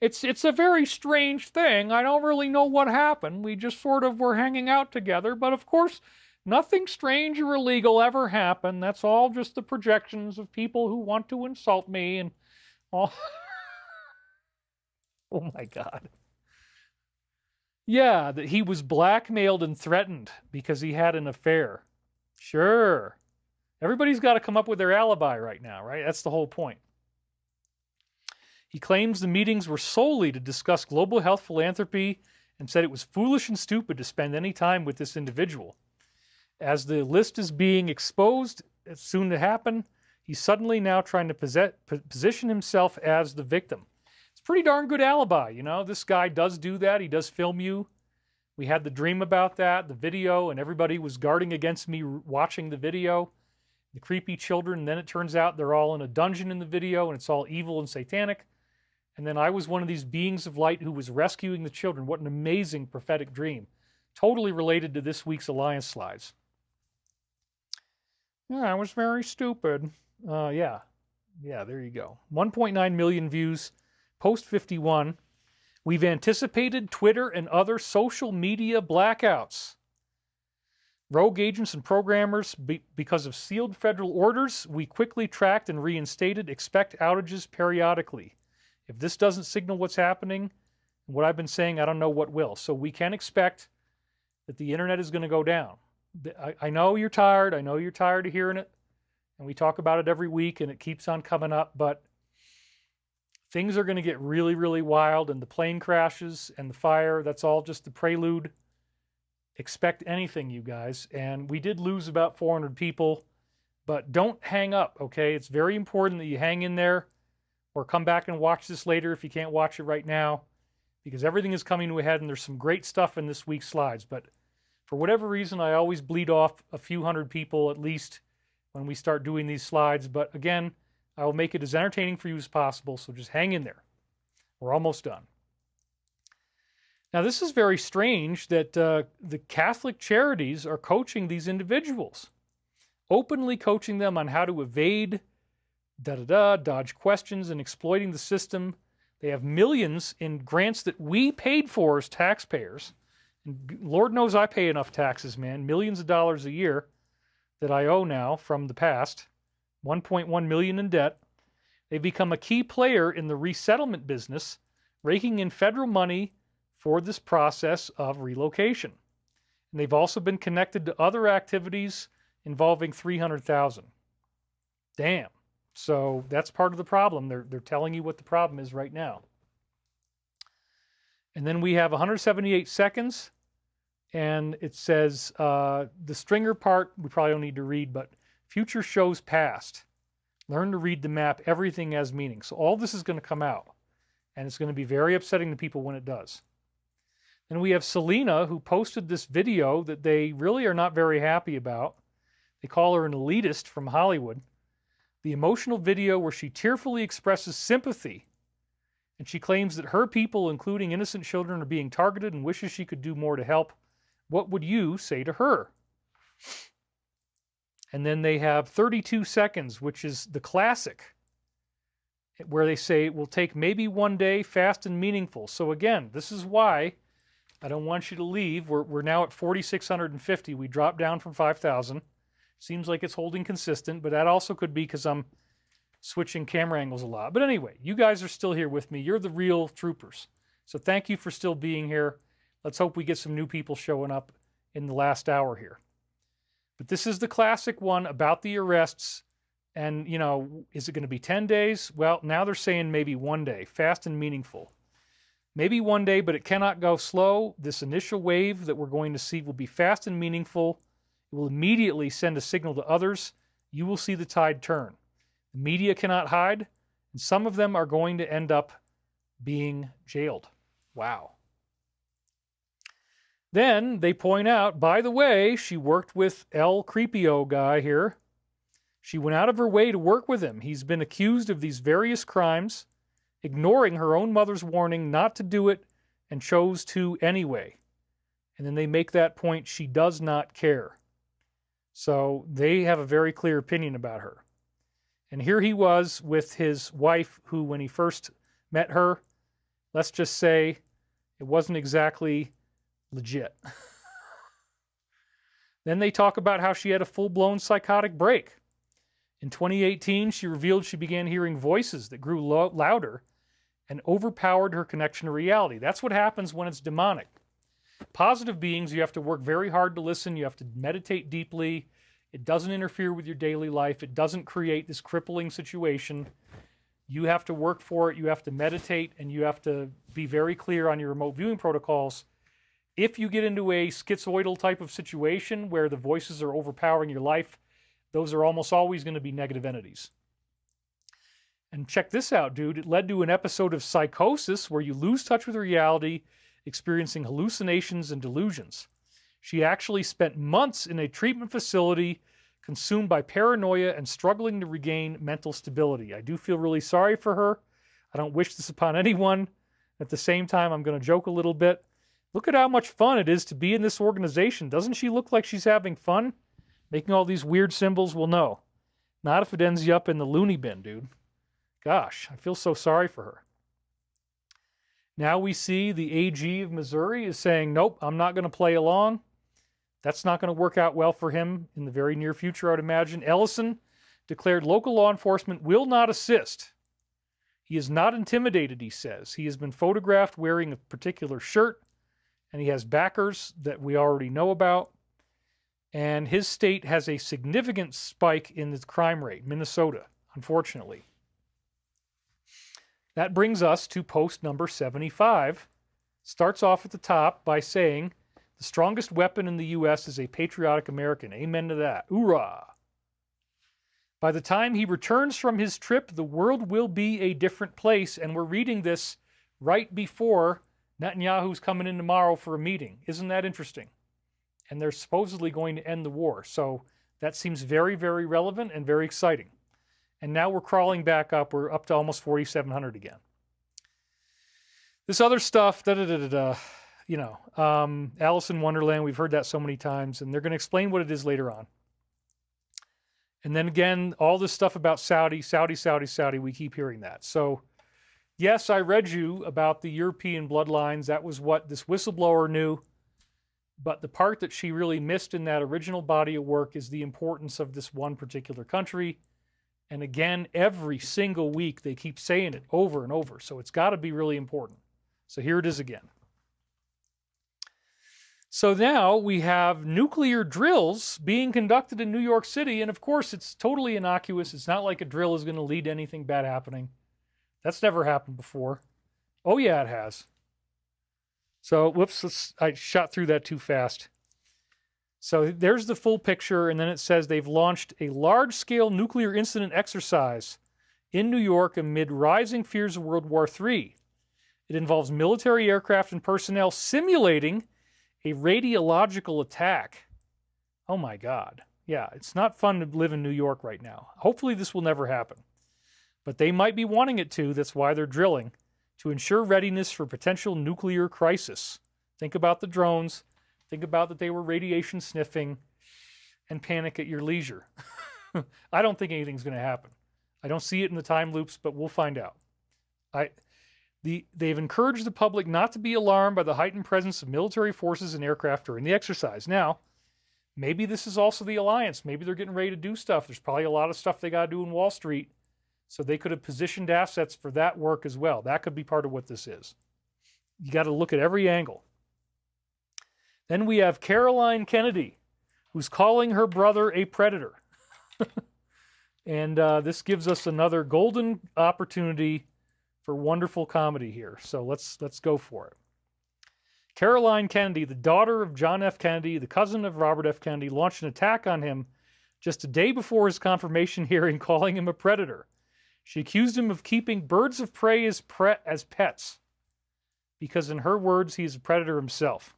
B: It's a very strange thing. I don't really know what happened. We just sort of were hanging out together. But of course, nothing strange or illegal ever happened. That's all just the projections of people who want to insult me and all. Oh my God. Yeah, that he was blackmailed and threatened because he had an affair. Sure. Everybody's got to come up with their alibi right now, right? That's the whole point. He claims the meetings were solely to discuss global health philanthropy and said it was foolish and stupid to spend any time with this individual. As the list is being exposed, it's soon to happen, he's suddenly now trying to position himself as the victim. It's a pretty darn good alibi, you know. This guy does do that. He does film you. We had the dream about that, the video, and everybody was guarding against me watching the video. The creepy children, and then it turns out they're all in a dungeon in the video, and it's all evil and satanic. And then I was one of these beings of light who was rescuing the children. What an amazing prophetic dream. Totally related to this week's Alliance slides. Yeah, I was very stupid. Yeah, there you go. 1.9 million views, post 51. We've anticipated Twitter and other social media blackouts. Rogue agents and programmers, because of sealed federal orders, we quickly tracked and reinstated. Expect outages periodically. If this doesn't signal what's happening, what I've been saying, I don't know what will. So we can expect that the internet is going to go down. I know you're tired. I know you're tired of hearing it. And we talk about it every week, and it keeps on coming up. But things are going to get really, really wild. And the plane crashes and the fire, that's all just the prelude. Expect anything, you guys. And we did lose about 400 people. But don't hang up, okay? It's very important that you hang in there. Or come back and watch this later if you can't watch it right now. Because everything is coming to a head, and there's some great stuff in this week's slides. But for whatever reason, I always bleed off a few hundred people at least when we start doing these slides. But again, I will make it as entertaining for you as possible, so just hang in there. We're almost done. Now, this is very strange that the Catholic charities are coaching these individuals, openly coaching them on how to evade, dodge questions, and exploiting the system. They have millions in grants that we paid for as taxpayers. And Lord knows I pay enough taxes, man. Millions of dollars a year that I owe now from the past. 1.1 million in debt. They've become a key player in the resettlement business, raking in federal money for this process of relocation. And they've also been connected to other activities involving 300,000. Damn. So that's part of the problem. They're telling you what the problem is right now. And then we have 178 seconds, and it says the stringer part we probably don't need to read, but future shows past. Learn to read the map, everything has meaning. So all this is going to come out, and it's going to be very upsetting to people when it does. Then we have Selena, who posted this video that they really are not very happy about. They call her an elitist from Hollywood. The emotional video where she tearfully expresses sympathy, and she claims that her people, including innocent children, are being targeted and wishes she could do more to help. What would you say to her? And then they have 32 seconds, which is the classic, where they say it will take maybe one day, fast and meaningful. So again, this is why I don't want you to leave. We're now at 4,650. We dropped down from 5,000. Seems like it's holding consistent, but that also could be because I'm switching camera angles a lot. But anyway, you guys are still here with me. You're the real troopers. So thank you for still being here. Let's hope we get some new people showing up in the last hour here. But this is the classic one about the arrests. And, you know, is it going to be 10 days? Well, now they're saying maybe one day, fast and meaningful. Maybe one day, but it cannot go slow. This initial wave that we're going to see will be fast and meaningful. It will immediately send a signal to others. You will see the tide turn. The media cannot hide, and some of them are going to end up being jailed. Wow. Then they point out, by the way, she worked with El Creepio guy here. She went out of her way to work with him. He's been accused of these various crimes, ignoring her own mother's warning not to do it, and chose to anyway. And then they make that point, she does not care. So they have a very clear opinion about her. And here he was with his wife, who, when he first met her, let's just say it wasn't exactly legit. Then they talk about how she had a full-blown psychotic break. In 2018, she revealed she began hearing voices that grew louder and overpowered her connection to reality. That's what happens when it's demonic. Positive beings, you have to work very hard to listen. You have to meditate deeply. It doesn't interfere with your daily life. It doesn't create this crippling situation. You have to work for it. You have to meditate, and you have to be very clear on your remote viewing protocols. If you get into a schizoidal type of situation where the voices are overpowering your life, those are almost always going to be negative entities. And check this out, dude. It led to an episode of psychosis where you lose touch with reality, experiencing hallucinations and delusions. She actually spent months in a treatment facility, consumed by paranoia and struggling to regain mental stability. I do feel really sorry for her. I don't wish this upon anyone. At the same time, I'm going to joke a little bit. Look at how much fun it is to be in this organization. Doesn't she look like she's having fun? Making all these weird symbols? Well, no. Not if it ends you up in the loony bin, dude. Gosh, I feel so sorry for her. Now we see the AG of Missouri is saying, nope, I'm not going to play along. That's not going to work out well for him in the very near future, I would imagine. Ellison declared local law enforcement will not assist. He is not intimidated, he says. He has been photographed wearing a particular shirt, and he has backers that we already know about. And his state has a significant spike in the crime rate, Minnesota, unfortunately. That brings us to post number 75. Starts off at the top by saying, the strongest weapon in the U.S. is a patriotic American. Amen to that. Hoorah! By the time he returns from his trip, the world will be a different place. And we're reading this right before Netanyahu's coming in tomorrow for a meeting. Isn't that interesting? And they're supposedly going to end the war. So that seems very, very relevant and very exciting. And now we're crawling back up. We're up to almost 4,700 again. This other stuff, you know, Alice in Wonderland, we've heard that so many times, and they're going to explain what it is later on. And then again, all this stuff about Saudi, we keep hearing that. So, yes, I read you about the European bloodlines. That was what this whistleblower knew. But the part that she really missed in that original body of work is the importance of this one particular country. And again, every single week, they keep saying it over and over. So it's got to be really important. So here it is again. So now we have nuclear drills being conducted in New York City, and of course it's totally innocuous. It's not like a drill is going to lead to anything bad happening. That's never happened before. Oh yeah, it has. So, whoops, I shot through that too fast. So there's the full picture, and then it says they've launched a large-scale nuclear incident exercise in New York amid rising fears of World War III. It involves military aircraft and personnel simulating a radiological attack. Oh my God. Yeah, it's not fun to live in New York right now. Hopefully this will never happen. But they might be wanting it to. That's why they're drilling, to ensure readiness for potential nuclear crisis. Think about the drones. Think about that they were radiation sniffing, and panic at your leisure. I don't think anything's going to happen. I don't see it in the time loops, but we'll find out. They've encouraged the public not to be alarmed by the heightened presence of military forces and aircraft during the exercise. Now, maybe this is also the alliance. Maybe they're getting ready to do stuff. There's probably a lot of stuff they got to do in Wall Street, so they could have positioned assets for that work as well. That could be part of what this is. You got to look at every angle. Then we have Caroline Kennedy, who's calling her brother a predator. And this gives us another golden opportunity for wonderful comedy here. So let's go for it. Caroline Kennedy, the daughter of John F. Kennedy, the cousin of Robert F. Kennedy, launched an attack on him just a day before his confirmation hearing, calling him a predator. She accused him of keeping birds of prey as pets, because in her words, he's a predator himself.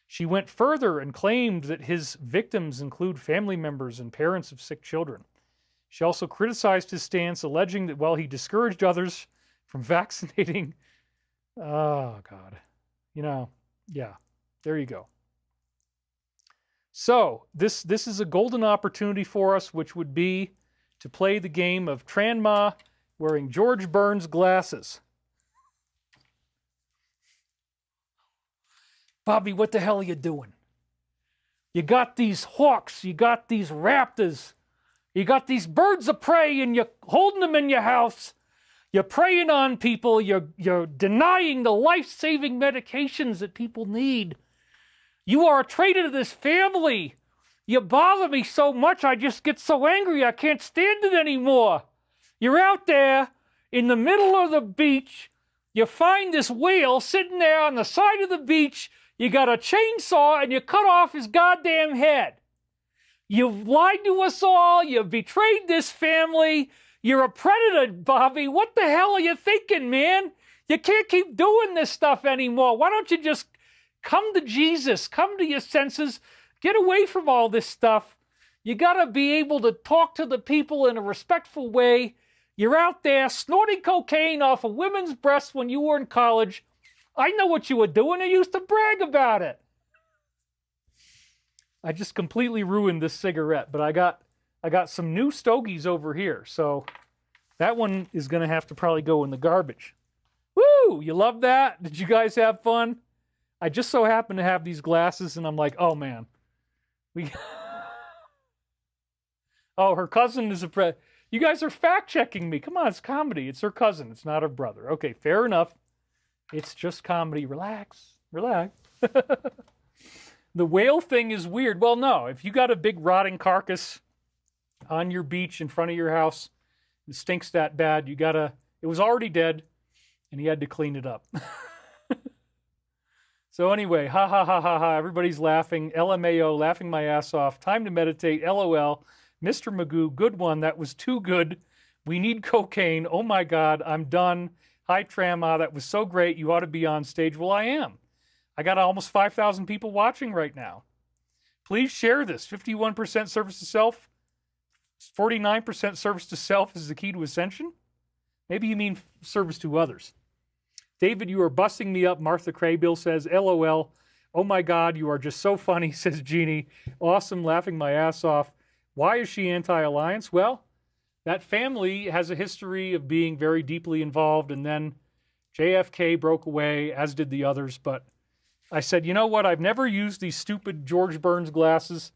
B: She went further and claimed that his victims include family members and parents of sick children. She also criticized his stance, alleging that while he discouraged others from vaccinating... Oh, God. Yeah, there you go. So, this is a golden opportunity for us, which would be to play the game of Tranma wearing George Burns glasses. Bobby, what the hell are you doing? You got these hawks, you got these raptors, you got these birds of prey, and you're holding them in your house. You're preying on people. You're denying the life-saving medications that people need. You are a traitor to this family. You bother me so much, I just get so angry I can't stand it anymore. You're out there in the middle of the beach. You find this whale sitting there on the side of the beach. You got a chainsaw and you cut off his goddamn head. You've lied to us all. You've betrayed this family. You're a predator, Bobby. What the hell are you thinking, man? You can't keep doing this stuff anymore. Why don't you just come to Jesus? Come to your senses. Get away from all this stuff. You got to be able to talk to the people in a respectful way. You're out there snorting cocaine off of women's breasts when you were in college. I know what you were doing. I used to brag about it. I just completely ruined this cigarette, but I got some new stogies over here, so that one is going to have to probably go in the garbage. Woo! You love that? Did you guys have fun? I just so happen to have these glasses, and I'm like, oh, man. Oh, her cousin is a You guys are fact-checking me. Come on, it's comedy. It's her cousin. It's not her brother. Okay, fair enough. It's just comedy. Relax. The whale thing is weird. Well, no. If you got a big rotting carcass on your beach in front of your house, it stinks that bad, it was already dead, and he had to clean it up. So anyway, ha ha ha ha ha, everybody's laughing. LMAO, laughing my ass off. Time to meditate. LOL. Mr. Magoo, good one. That was too good. We need cocaine. Oh my God, I'm done. Hi, Trama. That was so great. You ought to be on stage. Well, I am. I got almost 5,000 people watching right now. Please share this. 51% service to self. 49% service to self is the key to ascension. Maybe you mean service to others. David, you are busting me up, Martha Craybill says. LOL. Oh my God, you are just so funny, says Jeannie. Awesome, laughing my ass off. Why is she anti-alliance? Well, that family has a history of being very deeply involved, and then JFK broke away, as did the others. But I said, you know what? I've never used these stupid George Burns glasses.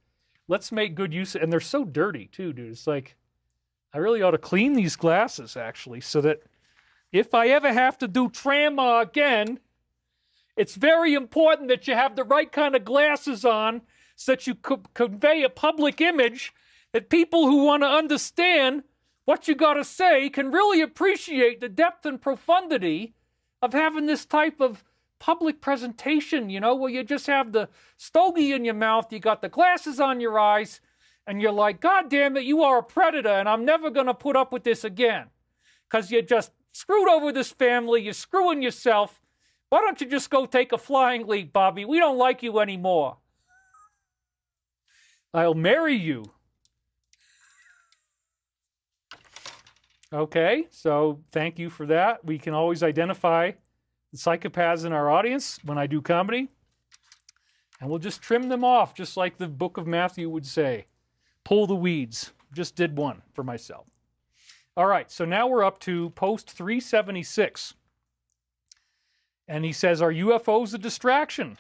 B: Let's make good use of, and they're so dirty too, dude. It's like, I really ought to clean these glasses, actually, so that if I ever have to do Trama again, It's very important that you have the right kind of glasses on so that you could convey a public image that people who want to understand what you got to say can really appreciate the depth and profundity of having this type of public presentation, you know, where you just have the stogie in your mouth, you got the glasses on your eyes, and you're like, God damn it, you are a predator, and I'm never going to put up with this again. Because you just screwed over this family, you're screwing yourself. Why don't you just go take a flying leap, Bobby? We don't like you anymore. I'll marry you. Okay, so thank you for that. We can always identify the psychopaths in our audience when I do comedy. And we'll just trim them off, just like the book of Matthew would say. Pull the weeds. Just did one for myself. All right, so now we're up to post 376. And he says, are UFOs a distraction?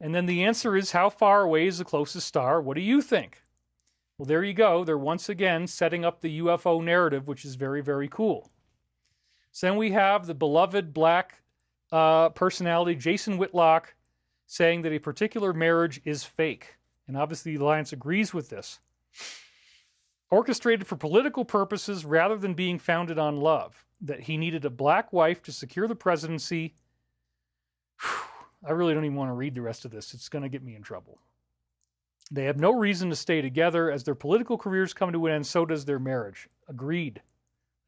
B: And then the answer is, how far away is the closest star? What do you think? Well, there you go. They're once again setting up the UFO narrative, which is very, very cool. So then we have the beloved black personality, Jason Whitlock, saying that a particular marriage is fake. And obviously the Alliance agrees with this. Orchestrated for political purposes rather than being founded on love. That he needed a black wife to secure the presidency. I really don't even want to read the rest of this. It's going to get me in trouble. They have no reason to stay together. As their political careers come to an end, so does their marriage. Agreed.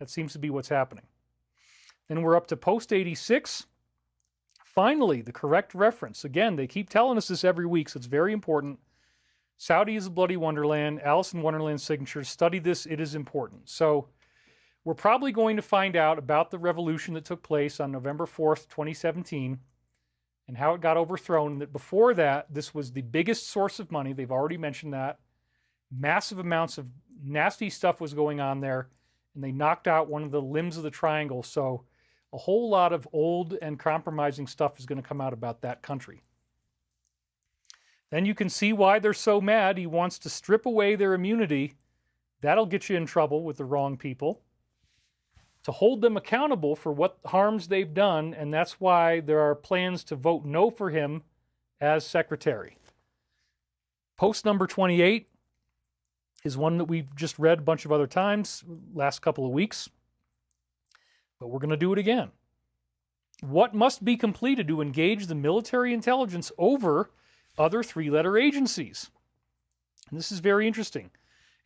B: That seems to be what's happening. Then we're up to post 86. Finally, the correct reference. Again, they keep telling us this every week, so it's very important. Saudi is a bloody wonderland. Alice in Wonderland signature. Study this. It is important. So we're probably going to find out about the revolution that took place on November 4th, 2017. And how it got overthrown. That before that, this was the biggest source of money. They've already mentioned that. Massive amounts of nasty stuff was going on there. And they knocked out one of the limbs of the triangle. So a whole lot of old and compromising stuff is going to come out about that country. Then you can see why they're so mad. He wants to strip away their immunity. That'll get you in trouble with the wrong people. To hold them accountable for what harms they've done, and that's why there are plans to vote no for him as secretary. Post number 28 is one that we've just read a bunch of other times, last couple of weeks, but we're going to do it again. What must be completed to engage the military intelligence over other three-letter agencies? And this is very interesting.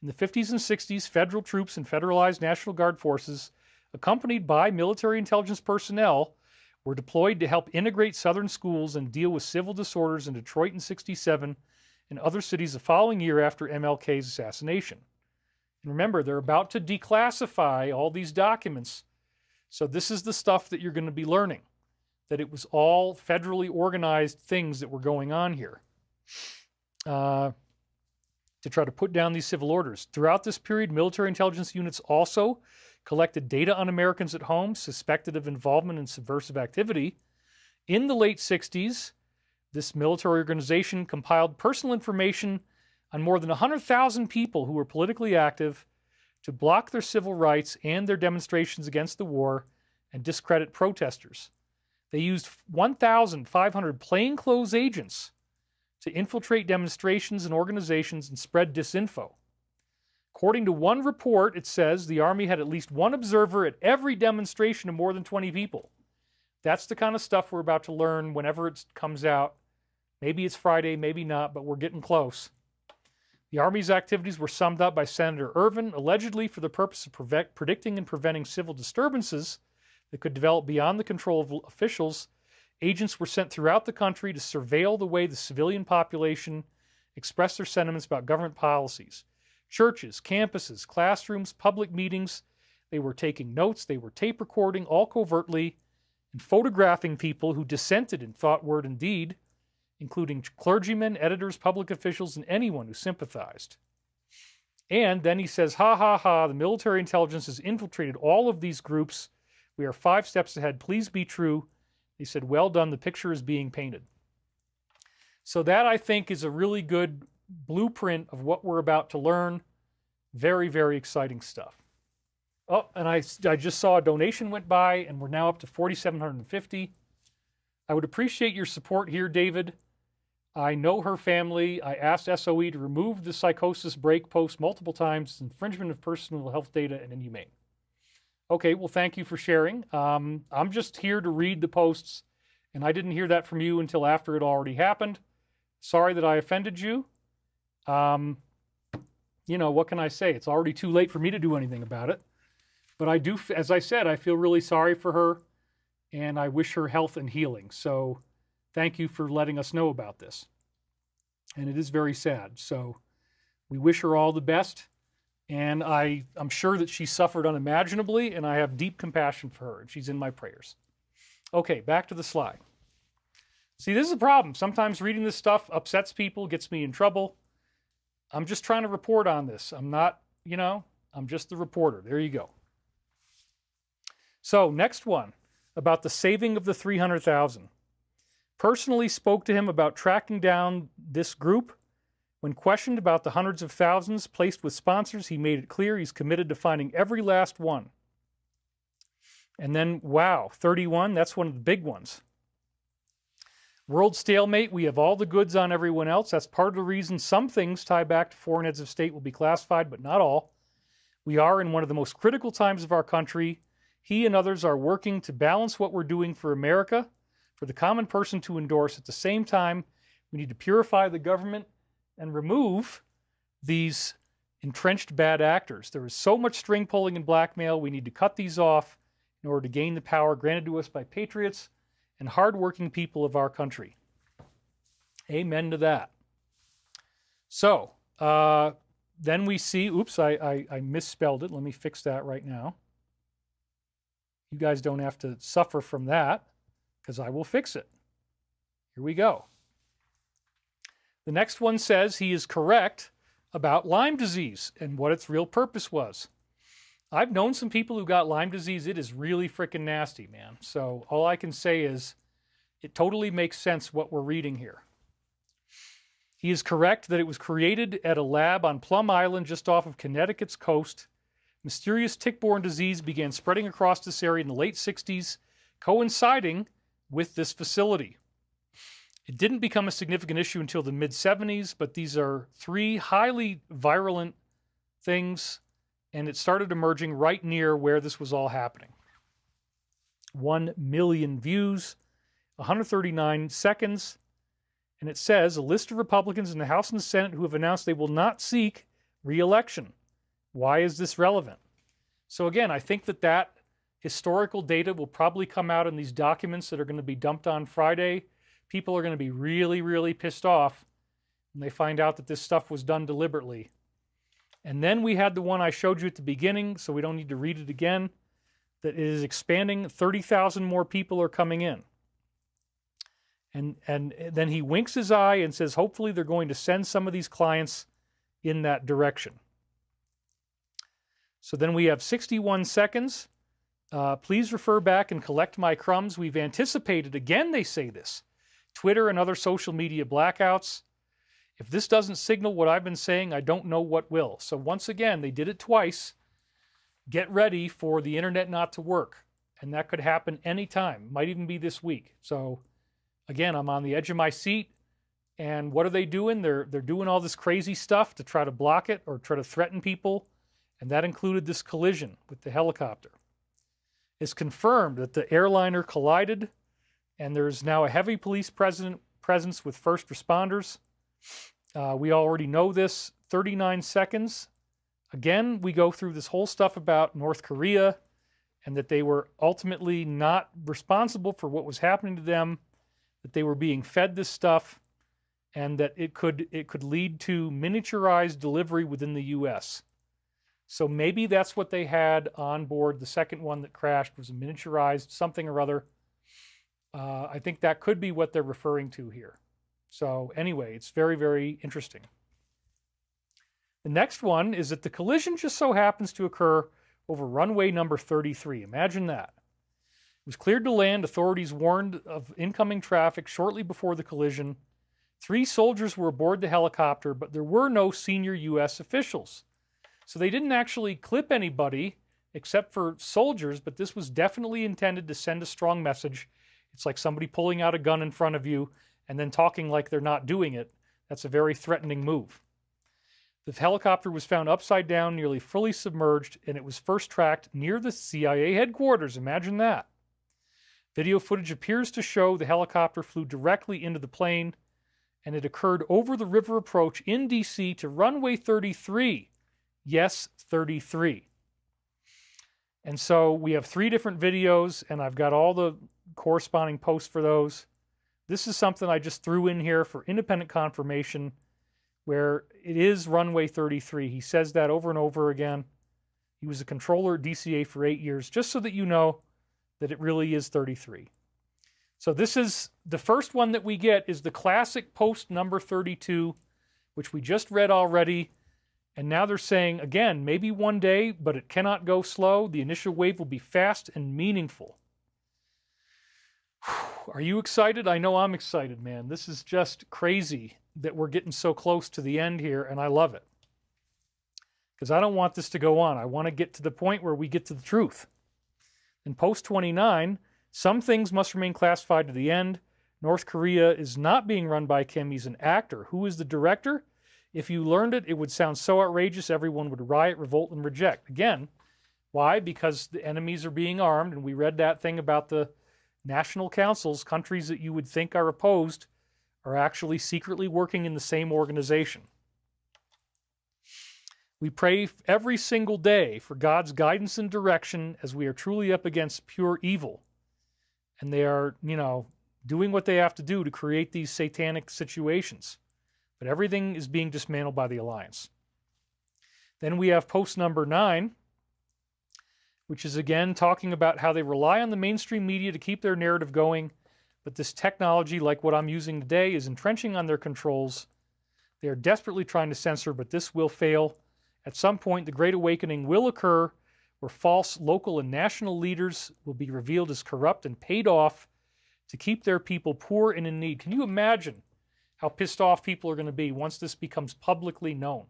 B: In the 50s and 60s, federal troops and federalized National Guard forces accompanied by military intelligence personnel, were deployed to help integrate Southern schools and deal with civil disorders in Detroit in '67 and other cities the following year after MLK's assassination. And remember, they're about to declassify all these documents. So this is the stuff that you're going to be learning, that it was all federally organized things that were going on here to try to put down these civil orders. Throughout this period, military intelligence units also collected data on Americans at home suspected of involvement in subversive activity. In the late 60s, this military organization compiled personal information on more than 100,000 people who were politically active to block their civil rights and their demonstrations against the war and discredit protesters. They used 1,500 plainclothes agents to infiltrate demonstrations and organizations and spread disinfo. According to one report, it says the Army had at least one observer at every demonstration of more than 20 people. That's the kind of stuff we're about to learn whenever it comes out. Maybe it's Friday, maybe not, but we're getting close. The Army's activities were summed up by Senator Ervin, allegedly for the purpose of predicting and preventing civil disturbances that could develop beyond the control of officials. Agents were sent throughout the country to surveil the way the civilian population expressed their sentiments about government policies. Churches, campuses, classrooms, public meetings. They were taking notes, they were tape recording, all covertly, and photographing people who dissented in thought, word, and deed, including clergymen, editors, public officials, and anyone who sympathized. And then he says, ha ha ha, the military intelligence has infiltrated all of these groups. We are 5 steps ahead. Please be true. He said, well done, the picture is being painted. So that, I think, is a really good blueprint of what we're about to learn. Very, very exciting stuff. Oh, and I just saw a donation went by, and we're now up to 4,750. I would appreciate your support here, David. I know her family. I asked SOE to remove the psychosis break post multiple times. It's infringement of personal health data and inhumane. Okay, well, thank you for sharing. I'm just here to read the posts, and I didn't hear that from you until after it already happened. Sorry that I offended you. You know, what can I say? It's already too late for me to do anything about it. But I do, as I said, I feel really sorry for her, and I wish her health and healing. So thank you for letting us know about this. And it is very sad. So we wish her all the best. And I'm sure that she suffered unimaginably, and I have deep compassion for her, and she's in my prayers. Okay, back to the slide. See, this is a problem. Sometimes reading this stuff upsets people, gets me in trouble. I'm just trying to report on this. I'm not, you know, I'm just the reporter. There you go. So, next one, about the saving of the 300,000. Personally spoke to him about tracking down this group. When questioned about the hundreds of thousands placed with sponsors, he made it clear he's committed to finding every last one. And then, wow, 31, that's one of the big ones. World stalemate, we have all the goods on everyone else. That's part of the reason some things tie back to foreign heads of state will be classified, but not all. We are in one of the most critical times of our country. He and others are working to balance what we're doing for America, for the common person to endorse. At the same time, we need to purify the government and remove these entrenched bad actors. There is so much string pulling and blackmail. We need to cut these off in order to gain the power granted to us by patriots and hardworking people of our country. Amen to that. So, then we see, oops, I misspelled it. Let me fix that right now. You guys don't have to suffer from that, because I will fix it. Here we go. The next one says he is correct about Lyme disease and what its real purpose was. I've known some people who got Lyme disease. It is really freaking nasty, man. So all I can say is it totally makes sense what we're reading here. He is correct that it was created at a lab on Plum Island just off of Connecticut's coast. Mysterious tick-borne disease began spreading across this area in the late 60s, coinciding with this facility. It didn't become a significant issue until the mid-70s, but these are three highly virulent things, and it started emerging right near where this was all happening. 1 million views, 139 seconds, and it says, a list of Republicans in the House and the Senate who have announced they will not seek re-election. Why is this relevant? So again, I think that historical data will probably come out in these documents that are going to be dumped on Friday. People are going to be really, really pissed off when they find out that this stuff was done deliberately. And then we had the one I showed you at the beginning, so we don't need to read it again, that it is expanding. 30,000 more people are coming in. And then he winks his eye and says, hopefully they're going to send some of these clients in that direction. So then we have 61 seconds. Please refer back and collect my crumbs. We've anticipated, again they say this, Twitter and other social media blackouts. If this doesn't signal what I've been saying, I don't know what will. So once again, they did it twice. Get ready for the internet not to work. And that could happen anytime. Might even be this week. So again, I'm on the edge of my seat. And what are they doing? They're doing all this crazy stuff to try to block it or try to threaten people. And that included this collision with the helicopter. It's confirmed that the airliner collided, and there's now a heavy police presence with first responders. We already know this. 39 seconds. Again, we go through this whole stuff about North Korea and that they were ultimately not responsible for what was happening to them, that they were being fed this stuff, and that it could lead to miniaturized delivery within the U.S. So maybe that's what they had on board. The second one that crashed was a miniaturized something or other. I think that could be what they're referring to here. So anyway, it's very, very interesting. The next one is that the collision just so happens to occur over runway number 33. Imagine that. It was cleared to land. Authorities warned of incoming traffic shortly before the collision. 3 soldiers were aboard the helicopter, but there were no senior U.S. officials. So they didn't actually clip anybody except for soldiers, but this was definitely intended to send a strong message. It's like somebody pulling out a gun in front of you and then talking like they're not doing it. That's a very threatening move. The helicopter was found upside down, nearly fully submerged, and it was first tracked near the CIA headquarters. Imagine that. Video footage appears to show the helicopter flew directly into the plane, and it occurred over the river approach in D.C. to runway 33. Yes, 33. And so we have 3 different videos, and I've got all the corresponding posts for those. This is something I just threw in here for independent confirmation, where it is runway 33. He says that over and over again. He was a controller at DCA for 8 years, just so that you know that it really is 33. So this is the first one that we get is the classic post number 32, which we just read already. And now they're saying, again, maybe one day, but it cannot go slow. The initial wave will be fast and meaningful. Are you excited? I know I'm excited, man. This is just crazy that we're getting so close to the end here, and I love it. Because I don't want this to go on. I want to get to the point where we get to the truth. In post 29, some things must remain classified to the end. North Korea is not being run by Kim. He's an actor. Who is the director? If you learned it, it would sound so outrageous, everyone would riot, revolt, and reject. Again, why? Because the enemies are being armed, and we read that thing about the national councils, countries that you would think are opposed, are actually secretly working in the same organization. We pray every single day for God's guidance and direction as we are truly up against pure evil. And they are, doing what they have to do to create these satanic situations. But everything is being dismantled by the Alliance. Then we have post number 9, which is again talking about how they rely on the mainstream media to keep their narrative going, but this technology, like what I'm using today, is entrenching on their controls. They are desperately trying to censor, but this will fail. At some point, the Great Awakening will occur, where false local and national leaders will be revealed as corrupt and paid off to keep their people poor and in need. Can you imagine how pissed off people are going to be once this becomes publicly known?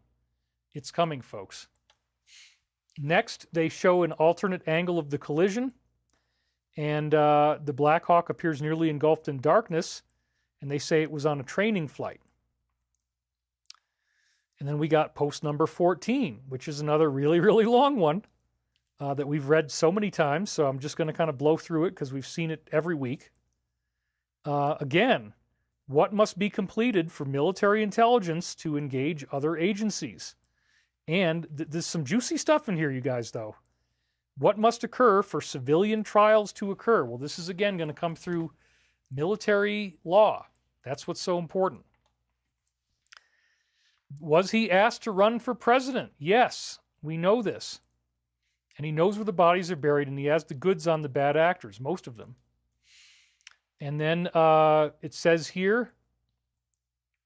B: It's coming, folks. Next, they show an alternate angle of the collision, and the Black Hawk appears nearly engulfed in darkness, and they say it was on a training flight. And then we got post number 14, which is another really, really long one that we've read so many times, so I'm just going to kind of blow through it because we've seen it every week. Again, what must be completed for military intelligence to engage other agencies? And there's some juicy stuff in here, you guys, though. What must occur for civilian trials to occur? Well, this is, again, going to come through military law. That's what's so important. Was he asked to run for president? Yes, we know this. And he knows where the bodies are buried, and he has the goods on the bad actors, most of them. And then it says here,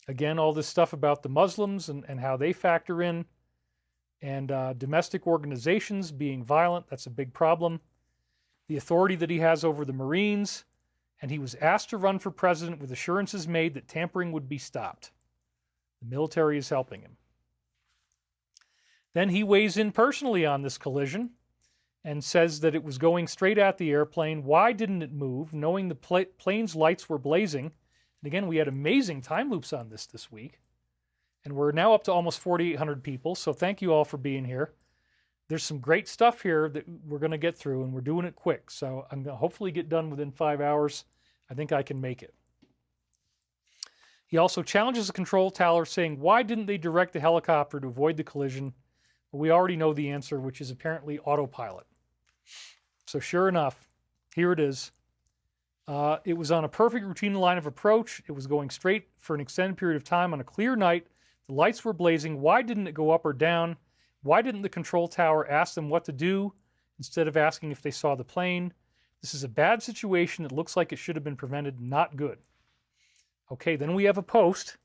B: again, all this stuff about the Muslims and how they factor in, and domestic organizations being violent. That's a big problem. The authority that he has over the Marines, and he was asked to run for president with assurances made that tampering would be stopped. The military is helping him. Then he weighs in personally on this collision and says that it was going straight at the airplane. Why didn't it move, knowing the plane's lights were blazing? And again, we had amazing time loops on this week. And we're now up to almost 4,800 people, so thank you all for being here. There's some great stuff here that we're going to get through, and we're doing it quick. So I'm going to hopefully get done within 5 hours. I think I can make it. He also challenges the control tower, saying, why didn't they direct the helicopter to avoid the collision? Well, we already know the answer, which is apparently autopilot. So sure enough, here it is. It was on a perfect routine line of approach. It was going straight for an extended period of time on a clear night. The lights were blazing. Why didn't it go up or down? Why didn't the control tower ask them what to do instead of asking if they saw the plane? This is a bad situation. It looks like it should have been prevented. Not good. Okay, then we have a post,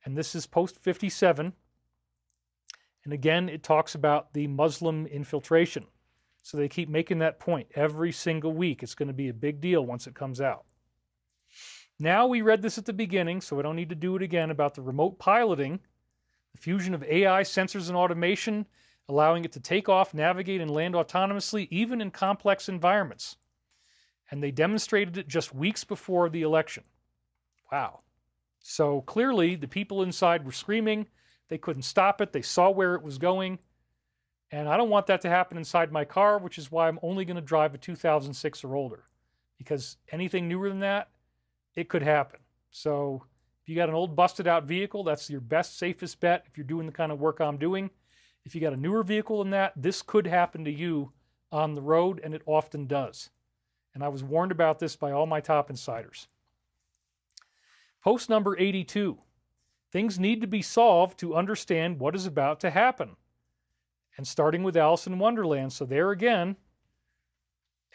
B: and this is post 57. And again, it talks about the Muslim infiltration. So they keep making that point every single week. It's going to be a big deal once it comes out. Now, we read this at the beginning, so I don't need to do it again, about the remote piloting, the fusion of AI, sensors, and automation, allowing it to take off, navigate, and land autonomously, even in complex environments. And they demonstrated it just weeks before the election. Wow. So clearly the people inside were screaming. They couldn't stop it. They saw where it was going. And I don't want that to happen inside my car, which is why I'm only going to drive a 2006 or older. Because anything newer than that, it could happen. So if you got an old busted out vehicle, that's your best, safest bet if you're doing the kind of work I'm doing. If you got a newer vehicle than that, this could happen to you on the road, and it often does. And I was warned about this by all my top insiders. Post number 82. Things need to be solved to understand what is about to happen. And starting with Alice in Wonderland. So there again,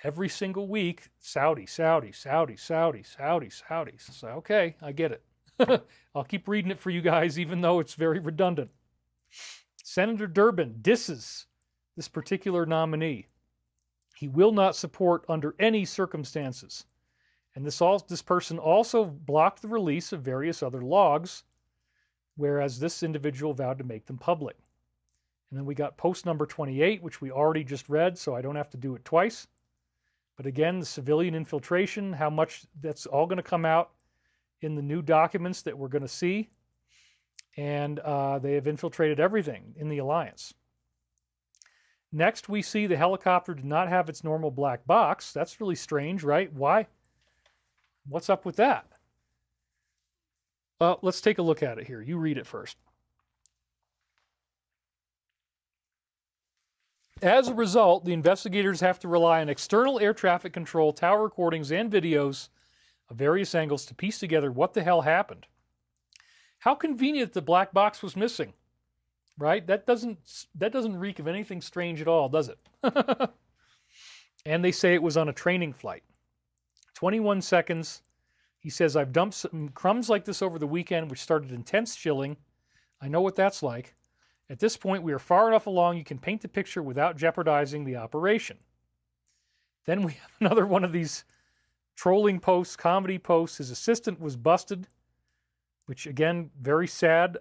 B: every single week, Saudi, Saudi, Saudi, Saudi, Saudi, Saudi. So, okay, I get it. I'll keep reading it for you guys, even though it's very redundant. Senator Durbin disses this particular nominee. He will not support under any circumstances. And this person also blocked the release of various other logs, whereas this individual vowed to make them public. And then we got post number 28, which we already just read, so I don't have to do it twice. But again, the civilian infiltration, how much that's all going to come out in the new documents that we're going to see. And they have infiltrated everything in the alliance. Next, we see the helicopter did not have its normal black box. That's really strange, right? Why? What's up with that? Let's take a look at it here. You read it first. As a result, the investigators have to rely on external air traffic control, tower recordings, and videos of various angles to piece together what the hell happened. How convenient the black box was missing, right? That doesn't reek of anything strange at all, does it? And they say it was on a training flight. 21 seconds. He says, I've dumped some crumbs like this over the weekend, which started intense chilling. I know what that's like. At this point, we are far enough along you can paint the picture without jeopardizing the operation. Then we have another one of these trolling posts, comedy posts. His assistant was busted, which again, very sad.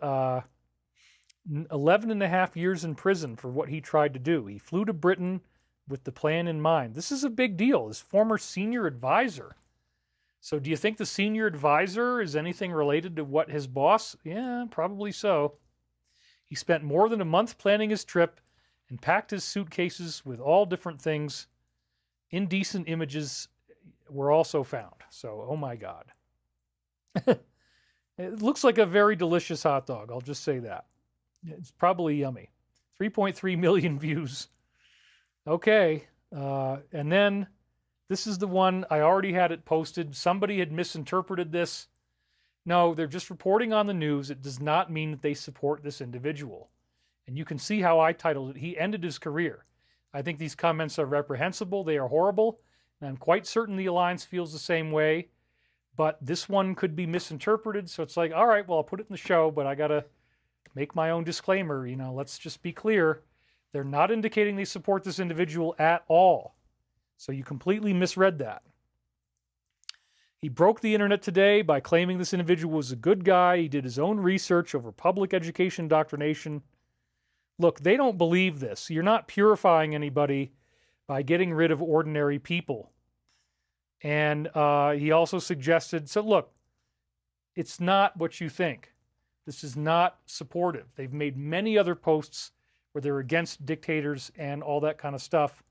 B: 11 and a half years in prison for what he tried to do. He flew to Britain with the plan in mind. This is a big deal. His former senior advisor. So do you think the senior advisor is anything related to what his boss? Yeah, probably so. He spent more than a month planning his trip and packed his suitcases with all different things. Indecent images were also found. So, oh my God. It looks like a very delicious hot dog. I'll just say that. It's probably yummy. 3.3 million views. Okay. And then this is the one, I already had it posted. Somebody had misinterpreted this. No, they're just reporting on the news. It does not mean that they support this individual. And you can see how I titled it. He ended his career. I think these comments are reprehensible. They are horrible. And I'm quite certain the Alliance feels the same way. But this one could be misinterpreted. So it's like, all right, well, I'll put it in the show, but I got to make my own disclaimer. You know, let's just be clear. They're not indicating they support this individual at all. So you completely misread that. He broke the internet today by claiming this individual was a good guy. He did his own research over public education indoctrination. Look, they don't believe this. You're not purifying anybody by getting rid of ordinary people. And he also suggested, so look, it's not what you think. This is not supportive. They've made many other posts where they're against dictators and all that kind of stuff.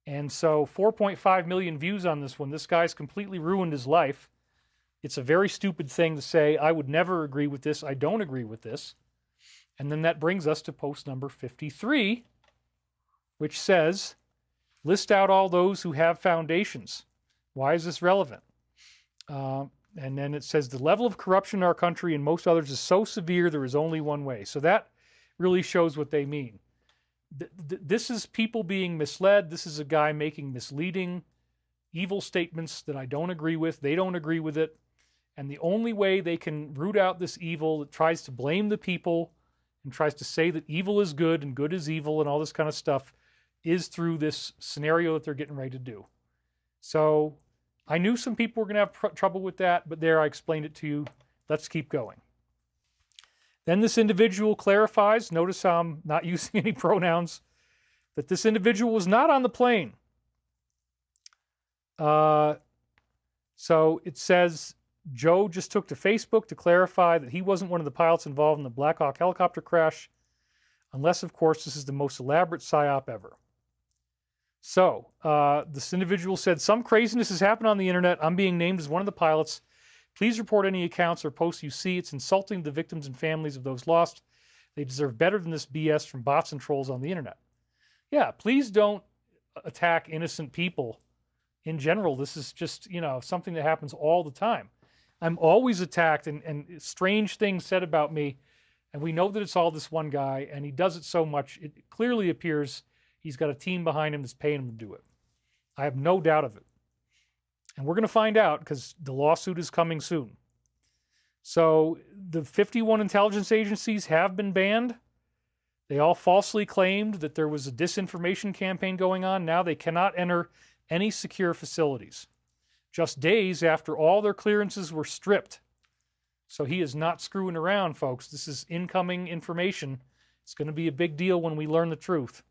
B: And so 4.5 million views on this one. This guy's completely ruined his life. It's a very stupid thing to say, I would never agree with this. I don't agree with this. And then that brings us to post number 53, which says, list out all those who have foundations. Why is this relevant? And then it says, the level of corruption in our country and most others is so severe, there is only one way. So that really shows what they mean. This is people being misled. This is a guy making misleading, evil statements that I don't agree with. They don't agree with it. And the only way they can root out this evil that tries to blame the people and tries to say that evil is good and good is evil and all this kind of stuff is through this scenario that they're getting ready to do. So I knew some people were going to have trouble with that, but there I explained it to you. Let's keep going. Then this individual clarifies, notice how I'm not using any pronouns, that this individual was not on the plane. So it says Joe just took to Facebook to clarify that he wasn't one of the pilots involved in the Black Hawk helicopter crash, unless, of course, this is the most elaborate psyop ever. So this individual said, some craziness has happened on the internet. I'm being named as one of the pilots. Please report any accounts or posts you see. It's insulting the victims and families of those lost. They deserve better than this BS from bots and trolls on the internet. Yeah, please don't attack innocent people in general. This is just, something that happens all the time. I'm always attacked and strange things said about me. And we know that it's all this one guy, and he does it so much. It clearly appears he's got a team behind him that's paying him to do it. I have no doubt of it. And we're going to find out because the lawsuit is coming soon. So the 51 intelligence agencies have been banned. They all falsely claimed that there was a disinformation campaign going on. Now they cannot enter any secure facilities. Just days after all their clearances were stripped. So he is not screwing around, folks. This is incoming information. It's going to be a big deal when we learn the truth.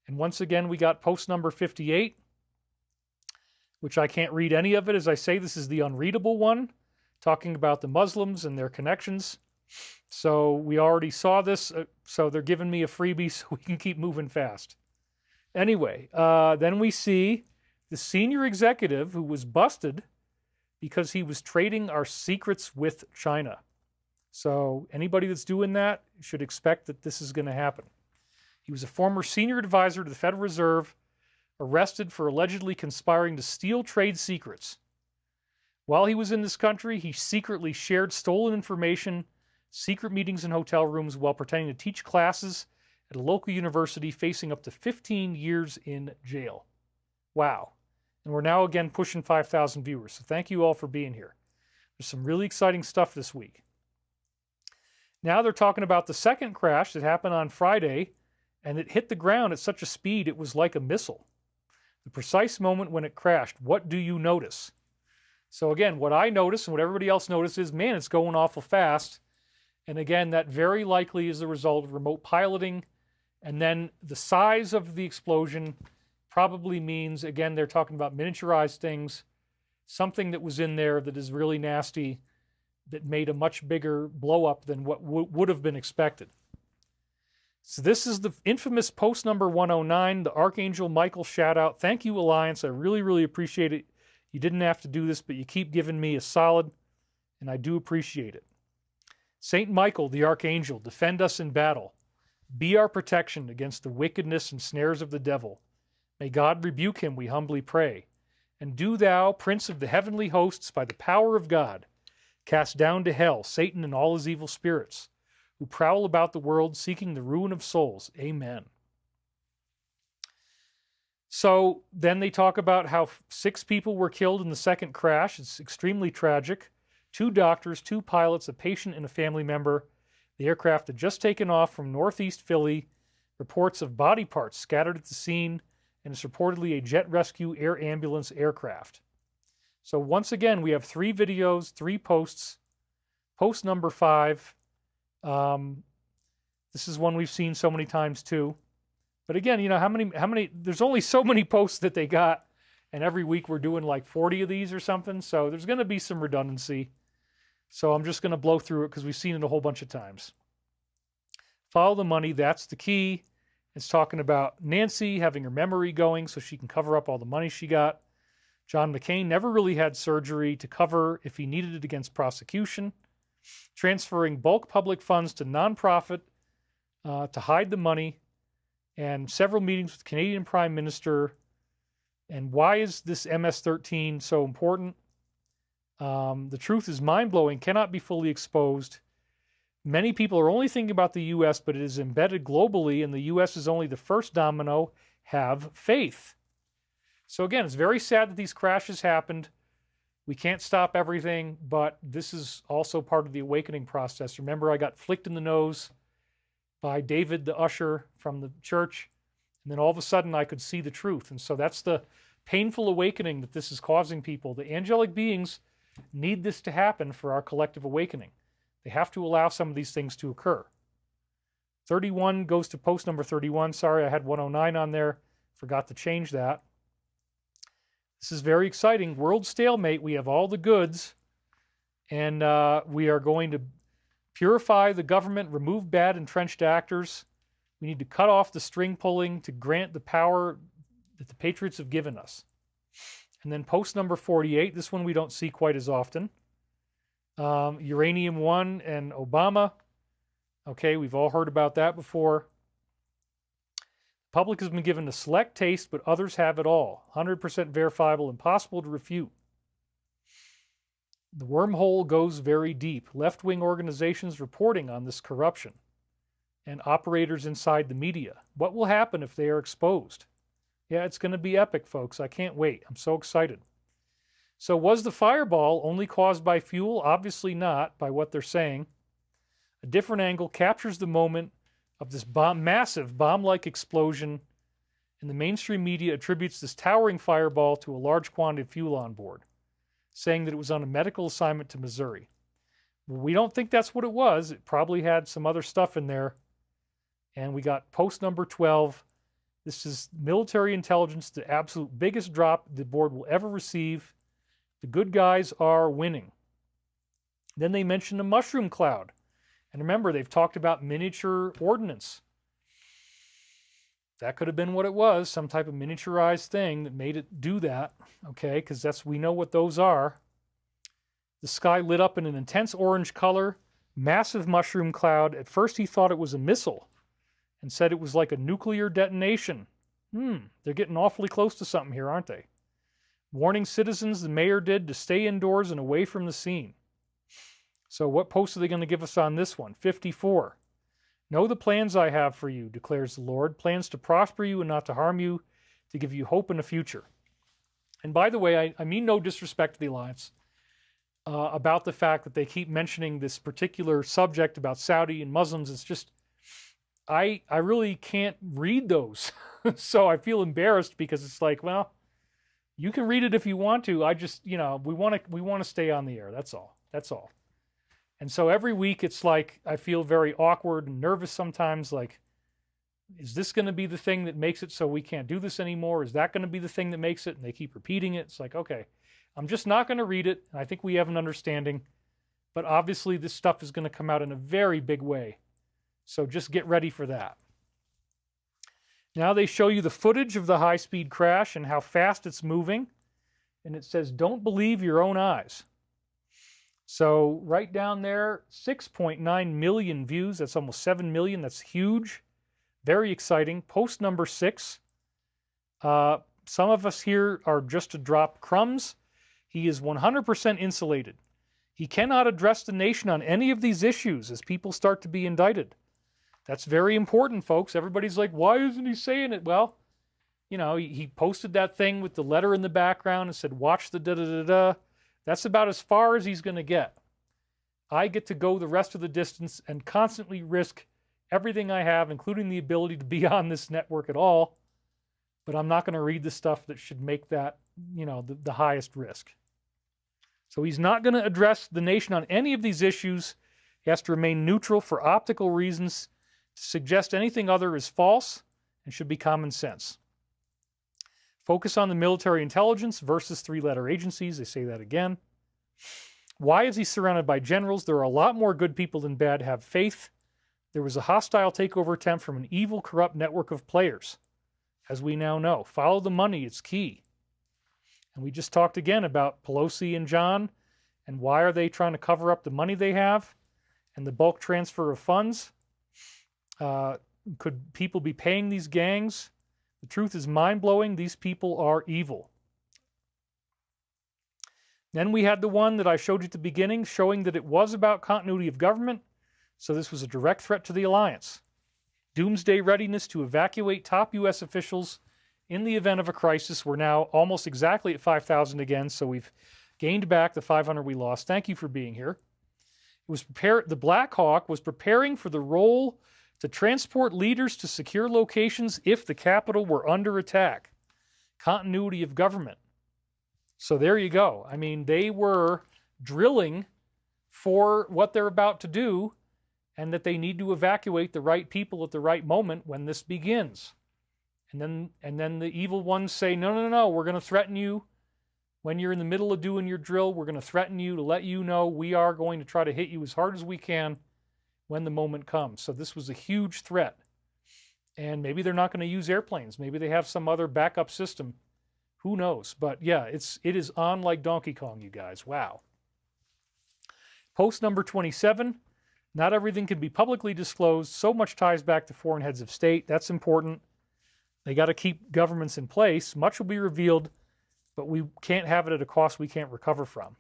B: And once again, we got post number 58, which I can't read any of it. As I say, this is the unreadable one, talking about the Muslims and their connections. So we already saw this, so they're giving me a freebie so we can keep moving fast. Anyway, then we see the senior executive who was busted because he was trading our secrets with China. So anybody that's doing that should expect that this is going to happen. He was a former senior advisor to the Federal Reserve, arrested for allegedly conspiring to steal trade secrets. While he was in this country, he secretly shared stolen information, secret meetings in hotel rooms while pretending to teach classes at a local university, facing up to 15 years in jail. Wow. And we're now again pushing 5,000 viewers. So thank you all for being here. There's some really exciting stuff this week. Now they're talking about the second crash that happened on Friday, and it hit the ground at such a speed it was like a missile. The precise moment when it crashed, what do you notice? So again, what I notice and what everybody else notices is, man, it's going awful fast. And again, that very likely is the result of remote piloting. And then the size of the explosion probably means, again, they're talking about miniaturized things, something that was in there that is really nasty, that made a much bigger blow up than what would have been expected. So this is the infamous post number 109, the Archangel Michael shout out. Thank you, Alliance. I really, really appreciate it. You didn't have to do this, but you keep giving me a solid, and I do appreciate it. Saint Michael, the Archangel, defend us in battle. Be our protection against the wickedness and snares of the devil. May God rebuke him, we humbly pray. And do thou, Prince of the heavenly hosts, by the power of God, cast down to hell Satan and all his evil spirits, who prowl about the world seeking the ruin of souls. Amen. So then they talk about how 6 people were killed in the second crash. It's extremely tragic. 2 doctors, 2 pilots, a patient, and a family member. The aircraft had just taken off from northeast Philly. Reports of body parts scattered at the scene, and it's reportedly a jet rescue air ambulance aircraft. So once again, we have 3 videos, 3 posts. Post number 5. This is one we've seen so many times too. But again, how many, there's only so many posts that they got, and every week we're doing like 40 of these or something, so there's going to be some redundancy. So I'm just going to blow through it because we've seen it a whole bunch of times. Follow the money, that's the key. It's talking about Nancy having her memory going so she can cover up all the money she got. John McCain never really had surgery to cover if he needed it against prosecution. Transferring bulk public funds to nonprofit to hide the money. And several meetings with the Canadian Prime Minister. And why is this MS-13 so important? The truth is mind-blowing, cannot be fully exposed. Many people are only thinking about the U.S., but it is embedded globally, and the U.S. is only the first domino. Have faith. So again, it's very sad that these crashes happened. We can't stop everything, but this is also part of the awakening process. Remember, I got flicked in the nose by David the usher from the church, and then all of a sudden I could see the truth. And so that's the painful awakening that this is causing people. The angelic beings need this to happen for our collective awakening. They have to allow some of these things to occur. 31 goes to post number 31. Sorry, I had 109 on there. Forgot to change that. This is very exciting. World stalemate. We have all the goods, and we are going to purify the government, remove bad entrenched actors. We need to cut off the string pulling to grant the power that the patriots have given us. And then post number 48, this one we don't see quite as often. Uranium One and Obama. Okay, we've all heard about that before. The public has been given a select taste, but others have it all. 100% verifiable, impossible to refute. The wormhole goes very deep. Left-wing organizations reporting on this corruption and operators inside the media. What will happen if they are exposed? Yeah, it's going to be epic, folks. I can't wait. I'm so excited. So was the fireball only caused by fuel? Obviously not, by what they're saying. A different angle captures the moment of this massive bomb-like explosion, and the mainstream media attributes this towering fireball to a large quantity of fuel on board, saying that it was on a medical assignment to Missouri. We don't think that's what it was. It probably had some other stuff in there. And we got post number 12. This is military intelligence, the absolute biggest drop the board will ever receive. The good guys are winning. Then they mentioned a mushroom cloud. And remember, they've talked about miniature ordnance. That could have been what it was, some type of miniaturized thing that made it do that, okay, because we know what those are. The sky lit up in an intense orange color, massive mushroom cloud. At first he thought it was a missile and said it was like a nuclear detonation. They're getting awfully close to something here, aren't they? Warning citizens, the mayor did, to stay indoors and away from the scene. So what post are they going to give us on this one? 54. Know the plans I have for you, declares the Lord. Plans to prosper you and not to harm you, to give you hope in a future. And by the way, I mean no disrespect to the Alliance about the fact that they keep mentioning this particular subject about Saudi and Muslims. It's just, I really can't read those. So I feel embarrassed because it's like, well, you can read it if you want to. I just, we want to stay on the air. That's all. That's all. And so every week it's like I feel very awkward and nervous sometimes, like, is this going to be the thing that makes it so we can't do this anymore? Is that going to be the thing that makes it? And they keep repeating it. It's like, okay, I'm just not going to read it. I think we have an understanding. But obviously this stuff is going to come out in a very big way. So just get ready for that. Now they show you the footage of the high-speed crash and how fast it's moving. And it says, don't believe your own eyes. So right down there, 6.9 million views. That's almost 7 million. That's huge. Very exciting. Post number 6. Some of us here are just to drop crumbs. He is 100% insulated. He cannot address the nation on any of these issues as people start to be indicted. That's very important, folks. Everybody's like, why isn't he saying it? Well, he posted that thing with the letter in the background and said, watch the da-da-da-da. That's about as far as he's going to get. I get to go the rest of the distance and constantly risk everything I have, including the ability to be on this network at all. But I'm not going to read the stuff that should make that, the highest risk. So he's not going to address the nation on any of these issues. He has to remain neutral for optical reasons. To suggest anything other is false and should be common sense. Focus on the military intelligence versus 3-letter agencies. They say that again. Why is he surrounded by generals? There are a lot more good people than bad. Have faith. There was a hostile takeover attempt from an evil, corrupt network of players, as we now know. Follow the money. It's key. And we just talked again about Pelosi and John, and why are they trying to cover up the money they have and the bulk transfer of funds? Could people be paying these gangs? The truth is mind-blowing. These people are evil. Then we had the one that I showed you at the beginning, showing that it was about continuity of government. So this was a direct threat to the alliance. Doomsday readiness to evacuate top U.S. officials in the event of a crisis. We're now almost exactly at 5,000 again, so we've gained back the 500 we lost. Thank you for being here. The Black Hawk was preparing for the role to transport leaders to secure locations if the capital were under attack. Continuity of government. So there you go. I mean, they were drilling for what they're about to do, and that they need to evacuate the right people at the right moment when this begins. And then the evil ones say, no, we're going to threaten you When you're in the middle of doing your drill, we're going to threaten you to let you know we are going to try to hit you as hard as we can when the moment comes. So this was a huge threat. And maybe they're not going to use airplanes. Maybe they have some other backup system. Who knows? But yeah, it is on like Donkey Kong, you guys. Wow. Post number 27. Not everything can be publicly disclosed. So much ties back to foreign heads of state. That's important. They got to keep governments in place. Much will be revealed, but we can't have it at a cost we can't recover from.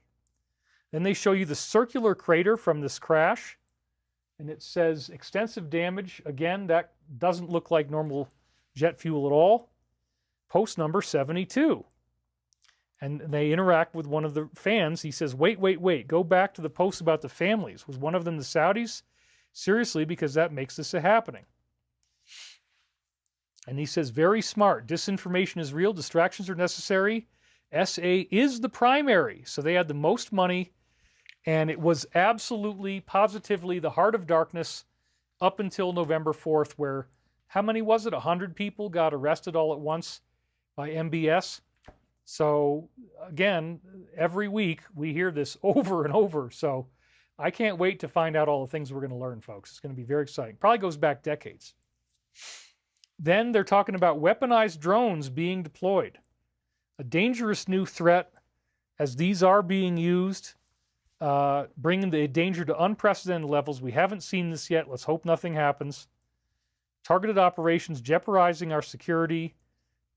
B: Then they show you the circular crater from this crash, and it says extensive damage. Again, that doesn't look like normal jet fuel at all. Post number 72. And they interact with one of the fans. He says, wait, go back to the post about the families. Was one of them the Saudis? Seriously, because that makes this a happening. And he says, very smart. Disinformation is real. Distractions are necessary. SA is the primary. So they had the most money, and it was absolutely, positively the heart of darkness up until November 4th, where, how many was it? 100 people got arrested all at once by MBS. So again, every week we hear this over and over. So I can't wait to find out all the things we're going to learn, folks. It's going to be very exciting. Probably goes back decades. Then they're talking about weaponized drones being deployed. A dangerous new threat, as these are being used, bringing the danger to unprecedented levels. We haven't seen this yet. Let's hope nothing happens. Targeted operations jeopardizing our security.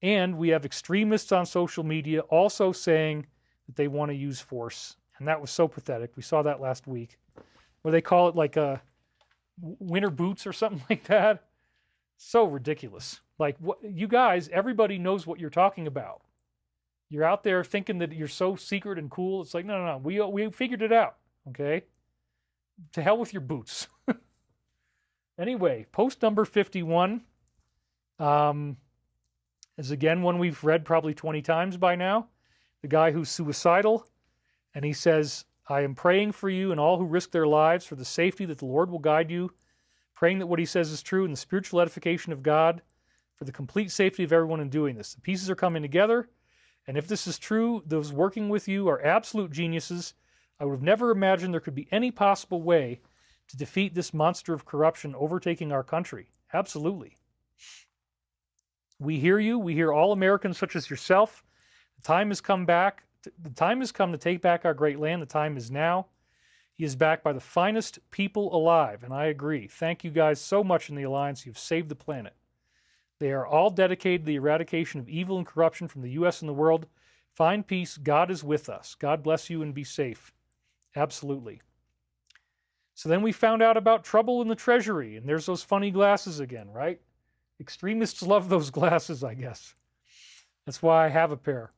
B: And we have extremists on social media also saying that they want to use force. And that was so pathetic. We saw that last week, where they call it like winter boots or something like that. So ridiculous. Like, what, you guys, everybody knows what you're talking about. You're out there thinking that you're so secret and cool. It's like, no. We figured it out, okay? To hell with your boots. Anyway, post number 51 is again one we've read probably 20 times by now. The guy who's suicidal, and he says, I am praying for you and all who risk their lives for the safety that the Lord will guide you, praying that what he says is true and the spiritual edification of God for the complete safety of everyone in doing this. The pieces are coming together, and if this is true, those working with you are absolute geniuses. I would have never imagined there could be any possible way to defeat this monster of corruption overtaking our country. Absolutely. We hear you. We hear all Americans such as yourself. The time has come back. The time has come to take back our great land. The time is now. He is backed by the finest people alive, and I agree. Thank you guys so much in the Alliance. You've saved the planet. They are all dedicated to the eradication of evil and corruption from the U.S. and the world. Find peace. God is with us. God bless you and be safe. Absolutely. So then we found out about trouble in the Treasury, and there's those funny glasses again, right? Extremists love those glasses, I guess. That's why I have a pair,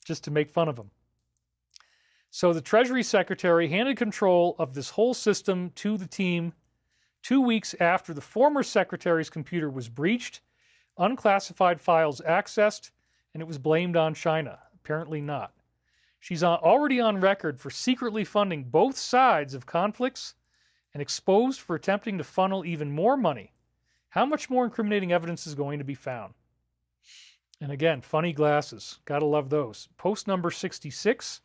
B: just to make fun of them. So the Treasury Secretary handed control of this whole system to the team 2 weeks after the former Secretary's computer was breached, unclassified files accessed, and it was blamed on China. Apparently not. She's already on record for secretly funding both sides of conflicts and exposed for attempting to funnel even more money. How much more incriminating evidence is going to be found? And again, funny glasses. Gotta love those. Post number 66.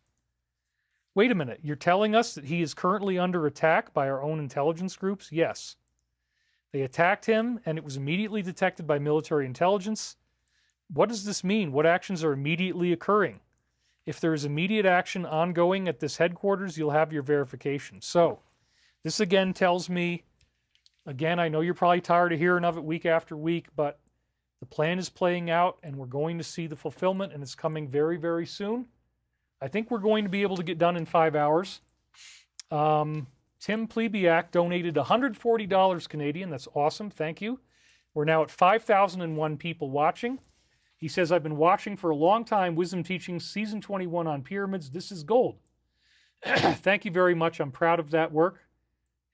B: Wait a minute. You're telling us that he is currently under attack by our own intelligence groups? Yes. They attacked him, and it was immediately detected by military intelligence. What does this mean? What actions are immediately occurring? If there is immediate action ongoing at this headquarters, you'll have your verification. So, this again tells me, again, I know you're probably tired of hearing of it week after week, but the plan is playing out, and we're going to see the fulfillment, and it's coming very, very soon. I think we're going to be able to get done in 5 hours. Tim Plebiak donated $140 Canadian. That's awesome. Thank you. We're now at 5,001 people watching. He says, I've been watching for a long time, Wisdom Teachings, Season 21 on pyramids. This is gold. Thank you very much. I'm proud of that work.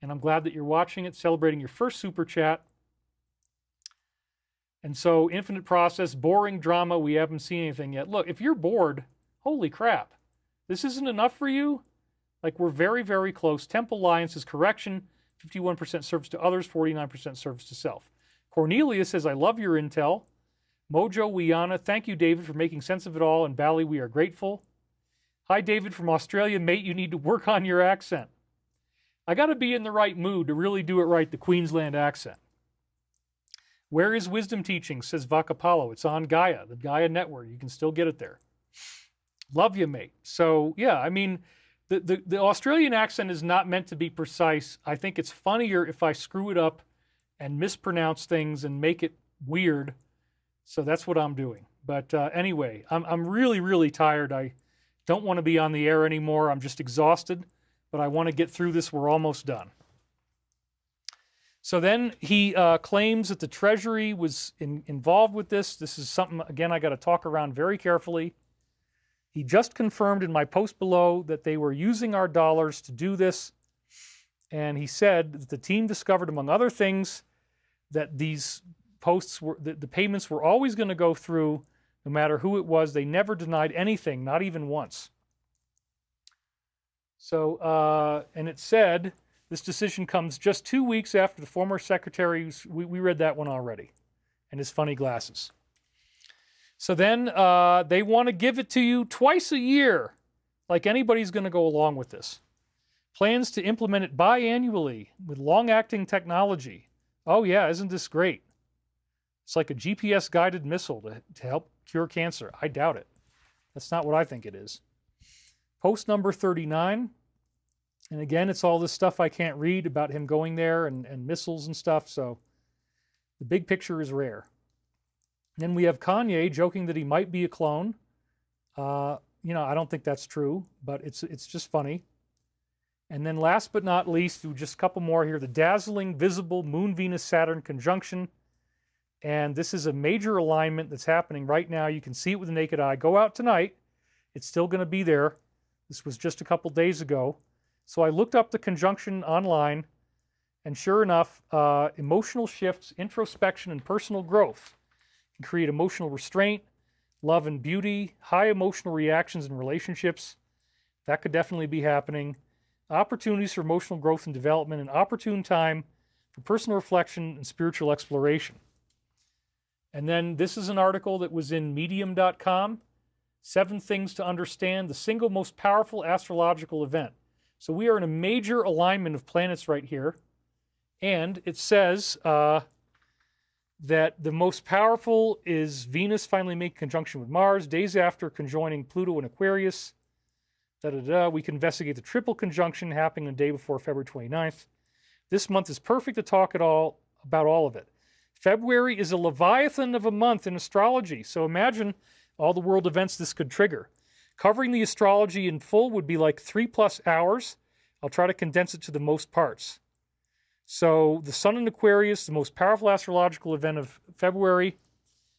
B: And I'm glad that you're watching it, celebrating your first super chat. And so, infinite process, boring drama, we haven't seen anything yet. Look, if you're bored, holy crap. This isn't enough for you? Like, we're very, very close. Temple Alliance is correction, 51% service to others, 49% service to self. Cornelia says, I love your intel. Mojo Wiana, thank you, David, for making sense of it all. And Bally, we are grateful. Hi, David from Australia. Mate, you need to work on your accent. I got to be in the right mood to really do it right, the Queensland accent. Where is Wisdom Teaching, says Vakapalo. It's on Gaia, the Gaia network. You can still get it there. Love you, mate. So, yeah, I mean, the Australian accent is not meant to be precise. I think it's funnier if I screw it up and mispronounce things and make it weird. So that's what I'm doing. But anyway, I'm really, really tired. I don't want to be on the air anymore. I'm just exhausted, but I want to get through this. We're almost done. So then he claims that the Treasury was involved with this. This is something, again, I got to talk around very carefully. He just confirmed in my post below that they were using our dollars to do this. And he said that the team discovered, among other things, that these posts were, the payments were always going to go through no matter who it was. They never denied anything, not even once. So, and it said, this decision comes just 2 weeks after the former secretary, we read that one already, and his funny glasses. So then they want to give it to you twice a year, like anybody's going to go along with this. Plans to implement it biannually with long-acting technology. Oh yeah, isn't this great? It's like a GPS-guided missile to help cure cancer. I doubt it. That's not what I think it is. Post number 39. And again, it's all this stuff I can't read about him going there and missiles and stuff. So the big picture is rare. And then we have Kanye joking that he might be a clone. I don't think that's true, but it's just funny. And then last but not least, just a couple more here. The dazzling, visible Moon-Venus-Saturn conjunction. And this is a major alignment that's happening right now. You can see it with the naked eye. Go out tonight. It's still going to be there. This was just a couple days ago. So I looked up the conjunction online, and sure enough, emotional shifts, introspection, and personal growth can create emotional restraint, love and beauty, high emotional reactions in relationships. That could definitely be happening. Opportunities for emotional growth and development, an opportune time for personal reflection and spiritual exploration. And then this is an article that was in medium.com, 7 things to understand the single most powerful astrological event. So we are in a major alignment of planets right here. And it says that the most powerful is Venus finally making conjunction with Mars, days after conjoining Pluto and Aquarius. We can investigate the triple conjunction happening the day before February 29th. This month is perfect to talk about all of it. February is a Leviathan of a month in astrology. So imagine all the world events this could trigger. Covering the astrology in full would be like 3+ hours. I'll try to condense it to the most parts. So the Sun in Aquarius, the most powerful astrological event of February.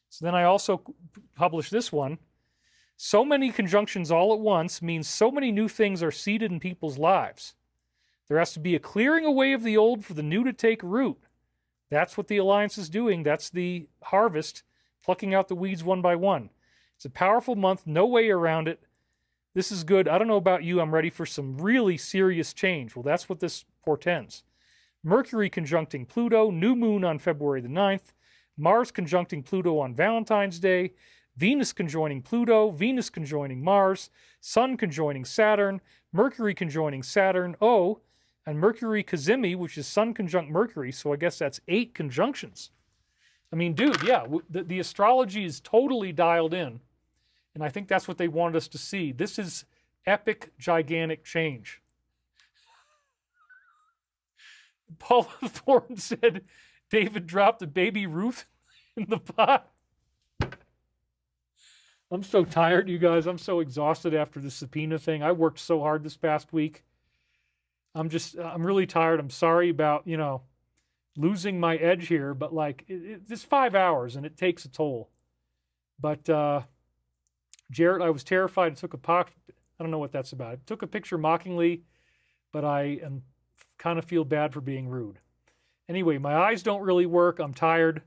B: So then I also published this one. So many conjunctions all at once means so many new things are seeded in people's lives. There has to be a clearing away of the old for the new to take root. That's what the Alliance is doing. That's the harvest, plucking out the weeds one by one. It's a powerful month, no way around it. This is good. I don't know about you. I'm ready for some really serious change. Well, that's what this portends. Mercury conjuncting Pluto, new moon on February the 9th, Mars conjuncting Pluto on Valentine's Day, Venus conjoining Pluto, Venus conjoining Mars, Sun conjoining Saturn, Mercury conjoining Saturn, and Mercury Cazimi, which is Sun conjunct Mercury, so I guess that's 8 conjunctions. I mean, dude, yeah, the astrology is totally dialed in. And I think that's what they wanted us to see. This is epic, gigantic change. Paula Thorne said, David dropped a baby Ruth in the pot. I'm so tired, you guys. I'm so exhausted after the subpoena thing. I worked so hard this past week. I'm really tired. I'm sorry about, losing my edge here, but it's 5 hours and it takes a toll. But, Jarrett, I was terrified. I don't know what that's about. I took a picture mockingly, but I kind of feel bad for being rude. Anyway, my eyes don't really work. I'm tired.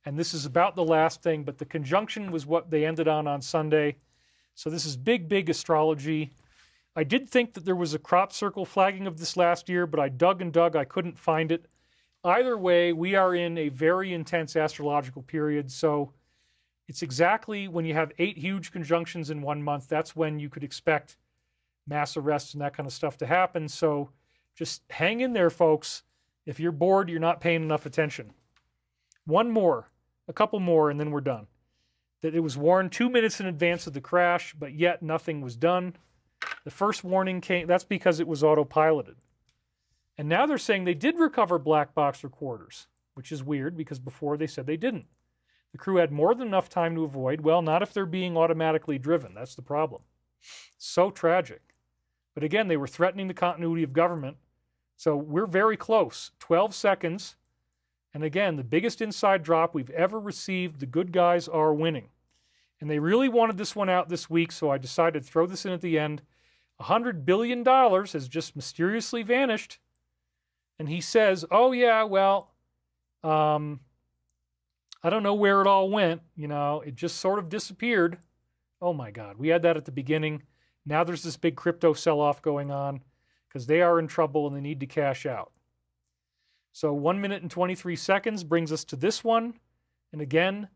B: And this is about the last thing, but the conjunction was what they ended on Sunday. So this is big, big astrology. I did think that there was a crop circle flagging of this last year, but I dug and dug. I couldn't find it. Either way, we are in a very intense astrological period. So it's exactly when you have 8 huge conjunctions in 1 month, that's when you could expect mass arrests and that kind of stuff to happen. So just hang in there, folks. If you're bored, you're not paying enough attention. One more, a couple more, and then we're done. That it was warned 2 minutes in advance of the crash, but yet nothing was done. The first warning came, that's because it was autopiloted. And now they're saying they did recover black box recorders, which is weird because before they said they didn't. The crew had more than enough time to avoid. Well, not if they're being automatically driven. That's the problem. So tragic. But again, they were threatening the continuity of government. So we're very close. 12 seconds. And again, the biggest inside drop we've ever received. The good guys are winning. And they really wanted this one out this week, so I decided to throw this in at the end. $100 billion has just mysteriously vanished. And he says, oh yeah, well, I don't know where it all went. You know, it just sort of disappeared. Oh my God, we had that at the beginning. Now there's this big crypto sell-off going on because they are in trouble and they need to cash out. So 1 minute and 23 seconds brings us to this one. And again,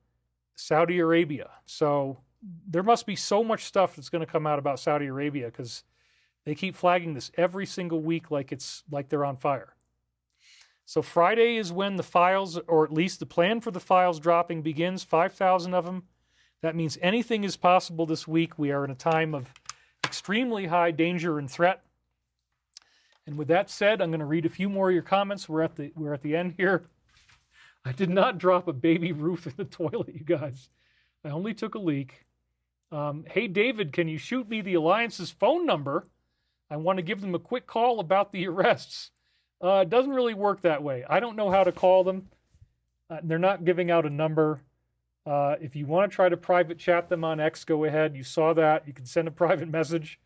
B: Saudi Arabia. So there must be so much stuff that's going to come out about Saudi Arabia because they keep flagging this every single week like they're on fire. So Friday is when the files, or at least the plan for the files dropping begins, 5,000 of them. That means anything is possible this week. We are in a time of extremely high danger and threat. And with that said, I'm going to read a few more of your comments. We're at the end here. I did not drop a baby Ruth in the toilet, you guys. I only took a leak. Hey, David, can you shoot me the Alliance's phone number? I want to give them a quick call about the arrests. It doesn't really work that way. I don't know how to call them. They're not giving out a number. If you want to try to private chat them on X, go ahead. You saw that. You can send a private message.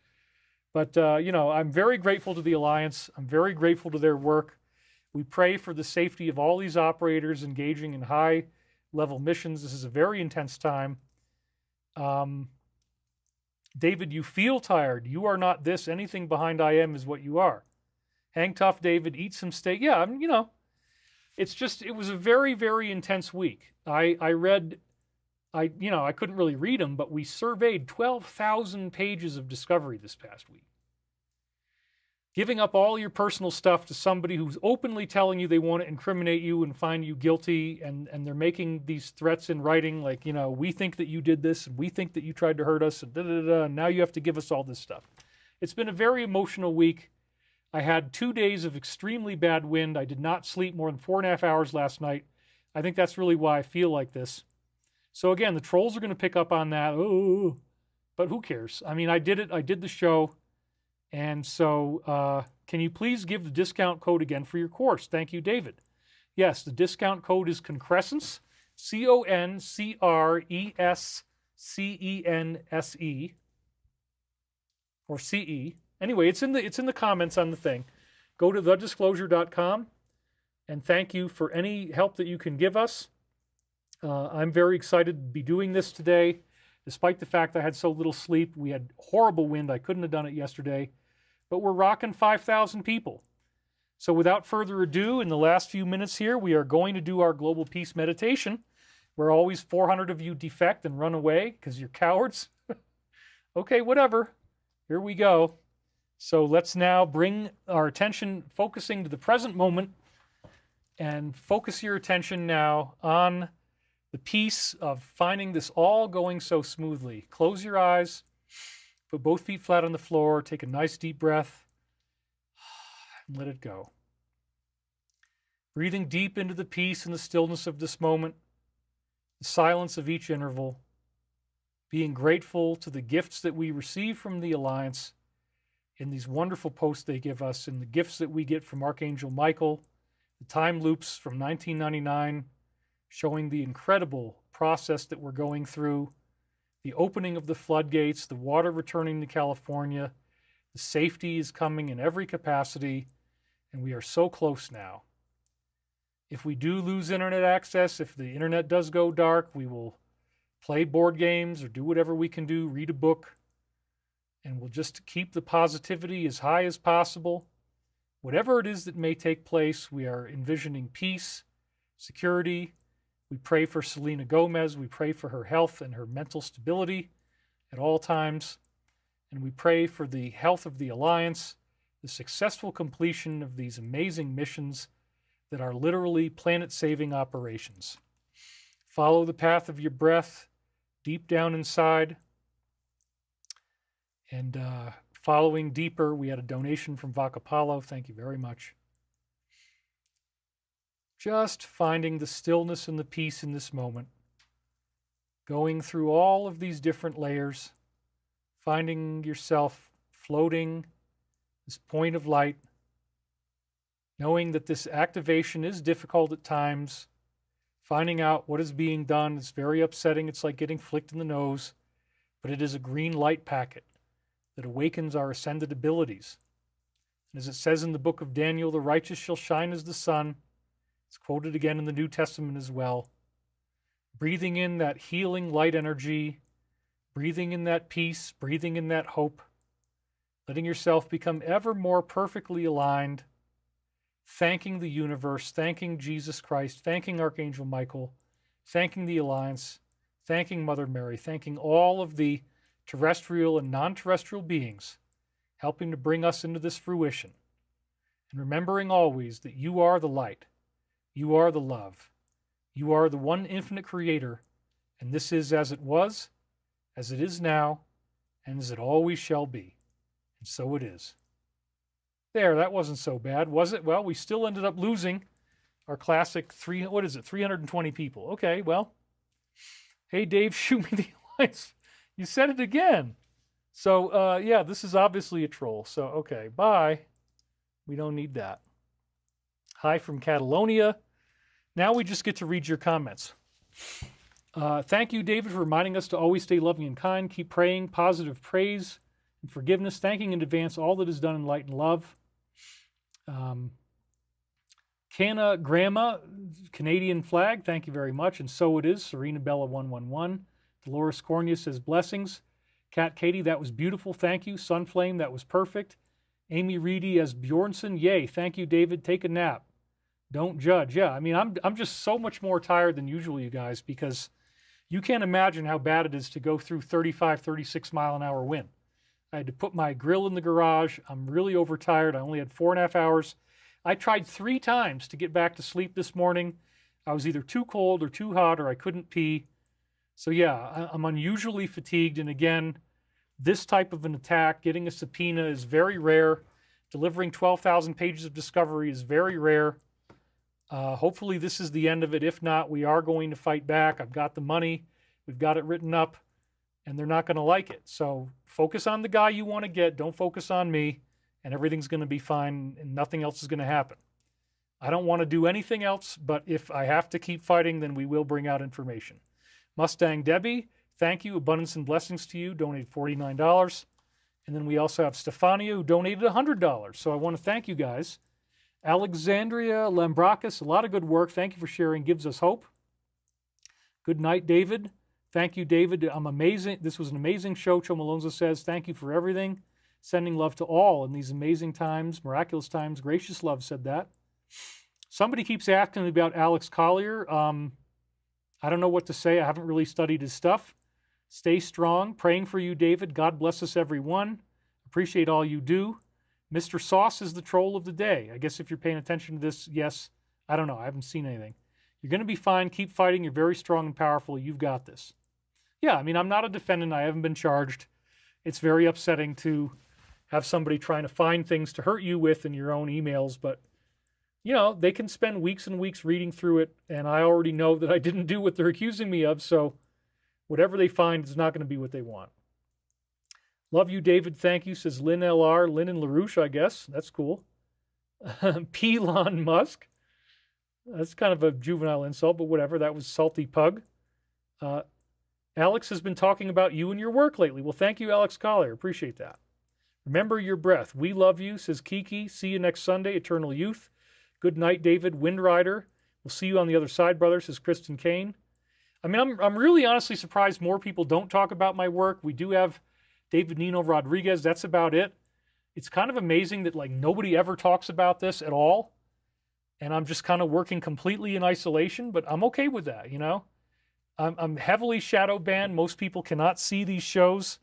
B: But, I'm very grateful to the Alliance. I'm very grateful to their work. We pray for the safety of all these operators engaging in high-level missions. This is a very intense time. David, you feel tired. You are not this. Anything behind I am is what you are. Hang tough, David. Eat some steak. Yeah, it was a very, very intense week. I couldn't really read them, but we surveyed 12,000 pages of discovery this past week. Giving up all your personal stuff to somebody who's openly telling you they want to incriminate you and find you guilty, and they're making these threats in writing like, we think that you did this, and we think that you tried to hurt us, and and now you have to give us all this stuff. It's been a very emotional week. I had 2 days of extremely bad wind. I did not sleep more than 4.5 hours last night. I think that's really why I feel like this. So again, the trolls are going to pick up on that. Oh, but who cares? I mean, I did it. I did the show. And so can you please give the discount code again for your course? Thank you, David. Yes, the discount code is Concrescence, CONCRESCENSE, or CE. Anyway, it's in the comments on the thing. Go to thedisclosure.com and thank you for any help that you can give us. I'm very excited to be doing this today, despite the fact I had so little sleep. We had horrible wind. I couldn't have done it yesterday. But we're rocking 5,000 people. So without further ado, in the last few minutes here, we are going to do our global peace meditation, where always 400 of you defect and run away because you're cowards. Okay, whatever. Here we go. So let's now bring our attention focusing to the present moment and focus your attention now on the peace of finding this all going so smoothly. Close your eyes, put both feet flat on the floor, take a nice deep breath, and let it go. Breathing deep into the peace and the stillness of this moment, the silence of each interval, being grateful to the gifts that we receive from the Alliance, in these wonderful posts they give us, and the gifts that we get from Archangel Michael, the time loops from 1999, showing the incredible process that we're going through, the opening of the floodgates, the water returning to California, the safety is coming in every capacity, and we are so close now. If we do lose internet access, if the internet does go dark, we will play board games or do whatever we can do, read a book, and we'll just keep the positivity as high as possible. Whatever it is that may take place, we are envisioning peace, security. We pray for Selena Gomez. We pray for her health and her mental stability at all times. And we pray for the health of the Alliance, the successful completion of these amazing missions that are literally planet-saving operations. Follow the path of your breath deep down inside. And following deeper, we had a donation from Vakapalo. Thank you very much. Just finding the stillness and the peace in this moment. Going through all of these different layers. Finding yourself floating, this point of light. Knowing that this activation is difficult at times. Finding out what is being done is very upsetting. It's like getting flicked in the nose. But it is a green light packet that awakens our ascended abilities. And as it says in the book of Daniel, the righteous shall shine as the sun. It's quoted again in the New Testament as well. Breathing in that healing light energy, breathing in that peace, breathing in that hope, letting yourself become ever more perfectly aligned, thanking the universe, thanking Jesus Christ, thanking Archangel Michael, thanking the Alliance, thanking Mother Mary, thanking all of the terrestrial and non-terrestrial beings helping to bring us into this fruition. And remembering always that you are the light, you are the love, you are the one infinite creator, and this is as it was, as it is now, and as it always shall be. And so it is. There, that wasn't so bad, was it? Well, we still ended up losing our classic 320 people. Okay, well, hey, Dave, shoot me the Alliance. You said it again. So, yeah, this is obviously a troll. So, okay, bye. We don't need that. Hi from Catalonia. Now we just get to read your comments. Thank you, David, for reminding us to always stay loving and kind. Keep praying, positive praise and forgiveness, thanking in advance all that is done in light and love. Canna Grandma, Canadian flag, thank you very much. And so it is. Serena Bella 111. Dolores Cornea says blessings. Kat Katie, that was beautiful. Thank you. Sunflame, that was perfect. Amy Reedy as Bjornson, yay. Thank you, David. Take a nap. Don't judge. Yeah, I mean, I'm just so much more tired than usual, you guys, because you can't imagine how bad it is to go through 35, 36 mile an hour wind. I had to put my grill in the garage. I'm really overtired. I only had 4.5 hours. I tried 3 times to get back to sleep this morning. I was either too cold or too hot or I couldn't pee. So yeah, I'm unusually fatigued. And again, this type of an attack, getting a subpoena is very rare. Delivering 12,000 pages of discovery is very rare. Hopefully this is the end of it. If not, we are going to fight back. I've got the money. We've got it written up. And they're not going to like it. So focus on the guy you want to get. Don't focus on me. And everything's going to be fine. And nothing else is going to happen. I don't want to do anything else. But if I have to keep fighting, then we will bring out information. Mustang Debbie, thank you. Abundance and blessings to you. Donated $49. And then we also have Stefania, who donated $100. So I want to thank you guys. Alexandria Lambrakis, a lot of good work. Thank you for sharing. Gives us hope. Good night, David. Thank you, David. I'm amazing. This was an amazing show. Cho Malonzo says, thank you for everything. Sending love to all in these amazing times, miraculous times. Gracious love said that. Somebody keeps asking me about Alex Collier. I don't know what to say. I haven't really studied his stuff. Stay strong. Praying for you, David. God bless us, everyone. Appreciate all you do. Mr. Sauce is the troll of the day. I guess if you're paying attention to this, yes. I don't know. I haven't seen anything. You're going to be fine. Keep fighting. You're very strong and powerful. You've got this. Yeah, I mean, I'm not a defendant. I haven't been charged. It's very upsetting to have somebody trying to find things to hurt you with in your own emails. But, you know, they can spend weeks and weeks reading through it. And I already know that I didn't do what they're accusing me of. So whatever they find is not going to be what they want. Love you, David. Thank you, says Lynn LR. Lynn and LaRouche, I guess. That's cool. Elon Musk. That's kind of a juvenile insult, but whatever. That was Salty Pug. Alex has been talking about you and your work lately. Well, thank you, Alex Collier. Appreciate that. Remember your breath. We love you, says Kiki. See you next Sunday, Eternal Youth. Good night, David. Windrider. We'll see you on the other side, brother, says Kristen Kane. I mean, I'm really honestly surprised more people don't talk about my work. We do have David Nino Rodriguez. That's about it. It's kind of amazing that, like, nobody ever talks about this at all. And I'm just kind of working completely in isolation, but I'm okay with that, you know? I'm heavily shadow banned. Most people cannot see these shows.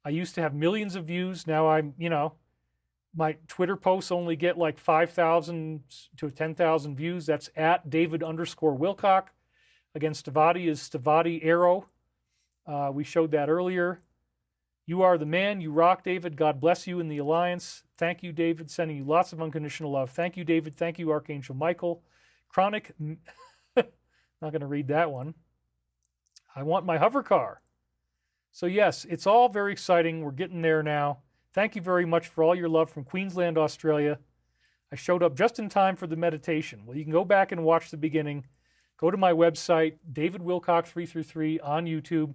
B: I used to have millions of views. Now I'm, my Twitter posts only get like 5,000 to 10,000 views. That's at David_Wilcock. Again, Stavati is Stavati Arrow. We showed that earlier. You are the man. You rock, David. God bless you in the Alliance. Thank you, David. Sending you lots of unconditional love. Thank you, David. Thank you, Archangel Michael. Chronic. Not going to read that one. I want my hover car. So yes, it's all very exciting. We're getting there now. Thank you very much for all your love from Queensland, Australia. I showed up just in time for the meditation. Well, you can go back and watch the beginning. Go to my website, David Wilcock 333 on YouTube.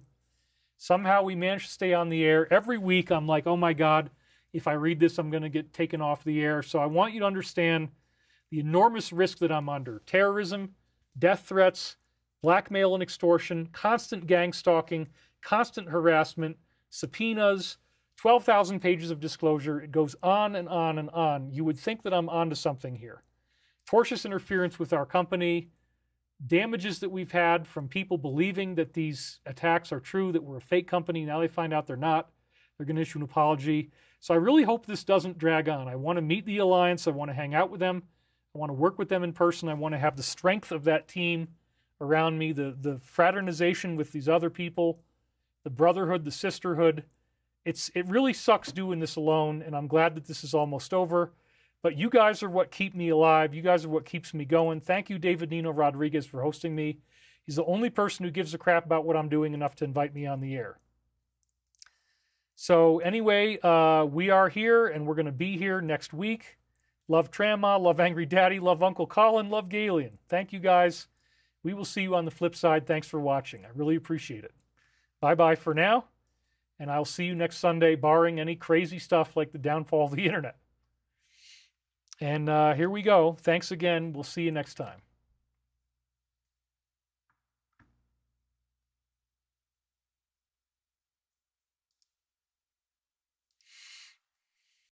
B: Somehow we managed to stay on the air. Every week I'm like, oh my God, if I read this, I'm going to get taken off the air. So I want you to understand the enormous risk that I'm under. Terrorism, death threats, blackmail and extortion, constant gang stalking, constant harassment, subpoenas, 12,000 pages of disclosure. It goes on and on and on. You would think that I'm onto something here. Tortious interference with our company, damages that we've had from people believing that these attacks are true, that we're a fake company. Now they find out they're not. They're going to issue an apology. So I really hope this doesn't drag on. I want to meet the Alliance. I want to hang out with them. I want to work with them in person. I want to have the strength of that team around me, the fraternization with these other people, the brotherhood, the sisterhood. It really sucks doing this alone, and I'm glad that this is almost over. But you guys are what keep me alive. You guys are what keeps me going. Thank you, David Nino Rodriguez, for hosting me. He's the only person who gives a crap about what I'm doing enough to invite me on the air. So anyway, we are here, and we're going to be here next week. Love Tramma, love Angry Daddy, love Uncle Colin, love Galen. Thank you, guys. We will see you on the flip side. Thanks for watching. I really appreciate it. Bye-bye for now, and I'll see you next Sunday, barring any crazy stuff like the downfall of the internet. And here we go. Thanks again. We'll see you next time.